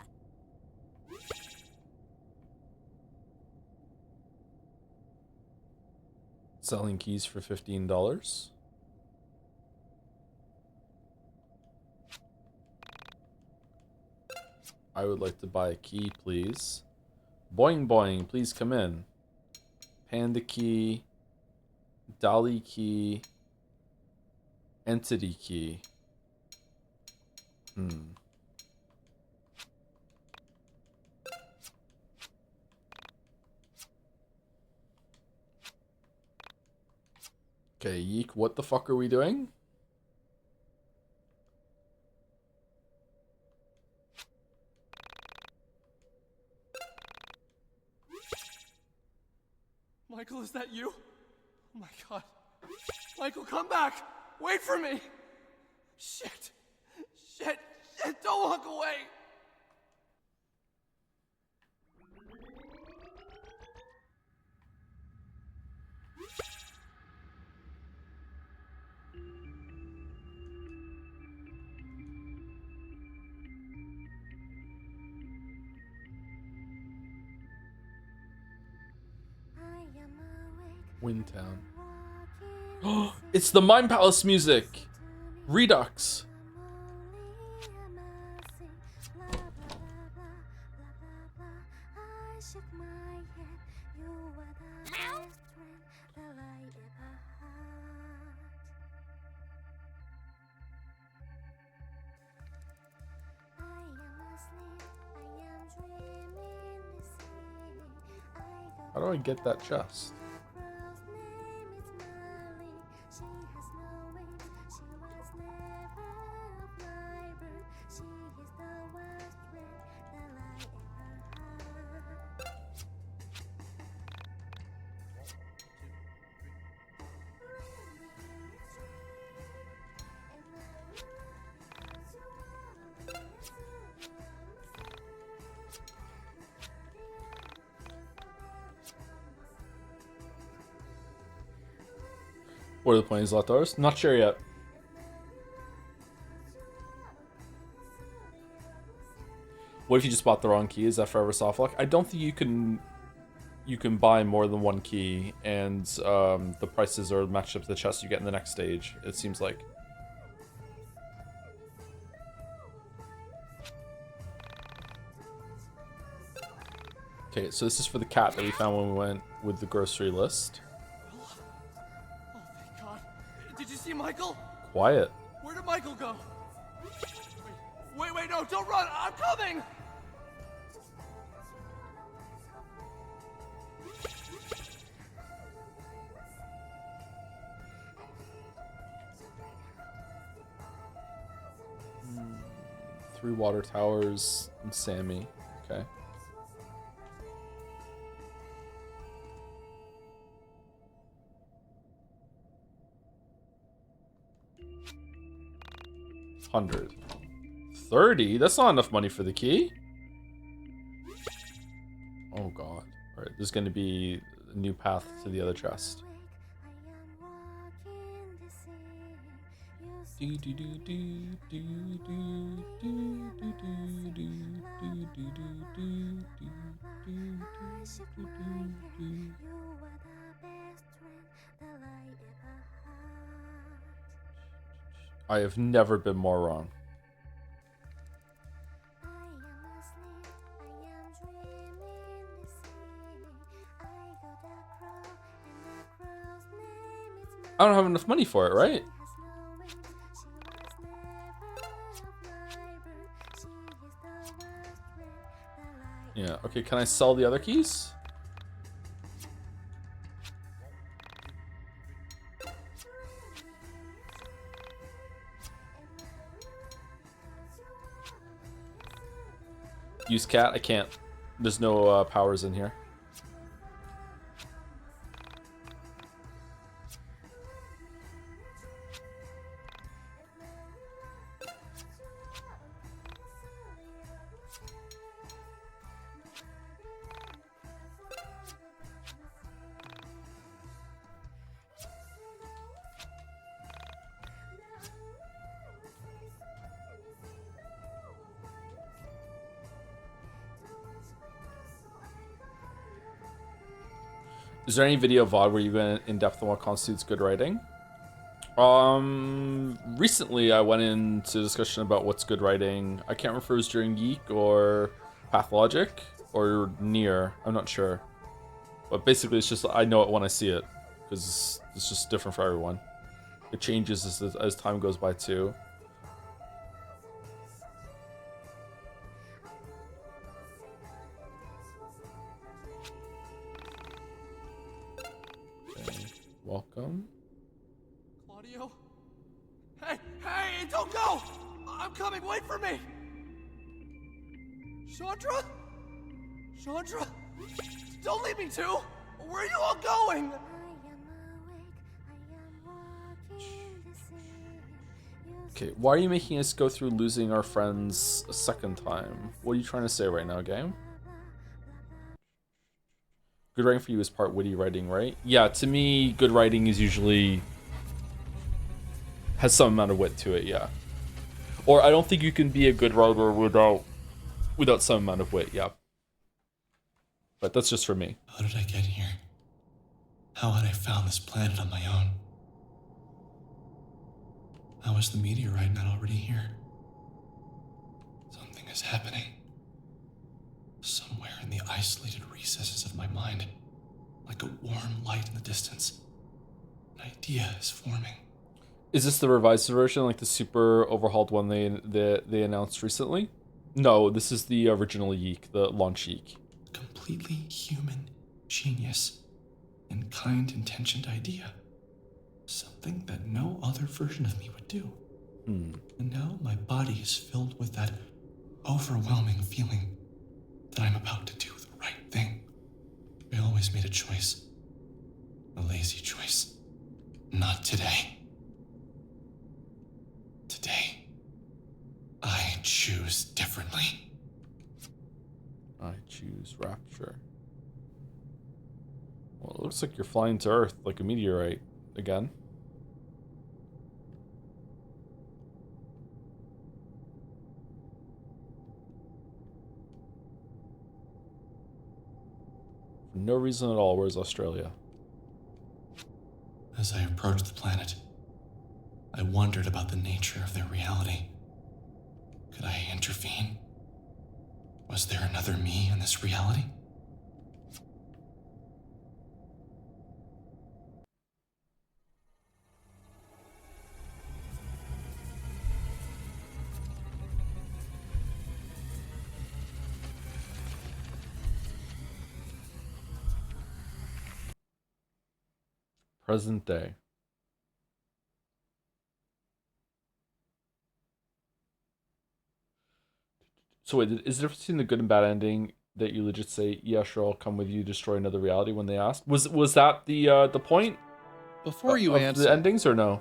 Selling keys for $15. I would like to buy a key, please. Boing boing, please come in. Panda key. Dolly key. Entity key. Okay, YIIK, what the fuck are we doing? Michael, is that you? Oh my god. Michael, come back! Wait for me! Shit! Shit! Shit! Don't walk away! Windtown. Oh, it's the Mind Palace music! Redux! How do I get that chest? What are the planes left ours? Not sure yet. What if you just bought the wrong key? Is that forever soft lock? I don't think you can buy more than one key, and the prices are matched up to the chest you get in the next stage, it seems like. Okay, so this is for the cat that we found when we went with the grocery list. Thank God. Did you see Michael? Quiet. Where did Michael go? Wait, no, don't run! I'm coming! Three water towers and Sammy. Okay. $130? That's not enough money for the key. Oh god. Alright, there's gonna be a new path to the other chest. I have never been more wrong. I don't have enough money for it, right? Yeah, okay, can I sell the other keys? Use cat? I can't. There's no powers in here. Is there any video VOD where you went in depth on what constitutes good writing? Recently I went into discussion about what's good writing. I can't remember if it was during YIIK or Pathologic or Near. I'm not sure. But basically it's just, I know it when I see it. Because it's just different for everyone. It changes as time goes by too. Welcome. Claudio? Hey, don't go! I'm coming, wait for me! Chandra? Chandra? Don't leave me too! Where are you all going? Okay, why are you making us go through losing our friends a second time? What are you trying to say right now, game? Good writing for you is part witty writing, right? Yeah, to me, good writing is usually has some amount of wit to it, yeah. Or I don't think you can be a good writer without some amount of wit, yeah. But that's just for me. How did I get here? How had I found this planet on my own? How is the meteorite not already here? Something is happening. Somewhere in the isolated recesses of my mind, like a warm light in the distance. An idea is forming. Is this the revised version, like the super overhauled one they announced recently? No, this is the original YIIK, the launch YIIK. Completely human genius and kind-intentioned idea. Something that no other version of me would do. And now my body is filled with that overwhelming feeling that I'm about to do the right thing. I always made a choice. A lazy choice. Not today. Today, I choose differently. I choose rapture. Well, it looks like you're flying to Earth like a meteorite again. For no reason at all. Where's Australia? As I approached the planet, I wondered about the nature of their reality. Could I intervene? Was there another me in this reality? Present day. So wait, is the difference between the good and bad ending that you legit say, yeah, sure, I'll come with you, destroy another reality when they asked? Was that the point? Before you of answer the endings or no?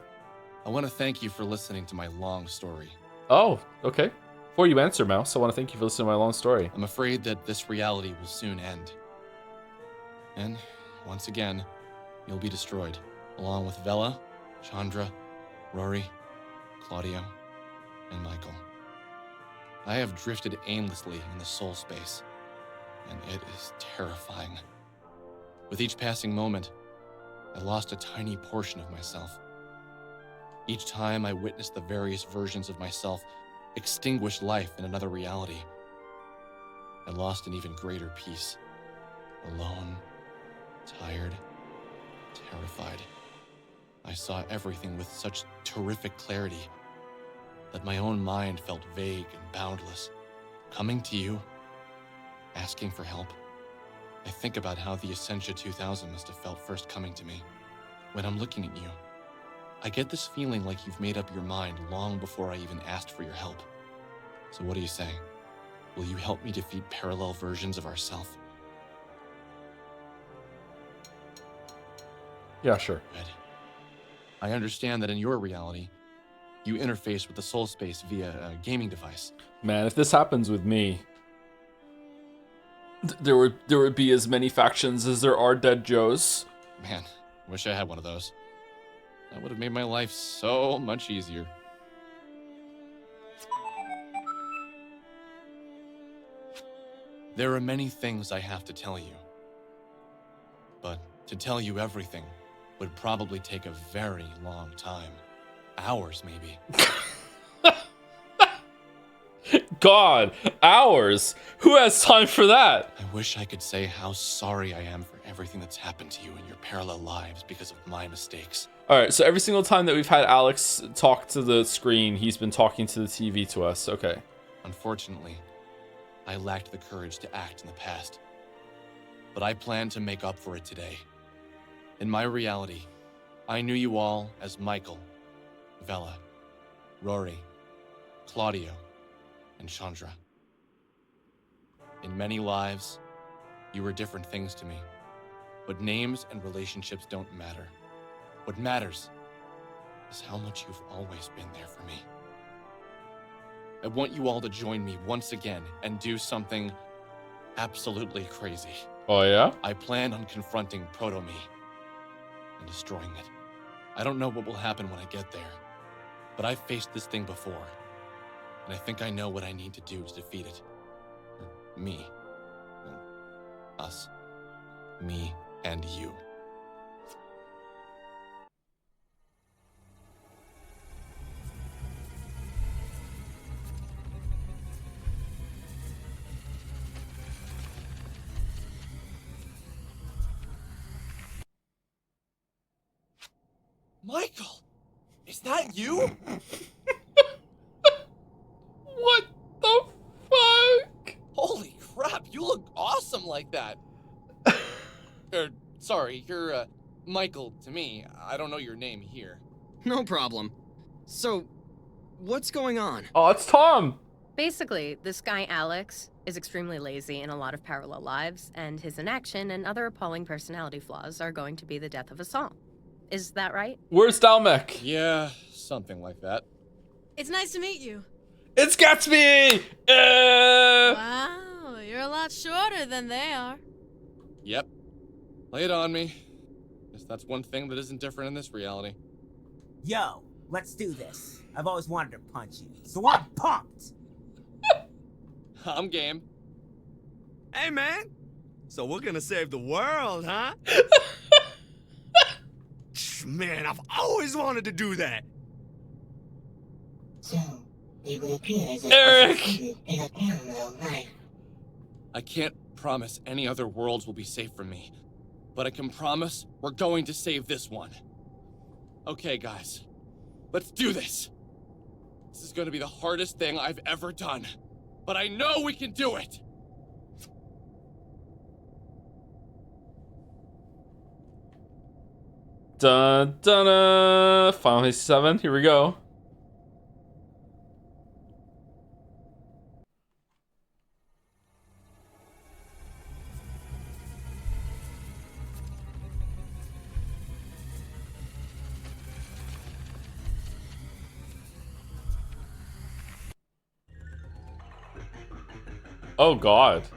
I want to thank you for listening to my long story. Oh, okay. Before you answer, Mouse, I want to thank you for listening to my long story. I'm afraid that this reality will soon end. And, once again, you'll be destroyed, along with Vela, Chandra, Rory, Claudio, and Michael. I have drifted aimlessly in the soul space, and it is terrifying. With each passing moment, I lost a tiny portion of myself. Each time I witnessed the various versions of myself extinguish life in another reality, I lost an even greater peace. Alone, tired, terrified. I saw everything with such terrific clarity that my own mind felt vague and boundless. Coming to you, asking for help. I think about how the Essentia 2000 must have felt first coming to me. When I'm looking at you, I get this feeling like you've made up your mind long before I even asked for your help. So what do you say? Will you help me defeat parallel versions of ourself? Yeah, sure. Good. I understand that in your reality, you interface with the soul space via a gaming device. Man, if this happens with me, there would be as many factions as there are dead Joes. Man, wish I had one of those. That would have made my life so much easier. There are many things I have to tell you. But to tell you everything would probably take a very long time. Hours, maybe. God, hours? Who has time for that? I wish I could say how sorry I am for everything that's happened to you in your parallel lives because of my mistakes. Alright, so every single time that we've had Alex talk to the screen, he's been talking to the TV to us. Okay. Unfortunately, I lacked the courage to act in the past. But I plan to make up for it today. In my reality, I knew you all as Michael, Vela, Rory, Claudio, and Chandra. In many lives, you were different things to me. But names and relationships don't matter. What matters is how much you've always been there for me. I want you all to join me once again and do something absolutely crazy. Oh, yeah? I plan on confronting Proto-Me and destroying it. I don't know what will happen when I get there, but I've faced this thing before, and I think I know what I need to do to defeat it. Me. Us. Me and you. Michael, is that you? What the fuck? Holy crap, you look awesome like that. Sorry, you're, Michael to me. I don't know your name here. No problem. So, what's going on? Oh, it's Tom! Basically, this guy Alex is extremely lazy in a lot of parallel lives, and his inaction and other appalling personality flaws are going to be the death of us all. Is that right? Where's Dalmek? Yeah, something like that. It's nice to meet you. It's Gatsby! Wow, you're a lot shorter than they are. Yep. Lay it on me. Guess that's one thing that isn't different in this reality. Yo, let's do this. I've always wanted to punch you, so I'm pumped. I'm game. Hey, man. So we're gonna save the world, huh? Man, I've always wanted to do that. So, it would appear as if Eric! in a parallel life. I can't promise any other worlds will be safe from me, but I can promise we're going to save this one. Okay, guys, let's do this. This is going to be the hardest thing I've ever done, but I know we can do it. Dun dun dun! Final Fantasy 7, here we go. Oh god.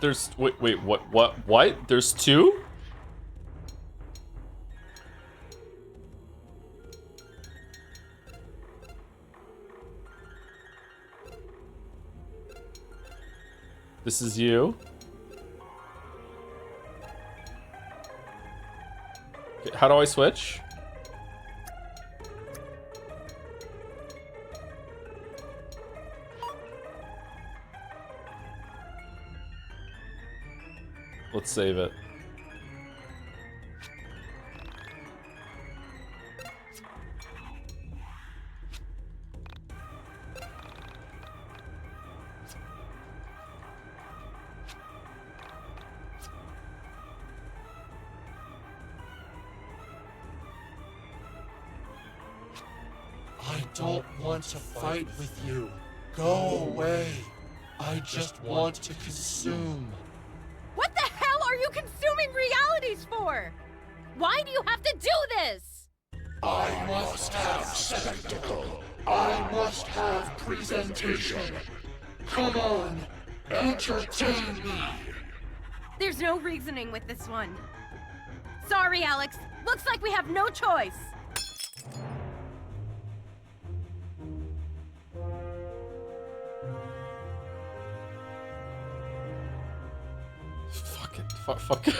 There's wait, what? There's two? This is you. Okay, how do I switch? Let's save it. I don't want to fight with you. Go away. I just want to consume. What the hell are you consuming realities for? Why do you have to do this? I must have spectacle. I must have presentation. Come on, entertain me. There's no reasoning with this one. Sorry, Alex. Looks like we have no choice. Fuck it. Fuck it.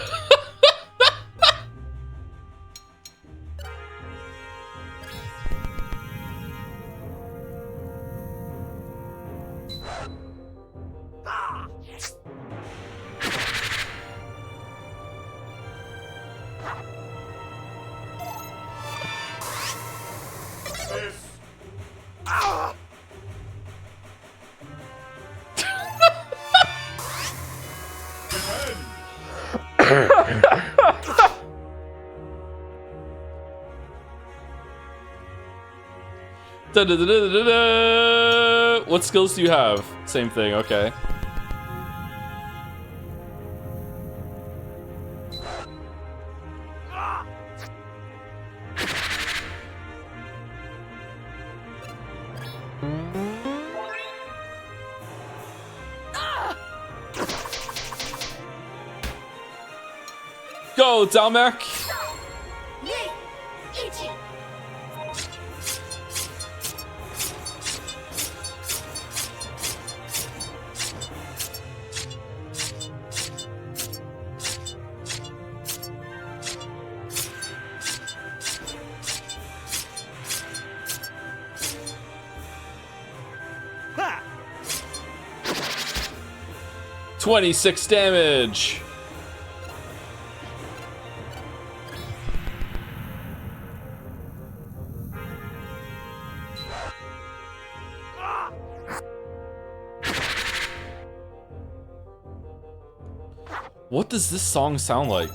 Da-da-da-da-da-da. What skills do you have? Same thing, okay. Go, Dalmek! 26 damage. What does this song sound like?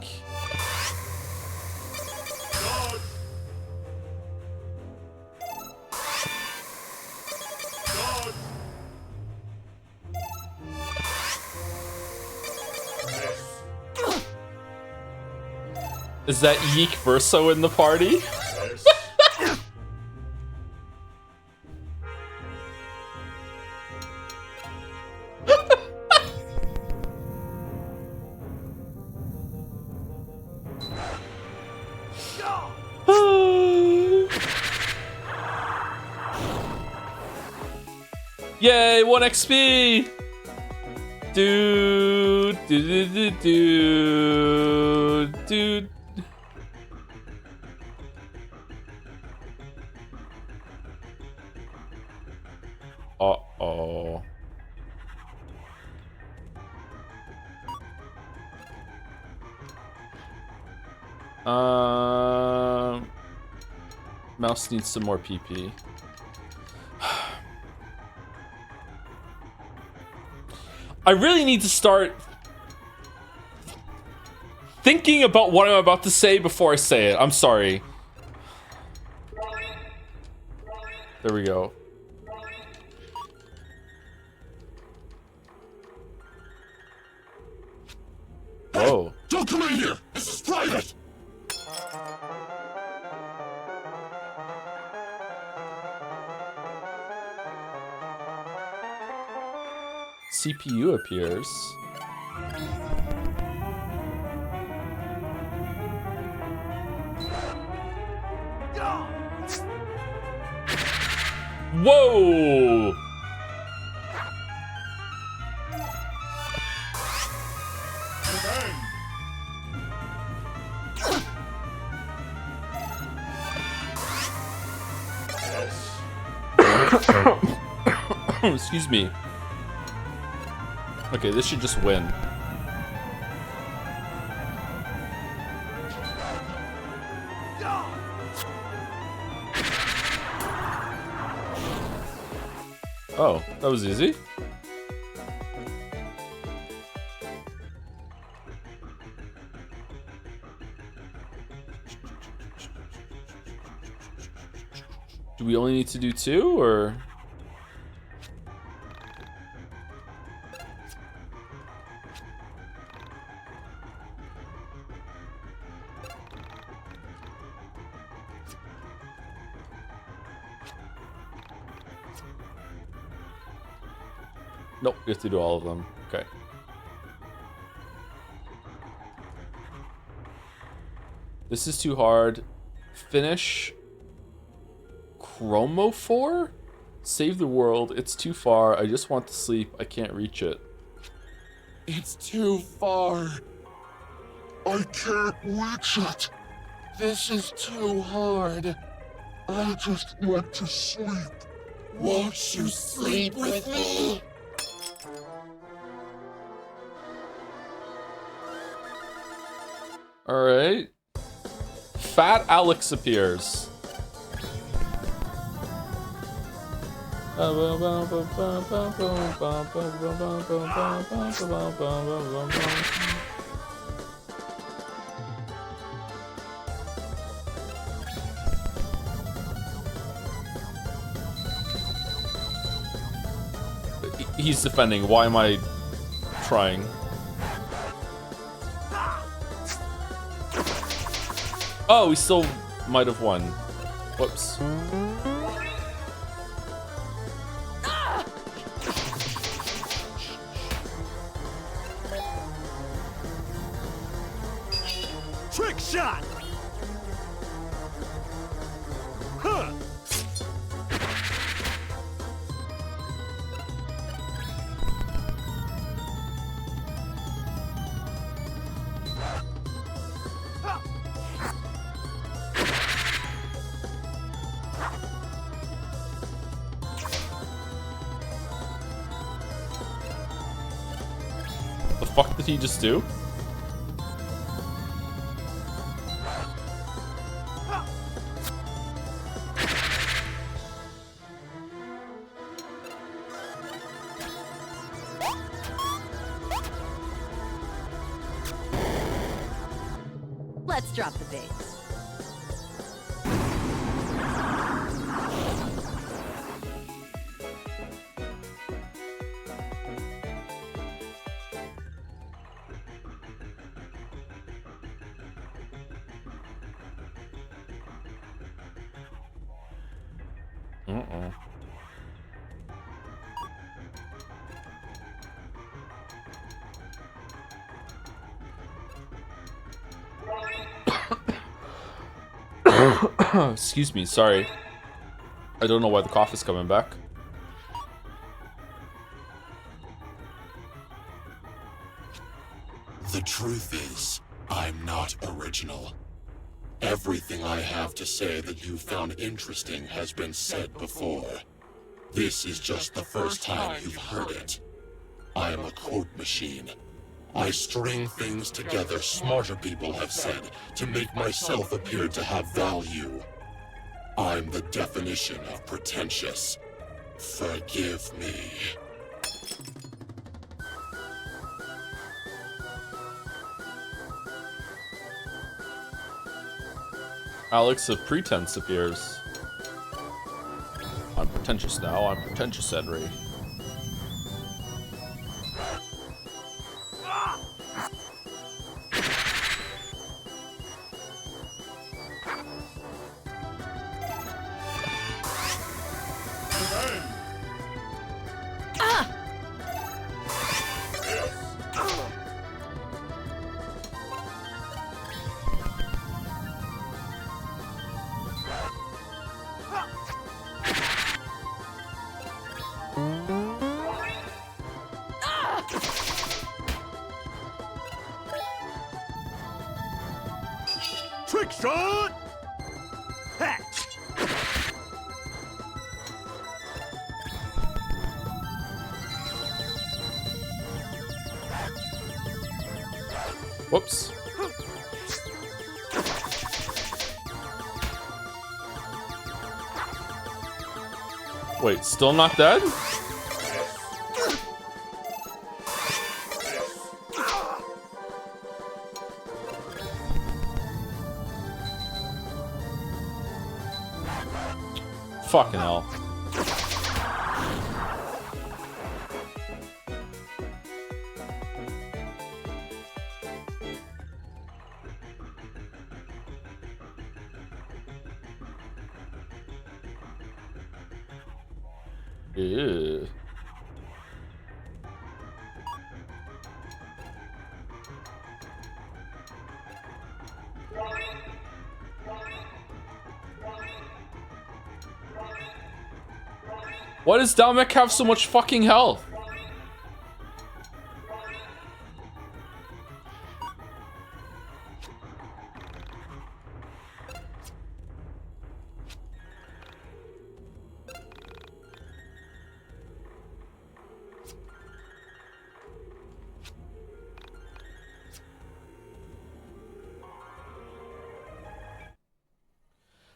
Is that YIIK Verso in the party? Yay, 1 XP! Dude, dude. Uh-oh. Mouse needs some more PP. I really need to start thinking about what I'm about to say before I say it. I'm sorry. There we go. Whoa. Don't come in here! This is private! CPU appears. Whoa! Excuse me. Okay, this should just win. Oh, that was easy. Do we only need to do 2, or? Nope, we have to do all of them. Okay. This is too hard. Finish Chromophore? Save the world. It's too far. I just want to sleep. I can't reach it. It's too far. I can't reach it. This is too hard. I just want to sleep. Won't you sleep with me? Alright. Fat Alex appears. He's defending. Why am I trying? Oh, we still might have won. Whoops. Trick shot! Huh! fuck did he just do? Let's drop the bass. Uh-oh. Excuse me, sorry. I don't know why the cough is coming back. The truth is, I'm not original. Everything I have to say that you found interesting has been said before. This is just the first time you've heard it. I am a quote machine. I string things together smarter people have said to make myself appear to have value. I'm the definition of pretentious. Forgive me. Alex of Pretense appears. I'm pretentious now, I'm pretentious, Henry. Trick shot! Ha! Whoops. Wait, still not dead? Fucking hell. Ew. Why does Dominic have so much fucking health?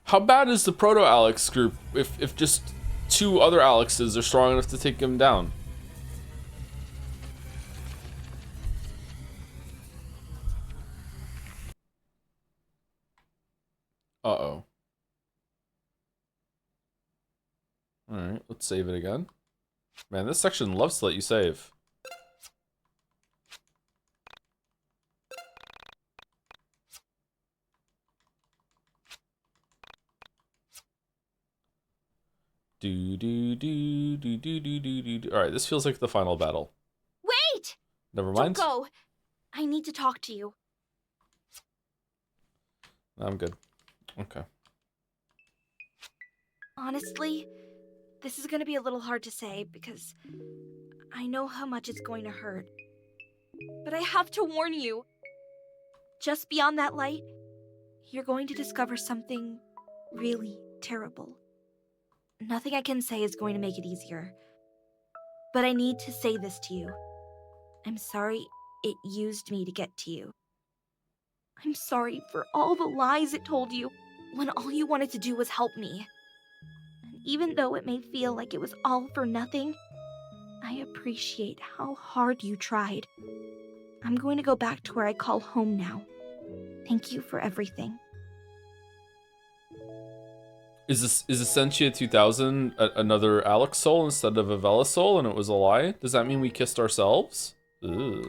How bad is the Proto-Alex group if just two other Alexes are strong enough to take him down? Uh-oh. Alright, let's save it again. Man, this section loves to let you save. Alright, this feels like the final battle. Wait! Never mind. Don't go. I need to talk to you. I'm good. Okay. Honestly, this is gonna be a little hard to say because I know how much it's going to hurt. But I have to warn you. Just beyond that light, you're going to discover something really terrible. Nothing I can say is going to make it easier. But I need to say this to you. I'm sorry it used me to get to you. I'm sorry for all the lies it told you when all you wanted to do was help me. And even though it may feel like it was all for nothing, I appreciate how hard you tried. I'm going to go back to where I call home now. Thank you for everything. Is Essentia 2000 another Alex soul instead of a Vela soul, and it was a lie? Does that mean we kissed ourselves? Ugh.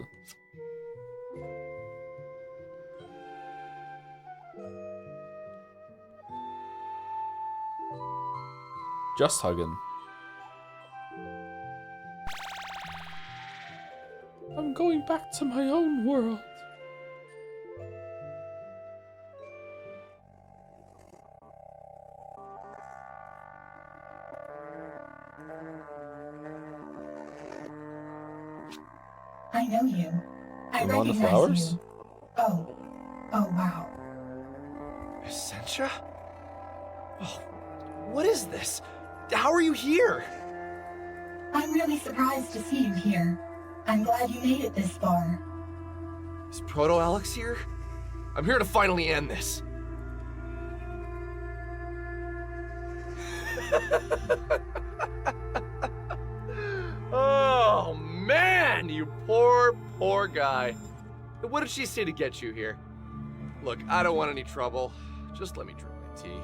Just hugging. I'm going back to my own world. I know you. I You want the recognize flowers? you. Oh. Oh, wow. Essentia? Oh, what is this? How are you here? I'm really surprised to see you here. I'm glad you made it this far. Is Proto-Alex here? I'm here to finally end this. Oh, man, you poor, poor guy. What did she say to get you here? Look, I don't want any trouble. Just let me drink my tea.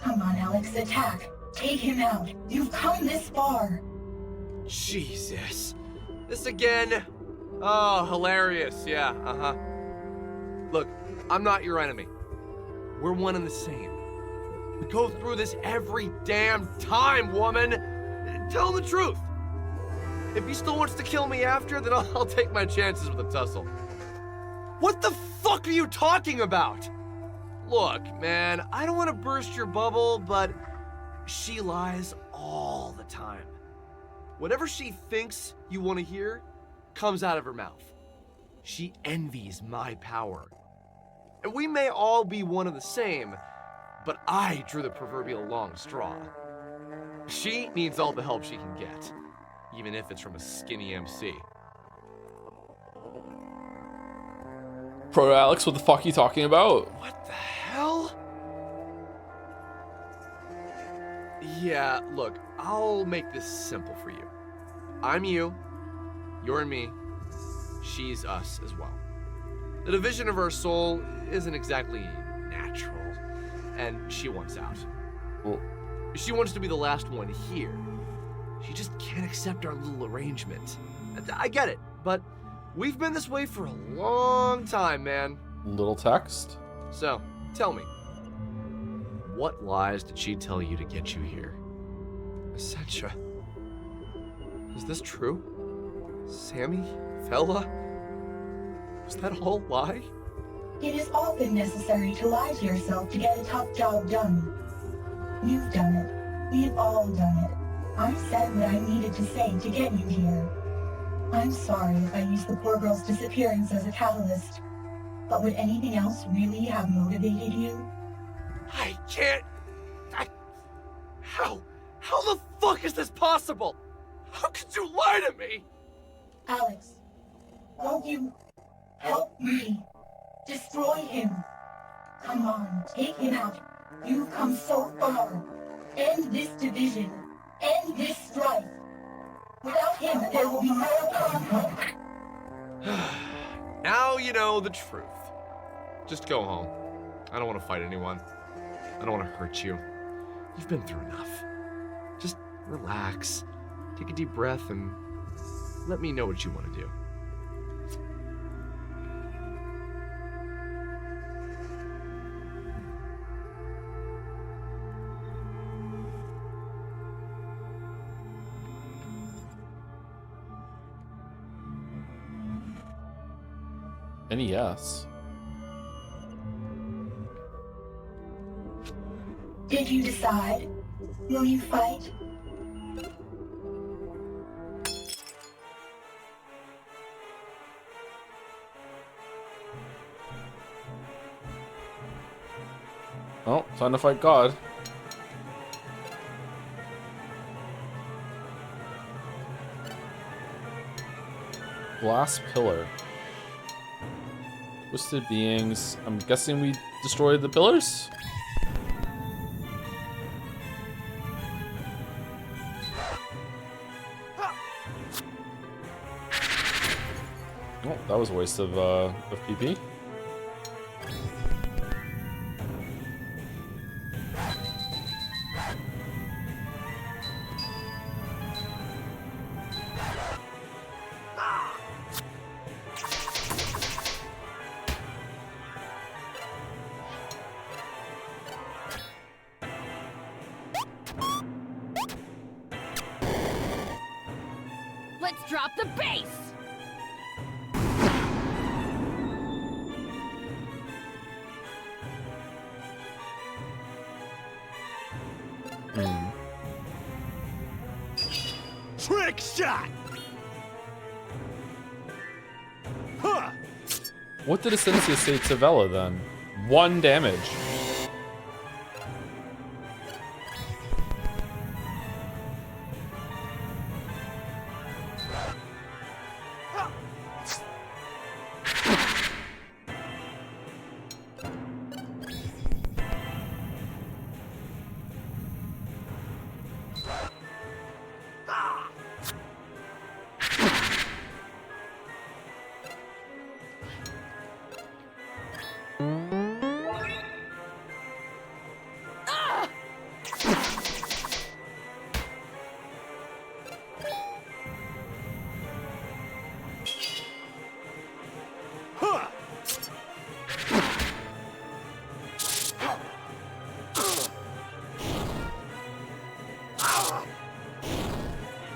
Come on, Alex, attack. Take him out. You've come this far. Jesus. This again? Oh, hilarious. Yeah, uh-huh. Look, I'm not your enemy. We're one and the same. We go through this every damn time, woman. Tell the truth. If he still wants to kill me after, then I'll take my chances with a tussle. What the fuck are you talking about? Look, man, I don't want to burst your bubble, but she lies all the time. Whatever she thinks you want to hear comes out of her mouth. She envies my power. And we may all be one and the same, but I drew the proverbial long straw. She needs all the help she can get, even if it's from a skinny MC. Proto-Alex, what the fuck are you talking about? What the hell? Yeah, look, I'll make this simple for you. I'm you, you're me, she's us as well. The division of our soul isn't exactly natural, and she wants out. Well, she wants to be the last one here. She just can't accept our little arrangement. I get it, but we've been this way for a long time, man. Little text? So, tell me, what lies did she tell you to get you here? Essentia, is this true? Sammy? Vela? Was that all a lie? It is often necessary to lie to yourself to get a tough job done. You've done it. We've all done it. I said what I needed to say to get you here. I'm sorry if I used the poor girl's disappearance as a catalyst, but would anything else really have motivated you? I can't... How the fuck is this possible? How could you lie to me? Alex, won't you help me? Destroy him. Come on, take him out. You've come so far. End this division. End this strife. Without him, there will be no conflict. Now you know the truth. Just go home. I don't want to fight anyone. I don't want to hurt you. You've been through enough. Just relax, take a deep breath, and let me know what you want to do. NES. Did you decide? Will you fight? Oh, time to fight God. Glass pillar. Twisted beings. I'm guessing we destroyed the pillars? Oh, that was a waste of PP. Let's drop the bass! Trick shot! Huh! What did Essentia say to Vela then? 1 damage.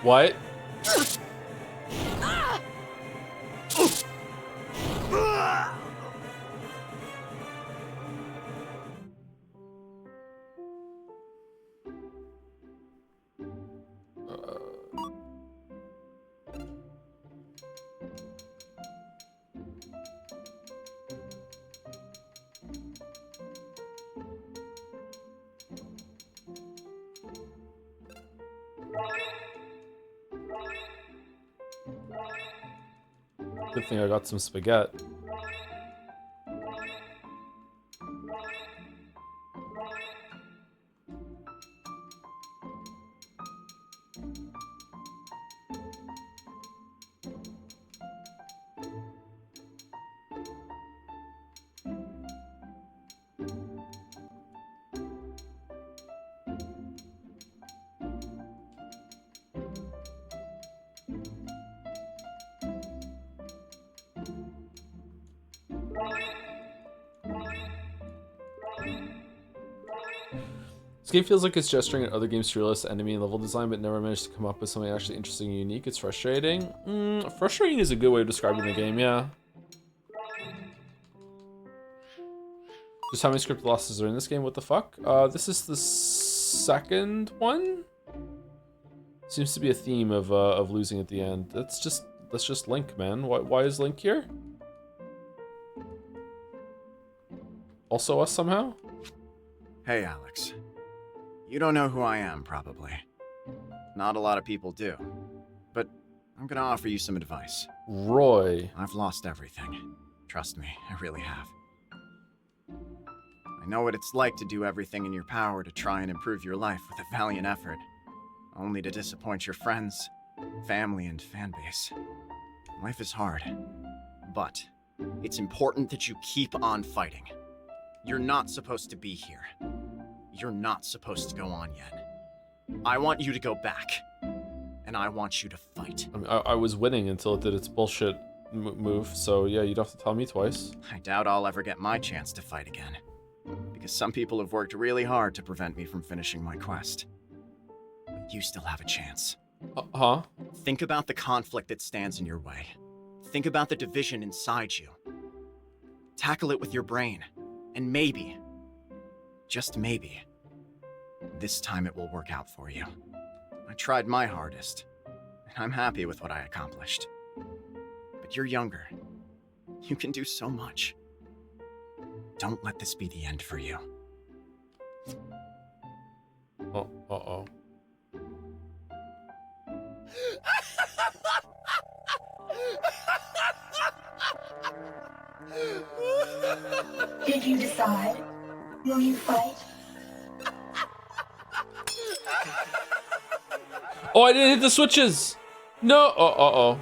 What? Good thing I got some spaghetti. This game feels like it's gesturing at other games to realize the enemy and level design, but never managed to come up with something actually interesting and unique. It's frustrating. Frustrating is a good way of describing the game, yeah. Just how many script losses are in this game? What the fuck? This is the second one? Seems to be a theme of losing at the end. That's just Link, man. Why is Link here? Also us somehow? Hey, Alex. You don't know who I am, probably. Not a lot of people do. But I'm gonna offer you some advice. Roy. I've lost everything. Trust me, I really have. I know what it's like to do everything in your power to try and improve your life with a valiant effort, only to disappoint your friends, family, and fan base. Life is hard, but it's important that you keep on fighting. You're not supposed to be here. You're not supposed to go on yet. I want you to go back, and I want you to fight. I mean, I was winning until it did its bullshit move, so yeah, you don't have to tell me twice. I doubt I'll ever get my chance to fight again, because some people have worked really hard to prevent me from finishing my quest. But you still have a chance. Huh? Think about the conflict that stands in your way. Think about the division inside you. Tackle it with your brain, and maybe, just maybe, this time it will work out for you. I tried my hardest, and I'm happy with what I accomplished. But you're younger. You can do so much. Don't let this be the end for you. Did you decide? Will you fight? Oh, I didn't hit the switches. No. Uh-oh.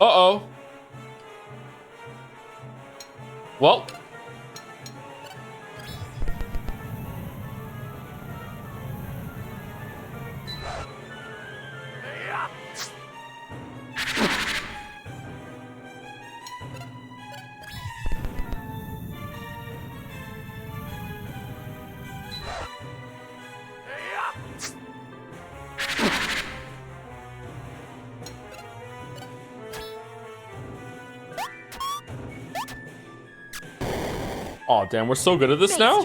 Uh-oh. Well. Oh, damn, we're so good at this now?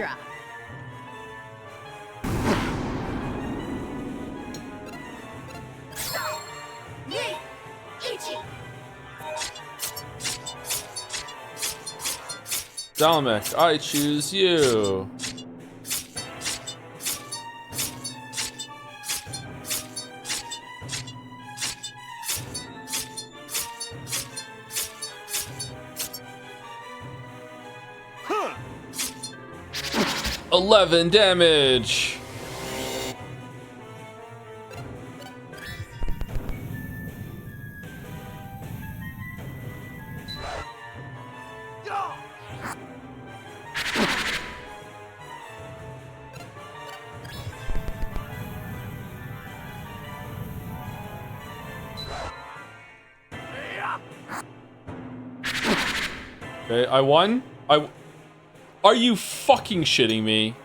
Dalamek, I choose you. Huh. 11 damage. Okay, I won. Are you fucking shitting me?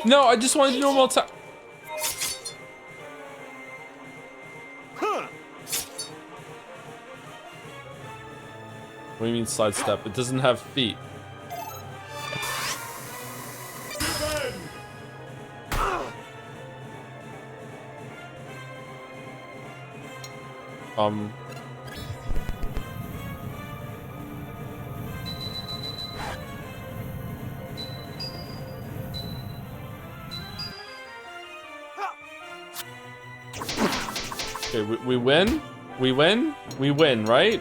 No, I just wanted to normal attack. Huh. What do you mean sidestep? It doesn't have feet. Okay, we win? We win? We win, right?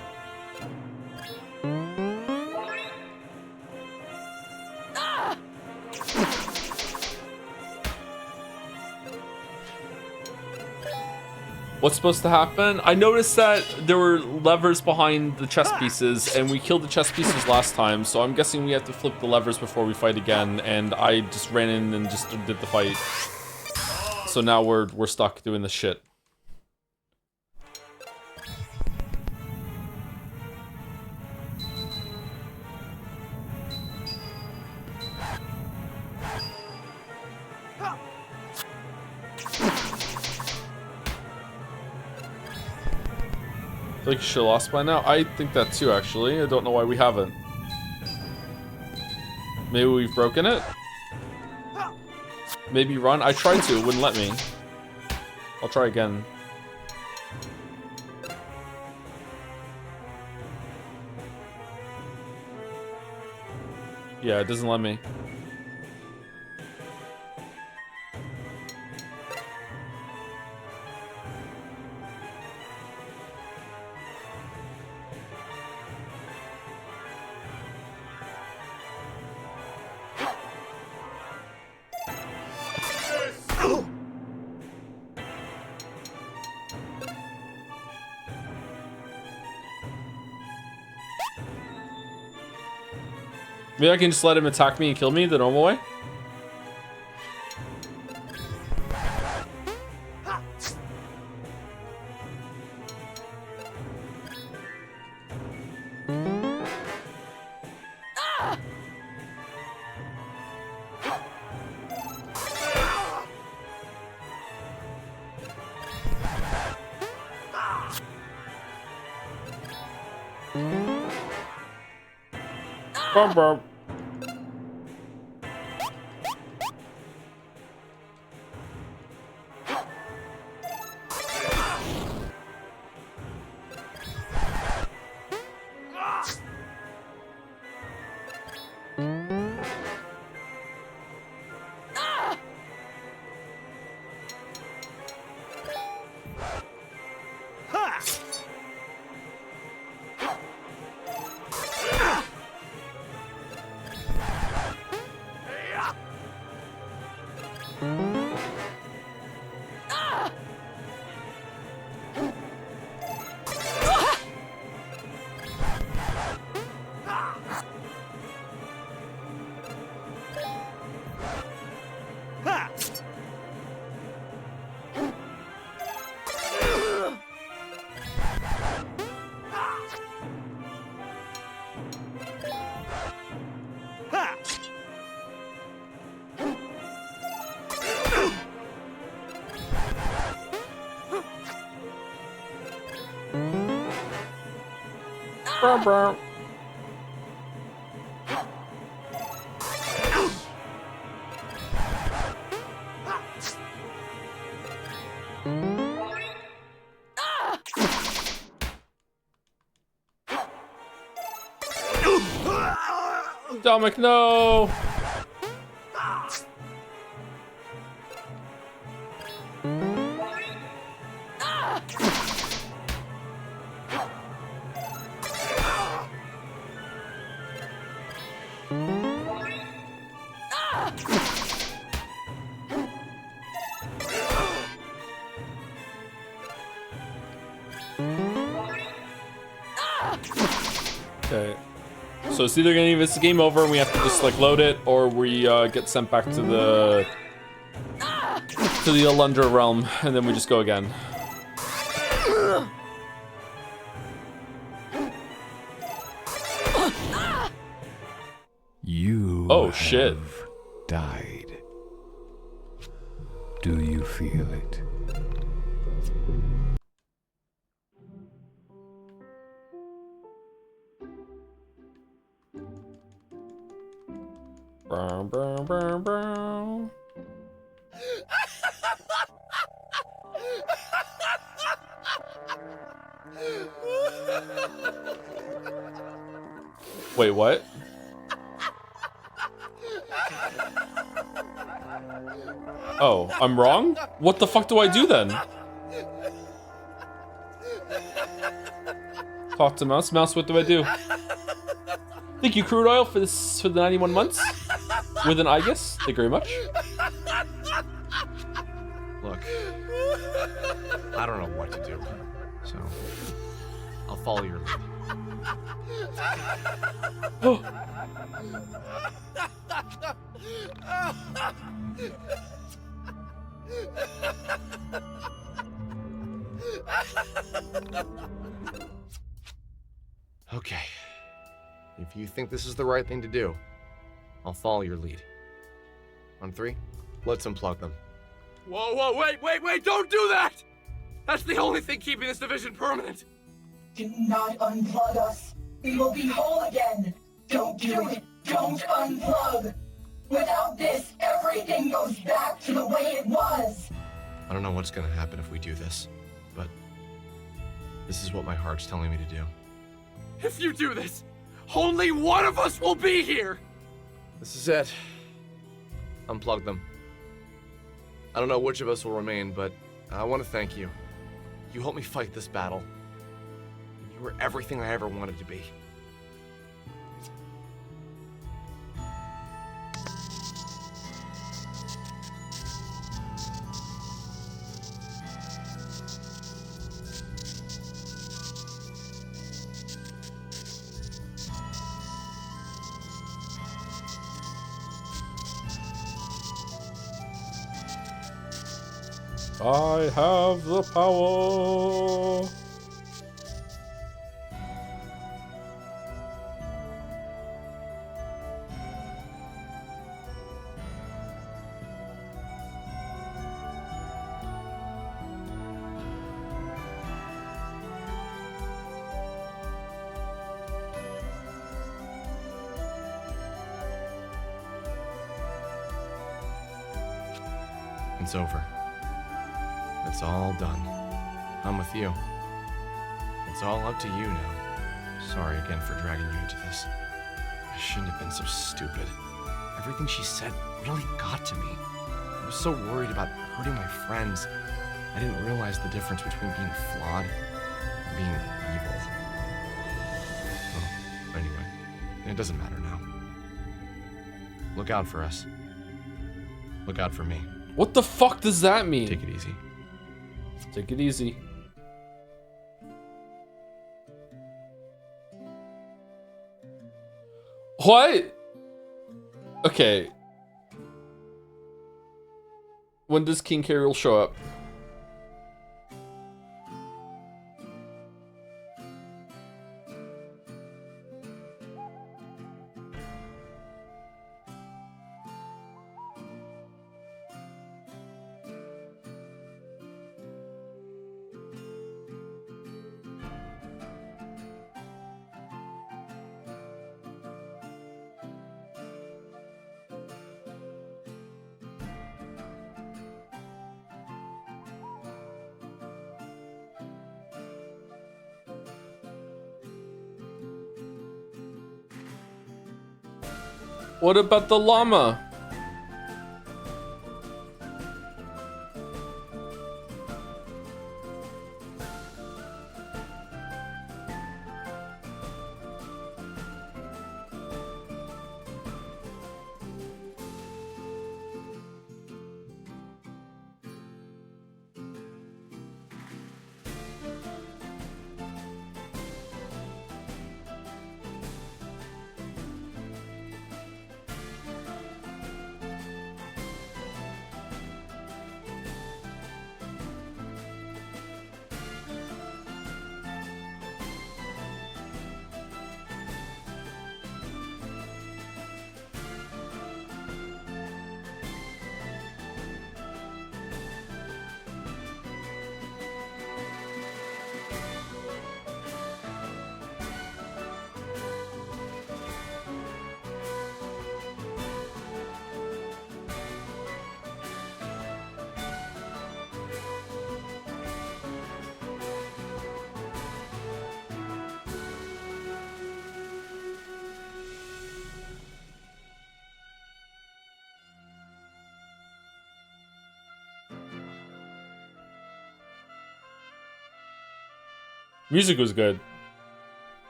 What's supposed to happen? I noticed that there were levers behind the chess pieces, and we killed the chess pieces last time, so I'm guessing we have to flip the levers before we fight again, and I just ran in and just did the fight. So now we're stuck doing this shit. I think you should have lost by now. I think that too, actually. I don't know why we haven't. Maybe we've broken it? Maybe run? I tried to, it wouldn't let me. I'll try again. Yeah, it doesn't let me. Maybe I can just let him attack me and kill me the normal way? Bum, bum. Brr, brr. Dominic, no! Okay. So it's either gonna give us a game over and we have to just like load it, or we get sent back to the Alundra realm and then we just go again. You shit. have died. Do you feel it? Brown, brown, brown, brown. Wait, what? Oh, I'm wrong? What the fuck do I do then? Talk to Mouse. Mouse, what do I do? Thank you, Crude Oil, for this for the 91 months. With an Igus. Thank you very much. Look, I don't know what to do, so I'll follow your lead. Okay. If you think this is the right thing to do, I'll follow your lead. On 3, let's unplug them. Whoa, wait, don't do that! That's the only thing keeping this division permanent. Do not unplug us. We will be whole again. Don't do it. Don't unplug. Without this, everything goes back to the way it was. I don't know what's gonna happen if we do this, but this is what my heart's telling me to do. If you do this, only one of us will be here! This is it. Unplug them. I don't know which of us will remain, but I want to thank you. You helped me fight this battle. You were everything I ever wanted to be. I have the power. It's over. It's all done. I'm with you. It's all up to you now. Sorry again for dragging you into this. I shouldn't have been so stupid. Everything she said really got to me. I was so worried about hurting my friends. I didn't realize the difference between being flawed and being evil. Well, anyway, it doesn't matter now. Look out for us. Look out for me. What the fuck does that mean? Take it easy. Take it easy. What? Okay. When does King Carol show up? What about the llama? Music was good.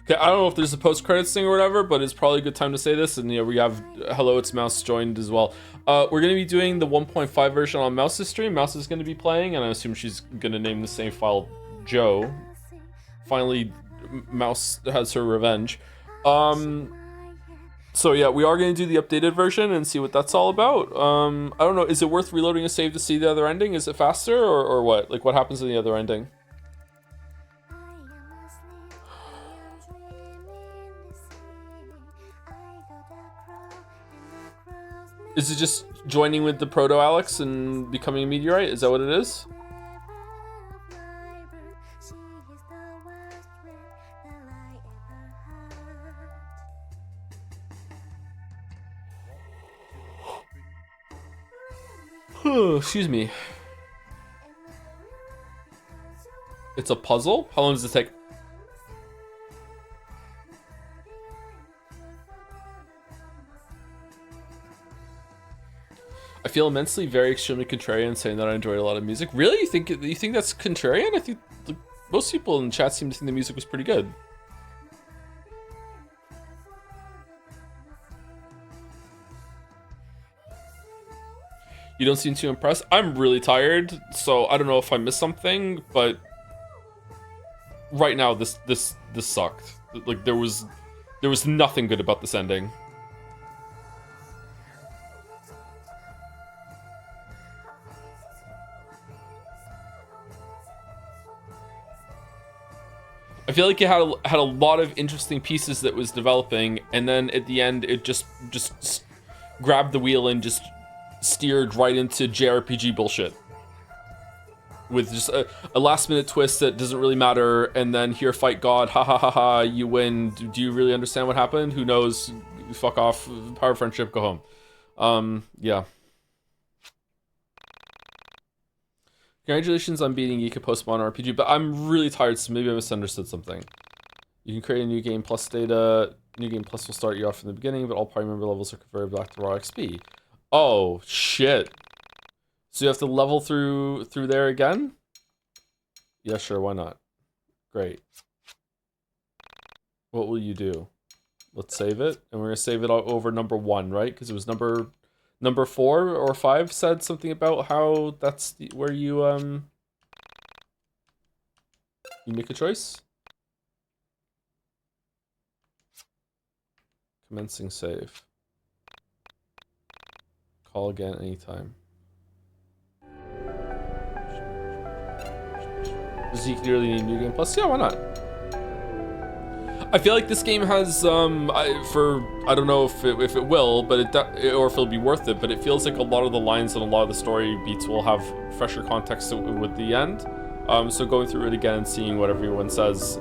Okay, I don't know if there's a post-credits thing or whatever, but it's probably a good time to say this. And we have Hello, It's Mouse joined as well. We're going to be doing the 1.5 version on Mouse's stream. Mouse is going to be playing, and I assume she's going to name the same file Joe. Finally, Mouse has her revenge. So yeah, we are going to do the updated version and see what that's all about. I don't know, is it worth reloading a save to see the other ending? Is it faster or what? Like, what happens in the other ending? Is it just joining with the Proto Alex and becoming a meteorite? Is that what it is? Excuse me. It's a puzzle? How long does it take? I feel immensely very extremely contrarian saying that I enjoyed a lot of music. Really? You think that's contrarian? I think most people in chat seem to think the music was pretty good. You don't seem too impressed. I'm really tired, so I don't know if I missed something, but right now this sucked. Like there was nothing good about this ending. I feel like it had a lot of interesting pieces that was developing, and then at the end it just grabbed the wheel and just steered right into JRPG bullshit with just a last minute twist that doesn't really matter, and then here, fight God, ha ha ha ha, you win. Do you really understand what happened? Who knows? Fuck off. Power of friendship, go home. Yeah. Congratulations on beating YIIK Postmodern RPG, but I'm really tired, so maybe I misunderstood something. You can create a new game plus data. New game plus will start you off from the beginning, but all party member levels are converted back to raw XP. Oh, shit. So you have to level through there again? Yeah, sure, why not? Great. What will you do? Let's save it, and we're gonna save it over number 1, right? Because it was number 4 or 5 said something about how that's where you make a choice. Commencing save. Call again anytime. Does he clearly need New Game Plus? Yeah, why not? I feel like this game has, I don't know if it will, but or if it'll be worth it, but it feels like a lot of the lines and a lot of the story beats will have fresher context with the end. So going through it again and seeing what everyone says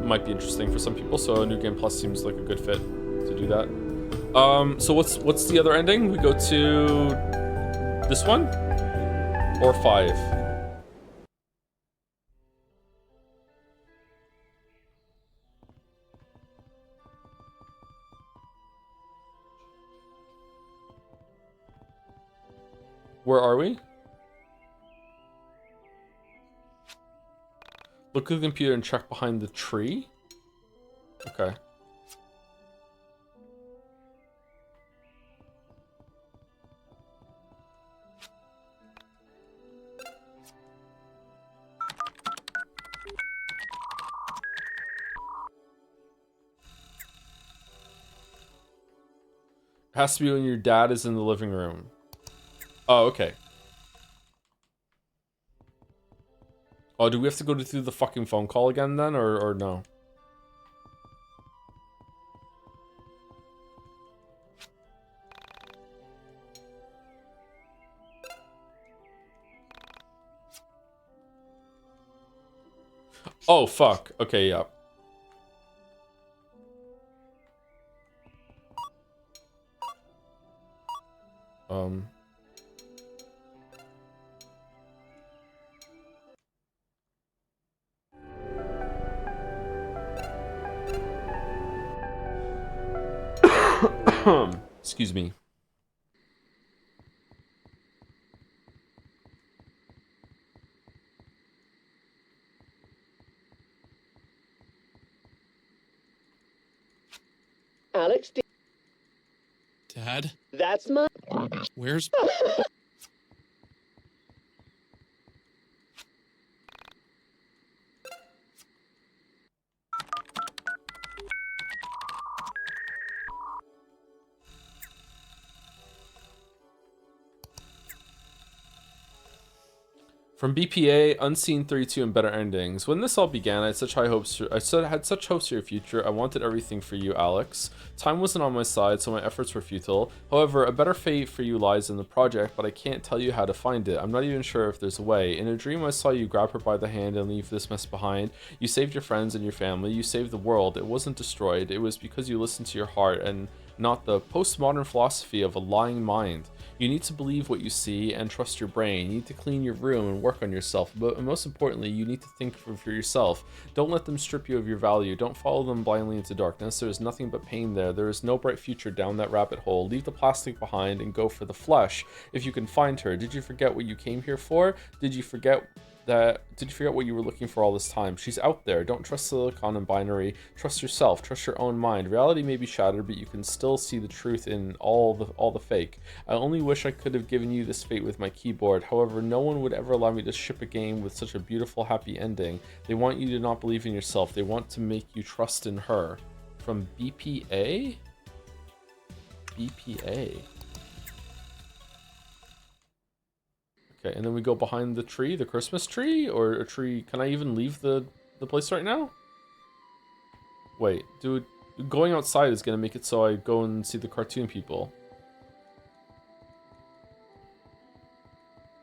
might be interesting for some people. So New Game Plus seems like a good fit to do that. So what's the other ending? We go to this one or 5? Where are we? Look at the computer and check behind the tree. Okay. It has to be when your dad is in the living room. Oh, okay. Oh, do we have to go through the fucking phone call again then, or no? Oh, fuck. Okay, yeah. Excuse me. Alex, Dad? that's my... Where's... From BPA, Unseen 32 and Better Endings. When this all began, I had such high hopes for your future. I wanted everything for you, Alex. Time wasn't on my side, so my efforts were futile. However, a better fate for you lies in the project, but I can't tell you how to find it. I'm not even sure if there's a way. In a dream, I saw you grab her by the hand and leave this mess behind. You saved your friends and your family. You saved the world. It wasn't destroyed. It was because you listened to your heart and not the postmodern philosophy of a lying mind. You need to believe what you see and trust your brain. You need to clean your room and work on yourself. But most importantly, you need to think for yourself. Don't let them strip you of your value. Don't follow them blindly into darkness. There is nothing but pain there. There is no bright future down that rabbit hole. Leave the plastic behind and go for the flesh. If you can find her. Did you forget what you came here for? Did you forget what you were looking for all this time? She's out there. Don't trust silicon and binary. Trust yourself. Trust your own mind. Reality may be shattered, but you can still see the truth in all the fake. I only wish I could have given you this fate with my keyboard. However, no one would ever allow me to ship a game with such a beautiful, happy ending. They want you to not believe in yourself. They want to make you trust in her. From BPA? BPA. Okay, and then we go behind the tree, the Christmas tree, or a tree. Can I even leave the place right now? Wait, dude, going outside is gonna make it so I go and see the cartoon people.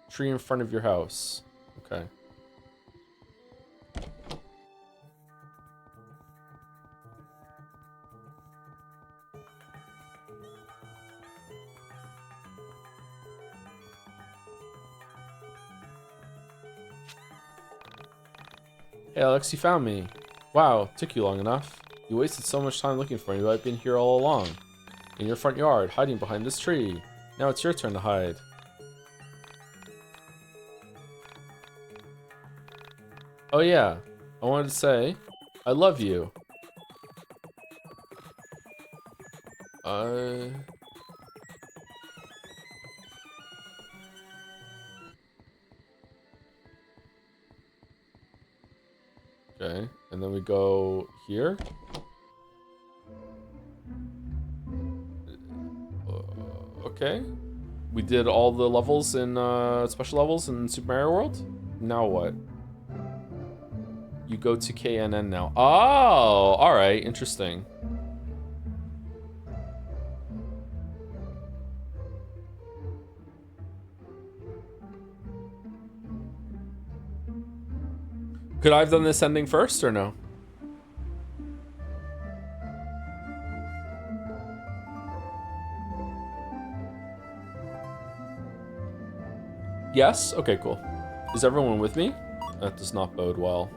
Tree in front of your house. Okay. Hey Alex, you found me. Wow, took you long enough. You wasted so much time looking for me, but I've been here all along. In your front yard, hiding behind this tree. Now it's your turn to hide. Oh yeah, I wanted to say, I love you. Okay, and then we go here. Okay. We did all the levels in, special levels in Super Mario World. Now what? You go to KNN now. Oh, alright, interesting. Could I have done this ending first or no? Yes? Okay, cool. Is everyone with me? That does not bode well.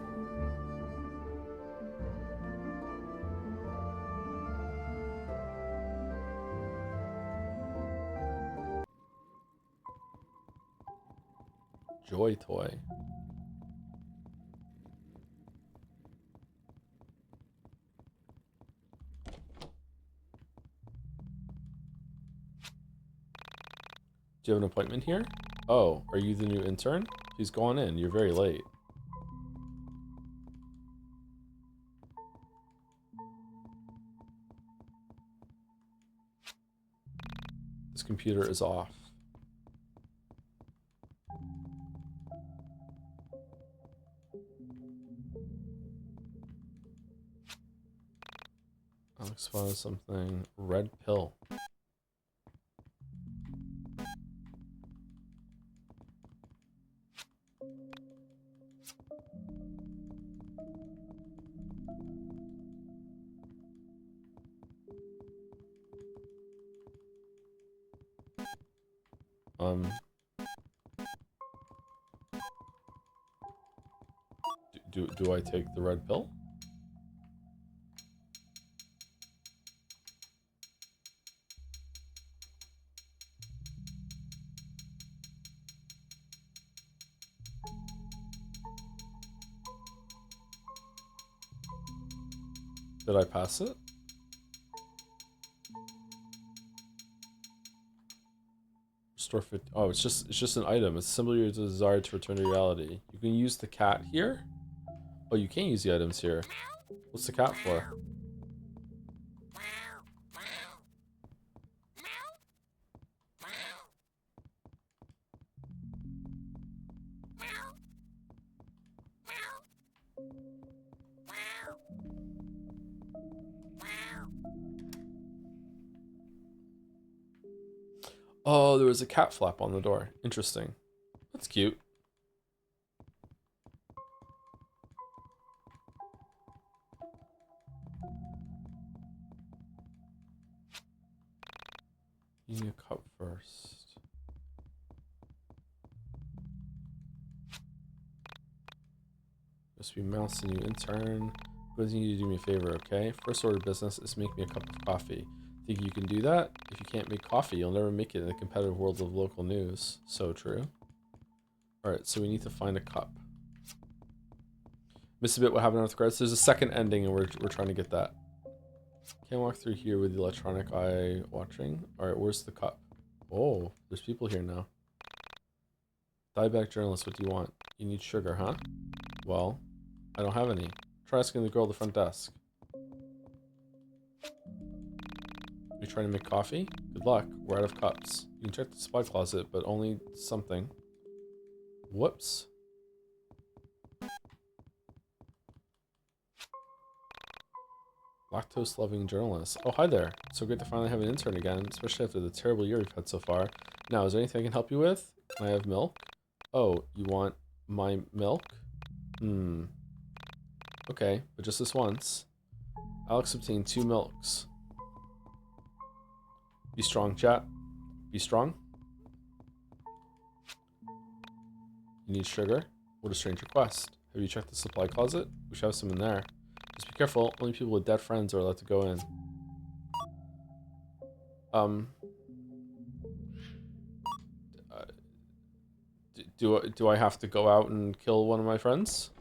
Joy toy. Do you have an appointment here? Oh, are you the new intern? Please go on in. You're very late. This computer is off. Alex found something. Red pill. Do I take the red pill? Did I pass it? Restore 50. Oh, it's just an item. It's simply your desire to return to reality. You can use the cat here. Oh, you can't use the items here. What's the cat for? Oh, there was a cat flap on the door. Interesting. That's cute. You need a cup first. Must be Mouse, the new intern. But you need to do me a favor, okay? First order of business is make me a cup of coffee. Think you can do that? If you can't make coffee, you'll never make it in the competitive world of local news. So true. Alright, so we need to find a cup. Missed a bit what happened with the credits. There's a second ending and we're trying to get that. Can't walk through here with the electronic eye watching. Alright, where's the cup? Oh, there's people here now. Dieback journalist, what do you want? You need sugar, huh? Well, I don't have any. Try asking the girl at the front desk. You trying to make coffee? Good luck. We're out of cups. You can check the supply closet, but only something. Whoops. Lactose-loving journalist. Oh, hi there. It's so great to finally have an intern again, especially after the terrible year we've had so far. Now, is there anything I can help you with? Can I have milk? Oh, you want my milk? Okay, but just this once. Alex obtained 2 milks. Be strong, chat. Be strong. You need sugar? What a strange request. Have you checked the supply closet? We should have some in there. Just be careful. Only people with dead friends are allowed to go in. Do I have to go out and kill one of my friends?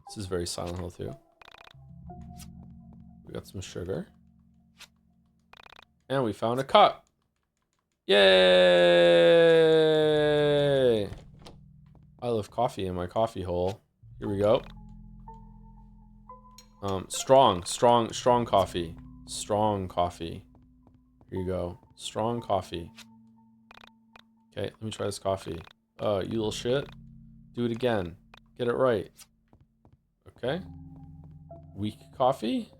This is very Silent Hill too. We got some sugar. And we found a cup. Yay! I love coffee in my coffee hole. Here we go. Strong coffee. Strong coffee. Here you go. Strong coffee. Okay, let me try this coffee. You little shit. Do it again. Get it right. Okay. Weak coffee?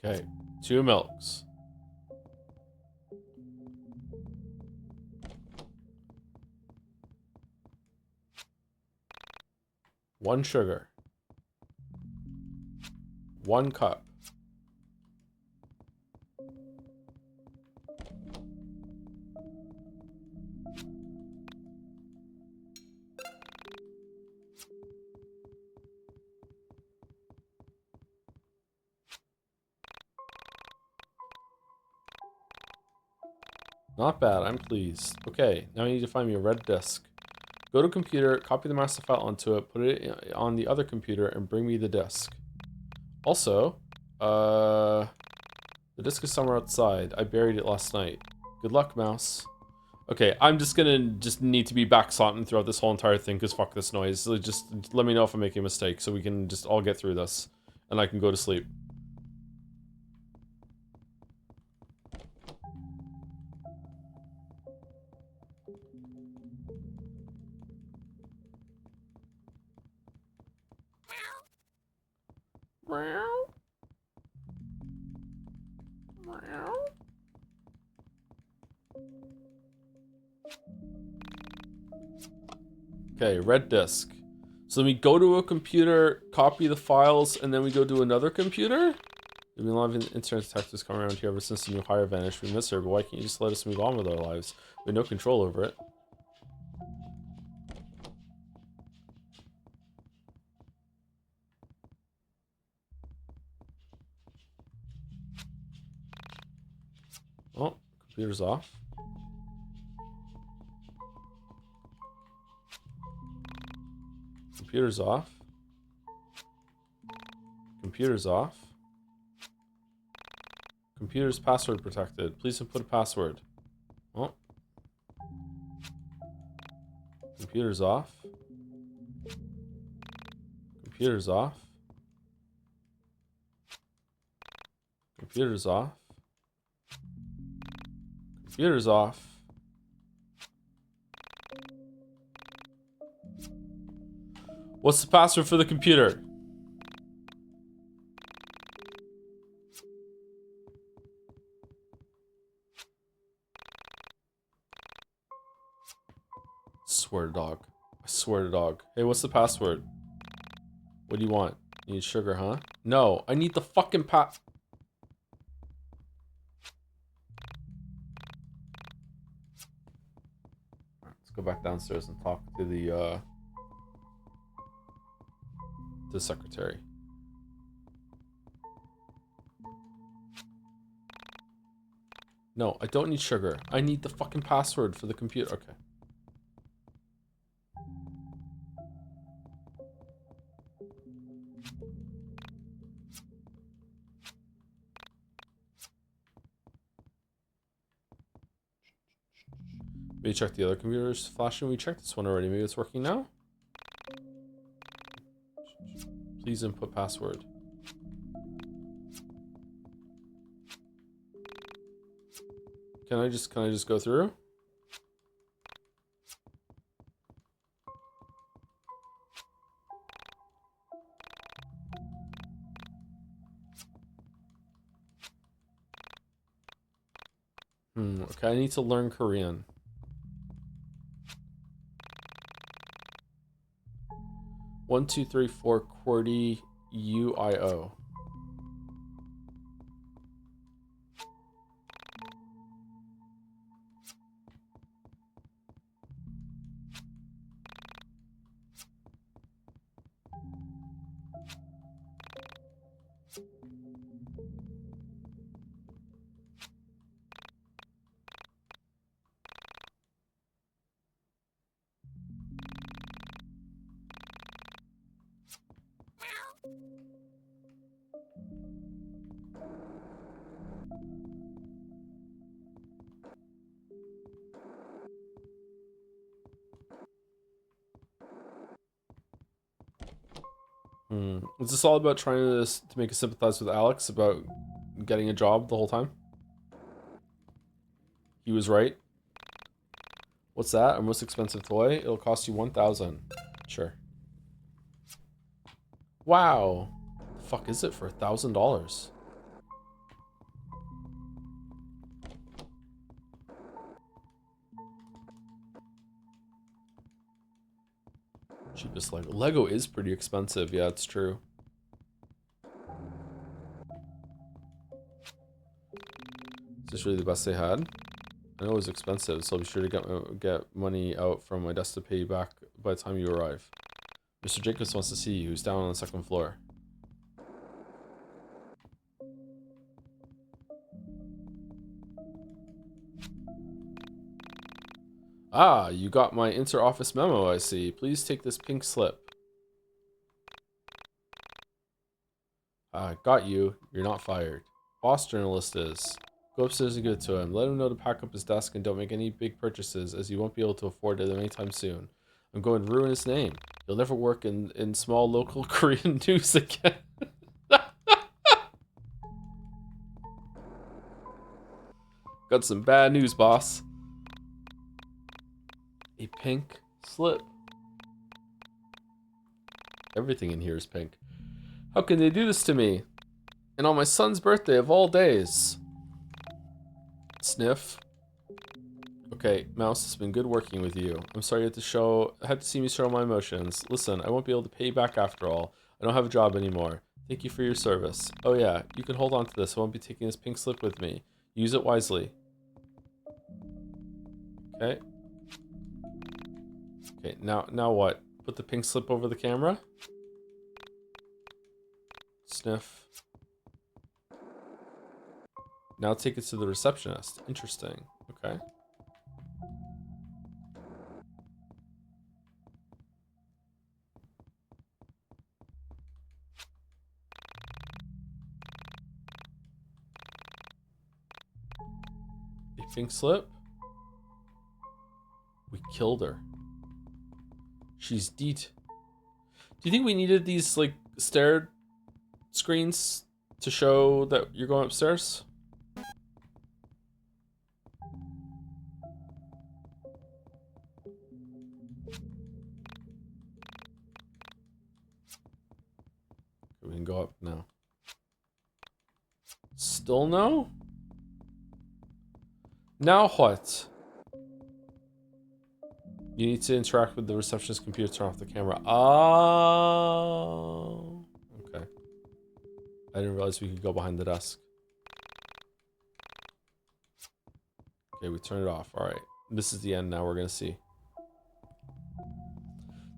Okay, 2 milks. One sugar. 1 cup. Not bad, I'm pleased. Okay, now I need to find me a red disk. Go to computer, copy the master file onto it, put it on the other computer, and bring me the disk. Also, the disk is somewhere outside. I buried it last night. Good luck, mouse. Okay, I'm just gonna need to be backslotting throughout this whole entire thing, because fuck this noise. So just let me know if I'm making a mistake, so we can just all get through this. And I can go to sleep. Okay, red disk. So then we go to a computer, copy the files, and then we go to another computer? We've been loving internet detectives coming around here ever since the new hire vanished. We miss her, but why can't you just let us move on with our lives? We have no control over it. Oh, computer's off. Computer's off. Computer's off. Computer's password protected. Please input a password. Oh. Computer's off. Computer's off. Computer's off. Computer's off. What's the password for the computer? Swear to dog. I swear to dog. Hey, what's the password? What do you want? You need sugar, huh? No, I need the fucking Let's go back downstairs and talk to the secretary. No, I don't need sugar. I need the fucking password for the computer. Okay. Maybe check the other computers flashing. We checked this one already. Maybe it's working now? Please input password. Can I just go through? Okay, I need to learn Korean. 1234 QWERTY UIO. Is this all about trying to make us sympathize with Alex about getting a job the whole time? He was right. What's that? Our most expensive toy? It'll cost you 1,000. Sure. Wow. The fuck is it for $1,000? Cheapest Lego. Lego is pretty expensive. Yeah, it's true. Is this really the best they had? I know it was expensive, so I'll be sure to get money out from my desk to pay you back by the time you arrive. Mr. Jacobs wants to see you. He's down on the second floor. Ah, you got my inter-office memo, I see. Please take this pink slip. Got you. You're not fired. Boss journalist is. Go upstairs and give it to him. Let him know to pack up his desk and don't make any big purchases, as he won't be able to afford them anytime soon. I'm going to ruin his name. He'll never work in small local Korean news again. Got some bad news, boss. A pink slip. Everything in here is pink. How can they do this to me? And on my son's birthday of all days. Sniff. Okay, Mouse, it's been good working with you. I'm sorry you had to see me show my emotions. Listen, I won't be able to pay you back after all. I don't have a job anymore. Thank you for your service. Oh yeah, you can hold on to this. I won't be taking this pink slip with me. Use it wisely. Okay. Okay, now what? Put the pink slip over the camera? Sniff. Now take it to the receptionist. Interesting. Okay. A pink slip? We killed her. She's deet. Do you think we needed these, like, stair screens to show that you're going upstairs? We can go up now. Still no? Now what? You need to interact with the receptionist computer to turn off the camera. Oh. Okay. I didn't realize we could go behind the desk. Okay, we turned it off. Alright. This is the end now. We're going to see.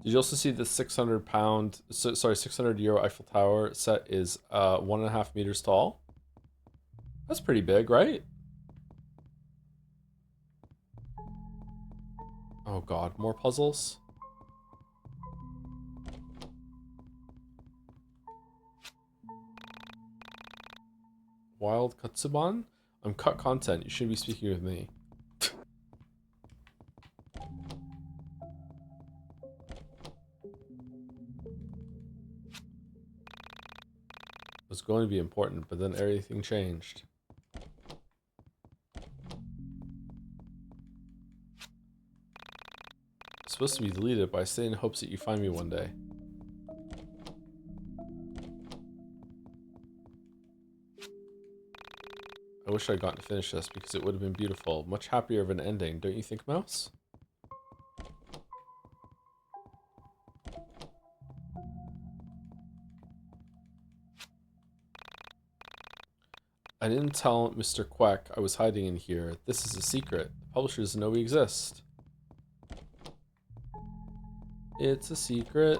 Did you also see the 600 euro Eiffel Tower set is 1.5 meters tall? That's pretty big, right? Oh god, more puzzles? Wild Katsuban? I'm cut content. You shouldn't be speaking with me. It was going to be important, but then everything changed. It's supposed to be deleted, but I stay in hopes that you find me one day. I wish I'd gotten to finish this because it would have been beautiful. Much happier of an ending, don't you think, Mouse? I didn't tell Mr. Quack I was hiding in here. This is a secret. The publishers know we exist. It's a secret.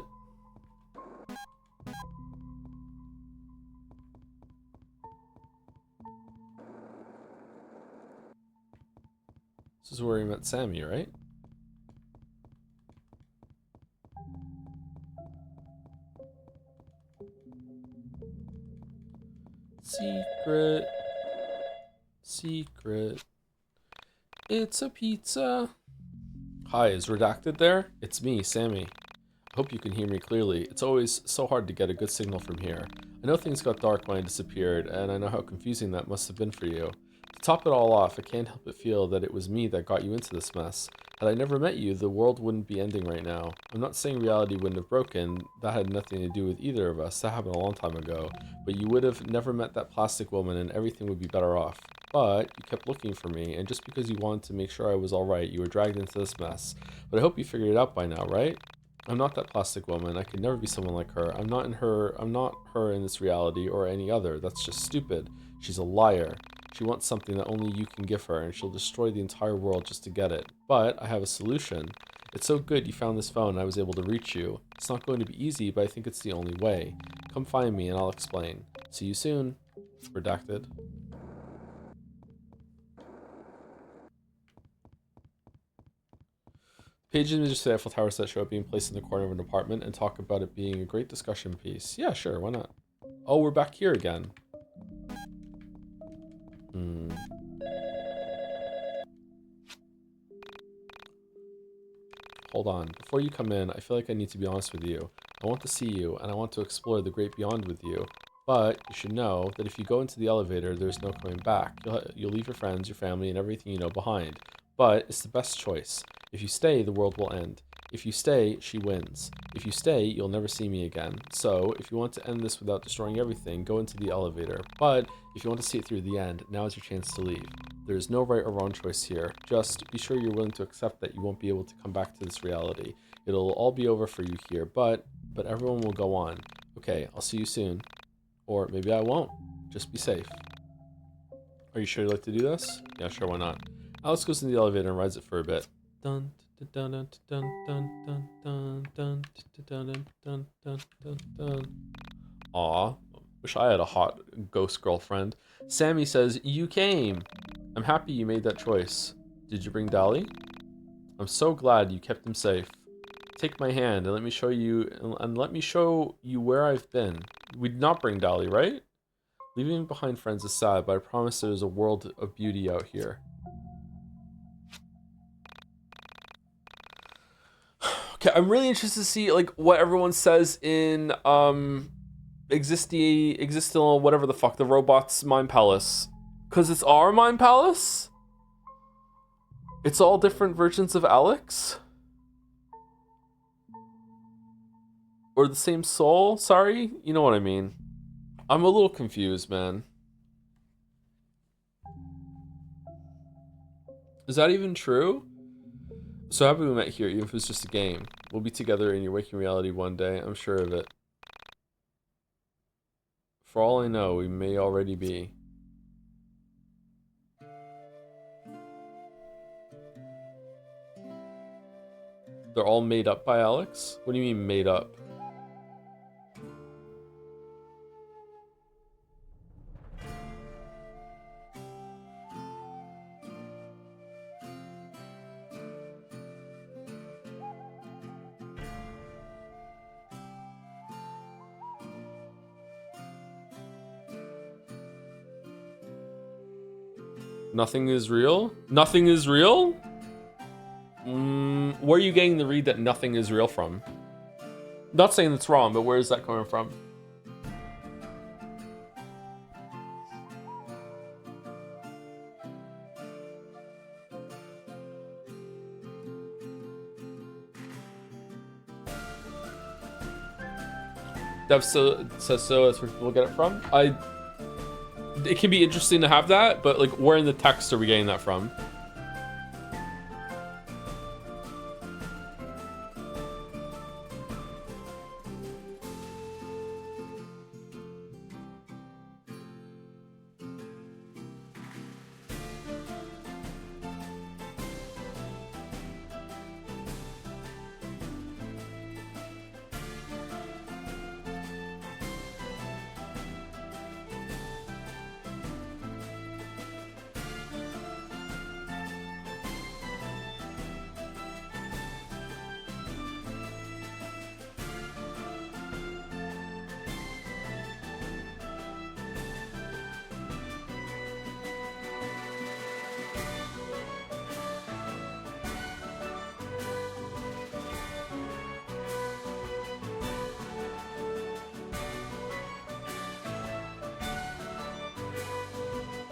This is where he met Sammy, right? Secret. Secret. It's a pizza. Hi, is Redacted there? It's me, Sammy. I hope you can hear me clearly. It's always so hard to get a good signal from here. I know things got dark when I disappeared, and I know how confusing that must have been for you. To top it all off, I can't help but feel that it was me that got you into this mess. Had I never met you, the world wouldn't be ending right now. I'm not saying reality wouldn't have broken. That had nothing to do with either of us. That happened a long time ago. But you would have never met that plastic woman, and everything would be better off. But you kept looking for me, and just because you wanted to make sure I was alright, you were dragged into this mess. But I hope you figured it out by now, right? I'm not that plastic woman. I could never be someone like her. I'm not her in this reality or any other. That's just stupid. She's a liar. She wants something that only you can give her, and she'll destroy the entire world just to get it. But I have a solution. It's so good you found this phone and I was able to reach you. It's not going to be easy, but I think it's the only way. Come find me and I'll explain. See you soon. Redacted. Pages in just say Eiffel Tower set show up being placed in the corner of an apartment and talk about it being a great discussion piece. Yeah, sure, why not? Oh, we're back here again. Hold on. Before you come in, I feel like I need to be honest with you. I want to see you, and I want to explore the great beyond with you. But you should know that if you go into the elevator, there's no coming back. You'll leave your friends, your family, and everything you know behind. But it's the best choice. If you stay, the world will end. If you stay, she wins. If you stay, you'll never see me again. So, if you want to end this without destroying everything, go into the elevator. But, if you want to see it through the end, now is your chance to leave. There is no right or wrong choice here. Just be sure you're willing to accept that you won't be able to come back to this reality. It'll all be over for you here, but everyone will go on. Okay, I'll see you soon. Or maybe I won't. Just be safe. Are you sure you'd like to do this? Yeah, sure, why not? Alex goes in the elevator and rides it for a bit. Dun dun dun dun dun dun dun dun dun dun dun dun dun. Aw, wish I had a hot ghost girlfriend. Sammy says, you came. I'm happy you made that choice. Did you bring Dolly? I'm so glad you kept him safe. Take my hand and let me show you where I've been. We did not bring Dolly, right? Leaving behind friends is sad, but I promise there's a world of beauty out here. Okay, I'm really interested to see like what everyone says in Existential whatever the fuck, the robot's mind palace. Cause it's our mind palace? It's all different versions of Alex? Or the same soul? Sorry? You know what I mean. I'm a little confused, man. Is that even true? So happy we met here, even if it's just a game. We'll be together in your waking reality one day, I'm sure of it. For all I know, we may already be. They're all made up by Alex? What do you mean made up? Nothing is real? Nothing is real? Where are you getting the read that nothing is real from? Not saying that's wrong, but where is that coming from? Dev says so, that's where people get it from. It can be interesting to have that, but like where in the text are we getting that from?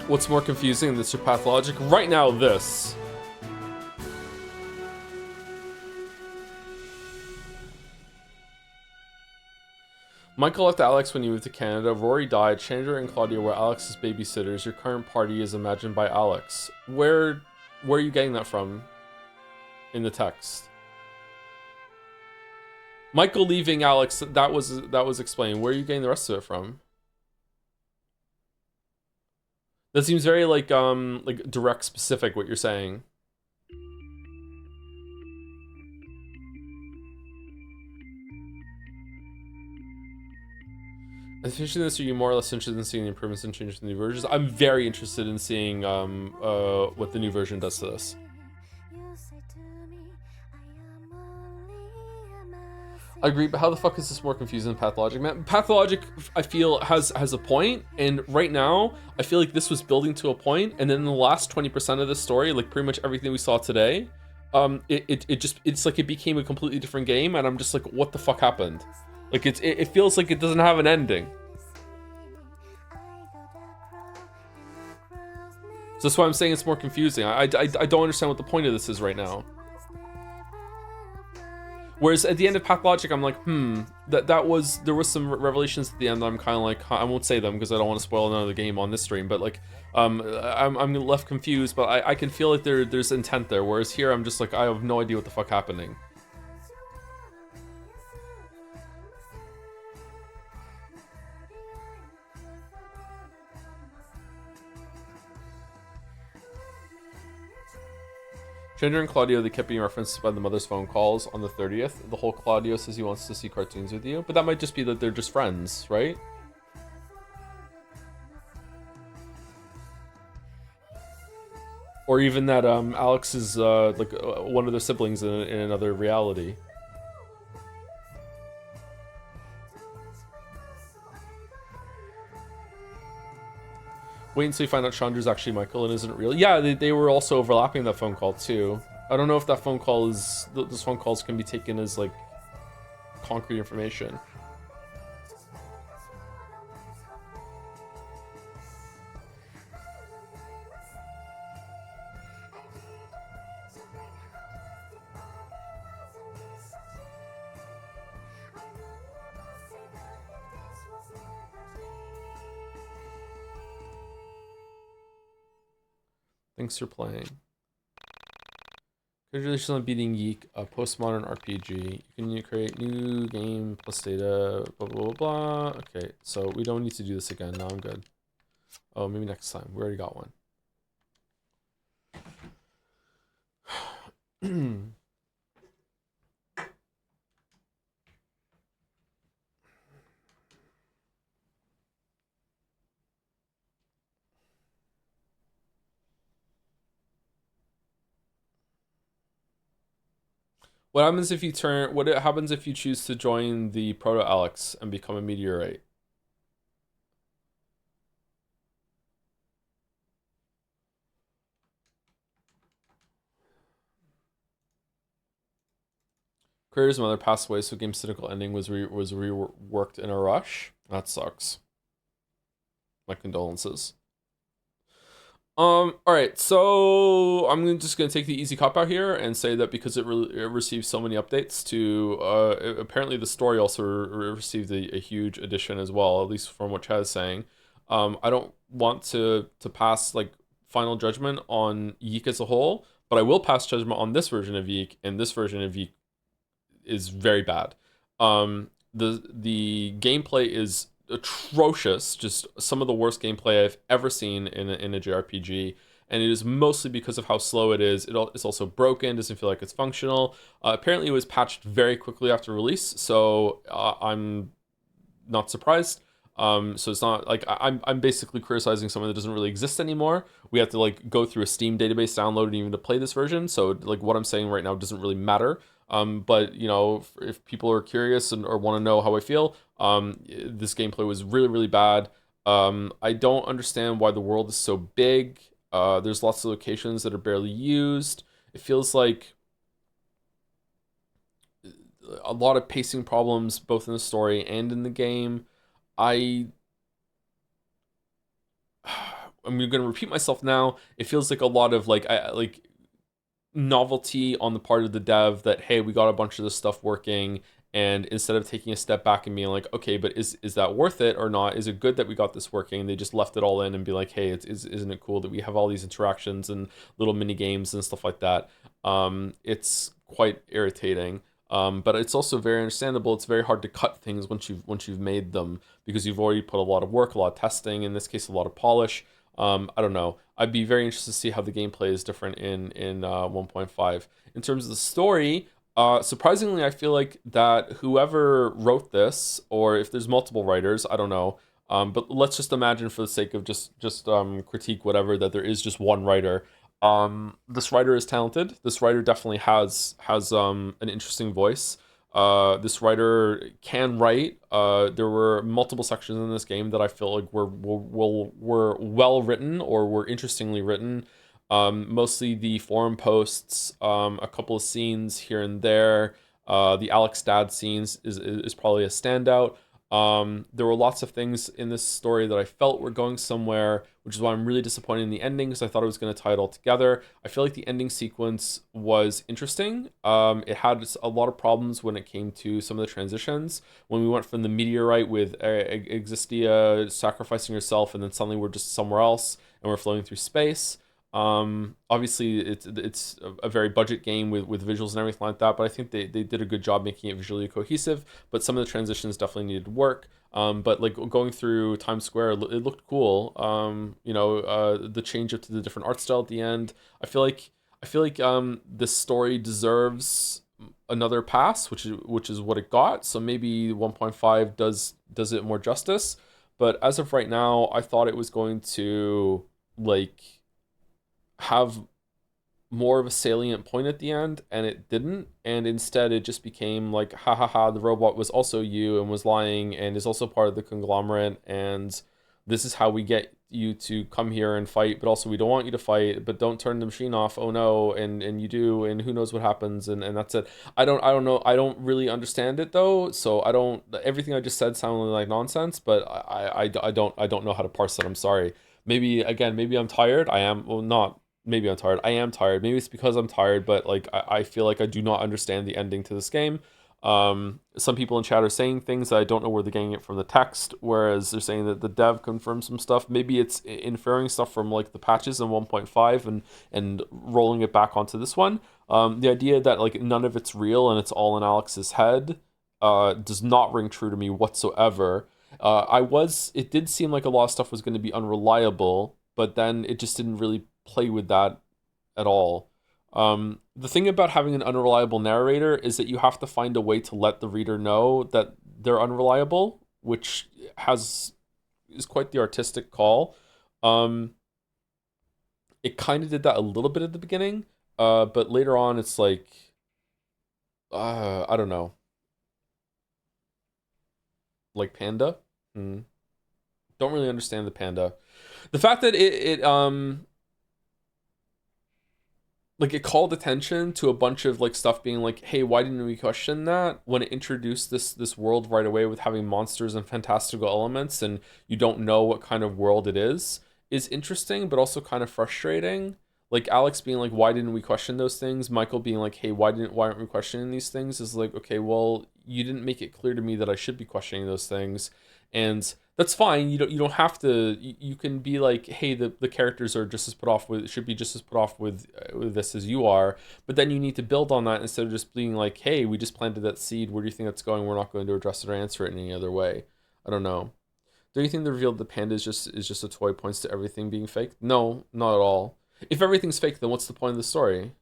What's more confusing than this or pathologic? Right now, this. Michael left Alex when he moved to Canada. Rory died. Chandra and Claudia were Alex's babysitters. Your current party is imagined by Alex. Where are you getting that from in the text? Michael leaving Alex, that was explained. Where are you getting the rest of it from? That seems very like direct, specific what you're saying. As finishing this, are you more or less interested in seeing the improvements and changes in the new versions? I'm very interested in seeing what the new version does to this. I agree, but how the fuck is this more confusing than Pathologic? Man, Pathologic, I feel, has a point, and right now, I feel like this was building to a point, and then in the last 20% of the story, like pretty much everything we saw today, it's like it became a completely different game, and I'm just like, what the fuck happened? Like, it feels like it doesn't have an ending. So that's why I'm saying it's more confusing. I don't understand what the point of this is right now. Whereas at the end of Pathologic, I'm like, there was some revelations at the end that I'm kind of like, I won't say them because I don't want to spoil another game on this stream, but like, I'm left confused, but I can feel like there's intent there. Whereas here, I'm just like, I have no idea what the fuck happening. Chandra and Claudio, they kept being referenced by the mother's phone calls on the 30th. The whole Claudio says he wants to see cartoons with you, but that might just be that they're just friends, right? Or even that Alex is like one of their siblings in another reality. Wait until you find out Chandra's actually Michael and isn't real. Yeah, they were also overlapping that phone call too. I don't know if that phone call is... Those phone calls can be taken as like concrete information. Thanks for playing. Congratulations on beating YIIK, a postmodern RPG. You can create new game plus data, blah, blah, blah, blah. Okay, so we don't need to do this again. No, I'm good. Oh, maybe next time. We already got one. What happens if you what happens if you choose to join the Proto-Alex and become a meteorite? Creator's mother passed away, so game's cynical ending was reworked in a rush. That sucks. My condolences. All right, so I'm just gonna take the easy cop out here and say that because it received so many updates to apparently the story also received a huge addition as well, at least from what Chad is saying. I don't want to pass like final judgment on YIIK as a whole, but I will pass judgment on this version of YIIK, and this version of YIIK is very bad. The gameplay is atrocious, just some of the worst gameplay I've ever seen in a JRPG, and it is mostly because of how slow it is. It's also broken, doesn't feel like it's functional. Apparently it was patched very quickly after release, so I'm not surprised. So it's not like I'm basically criticizing something that doesn't really exist anymore. We have to like go through a Steam database download and even to play this version, so like what I'm saying right now doesn't really matter. But you know, if people are curious or want to know how I feel, this gameplay was really, really bad. I don't understand why the world is so big. There's lots of locations that are barely used. It feels like a lot of pacing problems, both in the story and in the game. I'm going to repeat myself now. It feels like a lot of like novelty on the part of the dev that, hey, we got a bunch of this stuff working, and instead of taking a step back and being like, okay, but is that worth it or not? Is it good that we got this working? They just left it all in and be like, hey, isn't it cool that we have all these interactions and little mini games and stuff like that? It's quite irritating. But it's also very understandable. It's very hard to cut things once you've made them, because you've already put a lot of work, a lot of testing, in this case a lot of polish. I don't know. I'd be very interested to see how the gameplay is different in 1.5. In terms of the story, surprisingly, I feel like that whoever wrote this, or if there's multiple writers, I don't know. But let's just imagine, for the sake of just critique whatever, that there is just one writer. This writer is talented. This writer definitely has an interesting voice. This writer can write. There were multiple sections in this game that I feel like were well written, or were interestingly written. Mostly the forum posts, a couple of scenes here and there. The Alex dad scenes is probably a standout. There were lots of things in this story that I felt were going somewhere, which is why I'm really disappointed in the ending, because I thought it was going to tie it all together. I feel like the ending sequence was interesting. It had a lot of problems when it came to some of the transitions. When we went from the meteorite with Existia sacrificing herself, and then suddenly we're just somewhere else and we're floating through space. Obviously it's a very budget game with visuals and everything like that, but I think they did a good job making it visually cohesive, but some of the transitions definitely needed work. But like going through Times Square, it looked cool. The change up to the different art style at the end, I feel like this story deserves another pass, which is what it got. So maybe 1.5 does it more justice, but as of right now, I thought it was going to like have more of a salient point at the end, and it didn't. And instead it just became like, ha ha ha, the robot was also you and was lying and is also part of the conglomerate, and this is how we get you to come here and fight, but also we don't want you to fight, but don't turn the machine off, oh no, and you do, and who knows what happens, and that's it. I don't know, I don't really understand it though, so everything I just said sounded like nonsense, but I don't know how to parse it. I'm sorry. Maybe I'm tired. I am, well, not maybe I'm tired. I am tired. Maybe it's because I'm tired, but like I feel like I do not understand the ending to this game. Some people in chat are saying things that I don't know where they're getting it from the text, whereas they're saying that the dev confirmed some stuff. Maybe it's inferring stuff from like the patches in 1.5 and rolling it back onto this one. The idea that like none of it's real and it's all in Alex's head does not ring true to me whatsoever. It did seem like a lot of stuff was going to be unreliable, but then it just didn't really play with that at all. The thing about having an unreliable narrator is that you have to find a way to let the reader know that they're unreliable, which is quite the artistic call. It kind of did that a little bit at the beginning, but later on it's like, I don't know. Like Panda? Don't really understand the Panda. The fact that it called attention to a bunch of like stuff being like, hey, why didn't we question that, when it introduced this world right away with having monsters and fantastical elements, and you don't know what kind of world it is interesting, but also kind of frustrating. Like Alex being like, why didn't we question those things? Michael being like, hey, why aren't we questioning these things? Is like, okay, well, you didn't make it clear to me that I should be questioning those things. And that's fine. You don't have to. You can be like, hey, the characters are just as put off with, should be just as put off with this as you are. But then you need to build on that instead of just being like, hey, we just planted that seed. Where do you think that's going? We're not going to address it or answer it in any other way. I don't know. Do you think the reveal of the panda is just a toy points to everything being fake? No, not at all. If everything's fake, then what's the point of the story?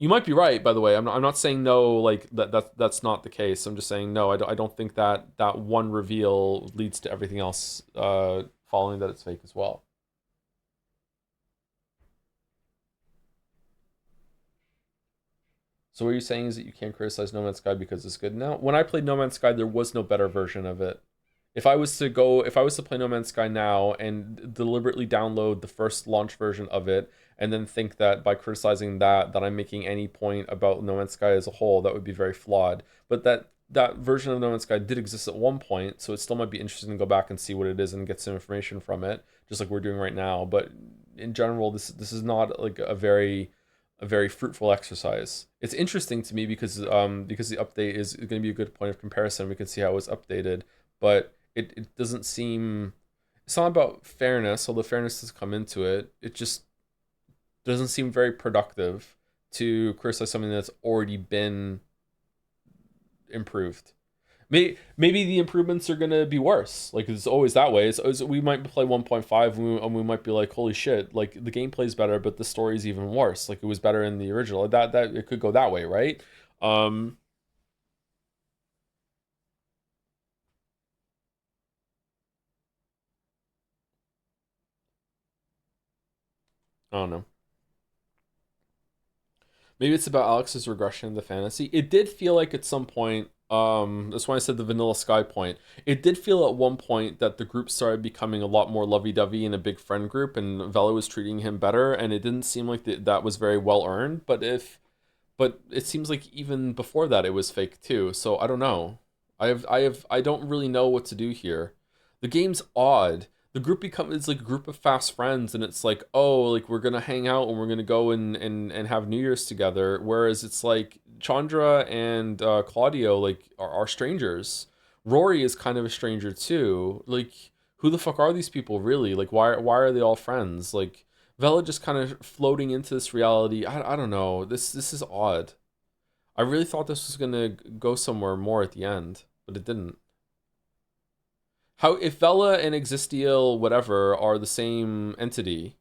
You might be right, by the way. I'm not saying no, like that's not the case. I'm just saying no. I don't think that one reveal leads to everything else following that it's fake as well. So what you're saying is that you can't criticize No Man's Sky because it's good now? When I played No Man's Sky, there was no better version of it. If I was to play No Man's Sky now and deliberately download the first launch version of it, and then think that by criticizing that I'm making any point about No Man's Sky as a whole, that would be very flawed. But that that version of No Man's Sky did exist at one point, so it still might be interesting to go back and see what it is and get some information from it, just like we're doing right now. But in general, this is not like a very fruitful exercise. It's interesting to me because the update is going to be a good point of comparison. We can see how it was updated, but it doesn't seem, it's not about fairness, although fairness has come into it. It just doesn't seem very productive to criticize something that's already been improved. Maybe the improvements are gonna be worse. Like, it's always that way. It's we might play 1.5 and we might be like, holy shit, like the gameplay's better, but the story's even worse. Like, it was better in the original. That it could go that way, right? I don't know. Maybe it's about Alex's regression into fantasy. It did feel like at some point, that's why I said the Vanilla Sky point. It did feel at one point that the group started becoming a lot more lovey-dovey in a big friend group, and Vela was treating him better, and it didn't seem like that was very well earned. But it seems like even before that it was fake too. So I don't know. I don't really know what to do here. The game's odd. The group it's like a group of fast friends, and it's like, oh, like we're gonna hang out and we're gonna go and have New Year's together. Whereas it's like Chandra and Claudio like are strangers. Rory is kind of a stranger too. Like, who the fuck are these people really? Like, why are they all friends? Like, Vela just kind of floating into this reality. I don't know. This is odd. I really thought this was gonna go somewhere more at the end, but it didn't. How, if Vela and Existiel whatever are the same entity,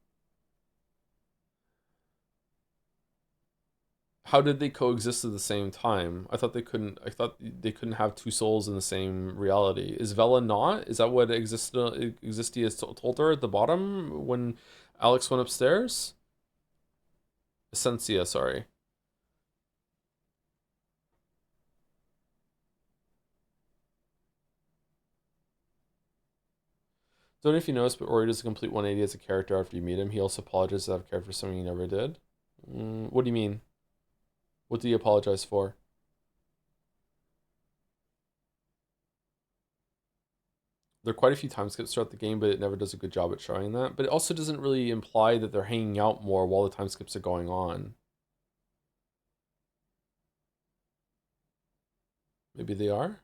how did they coexist at the same time? I thought they couldn't. I thought they couldn't have two souls in the same reality. Is Vela not? Is that what Existia told her at the bottom when Alex went upstairs? Essentia, sorry. Don't know if you noticed, but Ori does a complete 180 as a character after you meet him. He also apologizes to have cared for something he never did. What do you mean? What did he apologize for? There are quite a few time skips throughout the game, but it never does a good job at showing that. But it also doesn't really imply that they're hanging out more while the time skips are going on. Maybe they are?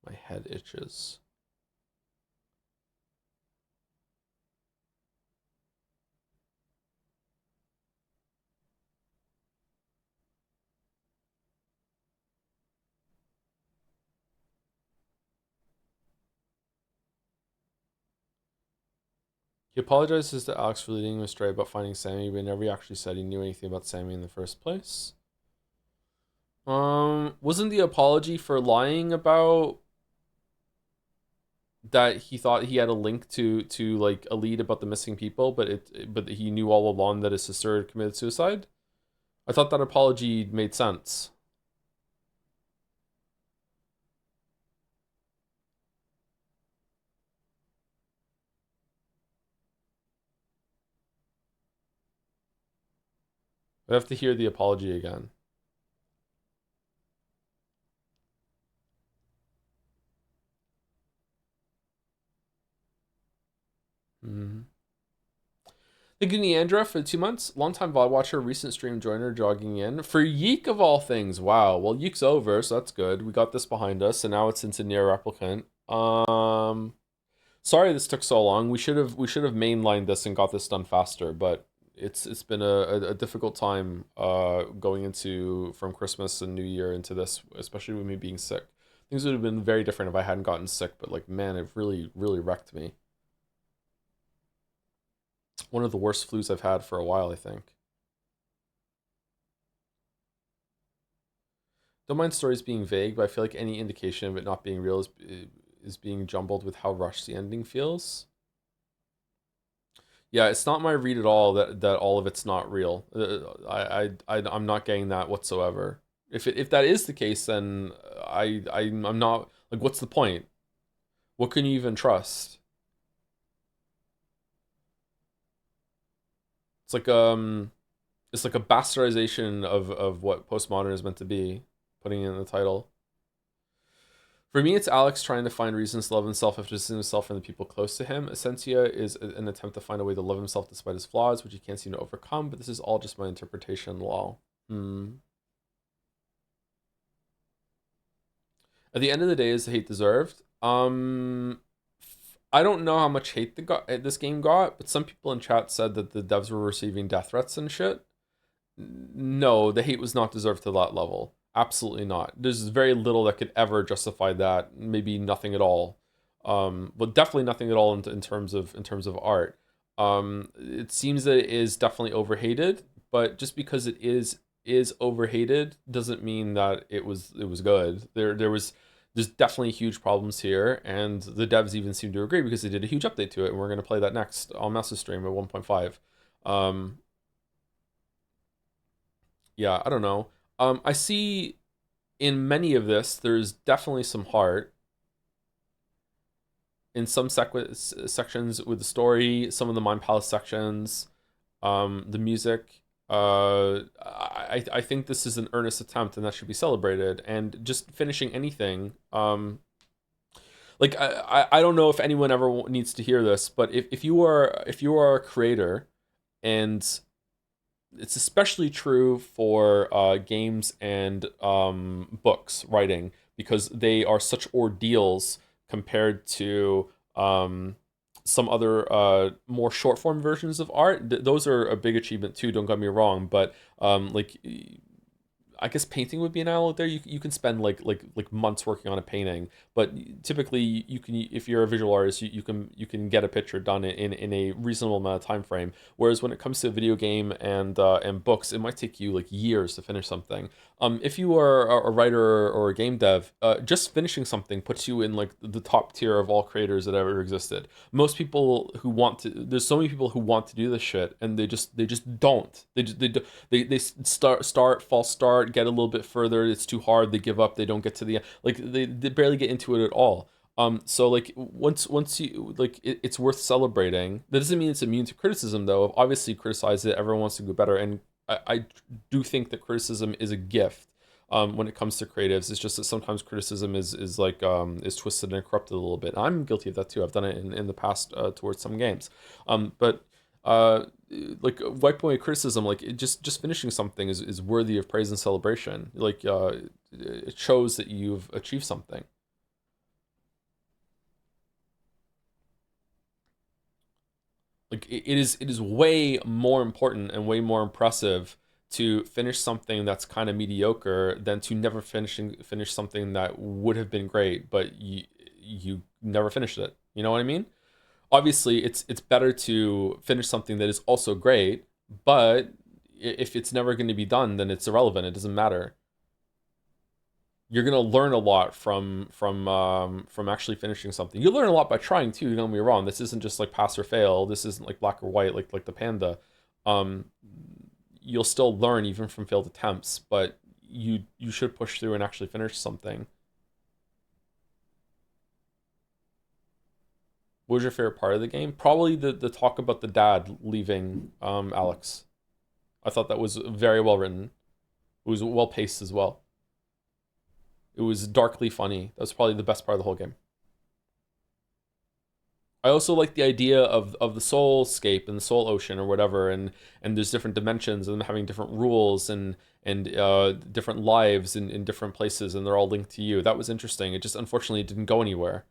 My head itches. He apologizes to Alex for leading him astray about finding Sammy, but never actually said he knew anything about Sammy in the first place. Wasn't the apology for lying about that he thought he had a link to like a lead about the missing people, but he knew all along that his sister had committed suicide? I thought that apology made sense. I have to hear the apology again. Thank you, Neandra, for the 2 months. Longtime VOD watcher, recent stream joiner, jogging in. For YIIK of all things. Wow. Well, YIIK's over, so that's good. We got this behind us, and now it's into Near Replicant. Sorry this took so long. We should have mainlined this and got this done faster, but it's been a difficult time going into from Christmas and New Year into this, especially with me being sick. Things would have been very different if I hadn't gotten sick, but like, man, it really wrecked me. One of the worst flus I've had for a while, I think. Don't mind stories being vague, but I feel like any indication of it not being real is being jumbled with how rushed the ending feels. Yeah, it's not my read at all that all of it's not real. I'm not getting that whatsoever. If that is the case, then I'm not Like, what's the point? What can you even trust? It's like a bastardization of what postmodern is meant to be, putting it in the title. For me, it's Alex trying to find reasons to love himself after distancing himself from the people close to him. Essentia is an attempt to find a way to love himself despite his flaws, which he can't seem to overcome, but this is all just my interpretation, lol. At the end of the day, is the hate deserved? I don't know how much hate this game got, but some people in chat said that the devs were receiving death threats and shit. No, the hate was not deserved to that level. Absolutely not. There's very little that could ever justify that. Maybe nothing at all. But definitely nothing at all in terms of art. It seems that it is definitely overhated, but just because it is overhated doesn't mean that it was good. There's definitely huge problems here, and the devs even seem to agree because they did a huge update to it, and we're going to play that next on Master Stream at 1.5. Yeah, I don't know. I see in many of this, there's definitely some heart. In some sections with the story, some of the Mind Palace sections, the music. I think this is an earnest attempt, and that should be celebrated. And just finishing anything, like I don't know if anyone ever needs to hear this, but if you are a creator, and it's especially true for games and books writing, because they are such ordeals compared to some other more short form versions of art. Those are a big achievement too, don't get me wrong, but like I guess painting would be an outlet there. You can spend like months working on a painting, but typically you can, if you're a visual artist, you can get a picture done in a reasonable amount of time frame. Whereas when it comes to a video game and books, it might take you like years to finish something. If you are a writer or a game dev, just finishing something puts you in like the top tier of all creators that ever existed. Most people who want to, there's so many people who want to do this shit, and they just don't. They start, false start, get a little bit further, it's too hard, they give up, they don't get to the end, like they barely get into it at all. So like once you like it's worth celebrating. That doesn't mean it's immune to criticism though. Obviously criticize it, everyone wants to go better, and I do think that criticism is a gift when it comes to creatives. It's just that sometimes criticism is like is twisted and corrupted a little bit. I'm guilty of that too. I've done it in the past towards some games, but like wiping away criticism, like just finishing something is worthy of praise and celebration. Like it shows that you've achieved something. Like it is way more important and way more impressive to finish something that's kind of mediocre than to never finish something that would have been great, but you never finished it. You know what I mean? Obviously, it's better to finish something that is also great, but if it's never going to be done, then it's irrelevant. It doesn't matter. You're gonna learn a lot from actually finishing something. You learn a lot by trying too. Don't get me wrong. This isn't just like pass or fail. This isn't like black or white, like the panda. You'll still learn even from failed attempts, but you should push through and actually finish something. What was your favorite part of the game? Probably the talk about the dad leaving Alex. I thought that was very well written. It was well paced as well. It was darkly funny. That was probably the best part of the whole game. I also like the idea of the soulscape and the soul ocean or whatever, and there's different dimensions and having different rules and different lives in different places, and they're all linked to you. That was interesting. It just unfortunately didn't go anywhere.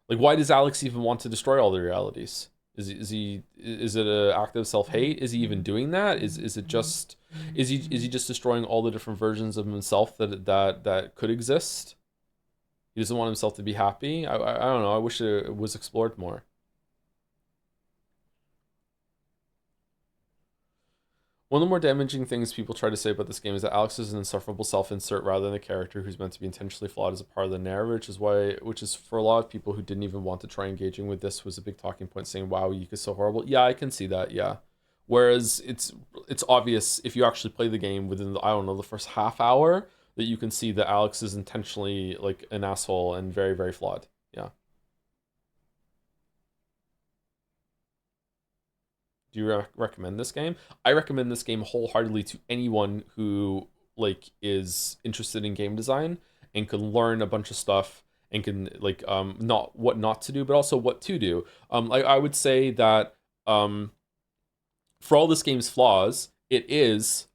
Like, why does Alex even want to destroy all the realities? Is it an act of self-hate? Is he even doing that? Is he just destroying all the different versions of himself that could exist? He doesn't want himself to be happy. I don't know. I wish it was explored more. One of the more damaging things people try to say about this game is that Alex is an insufferable self-insert rather than a character who's meant to be intentionally flawed as a part of the narrative, which is for a lot of people who didn't even want to try engaging with this was a big talking point, saying, wow, YIIK is so horrible. Yeah, I can see that, yeah. Whereas it's obvious if you actually play the game within the, I don't know, the first half hour, that you can see that Alex is intentionally like an asshole and very, very flawed. Yeah. Do you recommend this game? I recommend this game wholeheartedly to anyone who like is interested in game design and can learn a bunch of stuff and can like not what not to do, but also what to do. I would say that for all this game's flaws, it is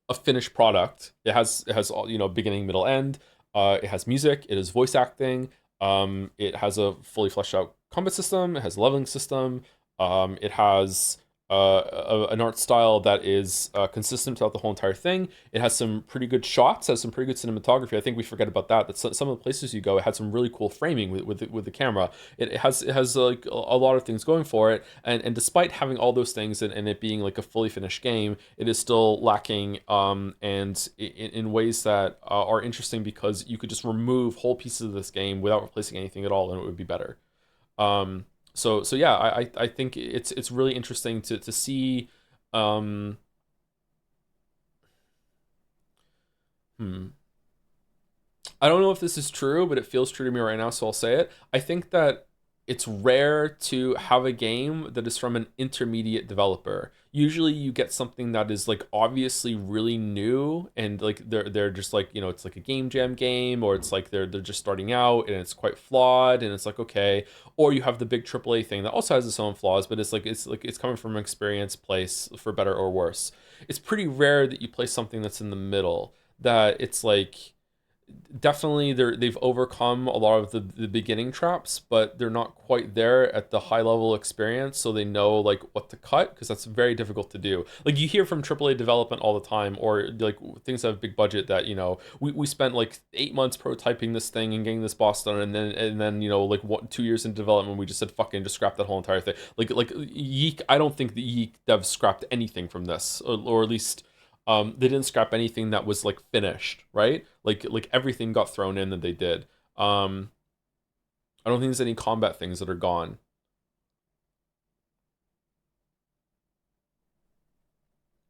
a finished product. It has all, you know, beginning, middle, end. It has music. It has voice acting. It has a fully fleshed out combat system. It has a leveling system. It has an art style that is consistent throughout the whole entire thing. It has some pretty good shots, has some pretty good cinematography. I think we forget about that. That some of the places you go, it had some really cool framing with the camera. It has like a lot of things going for it. And despite having all those things and it being like a fully finished game, it is still lacking and in ways that are interesting because you could just remove whole pieces of this game without replacing anything at all, and it would be better. So yeah, I think it's really interesting to see. I don't know if this is true, but it feels true to me right now, so I'll say it. I think that it's rare to have a game that is from an intermediate developer. Usually you get something that is like obviously really new and like they're just like, you know, it's like a game jam game, or it's like they're just starting out and it's quite flawed and it's like okay, or you have the big AAA thing that also has its own flaws, but it's coming from an experienced place for better or worse. It's pretty rare that you play something that's in the middle, that it's like definitely they've overcome a lot of the beginning traps, but they're not quite there at the high level experience, so they know like what to cut, because that's very difficult to do. Like you hear from AAA development all the time, or like things that have big budget that, you know, we spent like 8 months prototyping this thing and getting this boss done, and then you know, like 2 years in development we just said fucking just scrap that whole entire thing. Like YIIK, I don't think the YIIK devs scrapped anything from this, or at least they didn't scrap anything that was like finished, right? Like everything got thrown in that they did. I don't think there's any combat things that are gone.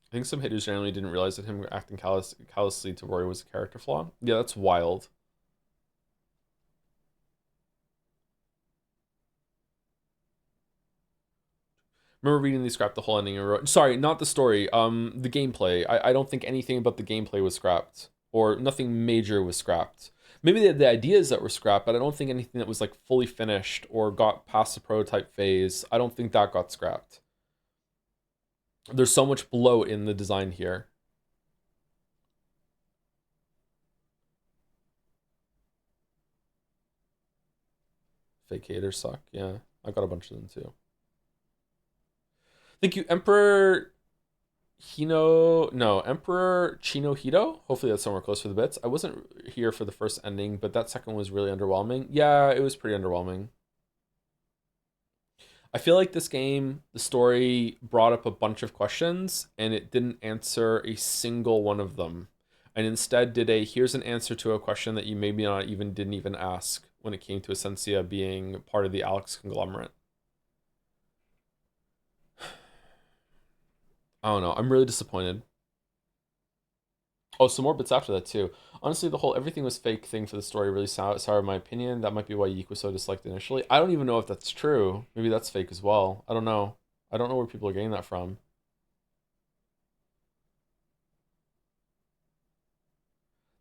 I think some haters generally didn't realize that him acting callously to Rory was a character flaw. Yeah, that's wild. Remember reading they scrapped the whole ending and wrote, sorry, not the story, the gameplay. I don't think anything about the gameplay was scrapped, or nothing major was scrapped. Maybe the ideas that were scrapped, but I don't think anything that was like fully finished or got past the prototype phase, I don't think that got scrapped. There's so much bloat in the design here. Fake haters suck. Yeah, I got a bunch of them too. Thank you, Emperor Emperor Chinohito. Hopefully that's somewhere close for the bits. I wasn't here for the first ending, but that second was really underwhelming. Yeah, it was pretty underwhelming. I feel like this game, the story brought up a bunch of questions and it didn't answer a single one of them. And instead did here's an answer to a question that you maybe not even didn't even ask when it came to Essentia being part of the Alex conglomerate. I don't know. I'm really disappointed. Oh, some more bits after that too. Honestly, the whole everything was fake thing for the story really soured in my opinion. That might be why YIIK was so disliked initially. I don't even know if that's true. Maybe that's fake as well. I don't know. I don't know where people are getting that from.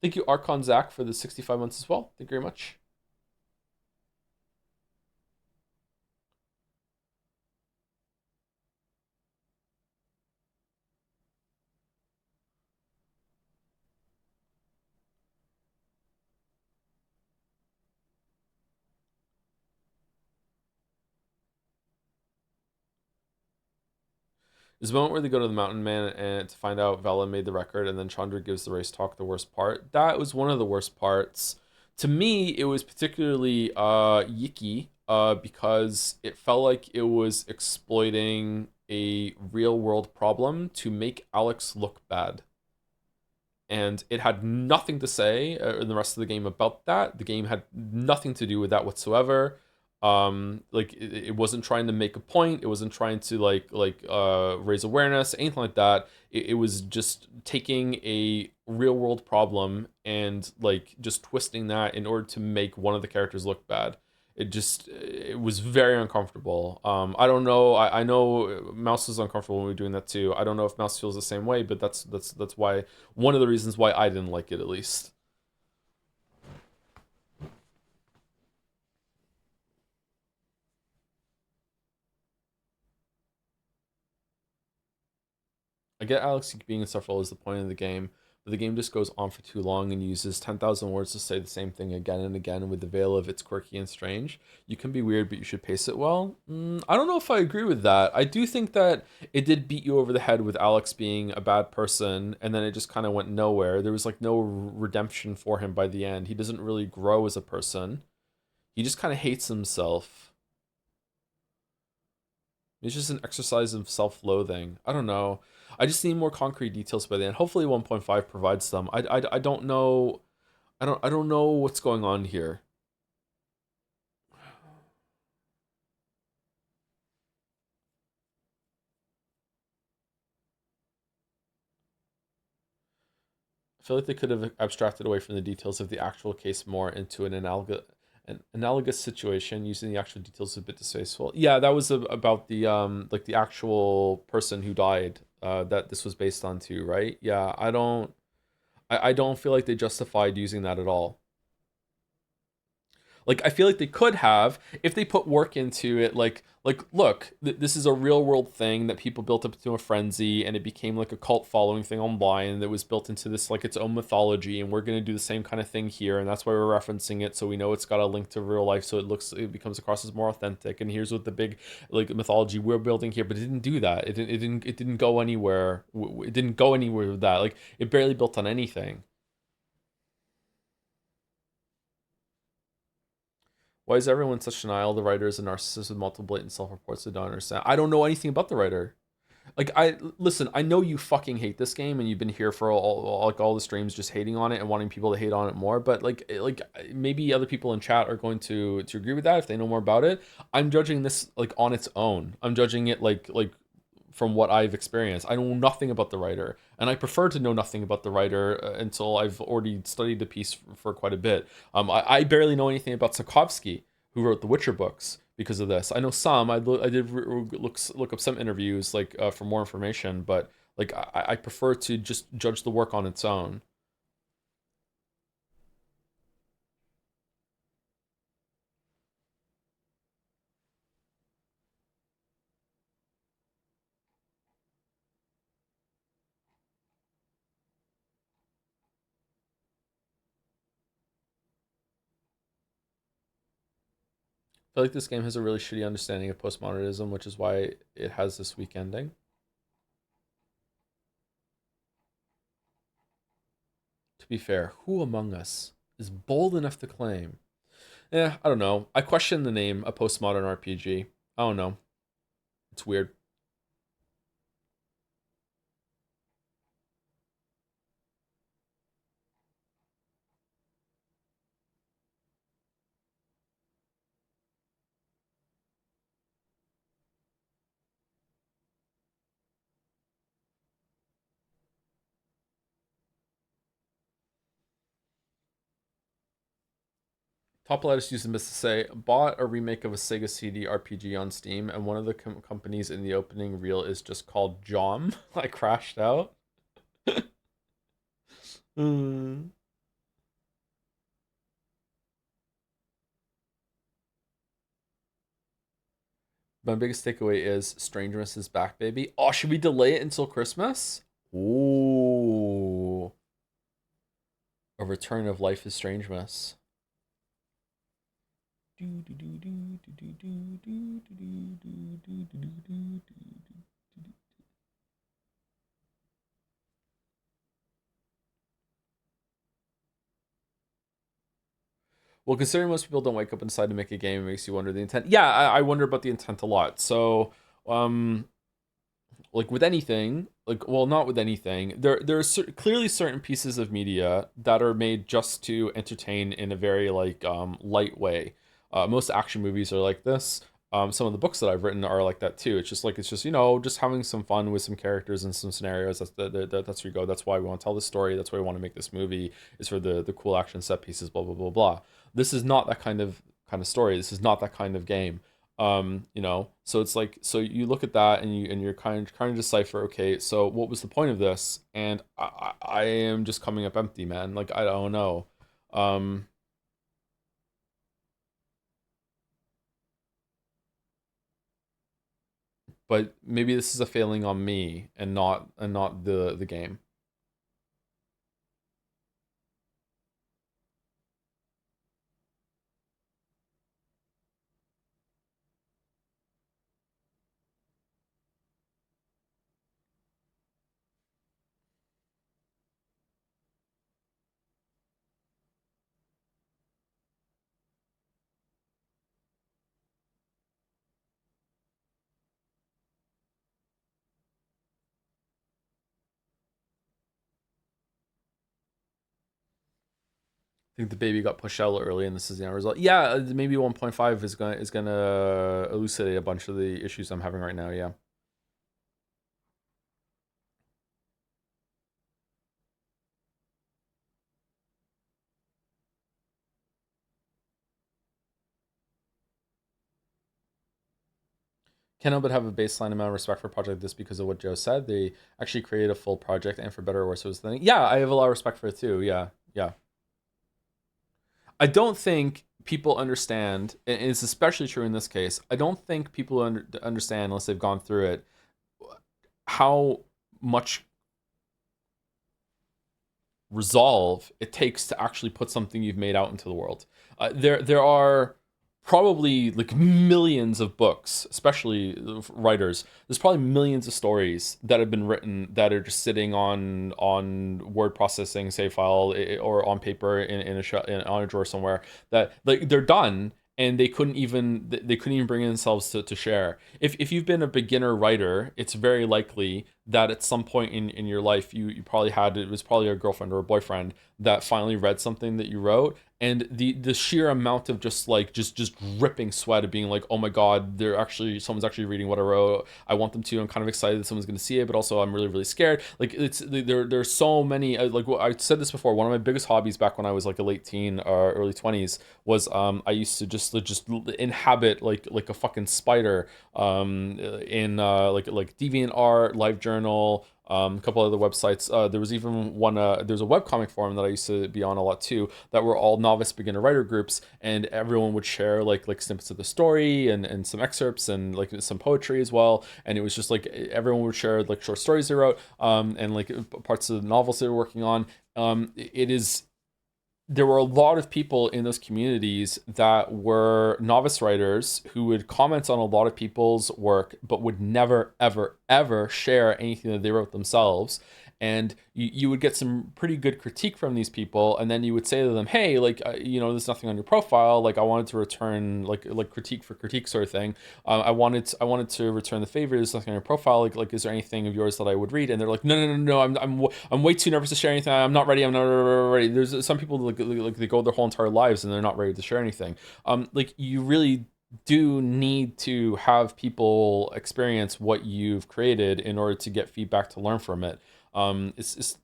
Thank you, Archon Zach, for the 65 months as well. Thank you very much. There's a moment where they go to the Mountain Man and to find out Vela made the record, and then Chandra gives the race talk the worst part. That was one of the worst parts. To me, it was particularly yicky because it felt like it was exploiting a real world problem to make Alex look bad. And it had nothing to say in the rest of the game about that. The game had nothing to do with that whatsoever. Like it wasn't trying to make a point. It wasn't trying to raise awareness, anything like that. It was just taking a real world problem and like just twisting that in order to make one of the characters look bad. It was very uncomfortable. I don't know. I know Mouse is uncomfortable when we're doing that too. I don't know if Mouse feels the same way, but that's why, one of the reasons why I didn't like it, at least. I get Alex being insufferable is the point of the game, but the game just goes on for too long and uses 10,000 words to say the same thing again and again with the veil of it's quirky and strange. You can be weird, but you should pace it well. I don't know if I agree with that. I do think that it did beat you over the head with Alex being a bad person, and then it just kind of went nowhere. There was like no redemption for him by the end. He doesn't really grow as a person. He just kind of hates himself. It's just an exercise of self-loathing. I don't know. I just need more concrete details by the end. Hopefully 1.5 provides them. I don't know. I don't know what's going on here. I feel like they could have abstracted away from the details of the actual case more into an analogous situation, using the actual details a bit distasteful. Yeah, that was about the like the actual person who died, that this was based on too, right? Yeah, I don't feel like they justified using that at all. Like, I feel like they could have, if they put work into it, like look, this is a real world thing that people built up to a frenzy, and it became like a cult following thing online that was built into this like its own mythology, and we're going to do the same kind of thing here, and that's why we're referencing it, so we know it's got a link to real life, so it becomes across as more authentic, and here's what the big like mythology we're building here. But it didn't do that. It didn't go anywhere. It didn't go anywhere with that. Like, it barely built on anything. Why is everyone such denial? The writer is a narcissist with multiple blatant self-reports. I don't understand. I don't know anything about the writer. Like, listen, I know you fucking hate this game, and you've been here for all the streams just hating on it and wanting people to hate on it more. But like maybe other people in chat are going to agree with that if they know more about it. I'm judging this like on its own. I'm judging it like from what I've experienced. I know nothing about the writer, and I prefer to know nothing about the writer until I've already studied the piece for quite a bit. I barely know anything about Sokovsky, who wrote the Witcher books, because of this. I know some. I did look up some interviews like for more information, but like I prefer to just judge the work on its own. I feel like this game has a really shitty understanding of postmodernism, which is why it has this weak ending. To be fair, who among us is bold enough to claim? I don't know. I question the name a postmodern RPG. I don't know. It's weird. Top Lattice used this to say, bought a remake of a Sega CD RPG on Steam, and one of the companies in the opening reel is just called Jom. I crashed out. My biggest takeaway is Strangeness is back, baby. Oh, should we delay it until Christmas? Ooh. A return of Life is Strangeness. Well, considering most people don't wake up and decide to make a game, it makes you wonder the intent. Yeah, I wonder about the intent a lot. So, like with anything, like, well, not with anything, there are clearly certain pieces of media that are made just to entertain in a very like light way. Most action movies are like this. Some of the books that I've written are like that too. It's just you know, just having some fun with some characters and some scenarios. That's where you go. That's why we want to tell this story. That's why we want to make this movie, is for the cool action set pieces. Blah blah blah blah. This is not that kind of story. This is not that kind of game. You know, so it's like, so you look at that and you're kind of trying to decipher, okay, so what was the point of this? And I am just coming up empty, man. Like, I don't know. But maybe this is a failing on me and not the game. I think the baby got pushed out early, and this is the end result. Yeah, maybe 1.5 is gonna elucidate a bunch of the issues I'm having right now. Yeah. Can't help but have a baseline amount of respect for a project like this because of what Joe said. They actually created a full project, and for better or worse, it was the thing. Yeah, I have a lot of respect for it too. Yeah, yeah. I don't think people understand, and it's especially true in this case. I don't think people understand, unless they've gone through it, how much resolve it takes to actually put something you've made out into the world. There are probably like millions of books, especially writers. There's probably millions of stories that have been written that are just sitting on word processing save file, or on paper on a drawer somewhere, that like they're done, and they couldn't even bring themselves to share. If you've been a beginner writer, it's very likely that at some point in your life you probably had, it was probably a girlfriend or a boyfriend that finally read something that you wrote, and the sheer amount of just dripping sweat of being like, oh my god, someone's actually reading what I wrote. I want them to. I'm kind of excited that someone's going to see it, but also I'm really, really scared. Like, there's so many, like I said this before, one of my biggest hobbies back when I was like a late teen or early 20s was I used to just inhabit like a fucking spider in like DeviantArt, LiveJournal, a couple other websites. There was even one, there's a webcomic forum that I used to be on a lot too, that were all novice beginner writer groups, and everyone would share like snippets of the story and some excerpts and like some poetry as well. And it was just like everyone would share like short stories they wrote, and like parts of the novels they were working on. There were a lot of people in those communities that were novice writers who would comment on a lot of people's work, but would never, ever, ever share anything that they wrote themselves. And you would get some pretty good critique from these people, and then you would say to them, hey, like, there's nothing on your profile. Like, I wanted to return like critique for critique sort of thing. I wanted to return the favor. There's nothing on your profile. Like, is there anything of yours that I would read? And they're like, no. I'm way too nervous to share anything. I'm not ready. I'm not ready. There's some people like they go their whole entire lives and they're not ready to share anything. Like, you really do need to have people experience what you've created in order to get feedback to learn from it. It's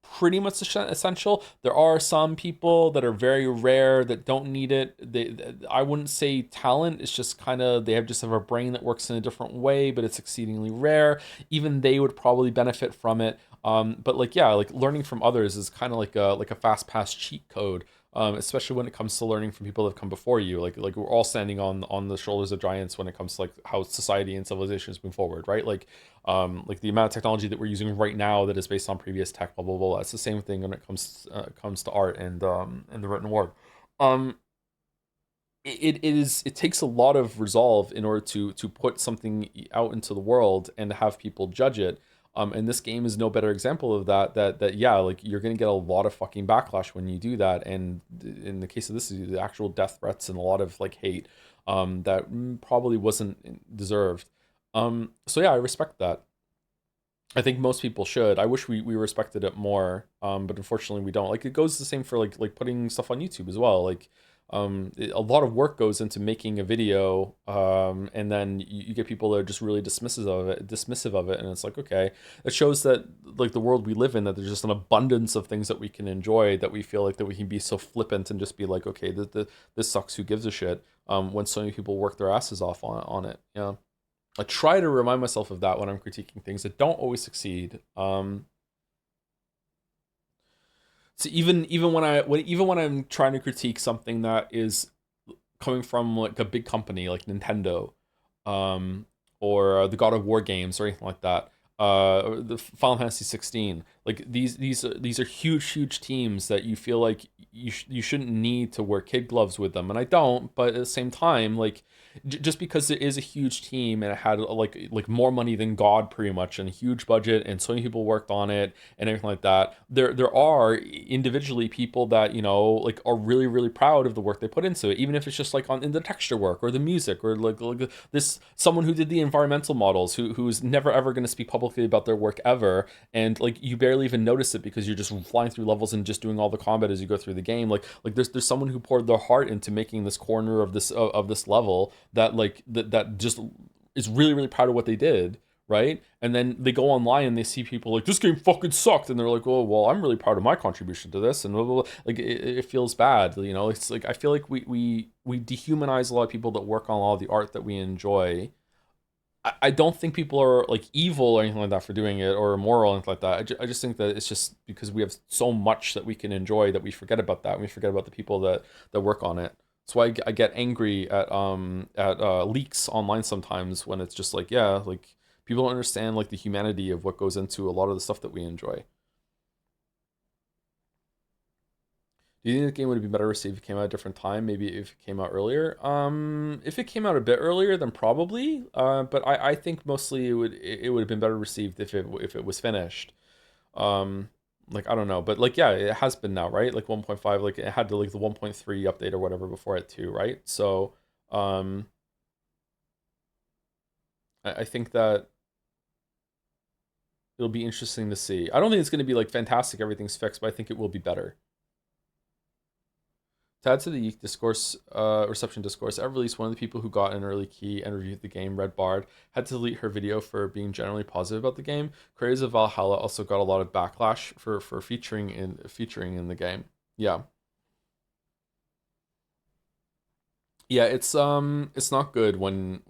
pretty much essential. There are some people that are very rare that don't need it. I wouldn't say talent. It's just kind of, they just have a brain that works in a different way, but it's exceedingly rare. Even they would probably benefit from it. But like, yeah, like learning from others is kind of like a fast pass cheat code. Especially when it comes to learning from people that have come before you. Like we're all standing on the shoulders of giants when it comes to like how society and civilizations move forward, right? Like the amount of technology that we're using right now that is based on previous tech, blah blah blah. It's the same thing when it comes to art and the written word. It takes a lot of resolve in order to put something out into the world and to have people judge it. And this game is no better example of that yeah, like you're gonna get a lot of fucking backlash when you do that. And in the case of this, the actual death threats and a lot of like hate that probably wasn't deserved. So yeah, I respect that. I think most people should. I wish we respected it more, but unfortunately we don't. Like, it goes the same for like putting stuff on YouTube as well. Like A lot of work goes into making a video, and then you get people that are just really dismissive of it, and it's like, okay, it shows that like the world we live in, that there's just an abundance of things that we can enjoy, that we feel like that we can be so flippant and just be like, okay, this sucks, who gives a shit, when so many people work their asses off on it. Yeah, I try to remind myself of that when I'm critiquing things that don't always succeed. So even when I'm trying to critique something that is coming from like a big company like Nintendo, or the God of War games or anything like that, or the Final Fantasy 16, like these are huge teams that you feel like you shouldn't need to wear kid gloves with them, and I don't. But at the same time, like just because it is a huge team and it had like more money than God pretty much, and a huge budget, and so many people worked on it and everything like that, there are individually people that, you know, like are really proud of the work they put into it, even if it's just like in the texture work or the music, or like this someone who did the environmental models, who's never ever going to speak publicly about their work ever, and like you barely even notice it because you're just flying through levels and just doing all the combat as you go through the game. Like there's someone who poured their heart into making this corner of this level, that just is really proud of what they did, right? And then they go online and they see people like, this game fucking sucked, and they're like, oh well, I'm really proud of my contribution to this, and blah, blah, blah. Like it feels bad, you know. It's like I feel like we dehumanize a lot of people that work on a lot of the art that we enjoy. I don't think people are like evil or anything like that for doing it, or immoral or anything like that. I just think that it's just because we have so much that we can enjoy that we forget about that, and we forget about the people that work on it. That's why I get angry at leaks online sometimes, when it's just like, yeah, like people don't understand like the humanity of what goes into a lot of the stuff that we enjoy. Do you think the game would be better received if it came out at a different time? Maybe if it came out earlier. If it came out a bit earlier, then probably. But I think mostly it would have been better received if it was finished. Like I don't know, but like yeah, it has been now, right? Like 1.5, like it had to like the 1.3 update or whatever before it too, right? So I think that it'll be interesting to see. I don't think it's going to be like fantastic, everything's fixed, but I think it will be better. To add to the YIIK discourse, reception discourse, at release, one of the people who got an early key and reviewed the game, Red Bard, had to delete her video for being generally positive about the game. Creators of Valhalla also got a lot of backlash for featuring in the game. Yeah. Yeah, it's not good when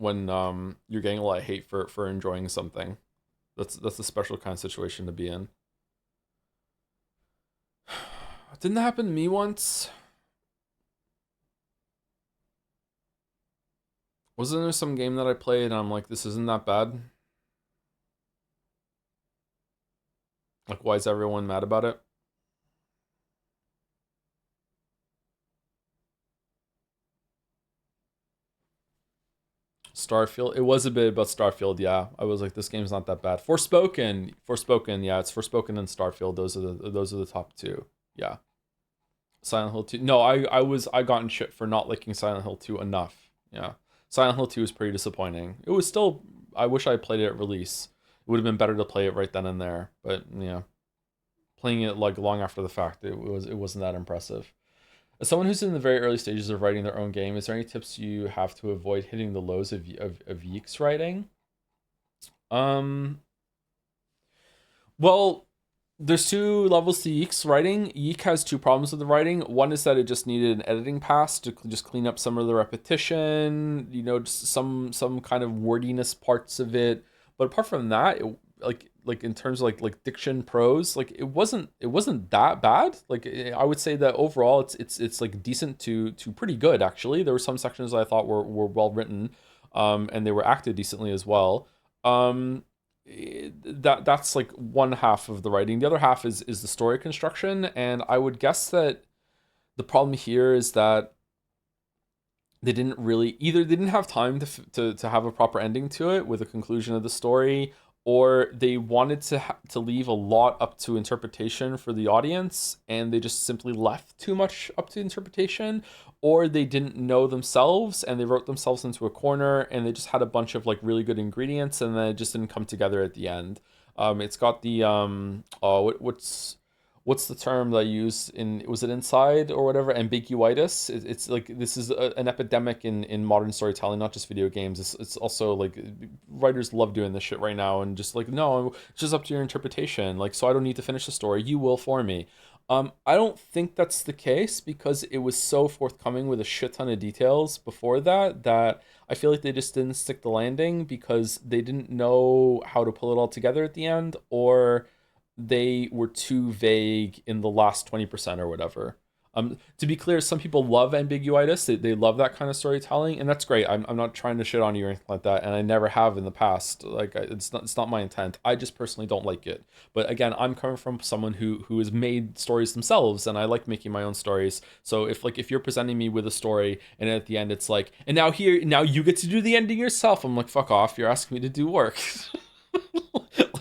you're getting a lot of hate for enjoying something. That's a special kind of situation to be in. Didn't that happen to me once? Wasn't there some game that I played and I'm like, this isn't that bad? Like, why is everyone mad about it? Starfield. It was a bit about Starfield, yeah. I was like, this game's not that bad. Forspoken, yeah, it's Forspoken and Starfield. Those are the top two. Yeah. Silent Hill 2. No, I gotten shit for not liking Silent Hill 2 enough. Yeah. Silent Hill 2 is pretty disappointing. It was still, I wish I had played it at release. It would have been better to play it right then and there. But yeah, playing it like long after the fact, it wasn't that impressive. As someone who's in the very early stages of writing their own game, is there any tips you have to avoid hitting the lows of YIIK's writing? Well, there's two levels to YIIK's writing. YIIK has two problems with the writing. One is that it just needed an editing pass to just clean up some of the repetition, you know, just some kind of wordiness parts of it. But apart from that, like in terms of like diction, prose, like it wasn't that bad. Like I would say that overall it's like decent to pretty good actually. There were some sections I thought were well written, and they were acted decently as well. That's like one half of the writing. The other half is the story construction, and I would guess that the problem here is that they didn't have time to have a proper ending to it with a conclusion of the story, or they wanted to leave a lot up to interpretation for the audience, and they just simply left too much up to interpretation, or they didn't know themselves and they wrote themselves into a corner, and they just had a bunch of like really good ingredients, and then it just didn't come together at the end. It's got the what's the term that I used in, was it inside or whatever, ambiguitis? It's like, this is an epidemic in modern storytelling, not just video games. It's also like, writers love doing this shit right now, and just like, no, it's just up to your interpretation. Like, so I don't need to finish the story, you will for me. I don't think that's the case, because it was so forthcoming with a shit ton of details before that, that I feel like they just didn't stick the landing because they didn't know how to pull it all together at the end, or they were too vague in the last 20% or whatever. To be clear, some people love ambiguitis. They love that kind of storytelling, and that's great. I'm not trying to shit on you or anything like that, and I never have in the past. Like, it's not my intent. I just personally don't like it. But again, I'm coming from someone who has made stories themselves, and I like making my own stories. So if you're presenting me with a story, and at the end it's like, and now you get to do the ending yourself, I'm like, fuck off. You're asking me to do work.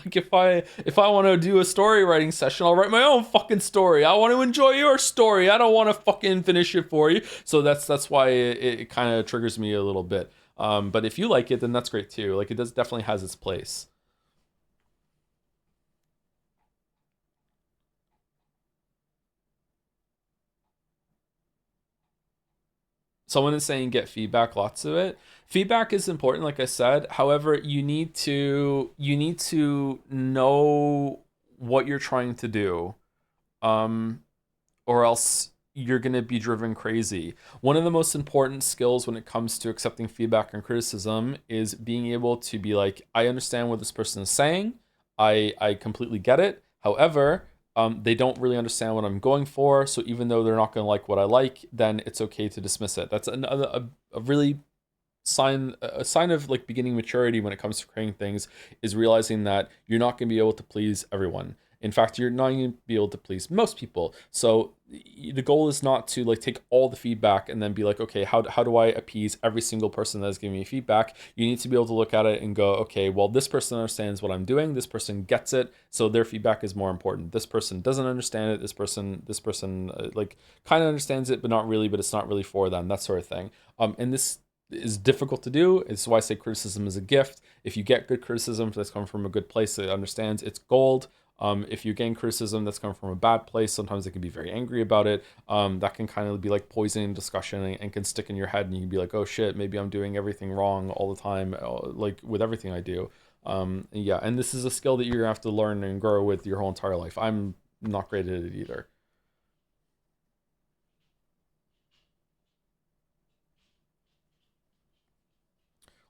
Like, if I want to do a story writing session, I'll write my own fucking story. I want to enjoy your story. I don't want to fucking finish it for you. So that's why it kind of triggers me a little bit. But if you like it, then that's great too. Like, it definitely has its place. Someone is saying get feedback, lots of it. Feedback is important, like I said. However, you need to know what you're trying to do, or else you're going to be driven crazy. One of the most important skills when it comes to accepting feedback and criticism is being able to be like, I understand what this person is saying. I completely get it. However, they don't really understand what I'm going for. So even though they're not going to like what I like, then it's okay to dismiss it. That's a really sign of like beginning maturity when it comes to creating things, is realizing that you're not going to be able to please everyone. In fact, you're not going to be able to please most people. So the goal is not to like take all the feedback and then be like, okay, how do I appease every single person that's giving me feedback? You need to be able to look at it and go, okay, well, this person understands what I'm doing. This person gets it. So their feedback is more important. This person doesn't understand it. This person like kind of understands it, but not really, but it's not really for them, that sort of thing. And this is difficult to do. It's why I say criticism is a gift. If you get good criticism that's coming from a good place that understands, it's gold. If you're getting criticism that's coming from a bad place, sometimes they can be very angry about it. That can kind of be like poisoning discussion, and can stick in your head, and you can be like, oh shit, maybe I'm doing everything wrong all the time, like with everything I do. Yeah, and this is a skill that you're gonna have to learn and grow with your whole entire life. I'm not great at it either.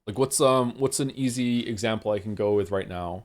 Like, what's an easy example I can go with right now?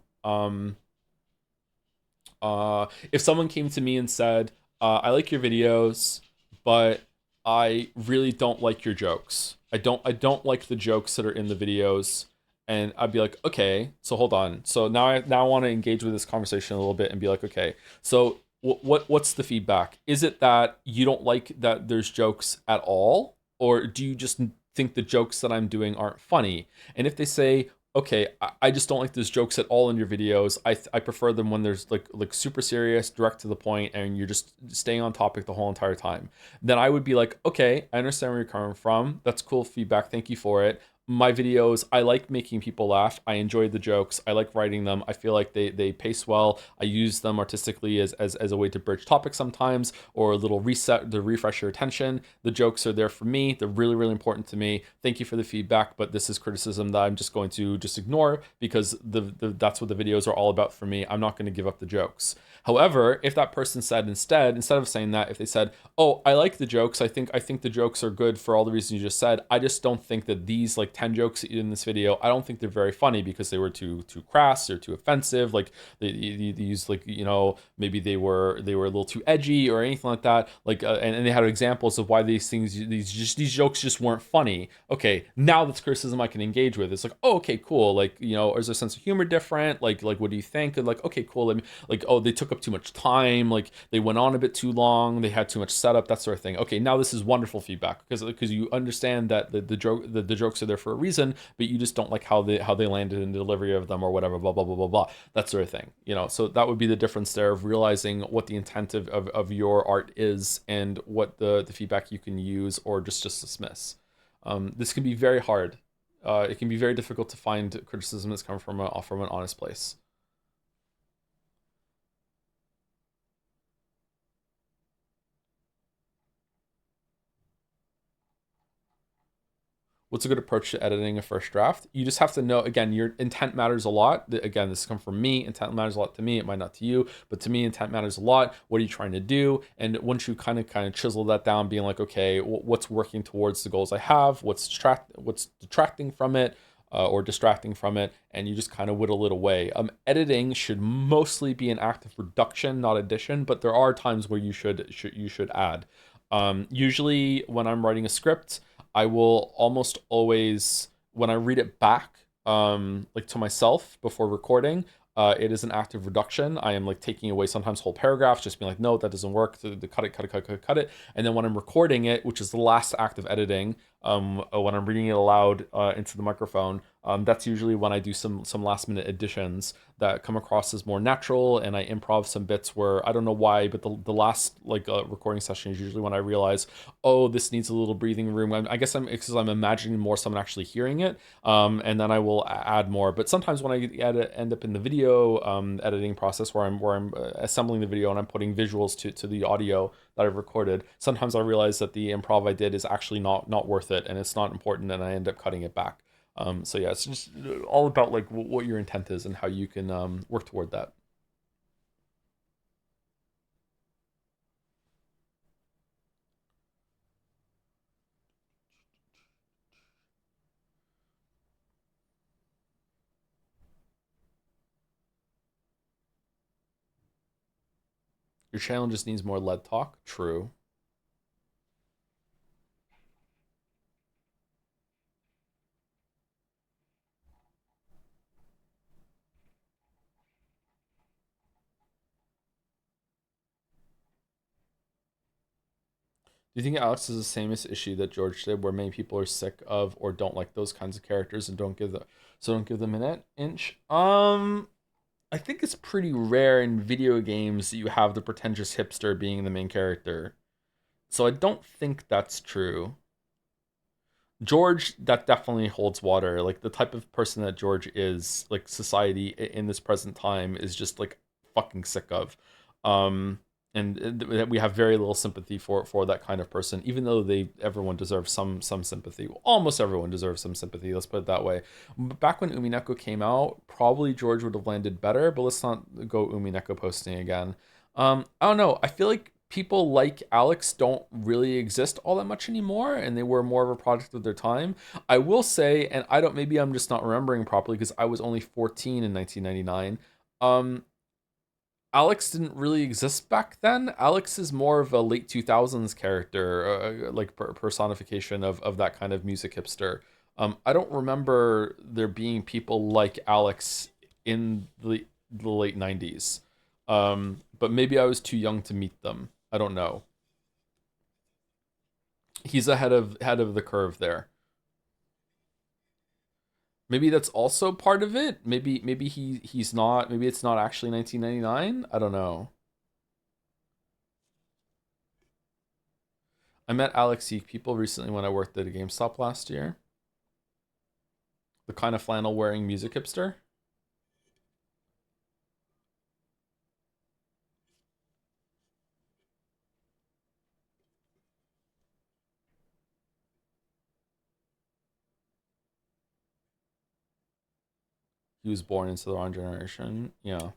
If someone came to me and said, I like your videos, but I really don't like your jokes. I don't like the jokes that are in the videos. And I'd be like, okay, so hold on. So now I want to engage with this conversation a little bit and be like, okay, so what's the feedback? Is it that you don't like that there's jokes at all? Or do you just think the jokes that I'm doing aren't funny? And if they say, okay, I just don't like those jokes at all in your videos. I prefer them when there's like super serious, direct to the point, and you're just staying on topic the whole entire time. Then I would be like, okay, I understand where you're coming from. That's cool feedback. Thank you for it. My videos, I like making people laugh. I enjoy the jokes. I like writing them. I feel like they pace well. I use them artistically as a way to bridge topics sometimes, or a little reset to refresh your attention. The jokes are there for me. They're really, really important to me. Thank you for the feedback, but this is criticism that I'm just going to just ignore, because that's what the videos are all about for me. I'm not going to give up the jokes. However, if that person said instead of saying that, if they said, oh, I like the jokes, I think the jokes are good for all the reasons you just said, I just don't think that these like 10 jokes in this video, I don't think they're very funny because they were too crass or too offensive. Like they used, like, you know, maybe they were a little too edgy or anything like that. Like and they had examples of why these jokes just weren't funny. Okay, now that's criticism I can engage with. It's like, oh, okay, cool. Like, you know, is their sense of humor different? Like what do you think? And like, okay, cool. Like, oh, they took up too much time. Like they went on a bit too long. They had too much setup, that sort of thing. Okay, now this is wonderful feedback because you understand that the jokes are there for a reason, but you just don't like how they landed in the delivery of them or whatever, blah blah blah blah blah, that sort of thing. You know, so that would be the difference there, of realizing what the intent of your art is and what the feedback you can use or just dismiss. This can be very hard. It can be very difficult to find criticism that's come from an honest place. What's a good approach to editing a first draft? You just have to know, again, your intent matters a lot. Again, this comes from me. Intent matters a lot to me. It might not to you, but to me, intent matters a lot. What are you trying to do? And once you kind of chisel that down, being like, okay, what's working towards the goals I have? What's detracting from it? Or distracting from it, and you just kind of whittle it away. Editing should mostly be an act of reduction, not addition, but there are times where you should add. Usually when I'm writing a script, I will almost always, when I read it back, like to myself before recording, it is an act of reduction. I am like taking away sometimes whole paragraphs, just being like, no, that doesn't work. Cut it. And then when I'm recording it, which is the last act of editing, when I'm reading it aloud into the microphone, that's usually when I do some last minute additions that come across as more natural, and I improv some bits where I don't know why, but the last recording session is usually when I realize, oh, this needs a little breathing room. I guess because I'm imagining more someone actually hearing it, and then I will add more. But sometimes when I end up in the video editing process where I'm assembling the video and I'm putting visuals to the audio that I've recorded, sometimes I realize that the improv I did is actually not worth it, and it's not important, and I end up cutting it back. So yeah, it's just all about like what your intent is and how you can work toward that. Your channel just needs more lead talk. True. Do you think Alex has the same issue that George did, where many people are sick of or don't like those kinds of characters and don't give them an inch? I think it's pretty rare in video games that you have the pretentious hipster being the main character. So I don't think that's true. George, that definitely holds water. Like the type of person that George is, like society in this present time is just like fucking sick of. And we have very little sympathy for that kind of person, even though everyone deserves some sympathy. Almost everyone deserves some sympathy, let's put it that way. Back when Umineko came out, probably George would have landed better, but let's not go Umineko posting again. I don't know. I feel like people like Alex don't really exist all that much anymore, and they were more of a product of their time. I will say, and maybe I'm just not remembering properly because I was only 14 in 1999. Alex didn't really exist back then. Alex is more of a late 2000s character, like personification of that kind of music hipster. I don't remember there being people like Alex in the late 90s. But maybe I was too young to meet them. I don't know. He's ahead of the curve there. Maybe that's also part of it. Maybe he's not. Maybe it's not actually 1999. I don't know. I met Alex YIIK people recently when I worked at a GameStop last year. The kind of flannel wearing music hipster. He was born into the wrong generation. Yeah.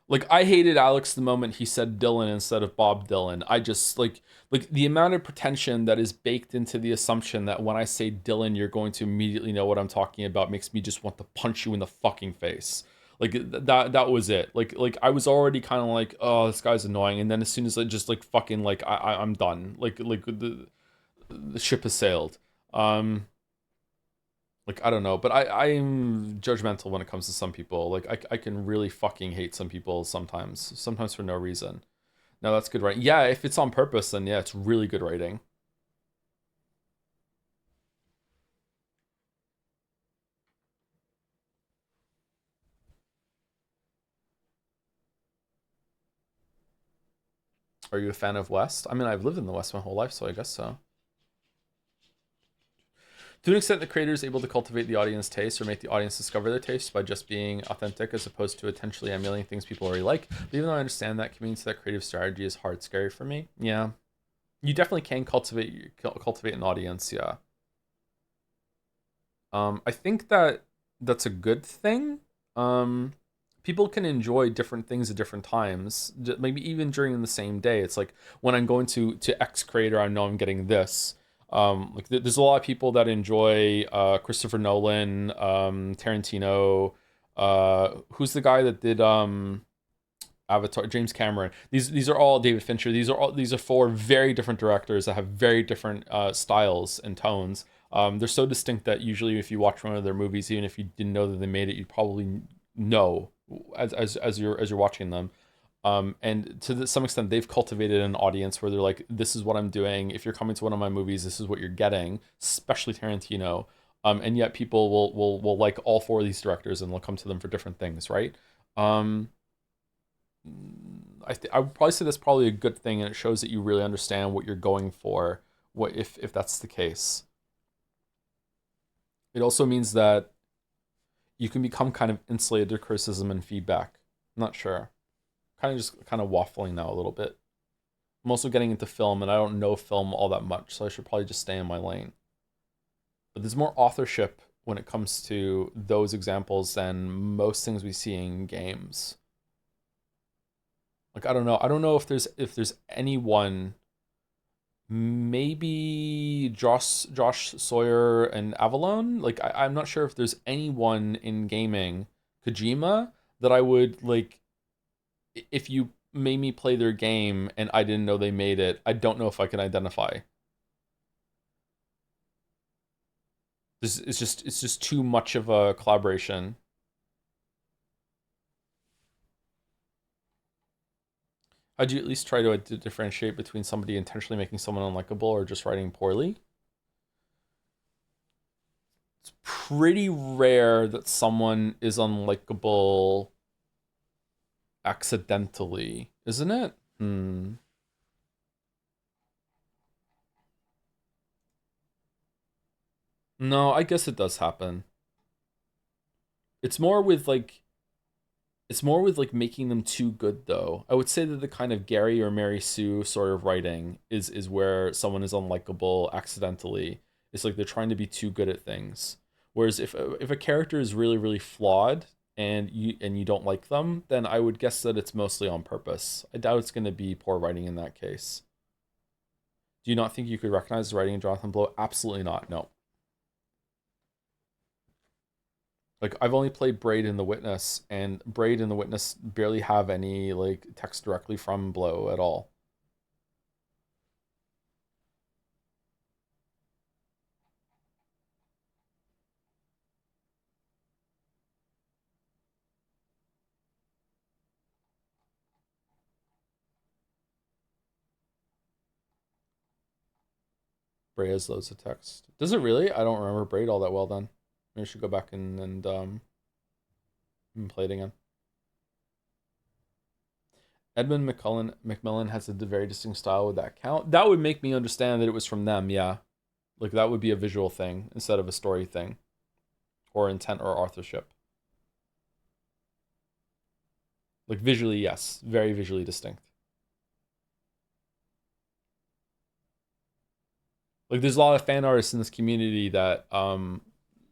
Like, I hated Alex the moment he said Dylan instead of Bob Dylan. I just, like the amount of pretension that is baked into the assumption that when I say Dylan, you're going to immediately know what I'm talking about makes me just want to punch you in the fucking face. Like, that was it. Like I was already kind of like, oh, this guy's annoying. And then as soon as I just, like, fucking, like, I'm done. Like the ship has sailed. Like, I don't know, but I'm judgmental when it comes to some people. Like, I can really fucking hate some people sometimes for no reason. No, that's good writing. Yeah, if it's on purpose, then yeah, it's really good writing. Are you a fan of West? I mean, I've lived in the West my whole life, so I guess so. To an extent, the creator is able to cultivate the audience taste or make the audience discover their taste by just being authentic as opposed to intentionally emulating things people already like. But even though I understand that, committing to that creative strategy is hard, scary for me. Yeah. You definitely can cultivate an audience, yeah. I think that that's a good thing. People can enjoy different things at different times, maybe even during the same day. It's like when I'm going to X creator, I know I'm getting this. Like there's a lot of people that enjoy Christopher Nolan, Tarantino. Who's the guy that did Avatar? James Cameron. These are all David Fincher. These are four very different directors that have very different styles and tones. They're so distinct that usually if you watch one of their movies, even if you didn't know that they made it, you'd probably know as you're watching them. And to some extent, they've cultivated an audience where they're like, this is what I'm doing. If you're coming to one of my movies, this is what you're getting, especially Tarantino. And yet people will like all four of these directors and they'll come to them for different things, right? I would probably say that's probably a good thing, and it shows that you really understand what you're going for. What if that's the case? It also means that you can become kind of insulated to criticism and feedback. I'm not sure. Kind of waffling now a little bit. I'm also getting into film, and I don't know film all that much, so I should probably just stay in my lane. But there's more authorship when it comes to those examples than most things we see in games. Like I don't know if there's anyone, maybe Josh Sawyer and Avalon. Like I'm not sure if there's anyone in gaming, Kojima, that I would like. If you made me play their game and I didn't know they made it, I don't know if I can identify. It's just too much of a collaboration. How'd you at least try to differentiate between somebody intentionally making someone unlikable or just writing poorly? It's pretty rare that someone is unlikable accidentally, isn't it? No, I guess it does happen. It's more with like making them too good though. I would say that the kind of Gary or Mary Sue sort of writing is where someone is unlikable accidentally. It's like they're trying to be too good at things. Whereas if a character is really really flawed and you don't like them, then I would guess that it's mostly on purpose. I doubt it's going to be poor writing in that case. Do you not think you could recognize the writing of Jonathan Blow? Absolutely not. No. Like I've only played Braid and the Witness, and Braid and the Witness barely have any like text directly from Blow at all. Braid has loads of text. Does it really? I don't remember Braid all that well then. Maybe I should go back and play it again. Edmund McMillan has a very distinct style. Would that count? That would make me understand that it was from them, yeah. Like that would be a visual thing instead of a story thing. Or intent or authorship. Like visually, yes. Very visually distinct. Like there's a lot of fan artists in this community that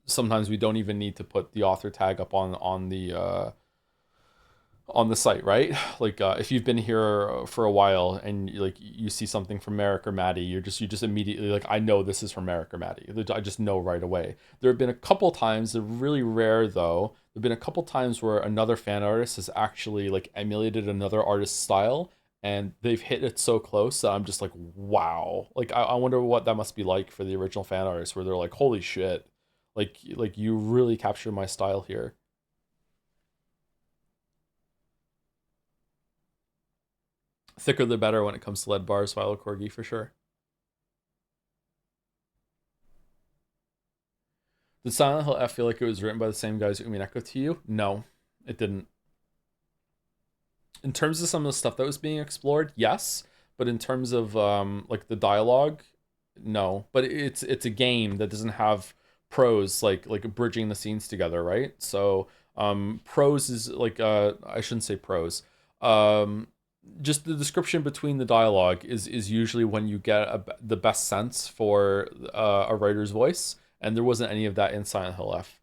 sometimes we don't even need to put the author tag up on the site, right? Like if you've been here for a while and like you see something from Merrick or Maddie, you just immediately like, I know this is from Merrick or Maddie. I just know right away. There have been a couple times, they're really rare though. There've been a couple times where another fan artist has actually like emulated another artist's style, and they've hit it so close that I'm just like, wow. Like I wonder what that must be like for the original fan artist, where they're like, holy shit, like you really captured my style here. Thicker the better when it comes to lead bars, Viola Corgi, for sure. Did Silent Hill F feel like it was written by the same guys who Umineko to you? No, it didn't. In terms of some of the stuff that was being explored, yes. But in terms of like the dialogue, no. But it's a game that doesn't have prose, like bridging the scenes together, right? So prose is like I shouldn't say prose. just the description between the dialogue is usually when you get the best sense for a writer's voice, and there wasn't any of that in Silent Hill F.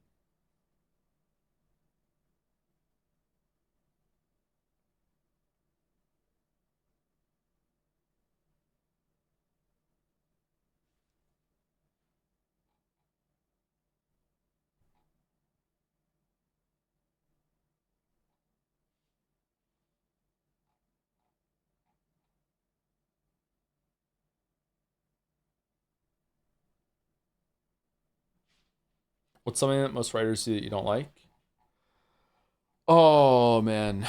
What's something that most writers do that you don't like? Oh man.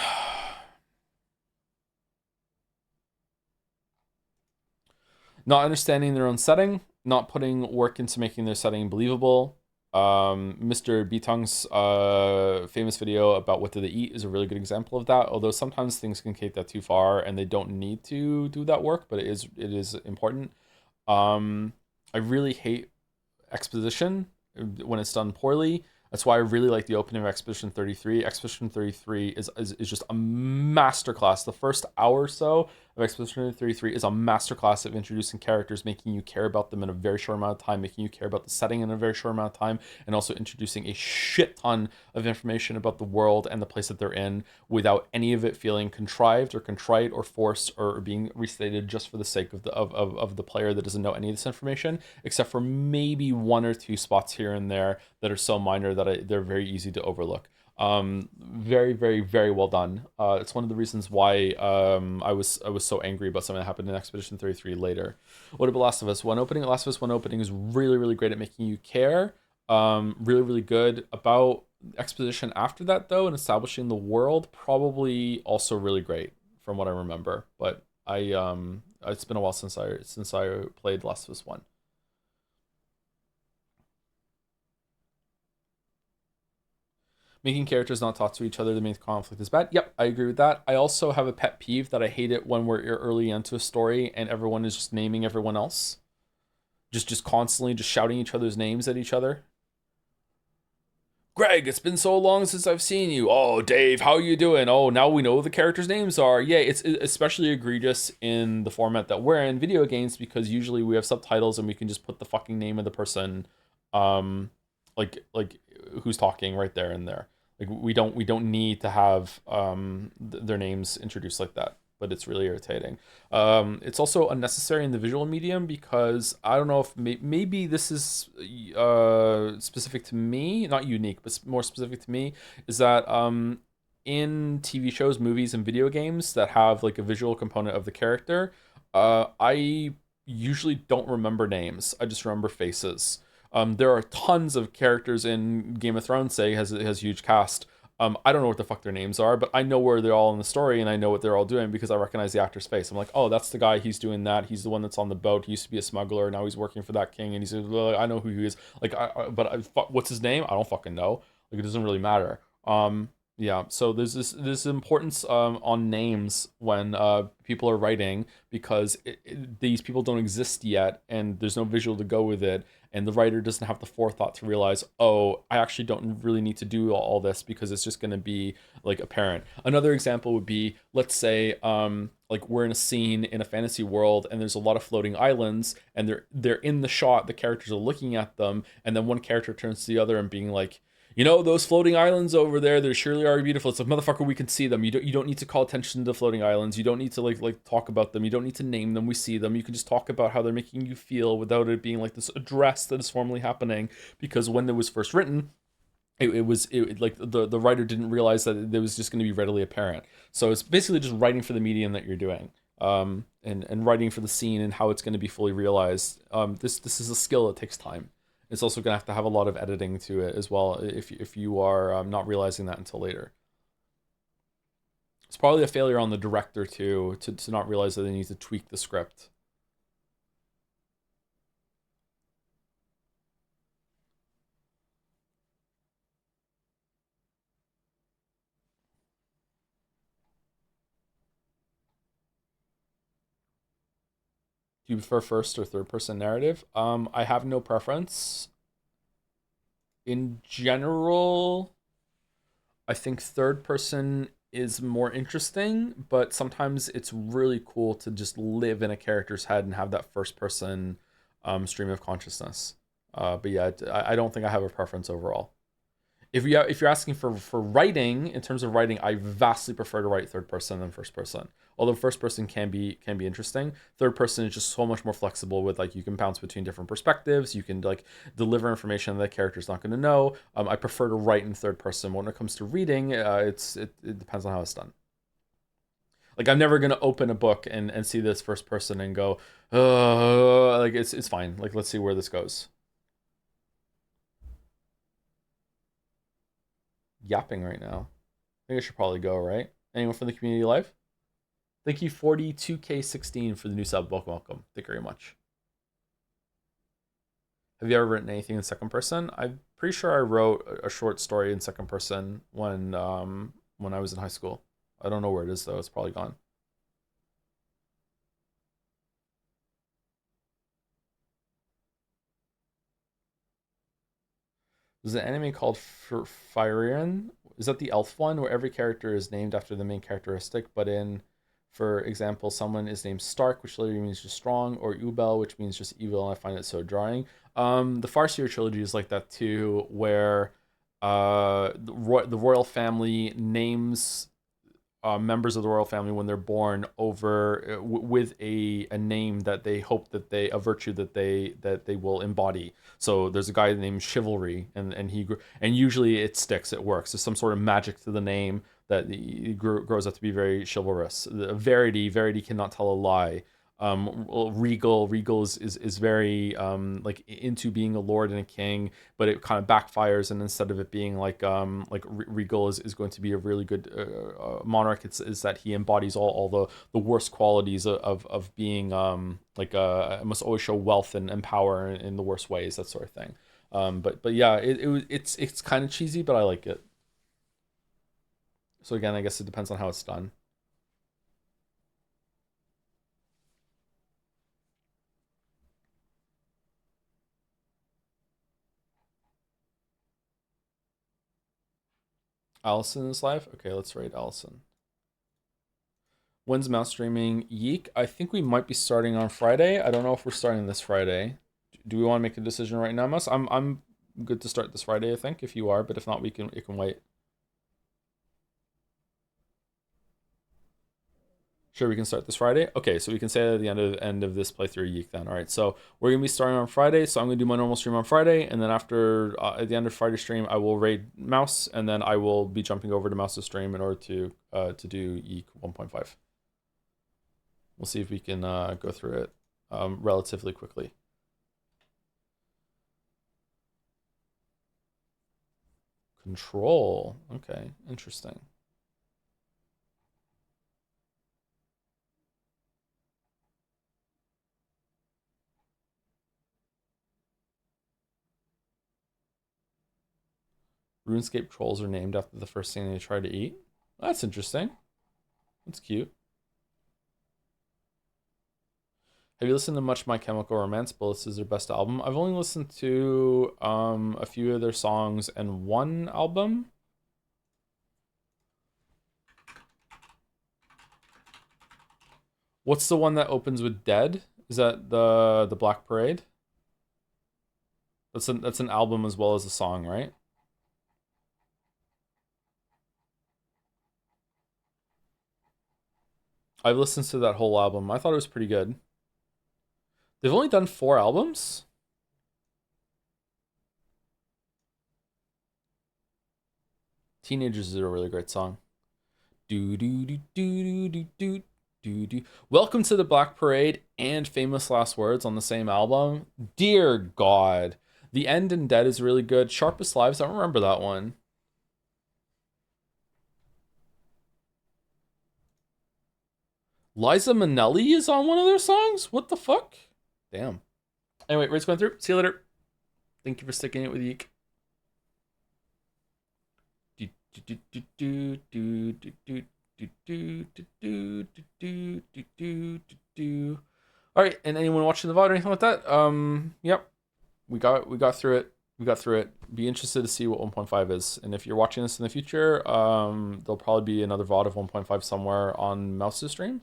Not understanding their own setting, not putting work into making their setting believable. Mr. Bitung's famous video about what do they eat is a really good example of that. Although sometimes things can take that too far and they don't need to do that work, but it is important. I really hate exposition when it's done poorly. That's why I really like the opening of Expedition 33. Expedition 33 is just a masterclass. The first hour or so of Expedition 33 is a masterclass of introducing characters, making you care about them in a very short amount of time, making you care about the setting in a very short amount of time, and also introducing a shit ton of information about the world and the place that they're in without any of it feeling contrived or contrite or forced or being restated just for the sake of the player that doesn't know any of this information, except for maybe one or two spots here and there that are so minor that they're very easy to overlook. Very, very, very well done. It's one of the reasons why I was so angry about something that happened in Expedition 33 later. What about Last of Us 1 opening? Last of Us 1 opening is really, really great at making you care. Really, really good. About exposition after that though, and establishing the world, probably also really great from what I remember. But it's been a while since I played Last of Us 1. Making characters not talk to each other to make conflict is bad. Yep, I agree with that. I also have a pet peeve that I hate it when we're early into a story and everyone is just naming everyone else. Just constantly just shouting each other's names at each other. Greg, it's been so long since I've seen you. Oh, Dave, how you doing? Oh, now we know what the characters' names are. Yeah, it's especially egregious in the format that we're in video games because usually we have subtitles and we can just put the fucking name of the person, like who's talking right there and there. Like we don't need to have their names introduced like that, but it's really irritating. It's also unnecessary in the visual medium because I don't know if maybe this is specific to me, not unique, but more specific to me, is that in TV shows, movies, and video games that have like a visual component of the character, I usually don't remember names. I just remember faces. There are tons of characters in Game of Thrones, say, has a huge cast. I don't know what the fuck their names are, but I know where they're all in the story and I know what they're all doing because I recognize the actor's face. I'm like, oh, that's the guy, he's doing that. He's the one that's on the boat. He used to be a smuggler. Now he's working for that king and I know who he is. Like, what's his name? I don't fucking know. Like, it doesn't really matter. Yeah, so there's this importance on names when people are writing because these people don't exist yet and there's no visual to go with it, and the writer doesn't have the forethought to realize, oh, I actually don't really need to do all this because it's just going to be like apparent. Another example would be, let's say like we're in a scene in a fantasy world and there's a lot of floating islands and they're in the shot, the characters are looking at them, and then one character turns to the other and being like, you know, those floating islands over there, they surely are beautiful. It's like, motherfucker, we can see them. You don't need to call attention to the floating islands. You don't need to like talk about them. You don't need to name them. We see them. You can just talk about how they're making you feel without it being like this address that is formally happening. Because when it was first written, it was like the writer didn't realize that it was just going to be readily apparent. So it's basically just writing for the medium that you're doing, and writing for the scene and how it's going to be fully realized. This is a skill that takes time. It's also going to have a lot of editing to it as well if you are not realizing that until later. It's probably a failure on the director too, to not realize that they need to tweak the script. Do you prefer first or third person narrative? I have no preference. In general, I think third person is more interesting, but sometimes it's really cool to just live in a character's head and have that first person stream of consciousness. But yeah, I don't think I have a preference overall. If you're asking for writing, in terms of writing, I vastly prefer to write third person than first person. Although first person can be interesting, third person is just so much more flexible with, like, you can bounce between different perspectives. You can, like, deliver information that the character's not going to know. I prefer to write in third person. When it comes to reading, it depends on how it's done. Like, I'm never going to open a book and see this first person and go, like, it's fine. Like, let's see where this goes. Yapping right now. I think I should probably go, right? Anyone from the community live? Thank you, 42K16 for the new sub. Welcome. Thank you very much. Have you ever written anything in second person? I'm pretty sure I wrote a short story in second person when I was in high school. I don't know where it is though. It's probably gone. There's an anime called Firian. Is that the elf one where every character is named after the main characteristic? But for example, someone is named Stark, which literally means just strong, or Ubel, which means just evil, and I find it so drawing. The Farseer trilogy is like that too, where the royal family names members of the royal family when they're born over with a name that they hope that a virtue that they will embody. So there's a guy named Chivalry, and usually it sticks, it works. There's some sort of magic to the name that he grows up to be very chivalrous. Verity cannot tell a lie. Regal is very like into being a lord and a king, but it kind of backfires, and instead of it being like Regal is going to be a really good monarch, is that he embodies all the worst qualities of being must always show wealth and power in the worst ways, that sort of thing. But yeah, it's kind of cheesy, but I like it. So again, I guess it depends on how it's done. Allison is live? Okay, let's rate Allison. When's Mouse streaming YIIK? I think we might be starting on Friday. I don't know if we're starting this Friday. Do we want to make a decision right now, Mouse? I'm good to start this Friday, I think, if you are, but if not, it can wait. Sure, we can start this Friday? Okay, so we can say that at the end of this playthrough YIIK then. All right, so we're going to be starting on Friday, so I'm going to do my normal stream on Friday, and then after, at the end of Friday stream, I will raid Mouse, and then I will be jumping over to Mouse's stream in order to do YIIK 1.5. We'll see if we can go through it relatively quickly. Control, okay, interesting. RuneScape trolls are named after the first thing they try to eat. That's interesting. That's cute. Have you listened to much My Chemical Romance? Bullets is their best album. I've only listened to a few of their songs and one album. What's the one that opens with Dead? Is that the Black Parade? That's an album as well as a song, right? I've listened to that whole album. I thought it was pretty good. They've only done 4 albums? Teenagers is a really great song. Do do do do do do do do. Welcome to the Black Parade and Famous Last Words on the same album. Dear God. The End and Dead is really good. Sharpest Lives, I don't remember that one. Liza Minnelli is on one of their songs? What the fuck? Damn. Anyway, rate's going through. See you later. Thank you for sticking it with YIIK. All right, and anyone watching the VOD or anything like that? Yep, we got through it. We got through it. Be interested to see what 1.5 is. And if you're watching this in the future, there'll probably be another VOD of 1.5 somewhere on Mouse's stream.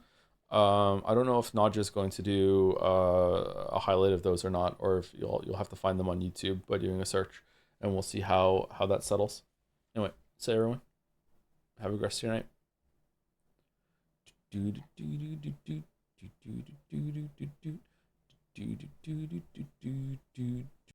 I don't know if Nadja is going to do a highlight of those or not, or if you'll have to find them on YouTube by doing a search, and we'll see how that settles. Anyway, say everyone, have a good rest of your night. Do